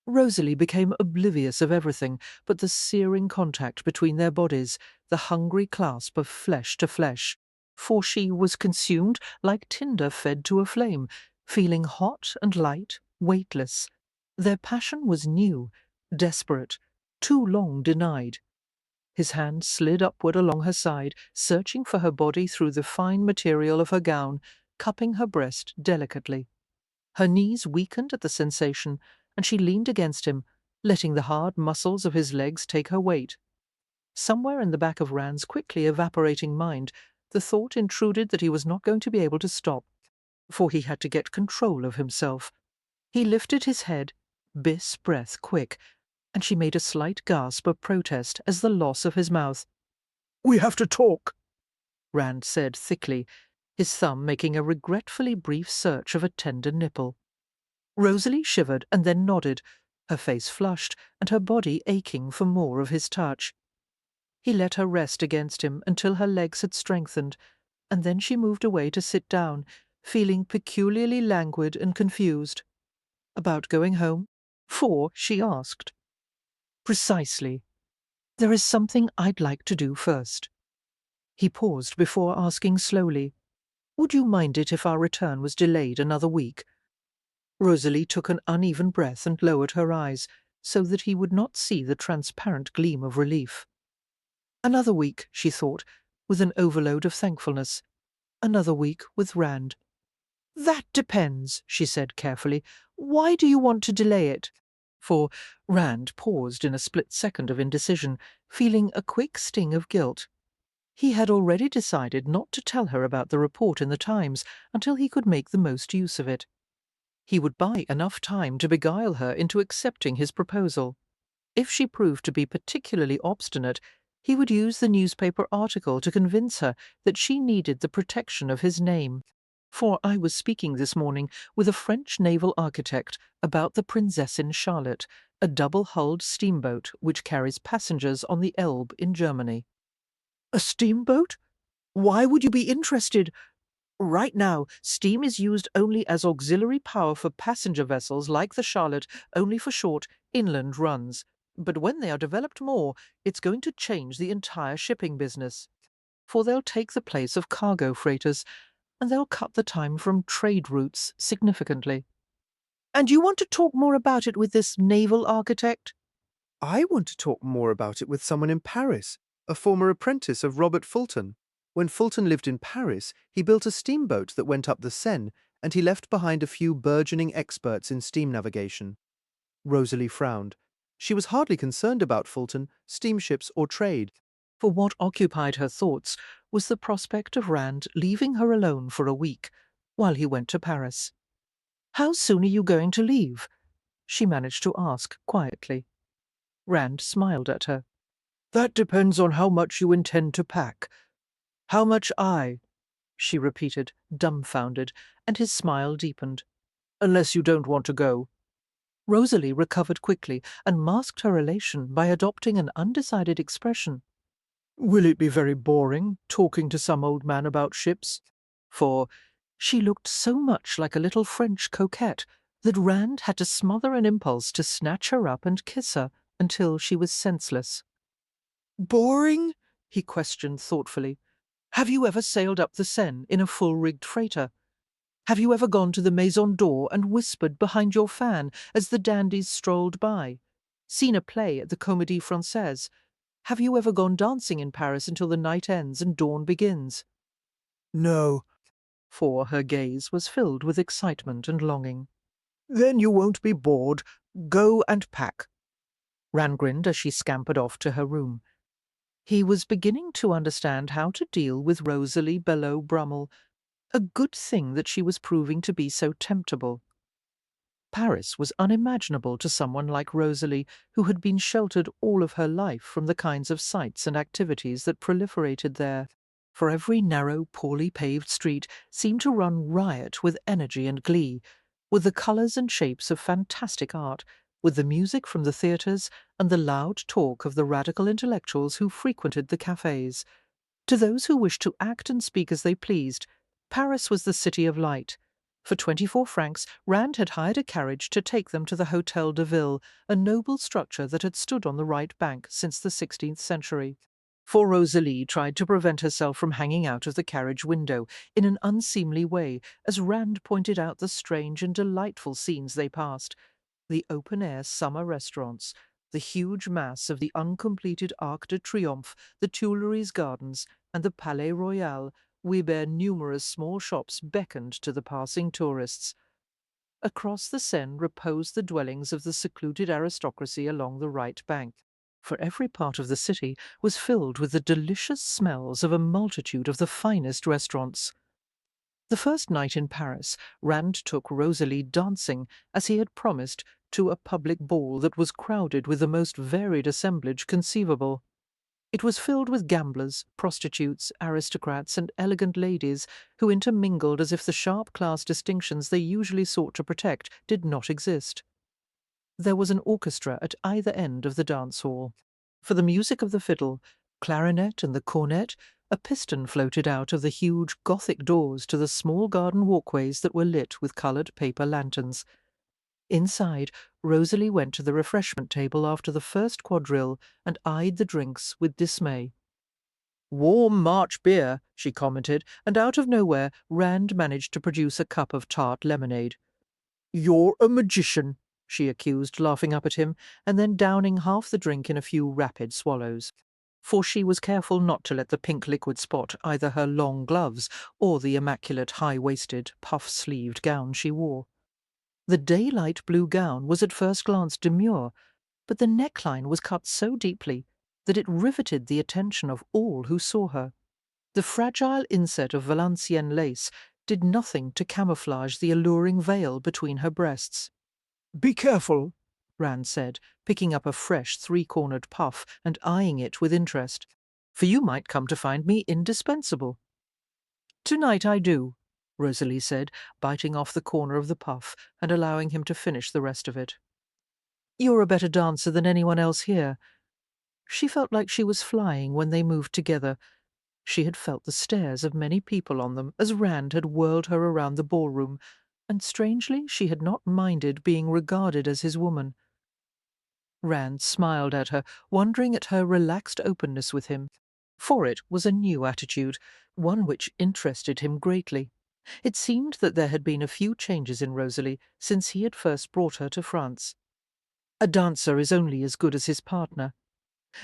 S1: Rosalie became oblivious of everything but the searing contact between their bodies, the hungry clasp of flesh to flesh, for she was consumed like tinder fed to a flame, feeling hot and light, weightless. Their passion was new, desperate, too long denied. His hand slid upward along her side, searching for her body through the fine material of her gown, cupping her breast delicately. Her knees weakened at the sensation, and she leaned against him, letting the hard muscles of his legs take her weight. Somewhere in the back of Rand's quickly evaporating mind, the thought intruded that he was not going to be able to stop, for he had to get control of himself. He lifted his head, Biss breath quick, and she made a slight gasp of protest as the loss of his mouth.
S2: "We have to talk,"
S1: Rand said thickly, his thumb making a regretfully brief search of a tender nipple. Rosalie shivered and then nodded, her face flushed and her body aching for more of his touch. He let her rest against him until her legs had strengthened, and then she moved away to sit down, feeling peculiarly languid and confused. "About going home?" she asked. "Precisely. There is something I'd like to do first." He paused before asking slowly, "Would you mind it if our return was delayed another week?" Rosalie took an uneven breath and lowered her eyes, so that he would not see the transparent gleam of relief. Another week, she thought, with an overload of thankfulness. Another week with Rand. "That depends," she said carefully. "Why do you want to delay it?" For Rand paused in a split second of indecision, feeling a quick sting of guilt. He had already decided not to tell her about the report in the Times until he could make the most use of it. He would buy enough time to beguile her into accepting his proposal. If she proved to be particularly obstinate, he would use the newspaper article to convince her that she needed the protection of his name. For I was speaking this morning with a French naval architect about the Prinzessin Charlotte, a double-hulled steamboat which carries passengers on the Elbe in Germany. A steamboat? Why would you be interested? Right now, steam is used only as auxiliary power for passenger vessels like the Charlotte, only for short, inland runs. But when they are developed more, it's going to change the entire shipping business. For they'll take the place of cargo freighters, and they'll cut the time from trade routes significantly. And you want to talk more about it with this naval architect?
S2: I want to talk more about it with someone in Paris, a former apprentice of Robert Fulton. When Fulton lived in Paris, he built a steamboat that went up the Seine, and he left behind a few burgeoning experts in steam navigation. Rosalie frowned. She was hardly concerned about Fulton, steamships, or trade.
S1: For what occupied her thoughts was the prospect of Rand leaving her alone for a week while he went to Paris. "How soon are you going to leave?" she managed to ask quietly. Rand smiled at her. "That depends on how much you intend to pack." "How much she repeated, dumbfounded, and his smile deepened. "Unless you don't want to go." Rosalie recovered quickly and masked her elation by adopting an undecided expression. "Will it be very boring, talking to some old man about ships?" For she looked so much like a little French coquette that Rand had to smother an impulse to snatch her up and kiss her until she was senseless. "Boring?" he questioned thoughtfully. "Have you ever sailed up the Seine in a full-rigged freighter? Have you ever gone to the Maison d'Or and whispered behind your fan as the dandies strolled by? Seen a play at the Comédie Française? Have you ever gone dancing in Paris until the night ends and dawn begins?"
S2: No.
S1: For her gaze was filled with excitement and longing. "Then you won't be bored. Go and pack." Rand grinned as she scampered off to her room. He was beginning to understand how to deal with Rosalie Belleau-Brummel. A good thing that she was proving to be so temptable. Paris was unimaginable to someone like Rosalie, who had been sheltered all of her life from the kinds of sights and activities that proliferated there. For every narrow, poorly paved street seemed to run riot with energy and glee, with the colours and shapes of fantastic art, with the music from the theatres and the loud talk of the radical intellectuals who frequented the cafes. To those who wished to act and speak as they pleased, Paris was the city of light. For 24 francs, Rand had hired a carriage to take them to the Hôtel de Ville, a noble structure that had stood on the right bank since the 16th century. For Rosalie tried to prevent herself from hanging out of the carriage window in an unseemly way, as Rand pointed out the strange and delightful scenes they passed. The open-air summer restaurants, the huge mass of the uncompleted Arc de Triomphe, the Tuileries Gardens, and the Palais Royal, where numerous small shops beckoned to the passing tourists. Across the Seine reposed the dwellings of the secluded aristocracy along the right bank, for every part of the city was filled with the delicious smells of a multitude of the finest restaurants. The first night in Paris, Rand took Rosalie dancing, as he had promised, to a public ball that was crowded with the most varied assemblage conceivable. It was filled with gamblers, prostitutes, aristocrats, and elegant ladies who intermingled as if the sharp class distinctions they usually sought to protect did not exist. There was an orchestra at either end of the dance hall. For the music of the fiddle, clarinet, and the cornet, a piston floated out of the huge Gothic doors to the small garden walkways that were lit with coloured paper lanterns. Inside, Rosalie went to the refreshment table after the first quadrille and eyed the drinks with dismay. "Warm March beer," she commented, and out of nowhere Rand managed to produce a cup of tart lemonade. "You're a magician," she accused, laughing up at him, and then downing half the drink in a few rapid swallows. For she was careful not to let the pink liquid spot either her long gloves or the immaculate high-waisted, puff-sleeved gown she wore. The daylight blue gown was at first glance demure, but the neckline was cut so deeply that it riveted the attention of all who saw her. The fragile inset of Valenciennes lace did nothing to camouflage the alluring veil between her breasts.
S2: Be careful,
S1: Rand said, picking up a fresh three-cornered puff and eyeing it with interest, for you might come to find me indispensable. Tonight I do, Rosalie said, biting off the corner of the puff and allowing him to finish the rest of it. You're a better dancer than anyone else here. She felt like she was flying when they moved together. She had felt the stares of many people on them as Rand had whirled her around the ballroom, and strangely she had not minded being regarded as his woman. Rand smiled at her, wondering at her relaxed openness with him. For it was a new attitude, one which interested him greatly. It seemed that there had been a few changes in Rosalie since he had first brought her to France. A dancer is only as good as his partner.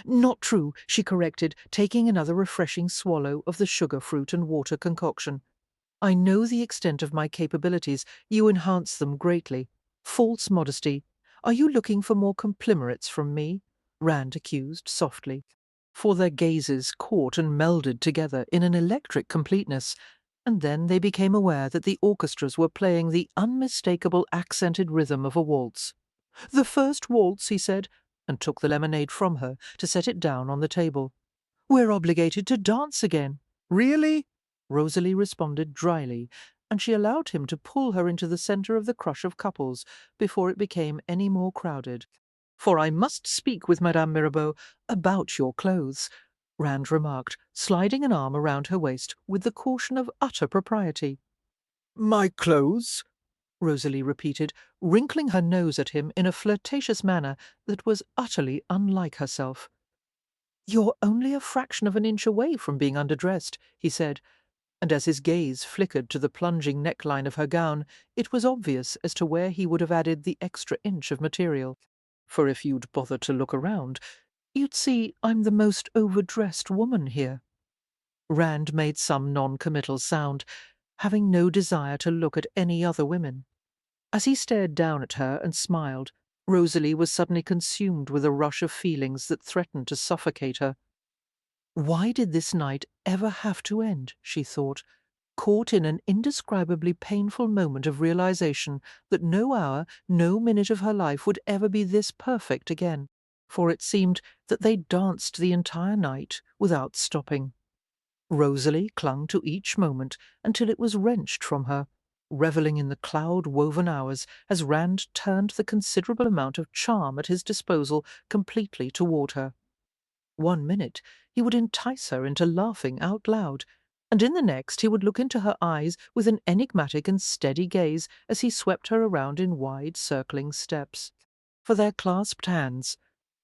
S1: Not true, she corrected, taking another refreshing swallow of the sugar fruit and water concoction. I know the extent of my capabilities. You enhance them greatly. False modesty. Are you looking for more complimerates from me? Rand accused softly. For their gazes caught and melded together in an electric completeness, and then they became aware that the orchestras were playing the unmistakable accented rhythm of a waltz. The first waltz, he said, and took the lemonade from her to set it down on the table. We're obligated to dance again.
S2: Really?
S1: Rosalie responded dryly, and she allowed him to pull her into the centre of the crush of couples before it became any more crowded. For I must speak with Madame Mirabeau about your clothes, Rand remarked, sliding an arm around her waist with the caution of utter propriety.
S2: My clothes?
S1: Rosalie repeated, wrinkling her nose at him in a flirtatious manner that was utterly unlike herself. You're only a fraction of an inch away from being underdressed, he said, and as his gaze flickered to the plunging neckline of her gown, it was obvious as to where he would have added the extra inch of material. For if you'd bother to look around, you'd see I'm the most overdressed woman here. Rand made some non-committal sound, having no desire to look at any other women. As he stared down at her and smiled, Rosalie was suddenly consumed with a rush of feelings that threatened to suffocate her. Why did this night ever have to end, she thought, caught in an indescribably painful moment of realization that no hour, no minute of her life would ever be this perfect again, for it seemed that they danced the entire night without stopping. Rosalie clung to each moment until it was wrenched from her, revelling in the cloud-woven hours as Rand turned the considerable amount of charm at his disposal completely toward her. One minute he would entice her into laughing out loud, and in the next he would look into her eyes with an enigmatic and steady gaze as he swept her around in wide circling steps. For their clasped hands,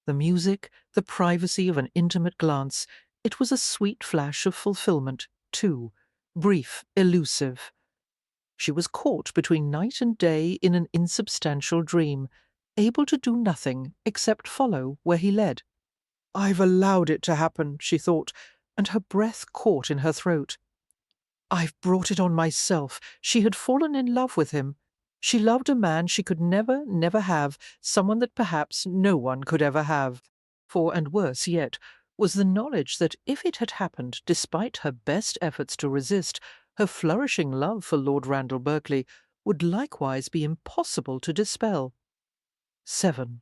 S1: the music, the privacy of an intimate glance, it was a sweet flash of fulfillment, too, brief, elusive. She was caught between night and day in an insubstantial dream, able to do nothing except follow where he led. I've allowed it to happen, she thought, and her breath caught in her throat. I've brought it on myself. She had fallen in love with him. She loved a man she could never have, someone that perhaps no one could ever have. For, and worse yet, was the knowledge that if it had happened despite her best efforts to resist, her flourishing love for Lord Randall Berkeley would likewise be impossible to dispel. 7.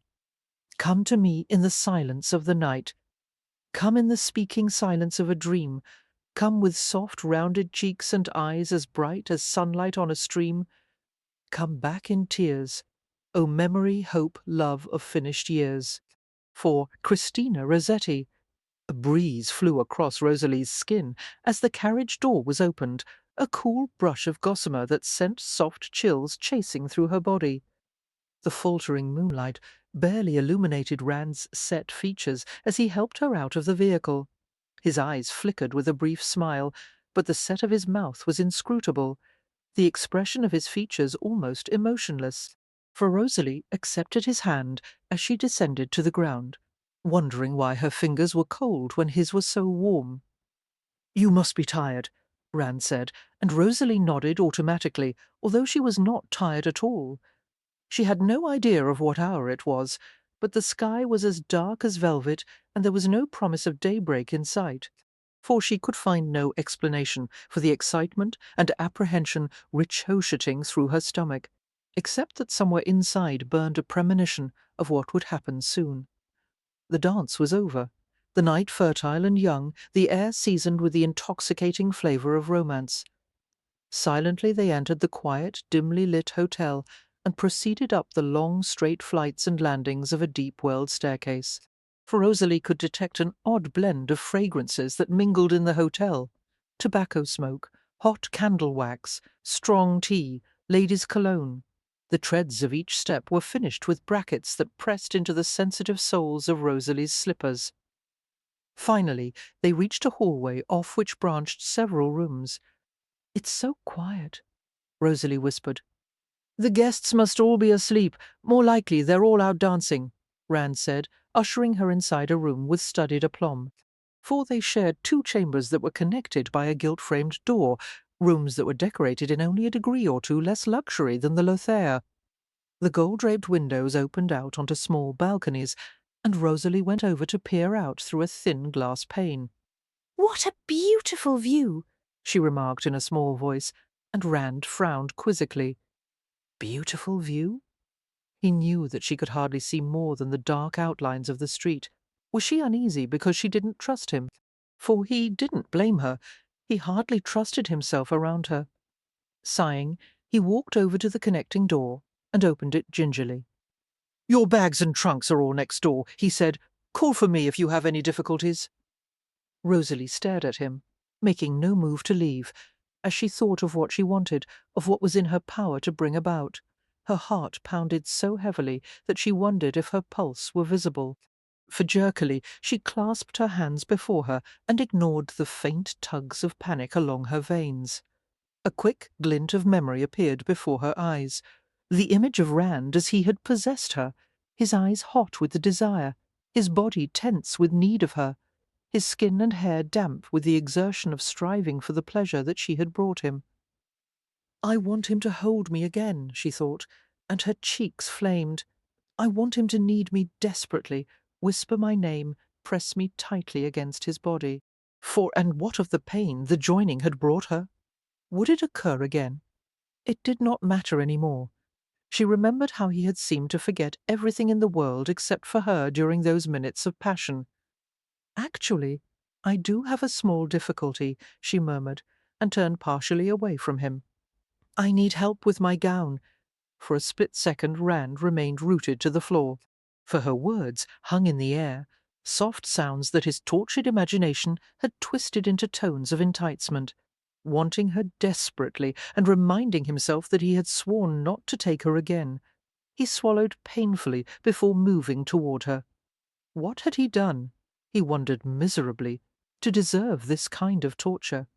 S1: Come to me in the silence of the night. Come in the speaking silence of a dream. Come with soft rounded cheeks and eyes as bright as sunlight on a stream. Come back in tears, O memory, hope, love of finished years. For Christina Rossetti. A breeze flew across Rosalie's skin as the carriage door was opened, a cool brush of gossamer that sent soft chills chasing through her body. The faltering moonlight barely illuminated Rand's set features as he helped her out of the vehicle. His eyes flickered with a brief smile, but the set of his mouth was inscrutable, the expression of his features almost emotionless. For Rosalie accepted his hand as she descended to the ground, wondering why her fingers were cold when his was so warm. You must be tired, Rand said, and Rosalie nodded automatically, although she was not tired at all. She had no idea of what hour it was, but the sky was as dark as velvet, and there was no promise of daybreak in sight. For she could find no explanation for the excitement and apprehension ricocheting through her stomach, except that somewhere inside burned a premonition of what would happen soon. The dance was over, the night fertile and young, the air seasoned with the intoxicating flavour of romance. Silently they entered the quiet, dimly lit hotel and proceeded up the long, straight flights and landings of a deep-welled staircase. For Rosalie could detect an odd blend of fragrances that mingled in the hotel: tobacco smoke, hot candle wax, strong tea, ladies' cologne. The treads of each step were finished with brackets that pressed into the sensitive soles of Rosalie's slippers. Finally, they reached a hallway off which branched several rooms. "It's so quiet," Rosalie whispered. "The guests must all be asleep. More likely they're all out dancing," Rand said, ushering her inside a room with studied aplomb. For they shared two chambers that were connected by a gilt-framed door, rooms that were decorated in only a degree or two less luxury than the Lothair. The gold-draped windows opened out onto small balconies, and Rosalie went over to peer out through a thin glass pane. "What a beautiful view!" she remarked in a small voice, and Rand frowned quizzically. Beautiful view? He knew that she could hardly see more than the dark outlines of the street. Was she uneasy because she didn't trust him? For he didn't blame her. He hardly trusted himself around her. Sighing, he walked over to the connecting door and opened it gingerly. "Your bags and trunks are all next door," he said. "Call for me if you have any difficulties." Rosalie stared at him, making no move to leave, as she thought of what she wanted, of what was in her power to bring about. Her heart pounded so heavily that she wondered if her pulse were visible. For jerkily she clasped her hands before her and ignored the faint tugs of panic along her veins. A quick glint of memory appeared before her eyes. The image of Rand as he had possessed her, his eyes hot with the desire, his body tense with need of her, his skin and hair damp with the exertion of striving for the pleasure that she had brought him. "I want him to hold me again," she thought, and her cheeks flamed. "I want him to need me desperately, whisper my name, press me tightly against his body." And what of the pain the joining had brought her? Would it occur again? It did not matter any more. She remembered how he had seemed to forget everything in the world except for her during those minutes of passion. "Actually, I do have a small difficulty," she murmured, and turned partially away from him. "I need help with my gown." For a split second Rand remained rooted to the floor, for her words hung in the air, soft sounds that his tortured imagination had twisted into tones of enticement, wanting her desperately and reminding himself that he had sworn not to take her again. He swallowed painfully before moving toward her. What had he done, he wondered miserably, to deserve this kind of torture?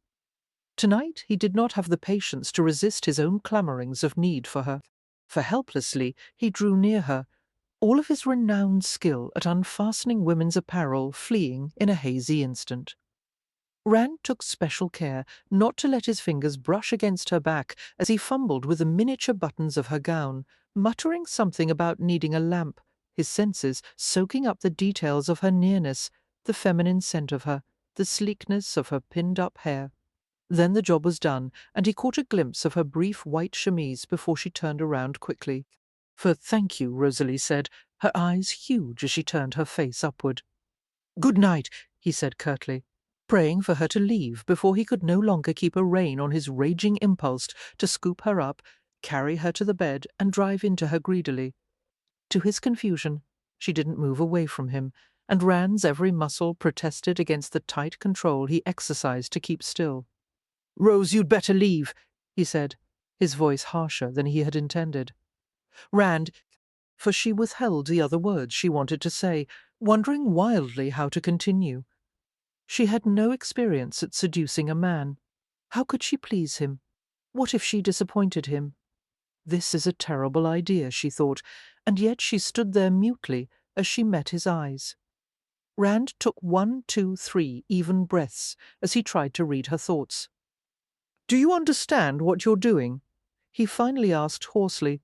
S1: Tonight he did not have the patience to resist his own clamourings of need for her, for helplessly he drew near her, all of his renowned skill at unfastening women's apparel fleeing in a hazy instant. Rand took special care not to let his fingers brush against her back as he fumbled with the miniature buttons of her gown, muttering something about needing a lamp, his senses soaking up the details of her nearness, the feminine scent of her, the sleekness of her pinned-up hair. Then the job was done, and he caught a glimpse of her brief white chemise before she turned around quickly. "For thank you," Rosalie said, her eyes huge as she turned her face upward. "Good night," he said curtly, praying for her to leave before he could no longer keep a rein on his raging impulse to scoop her up, carry her to the bed, and drive into her greedily. To his confusion, she didn't move away from him, and Rand's every muscle protested against the tight control he exercised to keep still. "Rose, you'd better leave," he said, his voice harsher than he had intended. Rand, for she withheld the other words she wanted to say, wondering wildly how to continue. She had no experience at seducing a man. How could she please him? What if she disappointed him? This is a terrible idea, she thought, and yet she stood there mutely as she met his eyes. Rand took 1, 2, 3 even breaths as he tried to read her thoughts. "Do you understand what you're doing?" he finally asked hoarsely.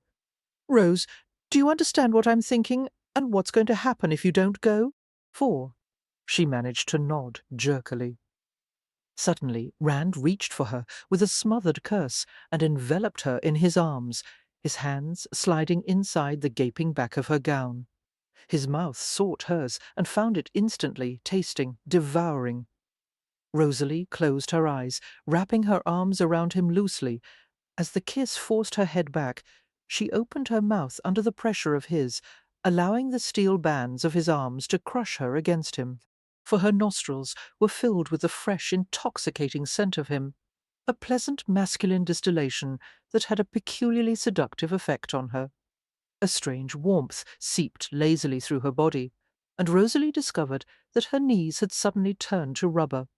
S1: Rose, do you understand what I'm thinking and what's going to happen if you don't go? 4. She managed to nod jerkily. Suddenly, Rand reached for her with a smothered curse and enveloped her in his arms, his hands sliding inside the gaping back of her gown. His mouth sought hers and found it instantly, tasting, devouring. Rosalie closed her eyes, wrapping her arms around him loosely. As the kiss forced her head back, she opened her mouth under the pressure of his, allowing the steel bands of his arms to crush her against him. For her nostrils were filled with the fresh, intoxicating scent of him, a pleasant masculine distillation that had a peculiarly seductive effect on her. A strange warmth seeped lazily through her body, and Rosalie discovered that her knees had suddenly turned to rubber.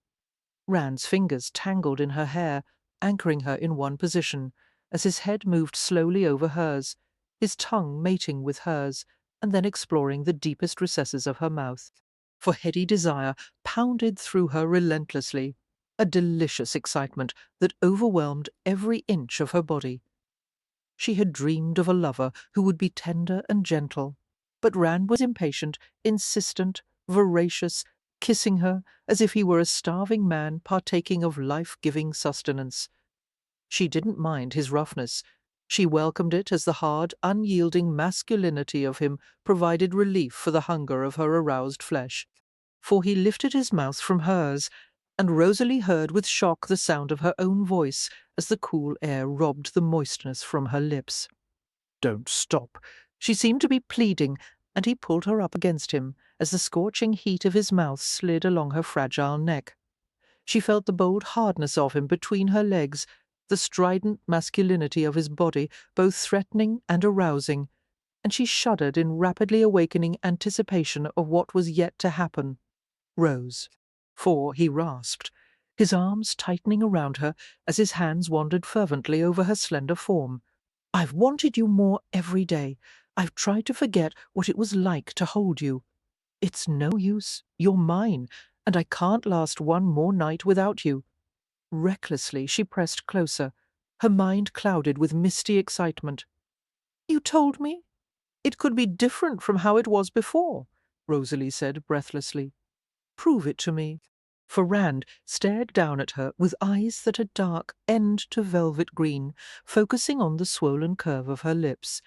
S1: Rand's fingers tangled in her hair, anchoring her in one position, as his head moved slowly over hers, his tongue mating with hers, and then exploring the deepest recesses of her mouth. For heady desire pounded through her relentlessly, a delicious excitement that overwhelmed every inch of her body. She had dreamed of a lover who would be tender and gentle, but Rand was impatient, insistent, voracious, kissing her as if he were a starving man partaking of life-giving sustenance. She didn't mind his roughness. She welcomed it as the hard, unyielding masculinity of him provided relief for the hunger of her aroused flesh. For he lifted his mouth from hers, and Rosalie heard with shock the sound of her own voice as the cool air robbed the moistness from her lips. "Don't stop." She seemed to be pleading, and he pulled her up against him as the scorching heat of his mouth slid along her fragile neck. She felt the bold hardness of him between her legs, the strident masculinity of his body both threatening and arousing, and she shuddered in rapidly awakening anticipation of what was yet to happen. Rose. For he rasped, his arms tightening around her as his hands wandered fervently over her slender form. "I've wanted you more every day. I've tried to forget what it was like to hold you. It's no use. You're mine, and I can't last one more night without you." Recklessly she pressed closer, her mind clouded with misty excitement. "You told me? It could be different from how it was before," Rosalie said breathlessly. "Prove it to me." For Rand stared down at her with eyes that had dark end to velvet green, focusing on the swollen curve of her lips.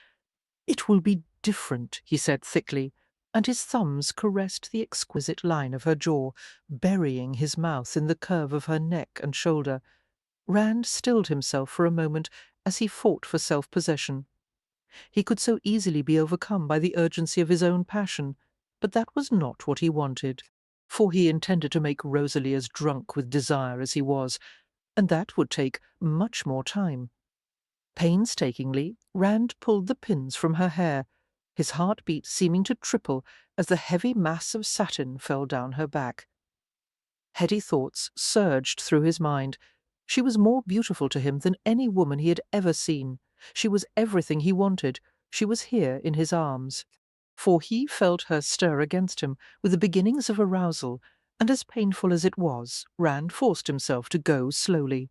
S1: "It will be different," he said thickly, and his thumbs caressed the exquisite line of her jaw, burying his mouth in the curve of her neck and shoulder. Rand stilled himself for a moment as he fought for self-possession. He could so easily be overcome by the urgency of his own passion, but that was not what he wanted, for he intended to make Rosalie as drunk with desire as he was, and that would take much more time. Painstakingly, Rand pulled the pins from her hair, his heartbeat seeming to triple as the heavy mass of satin fell down her back. Heady thoughts surged through his mind. She was more beautiful to him than any woman he had ever seen. She was everything he wanted. She was here in his arms. For he felt her stir against him with the beginnings of arousal, and as painful as it was, Rand forced himself to go slowly.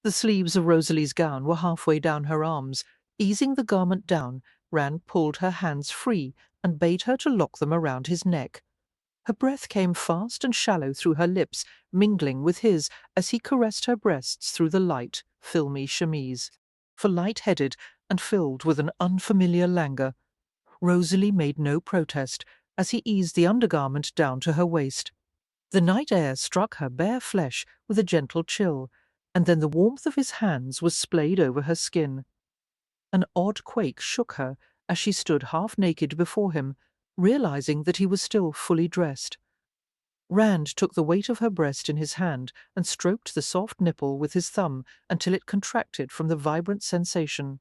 S1: The sleeves of Rosalie's gown were halfway down her arms. Easing the garment down, Rand pulled her hands free and bade her to lock them around his neck. Her breath came fast and shallow through her lips, mingling with his as he caressed her breasts through the light, filmy chemise. For light-headed and filled with an unfamiliar languor, Rosalie made no protest as he eased the undergarment down to her waist. The night air struck her bare flesh with a gentle chill, and then the warmth of his hands was splayed over her skin. An odd quake shook her as she stood half-naked before him, realizing that he was still fully dressed. Rand took the weight of her breast in his hand and stroked the soft nipple with his thumb until it contracted from the vibrant sensation.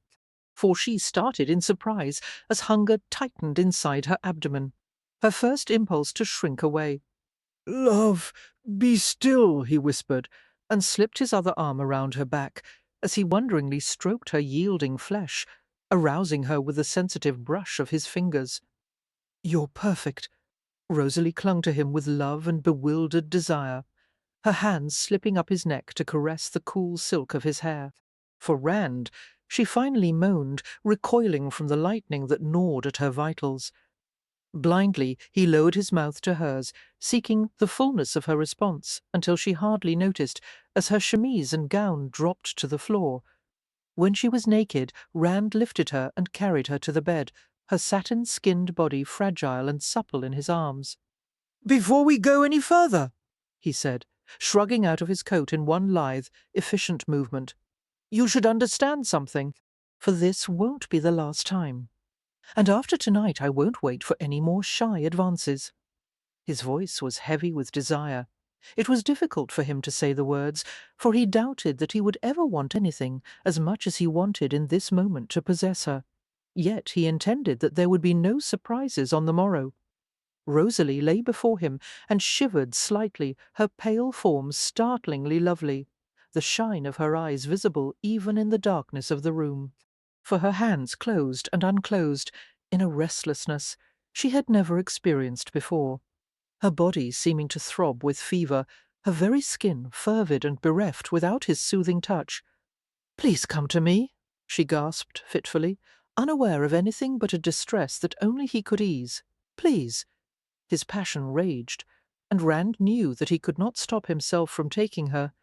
S1: For she started in surprise as hunger tightened inside her abdomen, her first impulse to shrink away. "Love, be still," he whispered, and slipped his other arm around her back as he wonderingly stroked her yielding flesh, arousing her with the sensitive brush of his fingers. "You're perfect." Rosalie clung to him with love and bewildered desire, her hands slipping up his neck to caress the cool silk of his hair. For Rand, She finally moaned, recoiling from the lightning that gnawed at her vitals. Blindly, he lowered his mouth to hers, seeking the fullness of her response, until she hardly noticed, as her chemise and gown dropped to the floor. When she was naked, Rand lifted her and carried her to the bed, her satin-skinned body fragile and supple in his arms. "Before we go any further," he said, shrugging out of his coat in one lithe, efficient movement, "you should understand something, for this won't be the last time. And after tonight I won't wait for any more shy advances." His voice was heavy with desire. It was difficult for him to say the words, for he doubted that he would ever want anything as much as he wanted in this moment to possess her. Yet he intended that there would be no surprises on the morrow. Rosalie lay before him and shivered slightly, her pale form startlingly lovely, the shine of her eyes visible even in the darkness of the room. For her hands closed and unclosed in a restlessness she had never experienced before, her body seeming to throb with fever, her very skin fervid and bereft without his soothing touch. "Please come to me," she gasped fitfully, unaware of anything but a distress that only he could ease. "Please." His passion raged, and Rand knew that he could not stop himself from taking her,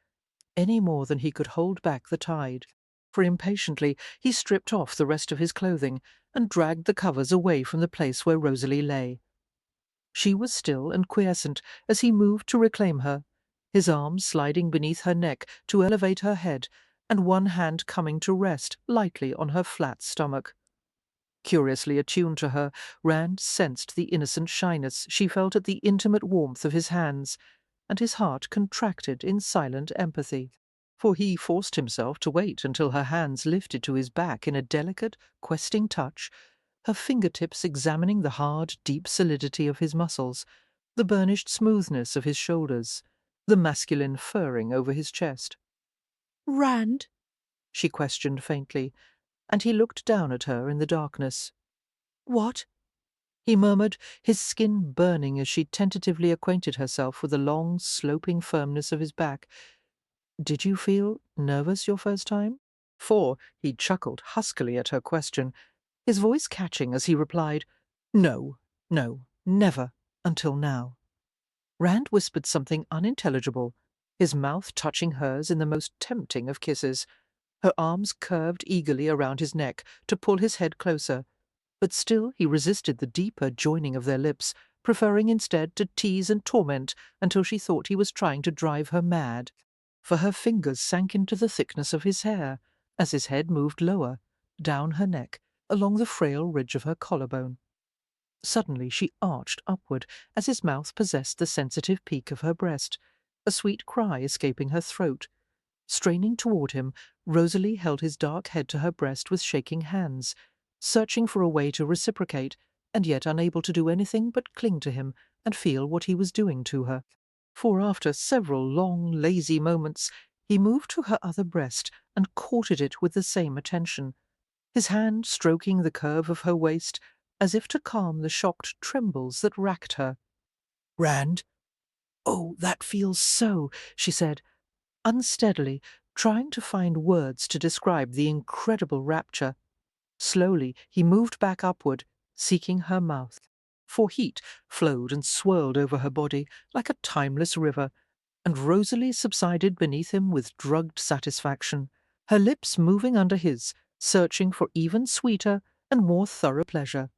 S1: any more than he could hold back the tide. For impatiently he stripped off the rest of his clothing and dragged the covers away from the place where Rosalie lay. She was still and quiescent as he moved to reclaim her, his arms sliding beneath her neck to elevate her head, and one hand coming to rest lightly on her flat stomach. Curiously attuned to her, Rand sensed the innocent shyness she felt at the intimate warmth of his hands, and his heart contracted in silent empathy. For he forced himself to wait until her hands lifted to his back in a delicate, questing touch, her fingertips examining the hard, deep solidity of his muscles, the burnished smoothness of his shoulders, the masculine furring over his chest. "Rand?" she questioned faintly, and he looked down at her in the darkness. "What?" he murmured, his skin burning as she tentatively acquainted herself with the long, sloping firmness of his back. "Did you feel nervous your first time?" For he chuckled huskily at her question, his voice catching as he replied, "No, no, never, until now." Rand whispered something unintelligible, his mouth touching hers in the most tempting of kisses. Her arms curved eagerly around his neck to pull his head closer, but still he resisted the deeper joining of their lips, preferring instead to tease and torment until she thought he was trying to drive her mad. For her fingers sank into the thickness of his hair as his head moved lower, down her neck, along the frail ridge of her collarbone. Suddenly she arched upward as his mouth possessed the sensitive peak of her breast, a sweet cry escaping her throat. Straining toward him, Rosalie held his dark head to her breast with shaking hands, searching for a way to reciprocate, and yet unable to do anything but cling to him and feel what he was doing to her. For after several long, lazy moments, he moved to her other breast and courted it with the same attention, his hand stroking the curve of her waist as if to calm the shocked trembles that racked her. "Rand?" "Oh, that feels so," she said, unsteadily, trying to find words to describe the incredible rapture. Slowly he moved back upward, seeking her mouth. For heat flowed and swirled over her body like a timeless river, and Rosalie subsided beneath him with drugged satisfaction, her lips moving under his, searching for even sweeter and more thorough pleasure.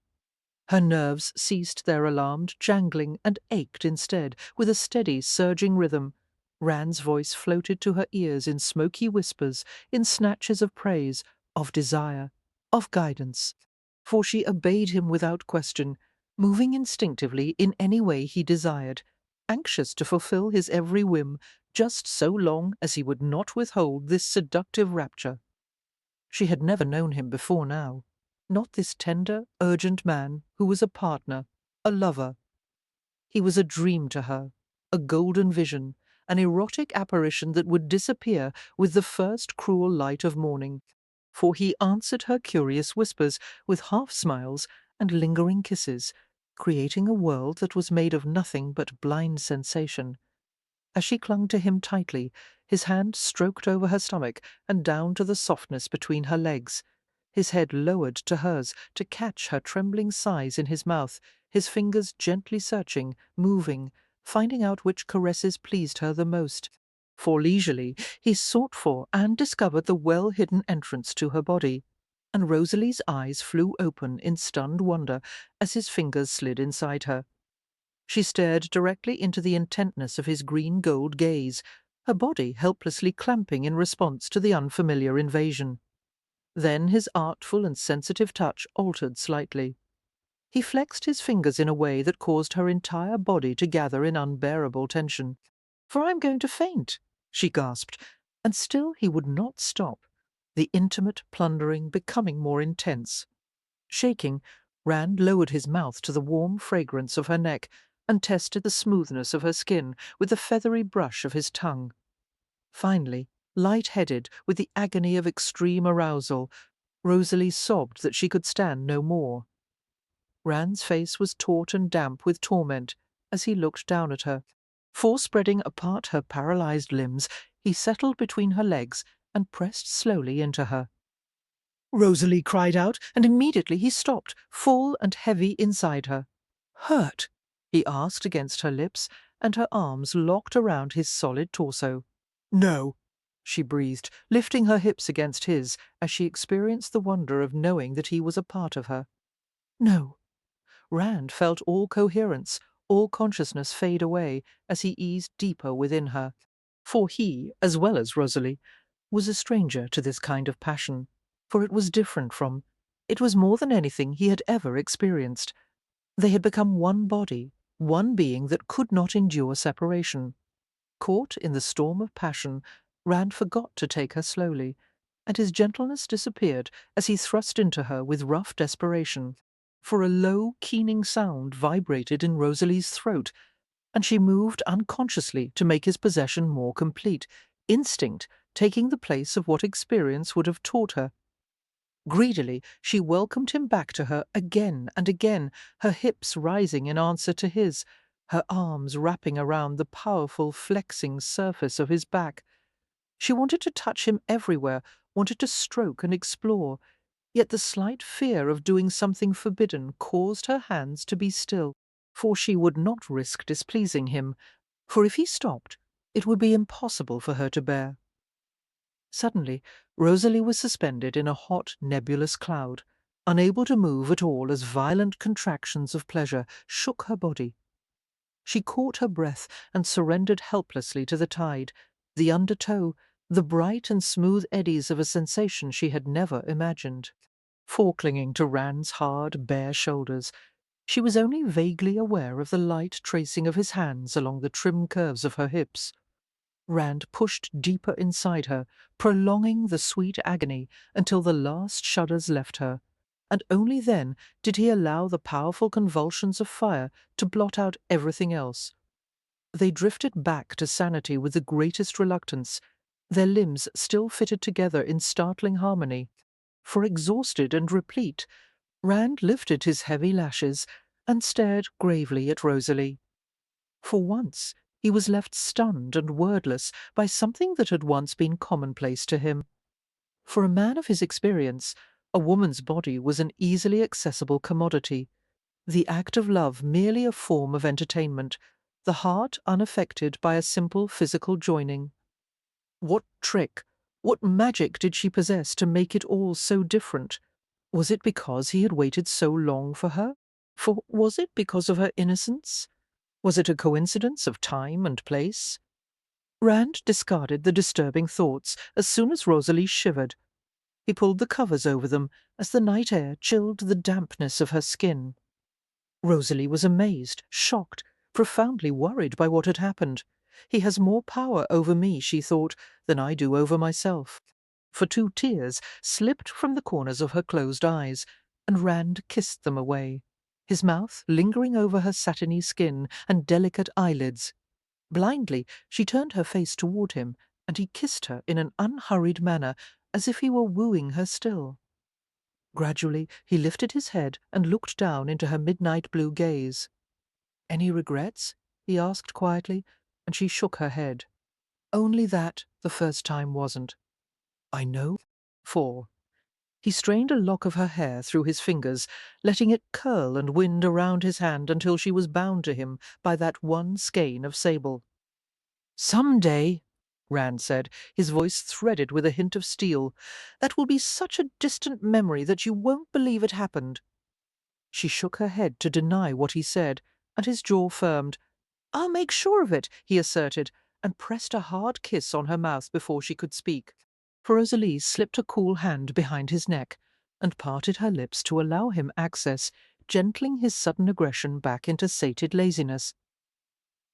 S1: Her nerves ceased their alarmed jangling and ached instead with a steady, surging rhythm. Rand's voice floated to her ears in smoky whispers, in snatches of praise, of desire, of guidance. For she obeyed him without question, moving instinctively in any way he desired, anxious to fulfill his every whim, just so long as he would not withhold this seductive rapture. She had never known him before now, not this tender, urgent man who was a partner, a lover. He was a dream to her, a golden vision, an erotic apparition that would disappear with the first cruel light of morning. For he answered her curious whispers with half-smiles and lingering kisses, creating a world that was made of nothing but blind sensation. As she clung to him tightly, His hand stroked over her stomach and down to the softness between her legs. His head lowered to hers to catch her trembling sighs in his mouth, his fingers gently searching, moving, finding out which caresses pleased her the most. For leisurely he sought for and discovered the well-hidden entrance to her body, and Rosalie's eyes flew open in stunned wonder as his fingers slid inside her. She stared directly into the intentness of his green-gold gaze, her body helplessly clamping in response to the unfamiliar invasion. Then his artful and sensitive touch altered slightly. He flexed his fingers in a way that caused her entire body to gather in unbearable tension. "For I'm going to faint," she gasped, and still he would not stop, the intimate plundering becoming more intense. Shaking, Rand lowered his mouth to the warm fragrance of her neck and tested the smoothness of her skin with the feathery brush of his tongue. Finally, light-headed with the agony of extreme arousal, Rosalie sobbed that she could stand no more. Rand's face was taut and damp with torment as he looked down at her. Forespreading apart her paralyzed limbs, he settled between her legs and pressed slowly into her. Rosalie cried out, and immediately he stopped, full and heavy inside her. "Hurt?" he asked against her lips, and her arms locked around his solid torso. "No," she breathed, lifting her hips against his as she experienced the wonder of knowing that he was a part of her. "No." Rand felt all coherence, all consciousness fade away as he eased deeper within her. For he, as well as Rosalie, was a stranger to this kind of passion, for it was different from, it was more than anything he had ever experienced. They had become one body, one being that could not endure separation. Caught in the storm of passion, Rand forgot to take her slowly, and his gentleness disappeared as he thrust into her with rough desperation. For a low, keening sound vibrated in Rosalie's throat, and she moved unconsciously to make his possession more complete, instinct taking the place of what experience would have taught her. Greedily, she welcomed him back to her again and again, her hips rising in answer to his, her arms wrapping around the powerful, flexing surface of his back. She wanted to touch him everywhere, wanted to stroke and explore, yet the slight fear of doing something forbidden caused her hands to be still, for she would not risk displeasing him, for if he stopped, it would be impossible for her to bear. Suddenly, Rosalie was suspended in a hot, nebulous cloud, unable to move at all as violent contractions of pleasure shook her body. She caught her breath and surrendered helplessly to the tide, the undertow, the bright and smooth eddies of a sensation she had never imagined. Clinging to Rand's hard, bare shoulders, she was only vaguely aware of the light tracing of his hands along the trim curves of her hips. Rand pushed deeper inside her, prolonging the sweet agony until the last shudders left her, and only then did he allow the powerful convulsions of fire to blot out everything else. They drifted back to sanity with the greatest reluctance, their limbs still fitted together in startling harmony. For exhausted and replete, Rand lifted his heavy lashes and stared gravely at Rosalie. For once, he was left stunned and wordless by something that had once been commonplace to him. For a man of his experience, a woman's body was an easily accessible commodity, the act of love merely a form of entertainment, the heart unaffected by a simple physical joining. What trick, what magic did she possess to make it all so different? Was it because he had waited so long for her? For was it because of her innocence? Was it a coincidence of time and place? Rand discarded the disturbing thoughts as soon as Rosalie shivered. He pulled the covers over them as the night air chilled the dampness of her skin. Rosalie was amazed, shocked, profoundly worried by what had happened. He has more power over me, she thought, than I do over myself. For 2 tears slipped from the corners of her closed eyes, and Rand kissed them away, his mouth lingering over her satiny skin and delicate eyelids. Blindly, she turned her face toward him, and he kissed her in an unhurried manner, as if he were wooing her still. Gradually, he lifted his head and looked down into her midnight blue gaze. "Any regrets?" he asked quietly, and she shook her head. Only that the first time wasn't. I know. 4. He strained a lock of her hair through his fingers, letting it curl and wind around his hand until she was bound to him by that one skein of sable. "Some day," Rand said, his voice threaded with a hint of steel, "that will be such a distant memory that you won't believe it happened." She shook her head to deny what he said, and his jaw firmed. "I'll make sure of it," he asserted, and pressed a hard kiss on her mouth before she could speak. For Rosalie slipped a cool hand behind his neck and parted her lips to allow him access, gentling his sudden aggression back into sated laziness.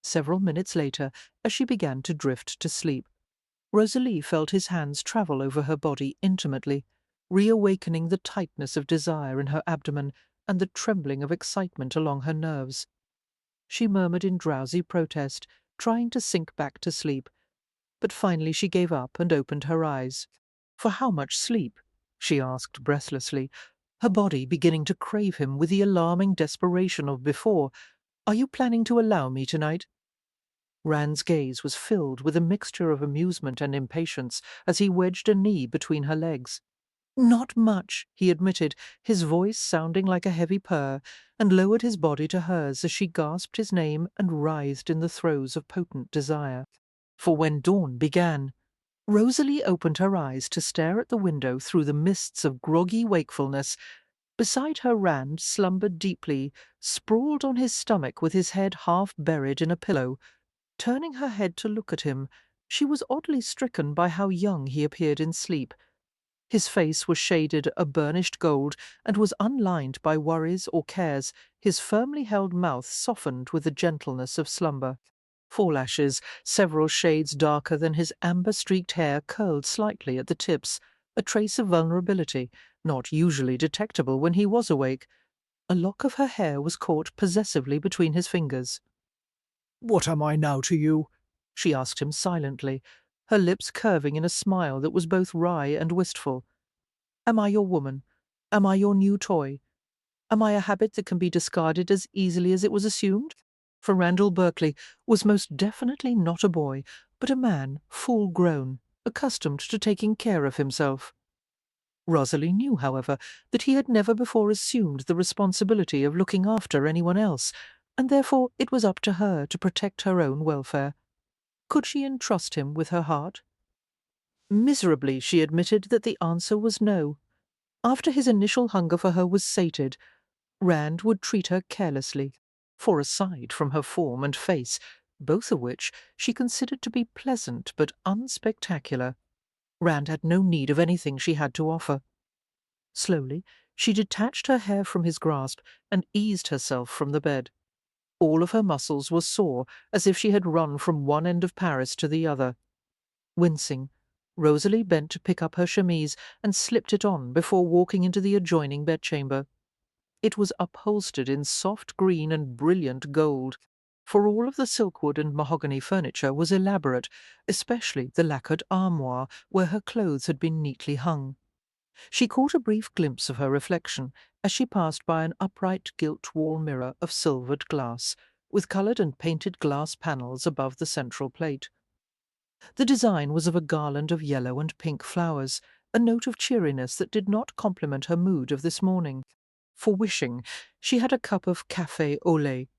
S1: Several minutes later, as she began to drift to sleep, Rosalie felt his hands travel over her body intimately, reawakening the tightness of desire in her abdomen and the trembling of excitement along her nerves. She murmured in drowsy protest, trying to sink back to sleep, but finally she gave up and opened her eyes. "For how much sleep?" she asked breathlessly, her body beginning to crave him with the alarming desperation of before. "Are you planning to allow me tonight?" Rand's gaze was filled with a mixture of amusement and impatience as he wedged a knee between her legs. "Not much," he admitted, his voice sounding like a heavy purr, and lowered his body to hers as she gasped his name and writhed in the throes of potent desire. For when dawn began, Rosalie opened her eyes to stare at the window through the mists of groggy wakefulness. Beside her Rand slumbered deeply, sprawled on his stomach with his head half buried in a pillow. Turning her head to look at him, she was oddly stricken by how young he appeared in sleep. His face was shaded a burnished gold and was unlined by worries or cares, his firmly held mouth softened with the gentleness of slumber. Forelashes, several shades darker than his amber-streaked hair, curled slightly at the tips, a trace of vulnerability, not usually detectable when he was awake. A lock of her hair was caught possessively between his fingers.
S2: What am I now to you?
S1: She asked him silently, her lips curving in a smile that was both wry and wistful. "Am I your woman? Am I your new toy? Am I a habit that can be discarded as easily as it was assumed?" For Randall Berkeley was most definitely not a boy, but a man full grown, accustomed to taking care of himself. Rosalie knew, however, that he had never before assumed the responsibility of looking after anyone else, and therefore it was up to her to protect her own welfare. Could she entrust him with her heart? Miserably, she admitted that the answer was no. After his initial hunger for her was sated, Rand would treat her carelessly, for aside from her form and face, both of which she considered to be pleasant but unspectacular, Rand had no need of anything she had to offer. Slowly, she detached her hair from his grasp and eased herself from the bed. All of her muscles were sore, as if she had run from one end of Paris to the other. Wincing, Rosalie bent to pick up her chemise and slipped it on before walking into the adjoining bedchamber. It was upholstered in soft green and brilliant gold, for all of the silkwood and mahogany furniture was elaborate, especially the lacquered armoire where her clothes had been neatly hung. She caught a brief glimpse of her reflection as she passed by an upright gilt wall mirror of silvered glass, with coloured and painted glass panels above the central plate. The design was of a garland of yellow and pink flowers, a note of cheeriness that did not complement her mood of this morning. For wishing, she had a cup of café au lait.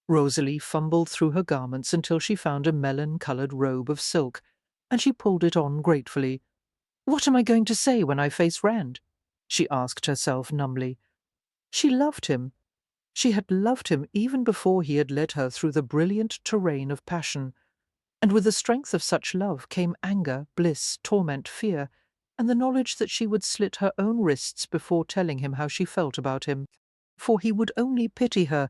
S1: Rosalie fumbled through her garments until she found a melon-coloured robe of silk, and she pulled it on gratefully. "What am I going to say when I face Rand?" she asked herself numbly. She loved him. She had loved him even before he had led her through the brilliant terrain of passion, and with the strength of such love came anger, bliss, torment, fear, and the knowledge that she would slit her own wrists before telling him how she felt about him, for he would only pity her,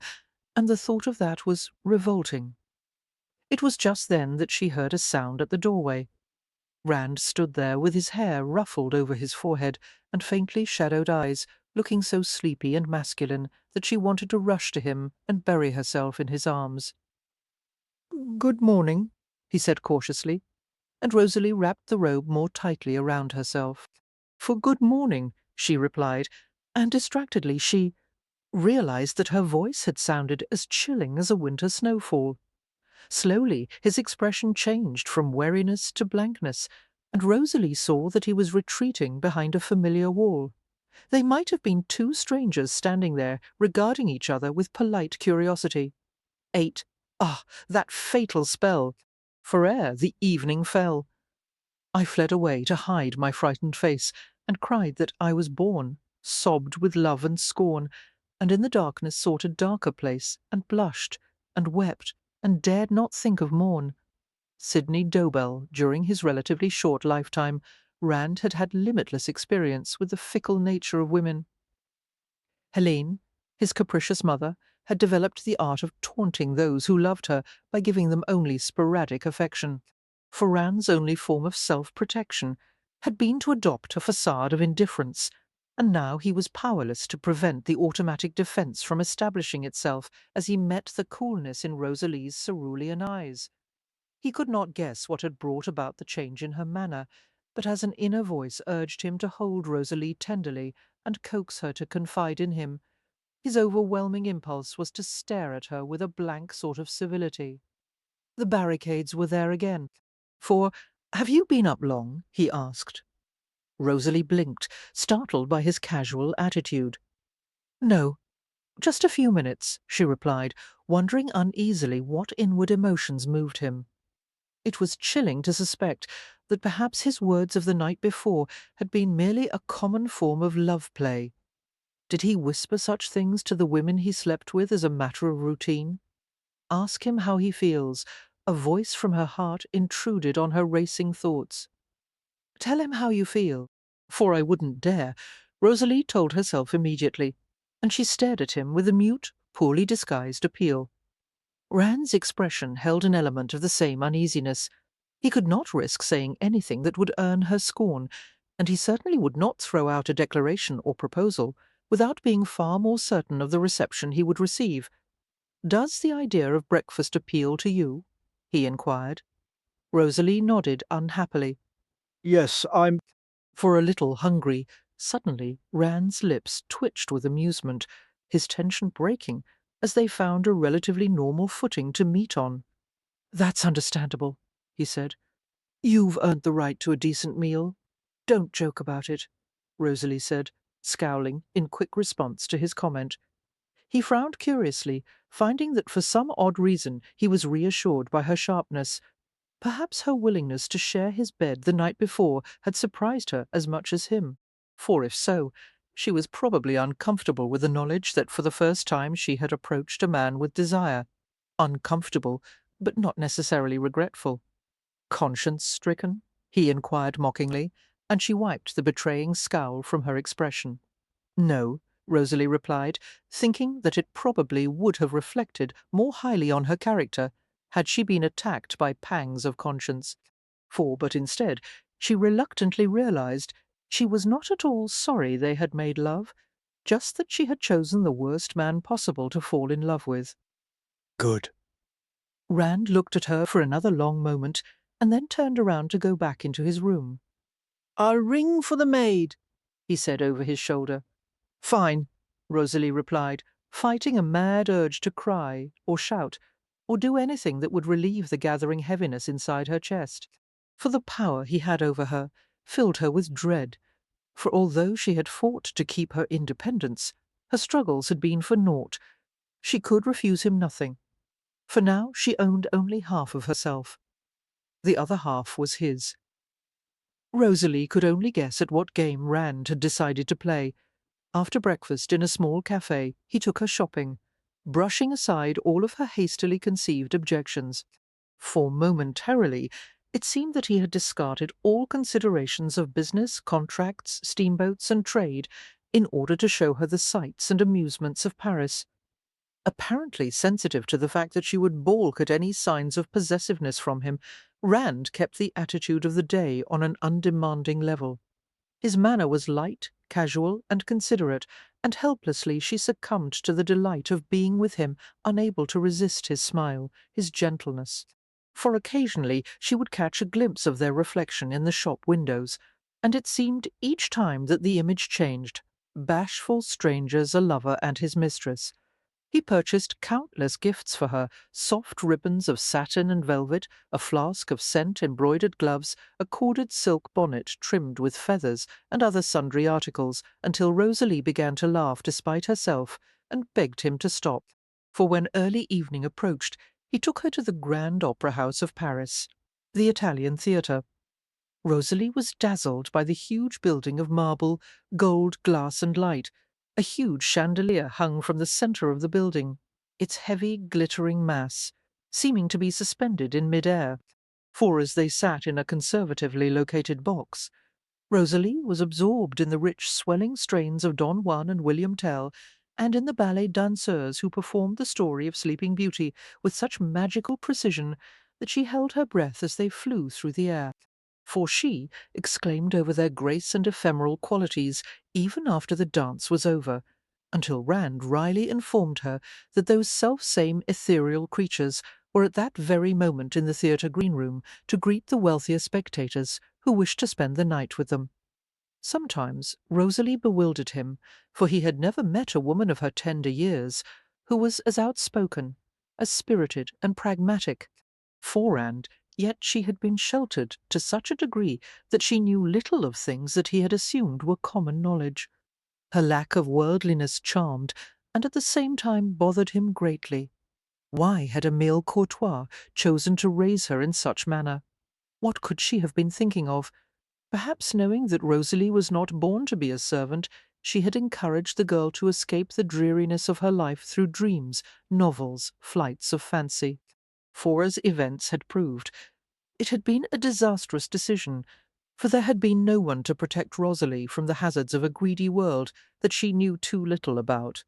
S1: and the thought of that was revolting. It was just then that she heard a sound at the doorway. Rand stood there with his hair ruffled over his forehead and faintly shadowed eyes, looking so sleepy and masculine that she wanted to rush to him and bury herself in his arms. "Good morning," he said cautiously, and Rosalie wrapped the robe more tightly around herself. "For good morning," she replied, and distractedly she realized that her voice had sounded as chilling as a winter snowfall. Slowly his expression changed from wariness to blankness, and Rosalie saw that he was retreating behind a familiar wall. They might have been two strangers standing there, regarding each other with polite curiosity. 8. Ah, that fatal spell! For ere the evening fell. I fled away to hide my frightened face, and cried that I was born, sobbed with love and scorn, and in the darkness sought a darker place, and blushed, and wept, and dared not think of morn. Sidney Dobell, during his relatively short lifetime, Rand had had limitless experience with the fickle nature of women. Helene, his capricious mother, had developed the art of taunting those who loved her by giving them only sporadic affection. For Rand's only form of self-protection had been to adopt a facade of indifference, and now he was powerless to prevent the automatic defence from establishing itself as he met the coolness in Rosalie's cerulean eyes. He could not guess what had brought about the change in her manner, but as an inner voice urged him to hold Rosalie tenderly and coax her to confide in him, his overwhelming impulse was to stare at her with a blank sort of civility. The barricades were there again. For, "Have you been up long?" he asked. Rosalie blinked, startled by his casual attitude. "No, just a few minutes," she replied, wondering uneasily what inward emotions moved him. It was chilling to suspect that perhaps his words of the night before had been merely a common form of love play. Did he whisper such things to the women he slept with as a matter of routine? Ask him how he feels. A voice from her heart intruded on her racing thoughts. Tell him how you feel. For I wouldn't dare, Rosalie told herself immediately, and she stared at him with a mute, poorly disguised appeal. Rand's expression held an element of the same uneasiness. He could not risk saying anything that would earn her scorn, and he certainly would not throw out a declaration or proposal without being far more certain of the reception he would receive. "Does the idea of breakfast appeal to you?" he inquired. Rosalie nodded unhappily.
S2: Yes, I'm...
S1: For a little hungry. Suddenly Rand's lips twitched with amusement, his tension breaking as they found a relatively normal footing to meet on. "That's understandable," he said. "You've earned the right to a decent meal. Don't joke about it," Rosalie said, scowling in quick response to his comment. He frowned curiously, finding that for some odd reason he was reassured by her sharpness. Perhaps her willingness to share his bed the night before had surprised her as much as him, for if so, she was probably uncomfortable with the knowledge that for the first time she had approached a man with desire. Uncomfortable, but not necessarily regretful. "Conscience-stricken?" he inquired mockingly, and she wiped the betraying scowl from her expression. "No," Rosalie replied, thinking that it probably would have reflected more highly on her character had she been attacked by pangs of conscience. But instead, she reluctantly realized she was not at all sorry they had made love, just that she had chosen the worst man possible to fall in love with.
S5: Good.
S1: Rand looked at her for another long moment, and then turned around to go back into his room. "I'll ring for the maid," he said over his shoulder. "Fine," Rosalie replied, fighting a mad urge to cry, or shout, or do anything that would relieve the gathering heaviness inside her chest. For the power he had over her filled her with dread, for although she had fought to keep her independence, her struggles had been for naught. She could refuse him nothing, for now she owned only half of herself. The other half was his. Rosalie could only guess at what game Rand had decided to play. After breakfast in a small cafe, he took her shopping, brushing aside all of her hastily conceived objections. For momentarily, it seemed that he had discarded all considerations of business, contracts, steamboats, and trade in order to show her the sights and amusements of Paris. Apparently sensitive to the fact that she would balk at any signs of possessiveness from him, Rand kept the attitude of the day on an undemanding level. His manner was light, casual, and considerate, and helplessly she succumbed to the delight of being with him, unable to resist his smile, his gentleness. For occasionally she would catch a glimpse of their reflection in the shop windows, and it seemed each time that the image changed, bashful strangers, a lover and his mistress. He purchased countless gifts for her, soft ribbons of satin and velvet, a flask of scent-embroidered gloves, a corded silk bonnet trimmed with feathers, and other sundry articles, until Rosalie began to laugh despite herself, and begged him to stop. For when early evening approached, he took her to the Grand Opera House of Paris, the Italian theatre. Rosalie was dazzled by the huge building of marble, gold, glass, and light. A huge chandelier hung from the centre of the building, its heavy, glittering mass seeming to be suspended in mid-air, for as they sat in a conservatively located box, Rosalie was absorbed in the rich, swelling strains of Don Juan and William Tell, and in the ballet danseurs who performed the story of Sleeping Beauty with such magical precision that she held her breath as they flew through the air. For she exclaimed over their grace and ephemeral qualities even after the dance was over, until Rand wryly informed her that those self-same ethereal creatures were at that very moment in the theatre green-room to greet the wealthier spectators who wished to spend the night with them. Sometimes Rosalie bewildered him, for he had never met a woman of her tender years who was as outspoken, as spirited and pragmatic. For Rand, yet she had been sheltered to such a degree that she knew little of things that he had assumed were common knowledge. Her lack of worldliness charmed, and at the same time bothered him greatly. Why had Emile Courtois chosen to raise her in such manner? What could she have been thinking of? Perhaps knowing that Rosalie was not born to be a servant, she had encouraged the girl to escape the dreariness of her life through dreams, novels, flights of fancy. For as events had proved, it had been a disastrous decision, for there had been no one to protect Rosalie from the hazards of a greedy world that she knew too little about.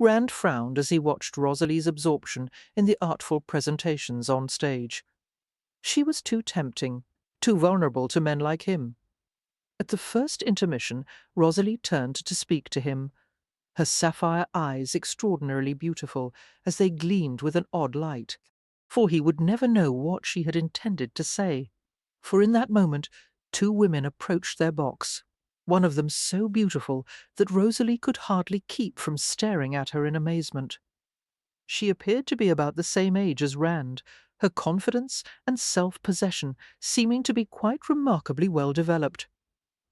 S1: Rand frowned as he watched Rosalie's absorption in the artful presentations on stage. She was too tempting, too vulnerable to men like him. At the first intermission, Rosalie turned to speak to him, her sapphire eyes extraordinarily beautiful as they gleamed with an odd light, for he would never know what she had intended to say. For in that moment 2 women approached their box, one of them so beautiful that Rosalie could hardly keep from staring at her in amazement. She appeared to be about the same age as Rand, her confidence and self-possession seeming to be quite remarkably well developed.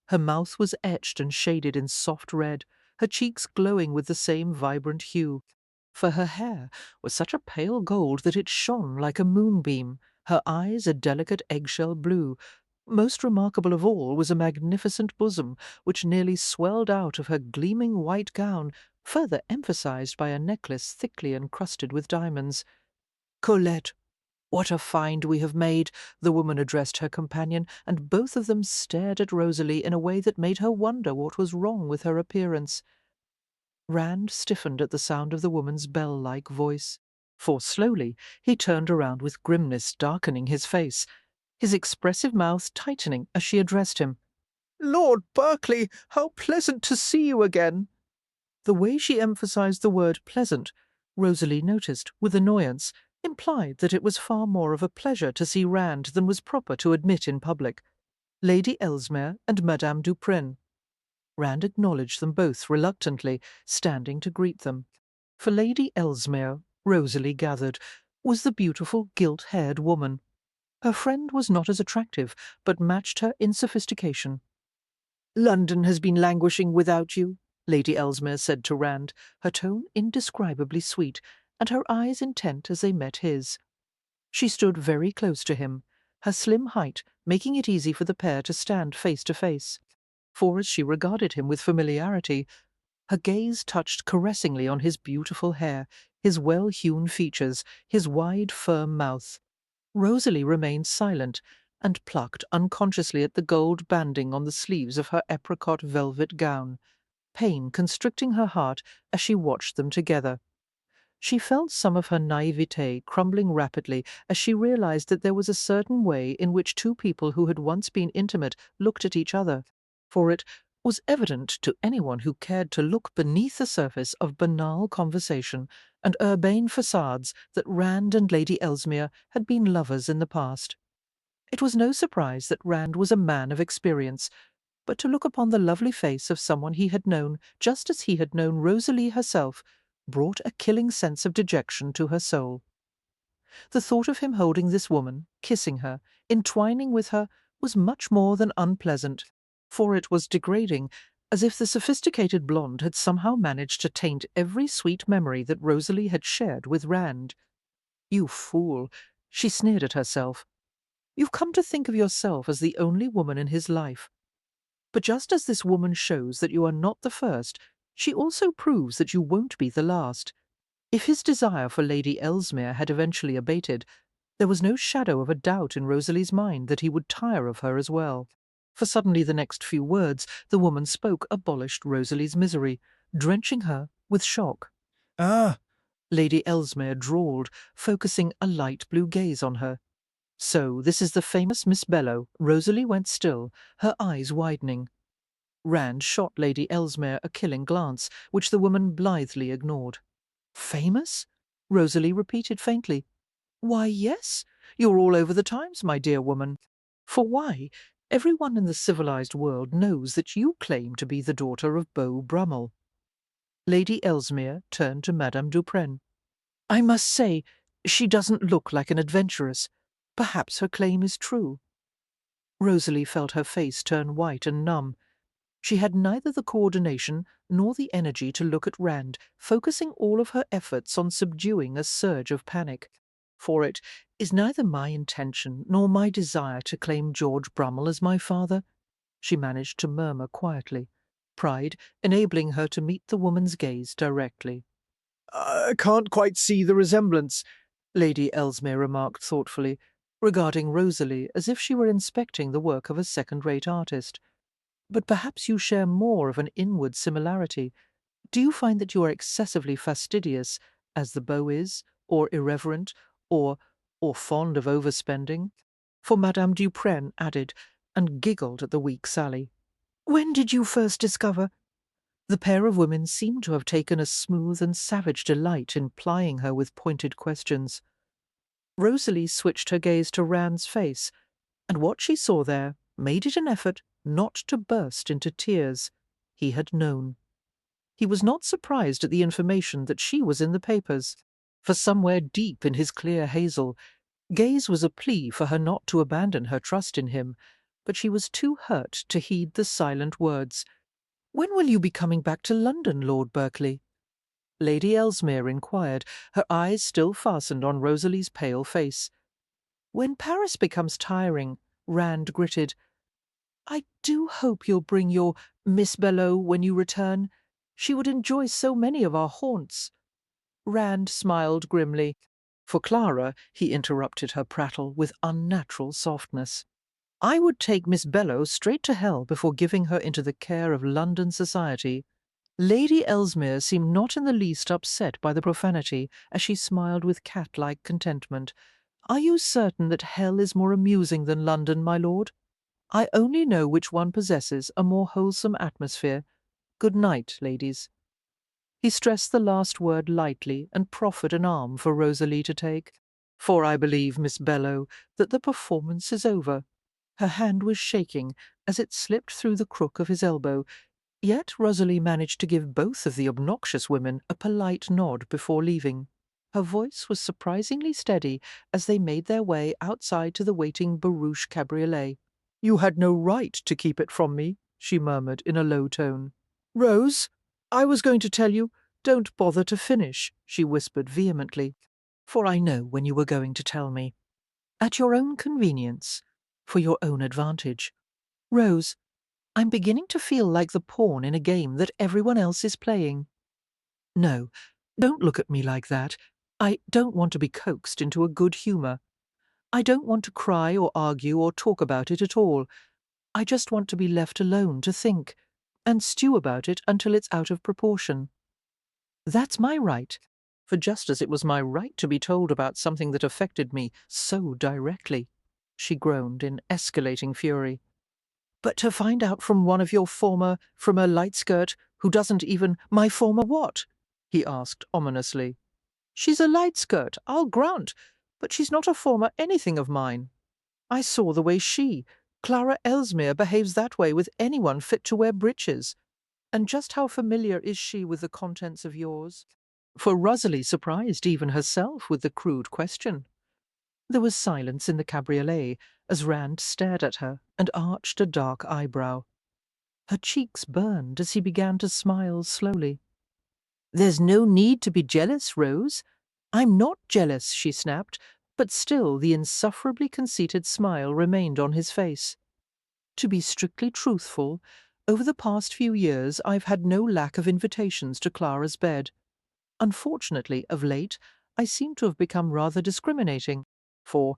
S1: Her mouth was etched and shaded in soft red, her cheeks glowing with the same vibrant hue, for her hair was such a pale gold that it shone like a moonbeam, her eyes a delicate eggshell blue. Most remarkable of all was a magnificent bosom, which nearly swelled out of her gleaming white gown, further emphasized by a necklace thickly encrusted with diamonds. "Colette, what a find we have made!" the woman addressed her companion, and both of them stared at Rosalie in a way that made her wonder what was wrong with her appearance. Rand stiffened at the sound of the woman's bell-like voice, for slowly he turned around with grimness darkening his face, his expressive mouth tightening as she addressed him. "Lord Berkeley, how pleasant to see you again!" The way she emphasized the word pleasant, Rosalie noticed with annoyance, implied that it was far more of a pleasure to see Rand than was proper to admit in public. Lady Ellesmere and Madame Duprin. Rand acknowledged them both reluctantly, standing to greet them. For Lady Ellesmere, Rosalie gathered, was the beautiful gilt-haired woman. Her friend was not as attractive, but matched her in sophistication. "London has been languishing without you," Lady Ellesmere said to Rand, her tone indescribably sweet, and her eyes intent as they met his. She stood very close to him, her slim height making it easy for the pair to stand face to face. For as she regarded him with familiarity, her gaze touched caressingly on his beautiful hair, his well-hewn features, his wide, firm mouth. Rosalie remained silent, and plucked unconsciously at the gold banding on the sleeves of her apricot velvet gown, pain constricting her heart as she watched them together. She felt some of her naivete crumbling rapidly as she realized that there was a certain way in which 2 people who had once been intimate looked at each other, for it was evident to anyone who cared to look beneath the surface of banal conversation and urbane facades that Rand and Lady Ellesmere had been lovers in the past. It was no surprise that Rand was a man of experience, but to look upon the lovely face of someone he had known just as he had known Rosalie herself brought a killing sense of dejection to her soul. The thought of him holding this woman, kissing her, entwining with her, was much more than unpleasant, for it was degrading, as if the sophisticated blonde had somehow managed to taint every sweet memory that Rosalie had shared with Rand. "You fool," she sneered at herself. "You've come to think of yourself as the only woman in his life. But just as this woman shows that you are not the first, she also proves that you won't be the last." If his desire for Lady Ellesmere had eventually abated, there was no shadow of a doubt in Rosalie's mind that he would tire of her as well. For suddenly the next few words the woman spoke abolished Rosalie's misery, drenching her with shock.
S5: Ah,
S1: Lady Ellesmere drawled, focusing a light blue gaze on her. "So this is the famous Miss Bellow." Rosalie went still, her eyes widening. Rand shot Lady Ellesmere a killing glance, which the woman blithely ignored. "Famous?" Rosalie repeated faintly. "Why, yes. You're all over the Times, my dear woman. For why, everyone in the civilized world knows that you claim to be the daughter of Beau Brummel." Lady Ellesmere turned to Madame Dupren. "I must say, she doesn't look like an adventuress. Perhaps her claim is true." Rosalie felt her face turn white and numb. She had neither the coordination nor the energy to look at Rand, focusing all of her efforts on subduing a surge of panic. "For it is neither my intention nor my desire to claim George Brummel as my father," she managed to murmur quietly, pride enabling her to meet the woman's gaze directly. "I can't quite see the resemblance," Lady Ellesmere remarked thoughtfully, regarding Rosalie as if she were inspecting the work of a second-rate artist. "But perhaps you share more of an inward similarity. Do you find that you are excessively fastidious, as the beau is, or irreverent, or fond of overspending?" For Madame Dupren added, and giggled at the weak sally. "When did you first discover—" The pair of women seemed to have taken a smooth and savage delight in plying her with pointed questions. Rosalie switched her gaze to Rand's face, and what she saw there made it an effort not to burst into tears. He had known. He was not surprised at the information that she was in the papers, for somewhere deep in his clear hazel, gaze was a plea for her not to abandon her trust in him, but she was too hurt to heed the silent words. "When will you be coming back to London, Lord Berkeley?" Lady Ellesmere inquired, her eyes still fastened on Rosalie's pale face. "When Paris becomes tiring," Rand gritted. "I do hope you'll bring your Miss Bellow when you return. She would enjoy so many of our haunts." Rand smiled grimly. For Clara, he interrupted her prattle with unnatural softness. "I would take Miss Bellow straight to hell before giving her into the care of London society." Lady Ellesmere seemed not in the least upset by the profanity, as she smiled with cat-like contentment. "Are you certain that hell is more amusing than London, my lord? I only know which one possesses a more wholesome atmosphere. Good night, ladies." He stressed the last word lightly and proffered an arm for Rosalie to take. "For I believe, Miss Bellow, that the performance is over." Her hand was shaking as it slipped through the crook of his elbow, yet Rosalie managed to give both of the obnoxious women a polite nod before leaving. Her voice was surprisingly steady as they made their way outside to the waiting barouche cabriolet. "You had no right to keep it from me," she murmured in a low tone. "Rose, I was going to tell you—" "Don't bother to finish," she whispered vehemently, "for I know when you were going to tell me. At your own convenience, for your own advantage. Rose, I'm beginning to feel like the pawn in a game that everyone else is playing. No, don't look at me like that. I don't want to be coaxed into a good humour. I don't want to cry or argue or talk about it at all. I just want to be left alone to think, and stew about it until it's out of proportion. That's my right, for just as it was my right to be told about something that affected me so directly," she groaned in escalating fury. "But to find out from one of your from a light skirt, who doesn't even—" "My former what?" he asked ominously. "She's a light skirt, I'll grant, but she's not a former anything of mine. I saw the way Clara Ellesmere, behaves that way with anyone fit to wear breeches. And just how familiar is she with the contents of yours?" for Rosalie surprised even herself with the crude question. There was silence in the cabriolet as Rand stared at her and arched a dark eyebrow. Her cheeks burned as he began to smile slowly. "There's no need to be jealous, Rose. I'm not jealous," she snapped, but still the insufferably conceited smile remained on his face. "To be strictly truthful, over the past few years I've had no lack of invitations to Clara's bed. Unfortunately, of late, I seem to have become rather discriminating, for—"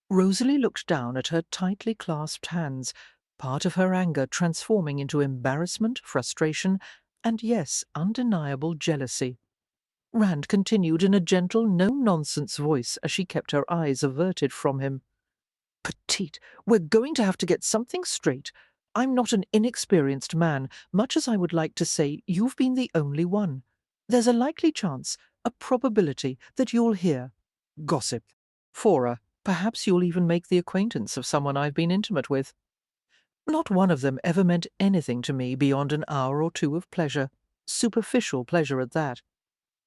S1: Rosalie looked down at her tightly clasped hands, part of her anger transforming into embarrassment, frustration, and yes, undeniable jealousy. Rand continued in a gentle, no-nonsense voice as she kept her eyes averted from him. "Petite, we're going to have to get something straight. I'm not an inexperienced man, much as I would like to say you've been the only one. There's a likely chance, a probability, that you'll hear gossip. Fora, perhaps you'll even make the acquaintance of someone I've been intimate with. Not one of them ever meant anything to me beyond an hour or two of pleasure, superficial pleasure at that.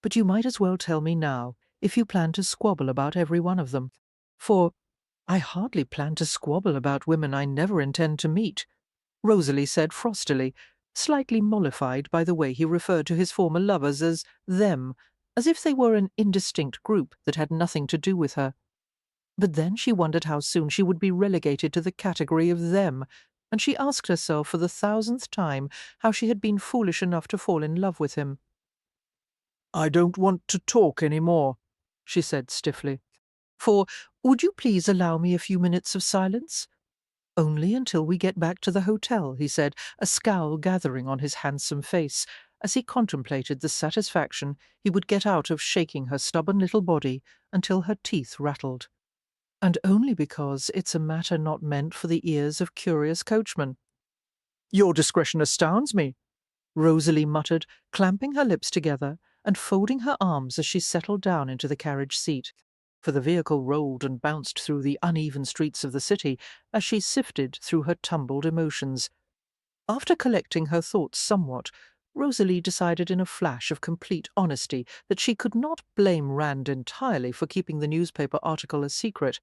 S1: But you might as well tell me now if you plan to squabble about every one of them. For I hardly plan to squabble about women I never intend to meet," Rosalie said frostily, slightly mollified by the way he referred to his former lovers as them, as if they were an indistinct group that had nothing to do with her. But then she wondered how soon she would be relegated to the category of them, and she asked herself for the 1000th time how she had been foolish enough to fall in love with him. "I don't want to talk any more," she said stiffly. "For would you please allow me a few minutes of silence?" "Only until we get back to the hotel," he said, a scowl gathering on his handsome face, as he contemplated the satisfaction he would get out of shaking her stubborn little body until her teeth rattled. "And only because it's a matter not meant for the ears of curious coachmen." "Your discretion astounds me," Rosalie muttered, clamping her lips together and folding her arms as she settled down into the carriage seat, for the vehicle rolled and bounced through the uneven streets of the city as she sifted through her tumbled emotions. After collecting her thoughts somewhat, Rosalie decided in a flash of complete honesty that she could not blame Rand entirely for keeping the newspaper article a secret.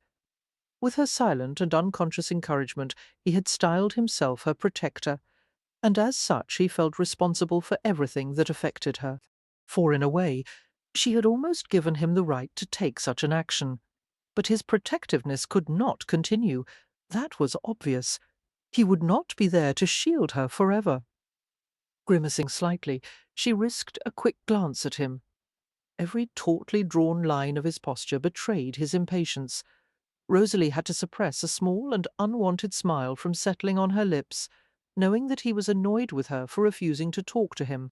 S1: With her silent and unconscious encouragement, he had styled himself her protector, and as such he felt responsible for everything that affected her. For, in a way, she had almost given him the right to take such an action. But his protectiveness could not continue. That was obvious. He would not be there to shield her forever. Grimacing slightly, she risked a quick glance at him. Every tautly drawn line of his posture betrayed his impatience. Rosalie had to suppress a small and unwanted smile from settling on her lips, knowing that he was annoyed with her for refusing to talk to him.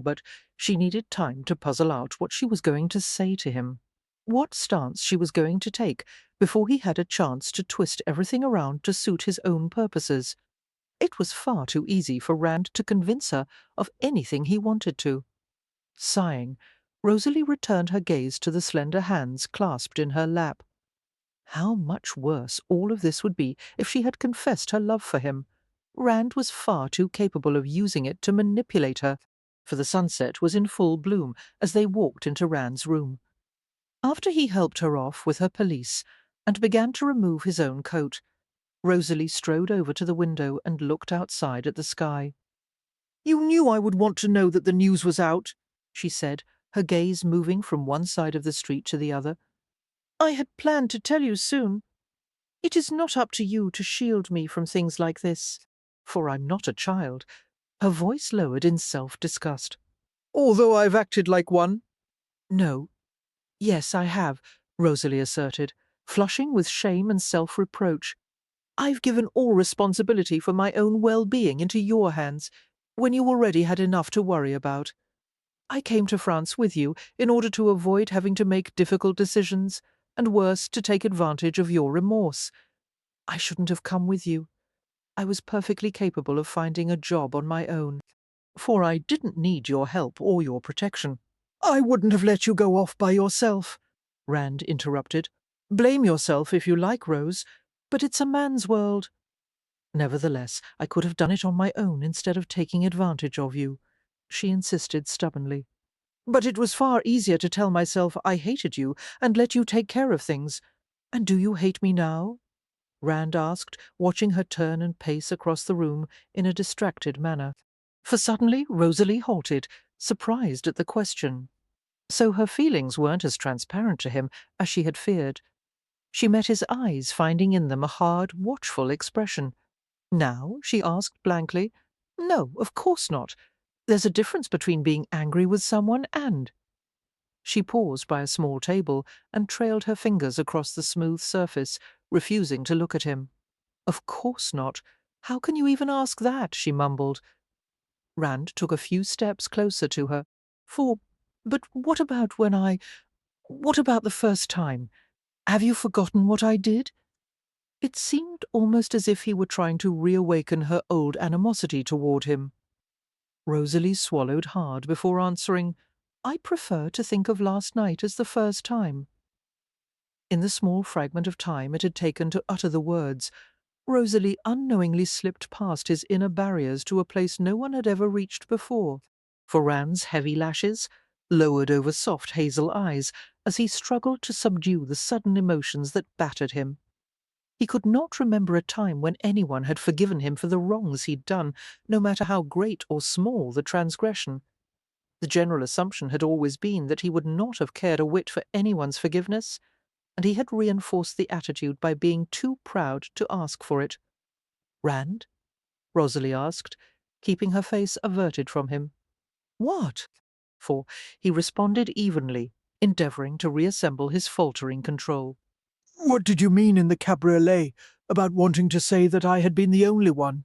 S1: But she needed time to puzzle out what she was going to say to him, what stance she was going to take before he had a chance to twist everything around to suit his own purposes. It was far too easy for Rand to convince her of anything he wanted to. Sighing, Rosalie returned her gaze to the slender hands clasped in her lap. How much worse all of this would be if she had confessed her love for him. Rand was far too capable of using it to manipulate her, for the sunset was in full bloom as they walked into Rand's room. After he helped her off with her pelisse and began to remove his own coat, Rosalie strode over to the window and looked outside at the sky. "You knew I would want to know that the news was out," she said, her gaze moving from one side of the street to the other. "I had planned to tell you soon. It is not up to you to shield me from things like this, for I'm not a child." Her voice lowered in self-disgust. "Although I've acted like one?" "No. Yes, I have," Rosalie asserted, flushing with shame and self-reproach. "I've given all responsibility for my own well-being into your hands, when you already had enough to worry about. I came to France with you in order to avoid having to make difficult decisions, and worse, to take advantage of your remorse. I shouldn't have come with you. I was perfectly capable of finding a job on my own, for I didn't need your help or your protection." "I wouldn't have let you go off by yourself," Rand interrupted. "Blame yourself if you like, Rose, but it's a man's world." "Nevertheless, I could have done it on my own instead of taking advantage of you," she insisted stubbornly. But it was far easier to tell myself I hated you and let you take care of things. And do you hate me now? Rand asked, watching her turn and pace across the room in a distracted manner. For suddenly Rosalie halted, surprised at the question. So her feelings weren't as transparent to him as she had feared. She met his eyes, finding in them a hard, watchful expression. Now? She asked blankly. No, of course not. There's a difference between being angry with someone and— She paused by a small table and trailed her fingers across the smooth surface, refusing to look at him. Of course not. How can you even ask that? She mumbled. Rand took a few steps closer to her. But what about what about the first time? Have you forgotten what I did? It seemed almost as if he were trying to reawaken her old animosity toward him. Rosalie swallowed hard before answering, I prefer to think of last night as the first time. In the small fragment of time it had taken to utter the words, Rosalie unknowingly slipped past his inner barriers to a place no one had ever reached before, for Rand's heavy lashes lowered over soft hazel eyes as he struggled to subdue the sudden emotions that battered him. He could not remember a time when anyone had forgiven him for the wrongs he'd done, no matter how great or small the transgression. The general assumption had always been that he would not have cared a whit for anyone's forgiveness, and he had reinforced the attitude by being too proud to ask for it. Rand? Rosalie asked, keeping her face averted from him. What? For he responded evenly, endeavouring to reassemble his faltering control.
S2: What did you mean in the cabriolet about wanting to say that I had been the only one?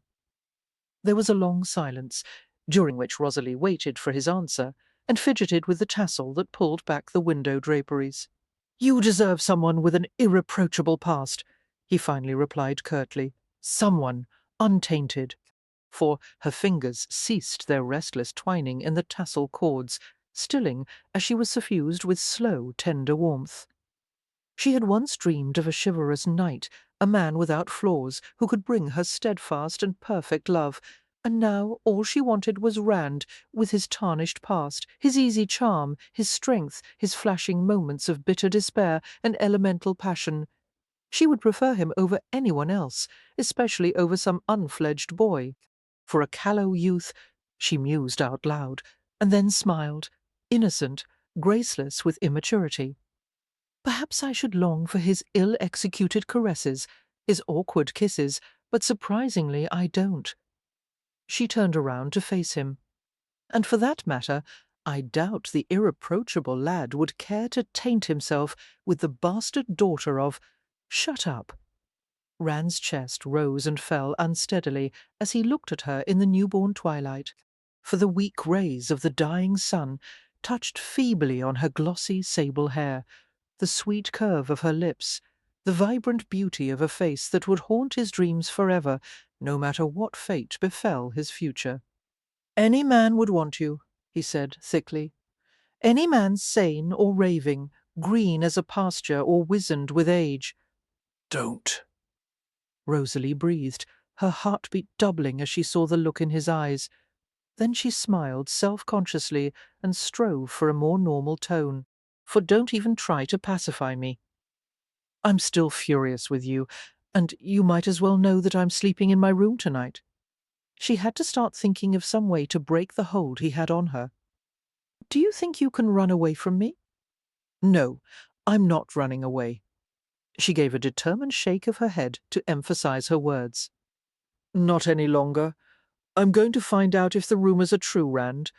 S1: There was a long silence, during which Rosalie waited for his answer and fidgeted with the tassel that pulled back the window draperies. You deserve someone with an irreproachable past, he finally replied curtly. Someone untainted. For her fingers ceased their restless twining in the tassel cords, stilling as she was suffused with slow, tender warmth. She had once dreamed of a chivalrous knight, a man without flaws, who could bring her steadfast and perfect love, and now all she wanted was Rand, with his tarnished past, his easy charm, his strength, his flashing moments of bitter despair and elemental passion. She would prefer him over anyone else, especially over some unfledged boy. For a callow youth, she mused out loud, and then smiled, innocent, graceless with immaturity. Perhaps I should long for his ill-executed caresses, his awkward kisses, but surprisingly I don't. She turned around to face him. And for that matter, I doubt the irreproachable lad would care to taint himself with the bastard daughter of— Shut up. Rand's chest rose and fell unsteadily as he looked at her in the newborn twilight, for the weak rays of the dying sun touched feebly on her glossy sable hair, the sweet curve of her lips, the vibrant beauty of a face that would haunt his dreams forever, no matter what fate befell his future. Any man would want you, he said thickly. Any man sane or raving, green as a pasture or wizened with age.
S2: Don't.
S1: Rosalie breathed, her heartbeat doubling as she saw the look in his eyes. Then she smiled self-consciously and strove for a more normal tone. For don't even try to pacify me. I'm still furious with you, and you might as well know that I'm sleeping in my room tonight. She had to start thinking of some way to break the hold he had on her. Do you think you can run away from me? No, I'm not running away. She gave a determined shake of her head to emphasize her words. Not any longer. I'm going to find out if the rumors are true, Rand.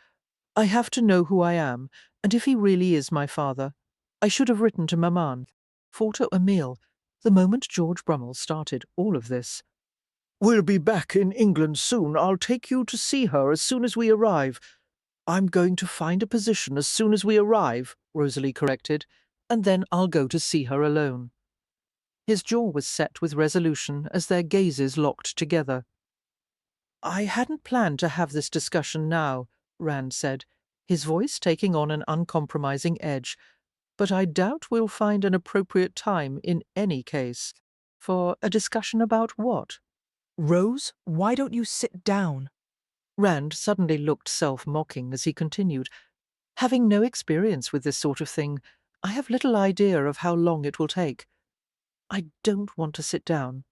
S1: I have to know who I am, and if he really is my father. I should have written to Maman, for to Emile, the moment George Brummel started all of this. We'll be back in England soon. I'll take you to see her as soon as we arrive. I'm going to find a position as soon as we arrive, Rosalie corrected, and then I'll go to see her alone. His jaw was set with resolution as their gazes locked together. I hadn't planned to have this discussion now, Rand said, his voice taking on an uncompromising edge, but I doubt we'll find an appropriate time in any case. For a discussion about what?
S6: Rose, why don't you sit down?
S1: Rand suddenly looked self-mocking as he continued. Having no experience with this sort of thing, I have little idea of how long it will take. I don't want to sit down."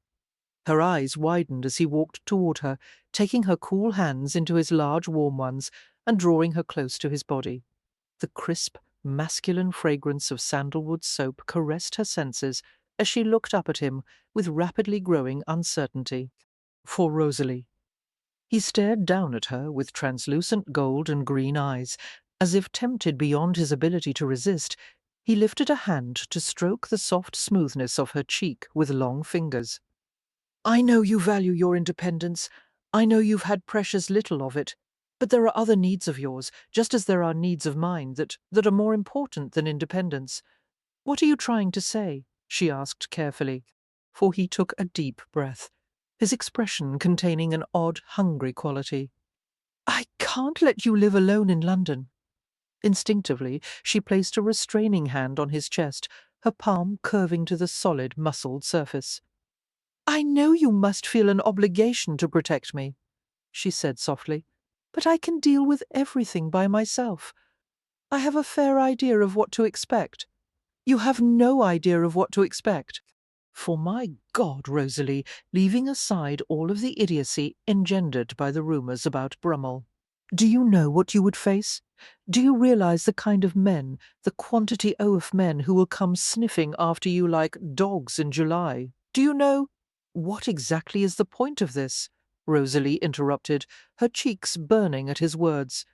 S1: Her eyes widened as he walked toward her, taking her cool hands into his large warm ones and drawing her close to his body. The crisp, masculine fragrance of sandalwood soap caressed her senses as she looked up at him with rapidly growing uncertainty. For Rosalie. He stared down at her with translucent gold and green eyes. As if tempted beyond his ability to resist, he lifted a hand to stroke the soft smoothness of her cheek with long fingers. "I know you value your independence. I know you've had precious little of it. But there are other needs of yours, just as there are needs of mine, that are more important than independence. What are you trying to say?" she asked carefully, for he took a deep breath, his expression containing an odd, hungry quality. "I can't let you live alone in London." Instinctively, she placed a restraining hand on his chest, her palm curving to the solid, muscled surface. "I know you must feel an obligation to protect me," she said softly, "but I can deal with everything by myself. I have a fair idea of what to expect. You have no idea of what to expect." For my God, Rosalie, leaving aside all of the idiocy engendered by the rumours about Brummel, do you know what you would face? Do you realize the kind of men, the quantity of men who will come sniffing after you like dogs in July? Do you know— "What exactly is the point of this?" Rosalie interrupted, her cheeks burning at his words.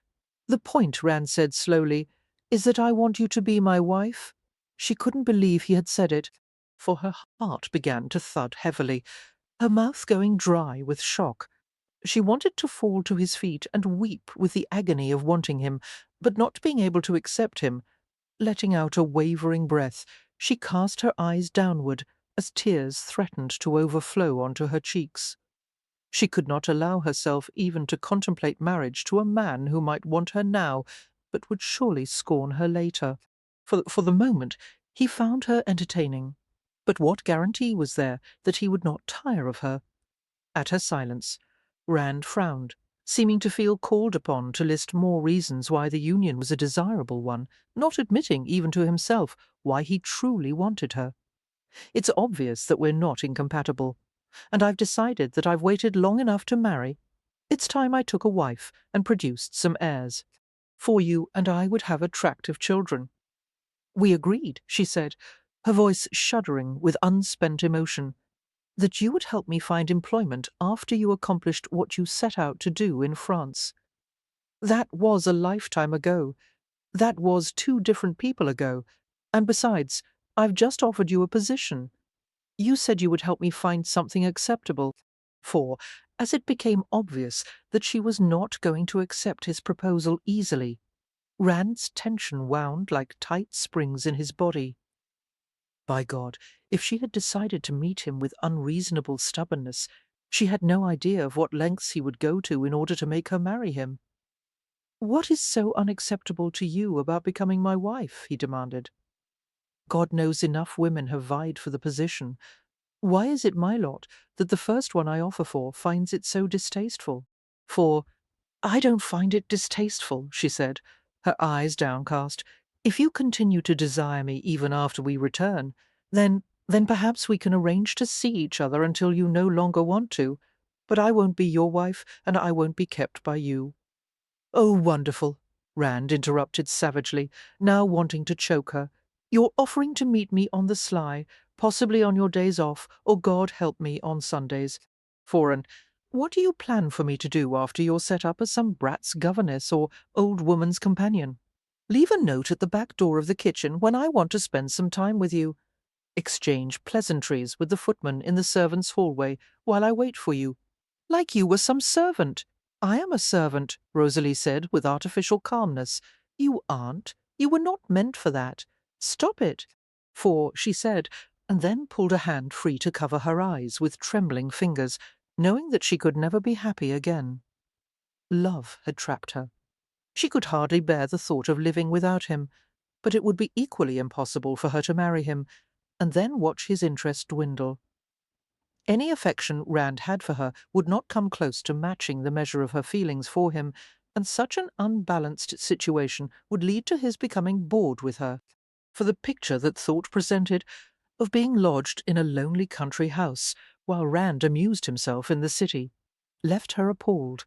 S1: "The point," Rand said slowly, "is that I want you to be my wife." She couldn't believe he had said it, for her heart began to thud heavily, her mouth going dry with shock. She wanted to fall to his feet and weep with the agony of wanting him, but not being able to accept him. Letting out a wavering breath, she cast her eyes downward as tears threatened to overflow onto her cheeks. She could not allow herself even to contemplate marriage to a man who might want her now, but would surely scorn her later. For the moment, he found her entertaining. But what guarantee was there that he would not tire of her? At her silence, Rand frowned, seeming to feel called upon to list more reasons why the union was a desirable one, not admitting even to himself why he truly wanted her. "It's obvious that we're not incompatible, and I've decided that I've waited long enough to marry. It's time I took a wife and produced some heirs. For you and I would have attractive children." "We agreed," she said, her voice shuddering with unspent emotion, "that you would help me find employment after you accomplished what you set out to do in France. That was a lifetime ago. That was 2 different people ago. And besides, I've just offered you a position. You said you would help me find something acceptable." For, as it became obvious that she was not going to accept his proposal easily, Rand's tension wound like tight springs in his body. By God, if she had decided to meet him with unreasonable stubbornness, she had no idea of what lengths he would go to in order to make her marry him. "What is so unacceptable to you about becoming my wife?" he demanded. "God knows enough women have vied for the position. Why is it my lot that the first one I offer for finds it so distasteful?" For, "I don't find it distasteful," she said, her eyes downcast. "If you continue to desire me even after we return, then perhaps we can arrange to see each other until you no longer want to. But I won't be your wife, and I won't be kept by you." "Oh, wonderful," Rand interrupted savagely, now wanting to choke her. "You're offering to meet me on the sly, possibly on your days off, or God help me, on Sundays. Foreign, what do you plan for me to do after you're set up as some brat's governess or old woman's companion? Leave a note at the back door of the kitchen when I want to spend some time with you. Exchange pleasantries with the footman in the servants' hallway while I wait for you. Like you were some servant." "I am a servant," Rosalie said with artificial calmness. "You aren't. You were not meant for that. Stop it." For, she said, and then pulled a hand free to cover her eyes with trembling fingers, knowing that she could never be happy again. Love had trapped her. She could hardly bear the thought of living without him, but it would be equally impossible for her to marry him, and then watch his interest dwindle. Any affection Rand had for her would not come close to matching the measure of her feelings for him, and such an unbalanced situation would lead to his becoming bored with her, for the picture that thought presented of being lodged in a lonely country house while Rand amused himself in the city left her appalled,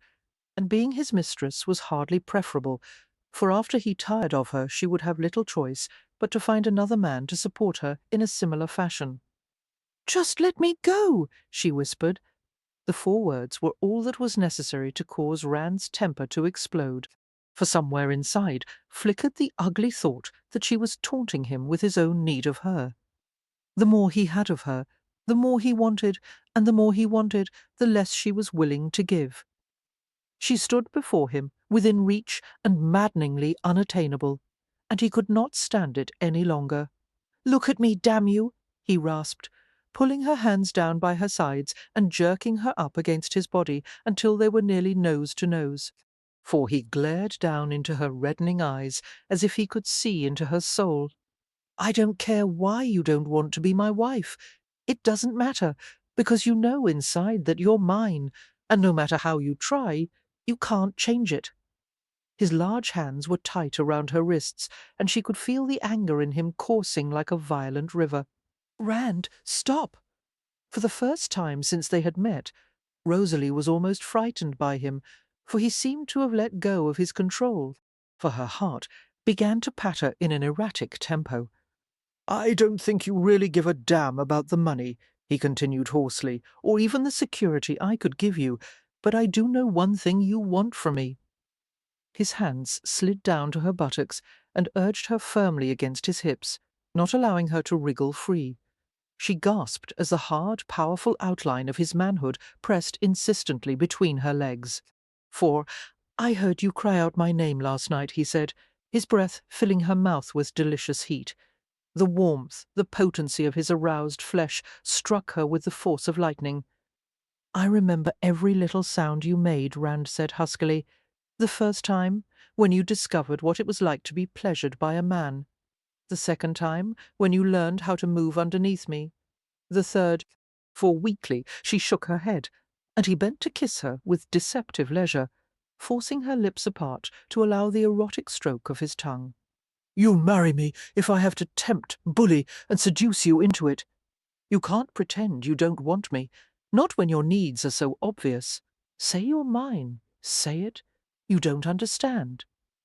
S1: and being his mistress was hardly preferable, for after he tired of her she would have little choice but to find another man to support her in a similar fashion. "Just let me go," she whispered. The 4 words were all that was necessary to cause Rand's temper to explode, for somewhere inside flickered the ugly thought that she was taunting him with his own need of her. The more he had of her, the more he wanted, and the more he wanted, the less she was willing to give. She stood before him, within reach and maddeningly unattainable, and he could not stand it any longer. "Look at me, damn you!" he rasped, pulling her hands down by her sides and jerking her up against his body until they were nearly nose to nose. For he glared down into her reddening eyes as if he could see into her soul. "I don't care why you don't want to be my wife. It doesn't matter, because you know inside that you're mine, and no matter how you try, you can't change it." His large hands were tight around her wrists, and she could feel the anger in him coursing like a violent river. "Rand, stop!" For the first time since they had met, Rosalie was almost frightened by him, for he seemed to have let go of his control, for her heart began to patter in an erratic tempo. "I don't think you really give a damn about the money," he continued hoarsely, "or even the security I could give you, but I do know one thing you want from me." His hands slid down to her buttocks and urged her firmly against his hips, not allowing her to wriggle free. She gasped as the hard, powerful outline of his manhood pressed insistently between her legs. "For I heard you cry out my name last night," he said, his breath filling her mouth with delicious heat. The warmth, the potency of his aroused flesh struck her with the force of lightning. "I remember every little sound you made," Rand said huskily. "The first time, when you discovered what it was like to be pleasured by a man. The second time, when you learned how to move underneath me. The third—" For weakly she shook her head, and he bent to kiss her with deceptive leisure, forcing her lips apart to allow the erotic stroke of his tongue. "You'll marry me if I have to tempt, bully, and seduce you into it. You can't pretend you don't want me, not when your needs are so obvious. Say you're mine. Say it. You don't understand,"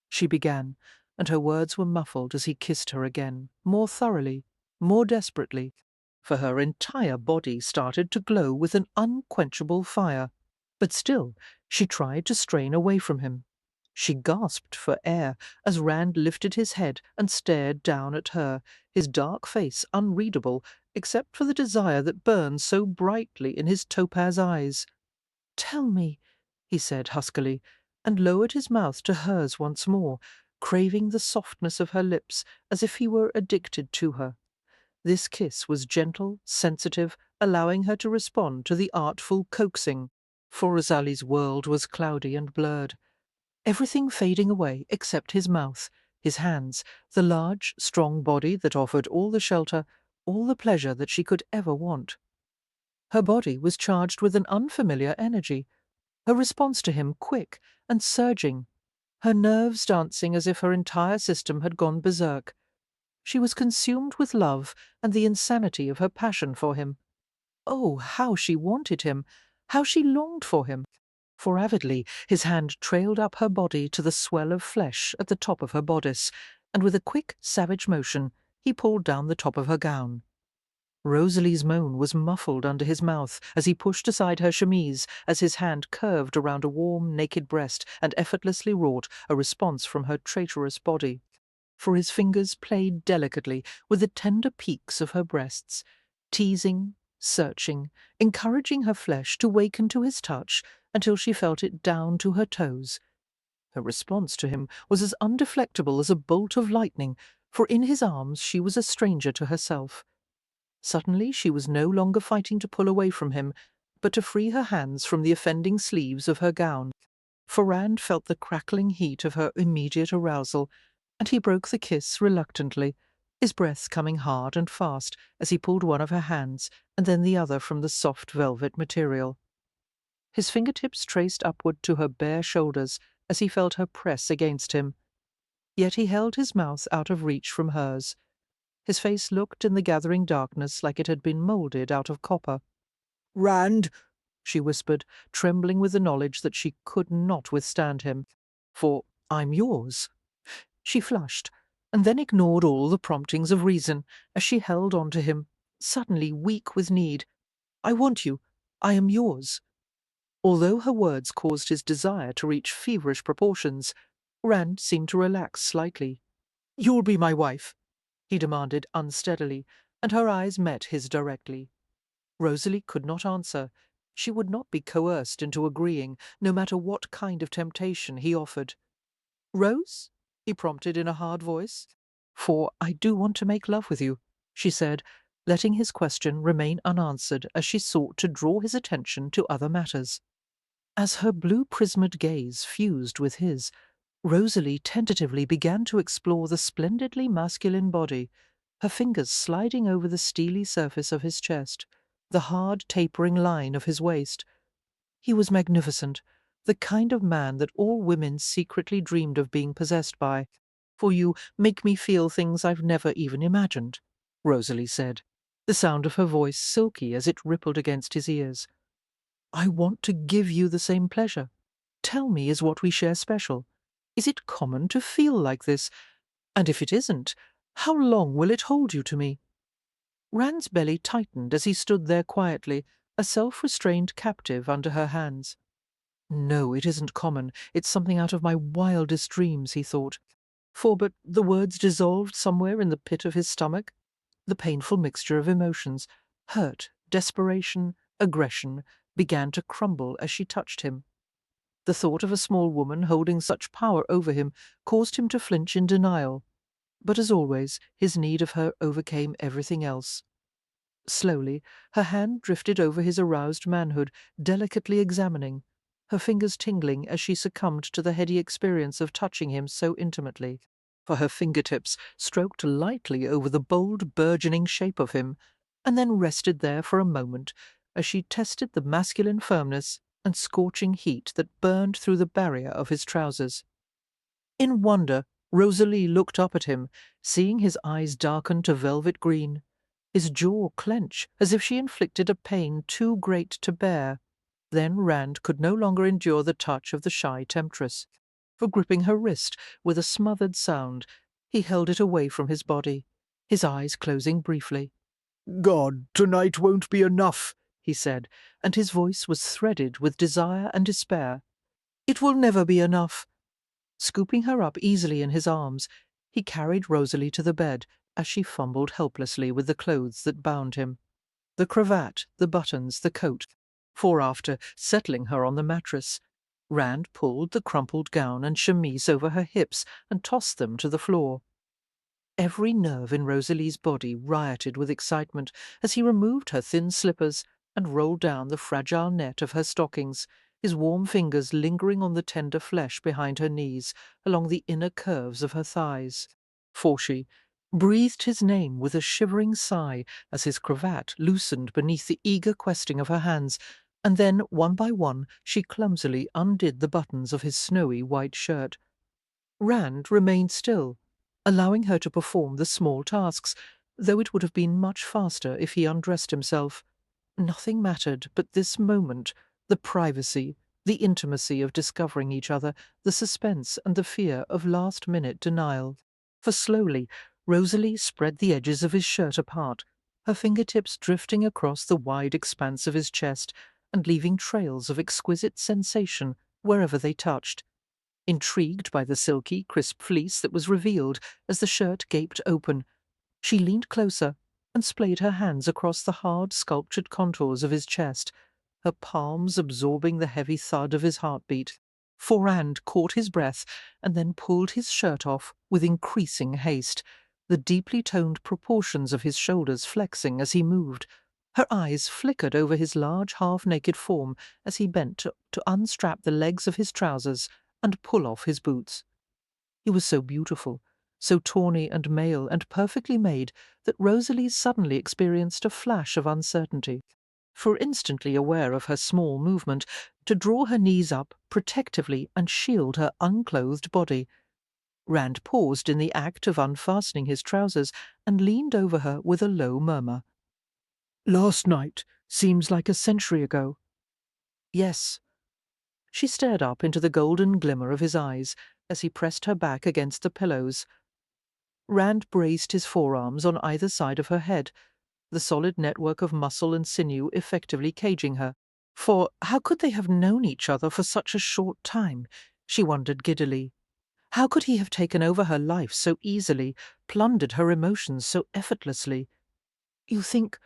S1: she began, and her words were muffled as he kissed her again, more thoroughly, more desperately, for her entire body started to glow with an unquenchable fire. But still she tried to strain away from him. She gasped for air as Rand lifted his head and stared down at her, his dark face unreadable except for the desire that burned so brightly in his topaz eyes. "Tell me," he said huskily, and lowered his mouth to hers once more, craving the softness of her lips as if he were addicted to her. This kiss was gentle, sensitive, allowing her to respond to the artful coaxing, for Rosalie's world was cloudy and blurred. Everything fading away except his mouth, his hands, the large, strong body that offered all the shelter, all the pleasure that she could ever want. Her body was charged with an unfamiliar energy, her response to him quick and surging, her nerves dancing as if her entire system had gone berserk. She was consumed with love and the insanity of her passion for him. Oh, how she wanted him! How she longed for him! For avidly his hand trailed up her body to the swell of flesh at the top of her bodice, and with a quick, savage motion he pulled down the top of her gown. Rosalie's moan was muffled under his mouth as he pushed aside her chemise, as his hand curved around a warm, naked breast and effortlessly wrought a response from her traitorous body. For his fingers played delicately with the tender peaks of her breasts, teasing, searching, encouraging her flesh to waken to his touch until she felt it down to her toes. Her response to him was as undeflectable as a bolt of lightning, for in his arms she was a stranger to herself. Suddenly she was no longer fighting to pull away from him, but to free her hands from the offending sleeves of her gown. For Rand felt the crackling heat of her immediate arousal, and he broke the kiss reluctantly, his breath coming hard and fast as he pulled one of her hands and then the other from the soft velvet material. His fingertips traced upward to her bare shoulders, as he felt her press against him. Yet he held his mouth out of reach from hers. His face looked in the gathering darkness like it had been moulded out of copper. "Rand," she whispered, trembling with the knowledge that she could not withstand him. "For I'm yours." She flushed, and then ignored all the promptings of reason as she held on to him, suddenly weak with need. "I want you. I am yours." Although her words caused his desire to reach feverish proportions, Rand seemed to relax slightly. "You'll be my wife?" he demanded unsteadily, and her eyes met his directly. Rosalie could not answer. She would not be coerced into agreeing, no matter what kind of temptation he offered. "Rose?" he prompted in a hard voice. "For I do want to make love with you," she said, letting his question remain unanswered as she sought to draw his attention to other matters. As her blue-prismed gaze fused with his, Rosalie tentatively began to explore the splendidly masculine body, her fingers sliding over the steely surface of his chest, the hard tapering line of his waist. He was magnificent, the kind of man that all women secretly dreamed of being possessed by. "For you make me feel things I've never even imagined," Rosalie said, the sound of her voice silky as it rippled against his ears. "I want to give you the same pleasure. Tell me, is what we share special? Is it common to feel like this? And if it isn't, how long will it hold you to me?" Rand's belly tightened as he stood there quietly, a self-restrained captive under her hands. "No, it isn't common. It's something out of my wildest dreams," he thought. But the words dissolved somewhere in the pit of his stomach. The painful mixture of emotions, hurt, desperation, aggression, began to crumble as she touched him. The thought of a small woman holding such power over him caused him to flinch in denial. But as always, his need of her overcame everything else. Slowly, her hand drifted over his aroused manhood, delicately examining, her fingers tingling as she succumbed to the heady experience of touching him so intimately. For her fingertips stroked lightly over the bold, burgeoning shape of him, and then rested there for a moment as she tested the masculine firmness and scorching heat that burned through the barrier of his trousers. In wonder, Rosalie looked up at him, seeing his eyes darken to velvet green, his jaw clench as if she inflicted a pain too great to bear. Then Rand could no longer endure the touch of the shy temptress. For gripping her wrist with a smothered sound, he held it away from his body, his eyes closing briefly. "God, tonight won't be enough," he said, and his voice was threaded with desire and despair. "It will never be enough." Scooping her up easily in his arms, he carried Rosalie to the bed as she fumbled helplessly with the clothes that bound him. The cravat, the buttons, the coat. For after settling her on the mattress, Rand pulled the crumpled gown and chemise over her hips and tossed them to the floor. Every nerve in Rosalie's body rioted with excitement as he removed her thin slippers and rolled down the fragile net of her stockings, his warm fingers lingering on the tender flesh behind her knees, along the inner curves of her thighs. For she breathed his name with a shivering sigh as his cravat loosened beneath the eager questing of her hands, and then, one by one, she clumsily undid the buttons of his snowy white shirt. Rand remained still, allowing her to perform the small tasks, though it would have been much faster if he undressed himself. Nothing mattered but this moment, the privacy, the intimacy of discovering each other, the suspense and the fear of last-minute denial. For slowly, Rosalie spread the edges of his shirt apart, her fingertips drifting across the wide expanse of his chest and leaving trails of exquisite sensation wherever they touched. Intrigued by the silky, crisp fleece that was revealed as the shirt gaped open, she leaned closer and splayed her hands across the hard, sculptured contours of his chest, her palms absorbing the heavy thud of his heartbeat. Rand caught his breath and then pulled his shirt off with increasing haste, the deeply toned proportions of his shoulders flexing as he moved. Her eyes flickered over his large, half-naked form as he bent to unstrap the legs of his trousers and pull off his boots. He was so beautiful, so tawny and male and perfectly made that Rosalie suddenly experienced a flash of uncertainty. For instantly aware of her small movement, to draw her knees up protectively and shield her unclothed body. Rand paused in the act of unfastening his trousers and leaned over her with a low murmur.
S6: Last night seems like a century ago.
S1: Yes. She stared up into the golden glimmer of his eyes as he pressed her back against the pillows. Rand braced his forearms on either side of her head, the solid network of muscle and sinew effectively caging her. For how could they have known each other for such a short time? She wondered giddily. How could he have taken over her life so easily, plundered her emotions so effortlessly? You think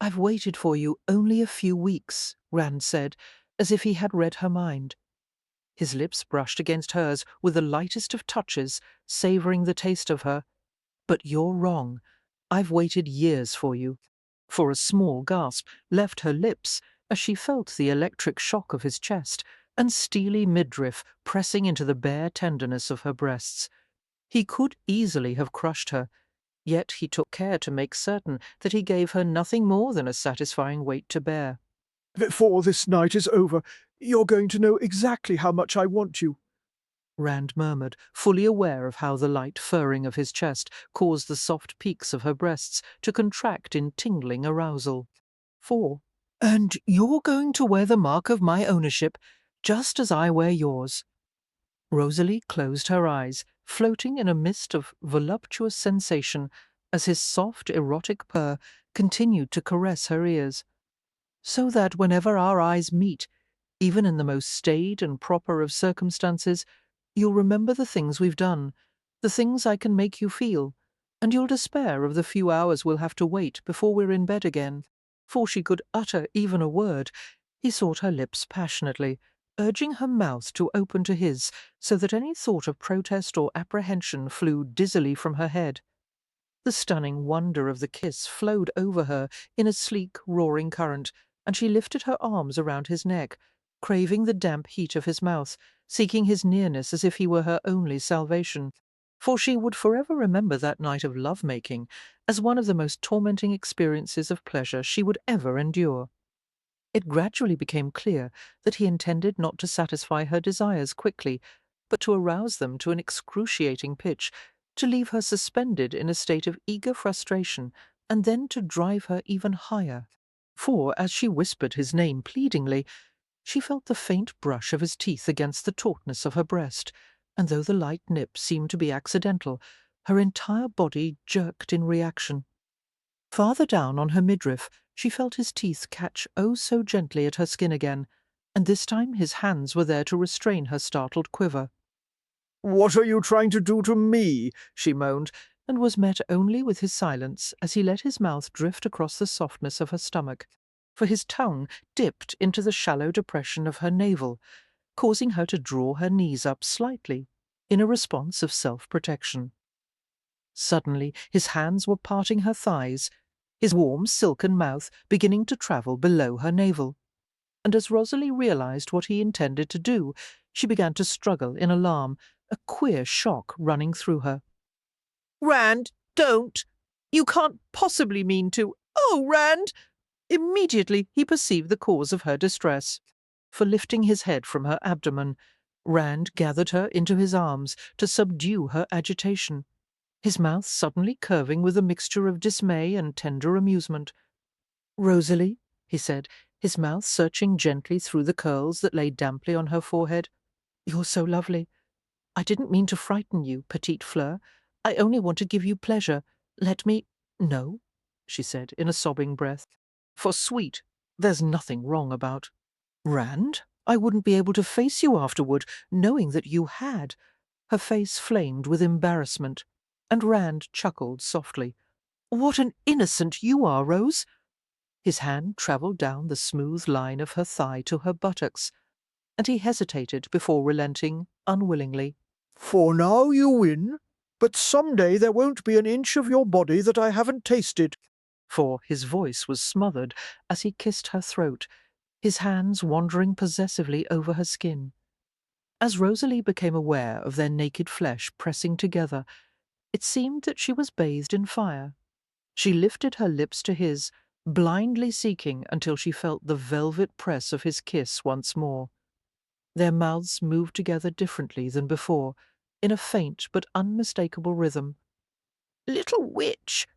S1: I've waited for you only a few weeks, Rand said, as if he had read her mind. His lips brushed against hers with the lightest of touches, savouring the taste of her. But you're wrong. I've waited years for you. For a small gasp left her lips as she felt the electric shock of his chest and steely midriff pressing into the bare tenderness of her breasts. He could easily have crushed her, yet he took care to make certain that he gave her nothing more than a satisfying weight to bear.
S6: Before this night is over, you're going to know exactly how much I want you.
S1: Rand murmured, fully aware of how the light furring of his chest caused the soft peaks of her breasts to contract in tingling arousal. And you're going to wear the mark of my ownership, just as I wear yours. Rosalie closed her eyes, floating in a mist of voluptuous sensation as his soft, erotic purr continued to caress her ears. So that whenever our eyes meet, even in the most staid and proper of circumstances, you'll remember the things we've done, the things I can make you feel, and you'll despair of the few hours we'll have to wait before we're in bed again. Before she could utter even a word, he sought her lips passionately, urging her mouth to open to his so that any thought of protest or apprehension flew dizzily from her head. The stunning wonder of the kiss flowed over her in a sleek, roaring current, and she lifted her arms around his neck, craving the damp heat of his mouth, seeking his nearness as if he were her only salvation. For she would forever remember that night of love-making as one of the most tormenting experiences of pleasure she would ever endure. It gradually became clear that he intended not to satisfy her desires quickly, but to arouse them to an excruciating pitch, to leave her suspended in a state of eager frustration, and then to drive her even higher. For, as she whispered his name pleadingly, she felt the faint brush of his teeth against the tautness of her breast, and though the light nip seemed to be accidental, her entire body jerked in reaction. Farther down on her midriff, she felt his teeth catch oh so gently at her skin again, and this time his hands were there to restrain her startled quiver.
S6: What are you trying to do to me?
S1: She moaned, and was met only with his silence as he let his mouth drift across the softness of her stomach, for his tongue dipped into the shallow depression of her navel, causing her to draw her knees up slightly, in a response of self-protection. Suddenly his hands were parting her thighs, his warm silken mouth beginning to travel below her navel, and as Rosalie realized what he intended to do, she began to struggle in alarm, a queer shock running through her. "Rand, don't! You can't possibly mean to— Oh, Rand!" Immediately he perceived the cause of her distress, for lifting his head from her abdomen, Rand gathered her into his arms to subdue her agitation, his mouth suddenly curving with a mixture of dismay and tender amusement. "Rosalie," he said, his mouth searching gently through the curls that lay damply on her forehead, "you're so lovely. I didn't mean to frighten you, petite fleur. I only want to give you pleasure. Let me— No," she said in a sobbing breath. "For sweet, there's nothing wrong about— Rand, I wouldn't be able to face you afterward, knowing that you had." Her face flamed with embarrassment, and Rand chuckled softly. "What an innocent you are, Rose!" His hand travelled down the smooth line of her thigh to her buttocks, and he hesitated before relenting unwillingly.
S6: For now you win, but some day there won't be an inch of your body that I haven't tasted.
S1: For his voice was smothered as he kissed her throat, his hands wandering possessively over her skin. As Rosalie became aware of their naked flesh pressing together, it seemed that she was bathed in fire. She lifted her lips to his, blindly seeking until she felt the velvet press of his kiss once more. Their mouths moved together differently than before, in a faint but unmistakable rhythm. "Little witch,"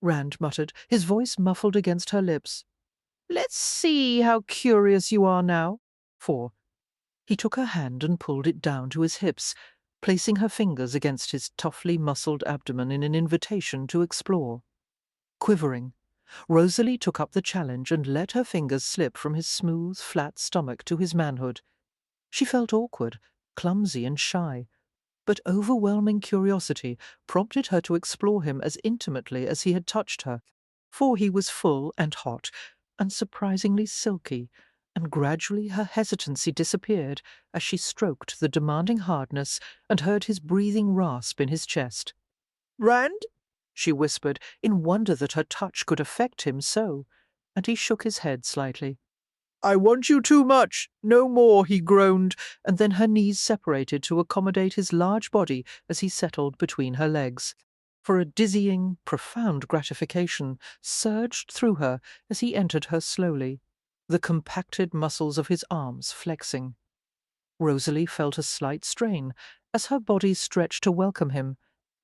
S1: Rand muttered, his voice muffled against her lips. "Let's see how curious you are now." 4. He took her hand and pulled it down to his hips, placing her fingers against his toughly muscled abdomen in an invitation to explore. Quivering, Rosalie took up the challenge and let her fingers slip from his smooth, flat stomach to his manhood. She felt awkward, clumsy and shy, but overwhelming curiosity prompted her to explore him as intimately as he had touched her, for he was full and hot, and surprisingly silky, and gradually her hesitancy disappeared as she stroked the demanding hardness and heard his breathing rasp in his chest. "Rand?" she whispered, in wonder that her touch could affect him so, and he shook his head slightly. "I want you too much. No more," he groaned, and then her knees separated to accommodate his large body as he settled between her legs. For a dizzying, profound gratification surged through her as he entered her slowly, the compacted muscles of his arms flexing. Rosalie felt a slight strain as her body stretched to welcome him,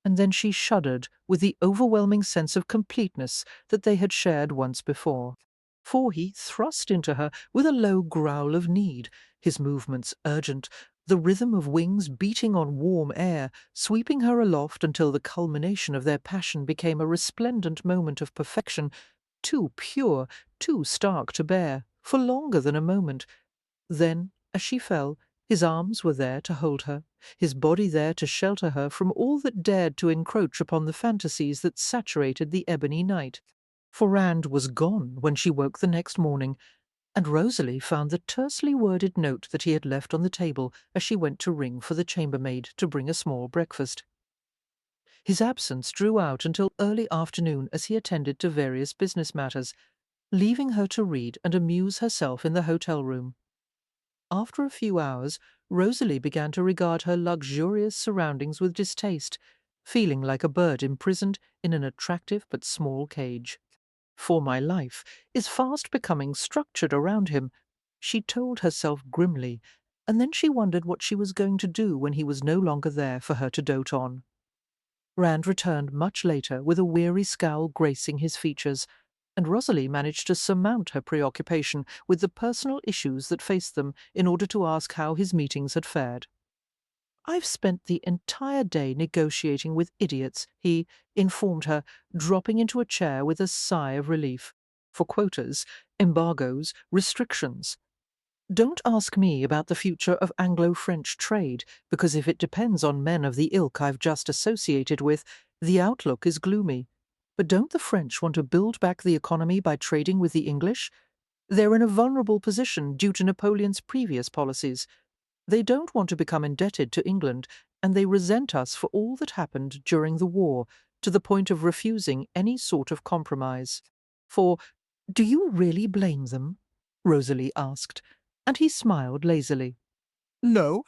S1: and then she shuddered with the overwhelming sense of completeness that they had shared once before. For he thrust into her with a low growl of need, his movements urgent, the rhythm of wings beating on warm air, sweeping her aloft until the culmination of their passion became a resplendent moment of perfection, too pure, too stark to bear, for longer than a moment. Then, as she fell, his arms were there to hold her, his body there to shelter her from all that dared to encroach upon the fantasies that saturated the ebony night. For Rand was gone when she woke the next morning, and Rosalie found the tersely worded note that he had left on the table as she went to ring for the chambermaid to bring a small breakfast. His absence drew out until early afternoon as he attended to various business matters, leaving her to read and amuse herself in the hotel room. After a few hours, Rosalie began to regard her luxurious surroundings with distaste, feeling like a bird imprisoned in an attractive but small cage. "For my life is fast becoming structured around him," she told herself grimly, and then she wondered what she was going to do when he was no longer there for her to dote on. Rand returned much later with a weary scowl gracing his features, and Rosalie managed to surmount her preoccupation with the personal issues that faced them in order to ask how his meetings had fared. "I've spent the entire day negotiating with idiots," he informed her, dropping into a chair with a sigh of relief. "For quotas, embargoes, restrictions. Don't ask me about the future of Anglo-French trade, because if it depends on men of the ilk I've just associated with, the outlook is gloomy. But don't the French want to build back the economy by trading with the English? They're in a vulnerable position due to Napoleon's previous policies. They don't want to become indebted to England, and they resent us for all that happened during the war, to the point of refusing any sort of compromise. For, do you really blame them?" Rosalie asked, and he smiled lazily.
S6: No,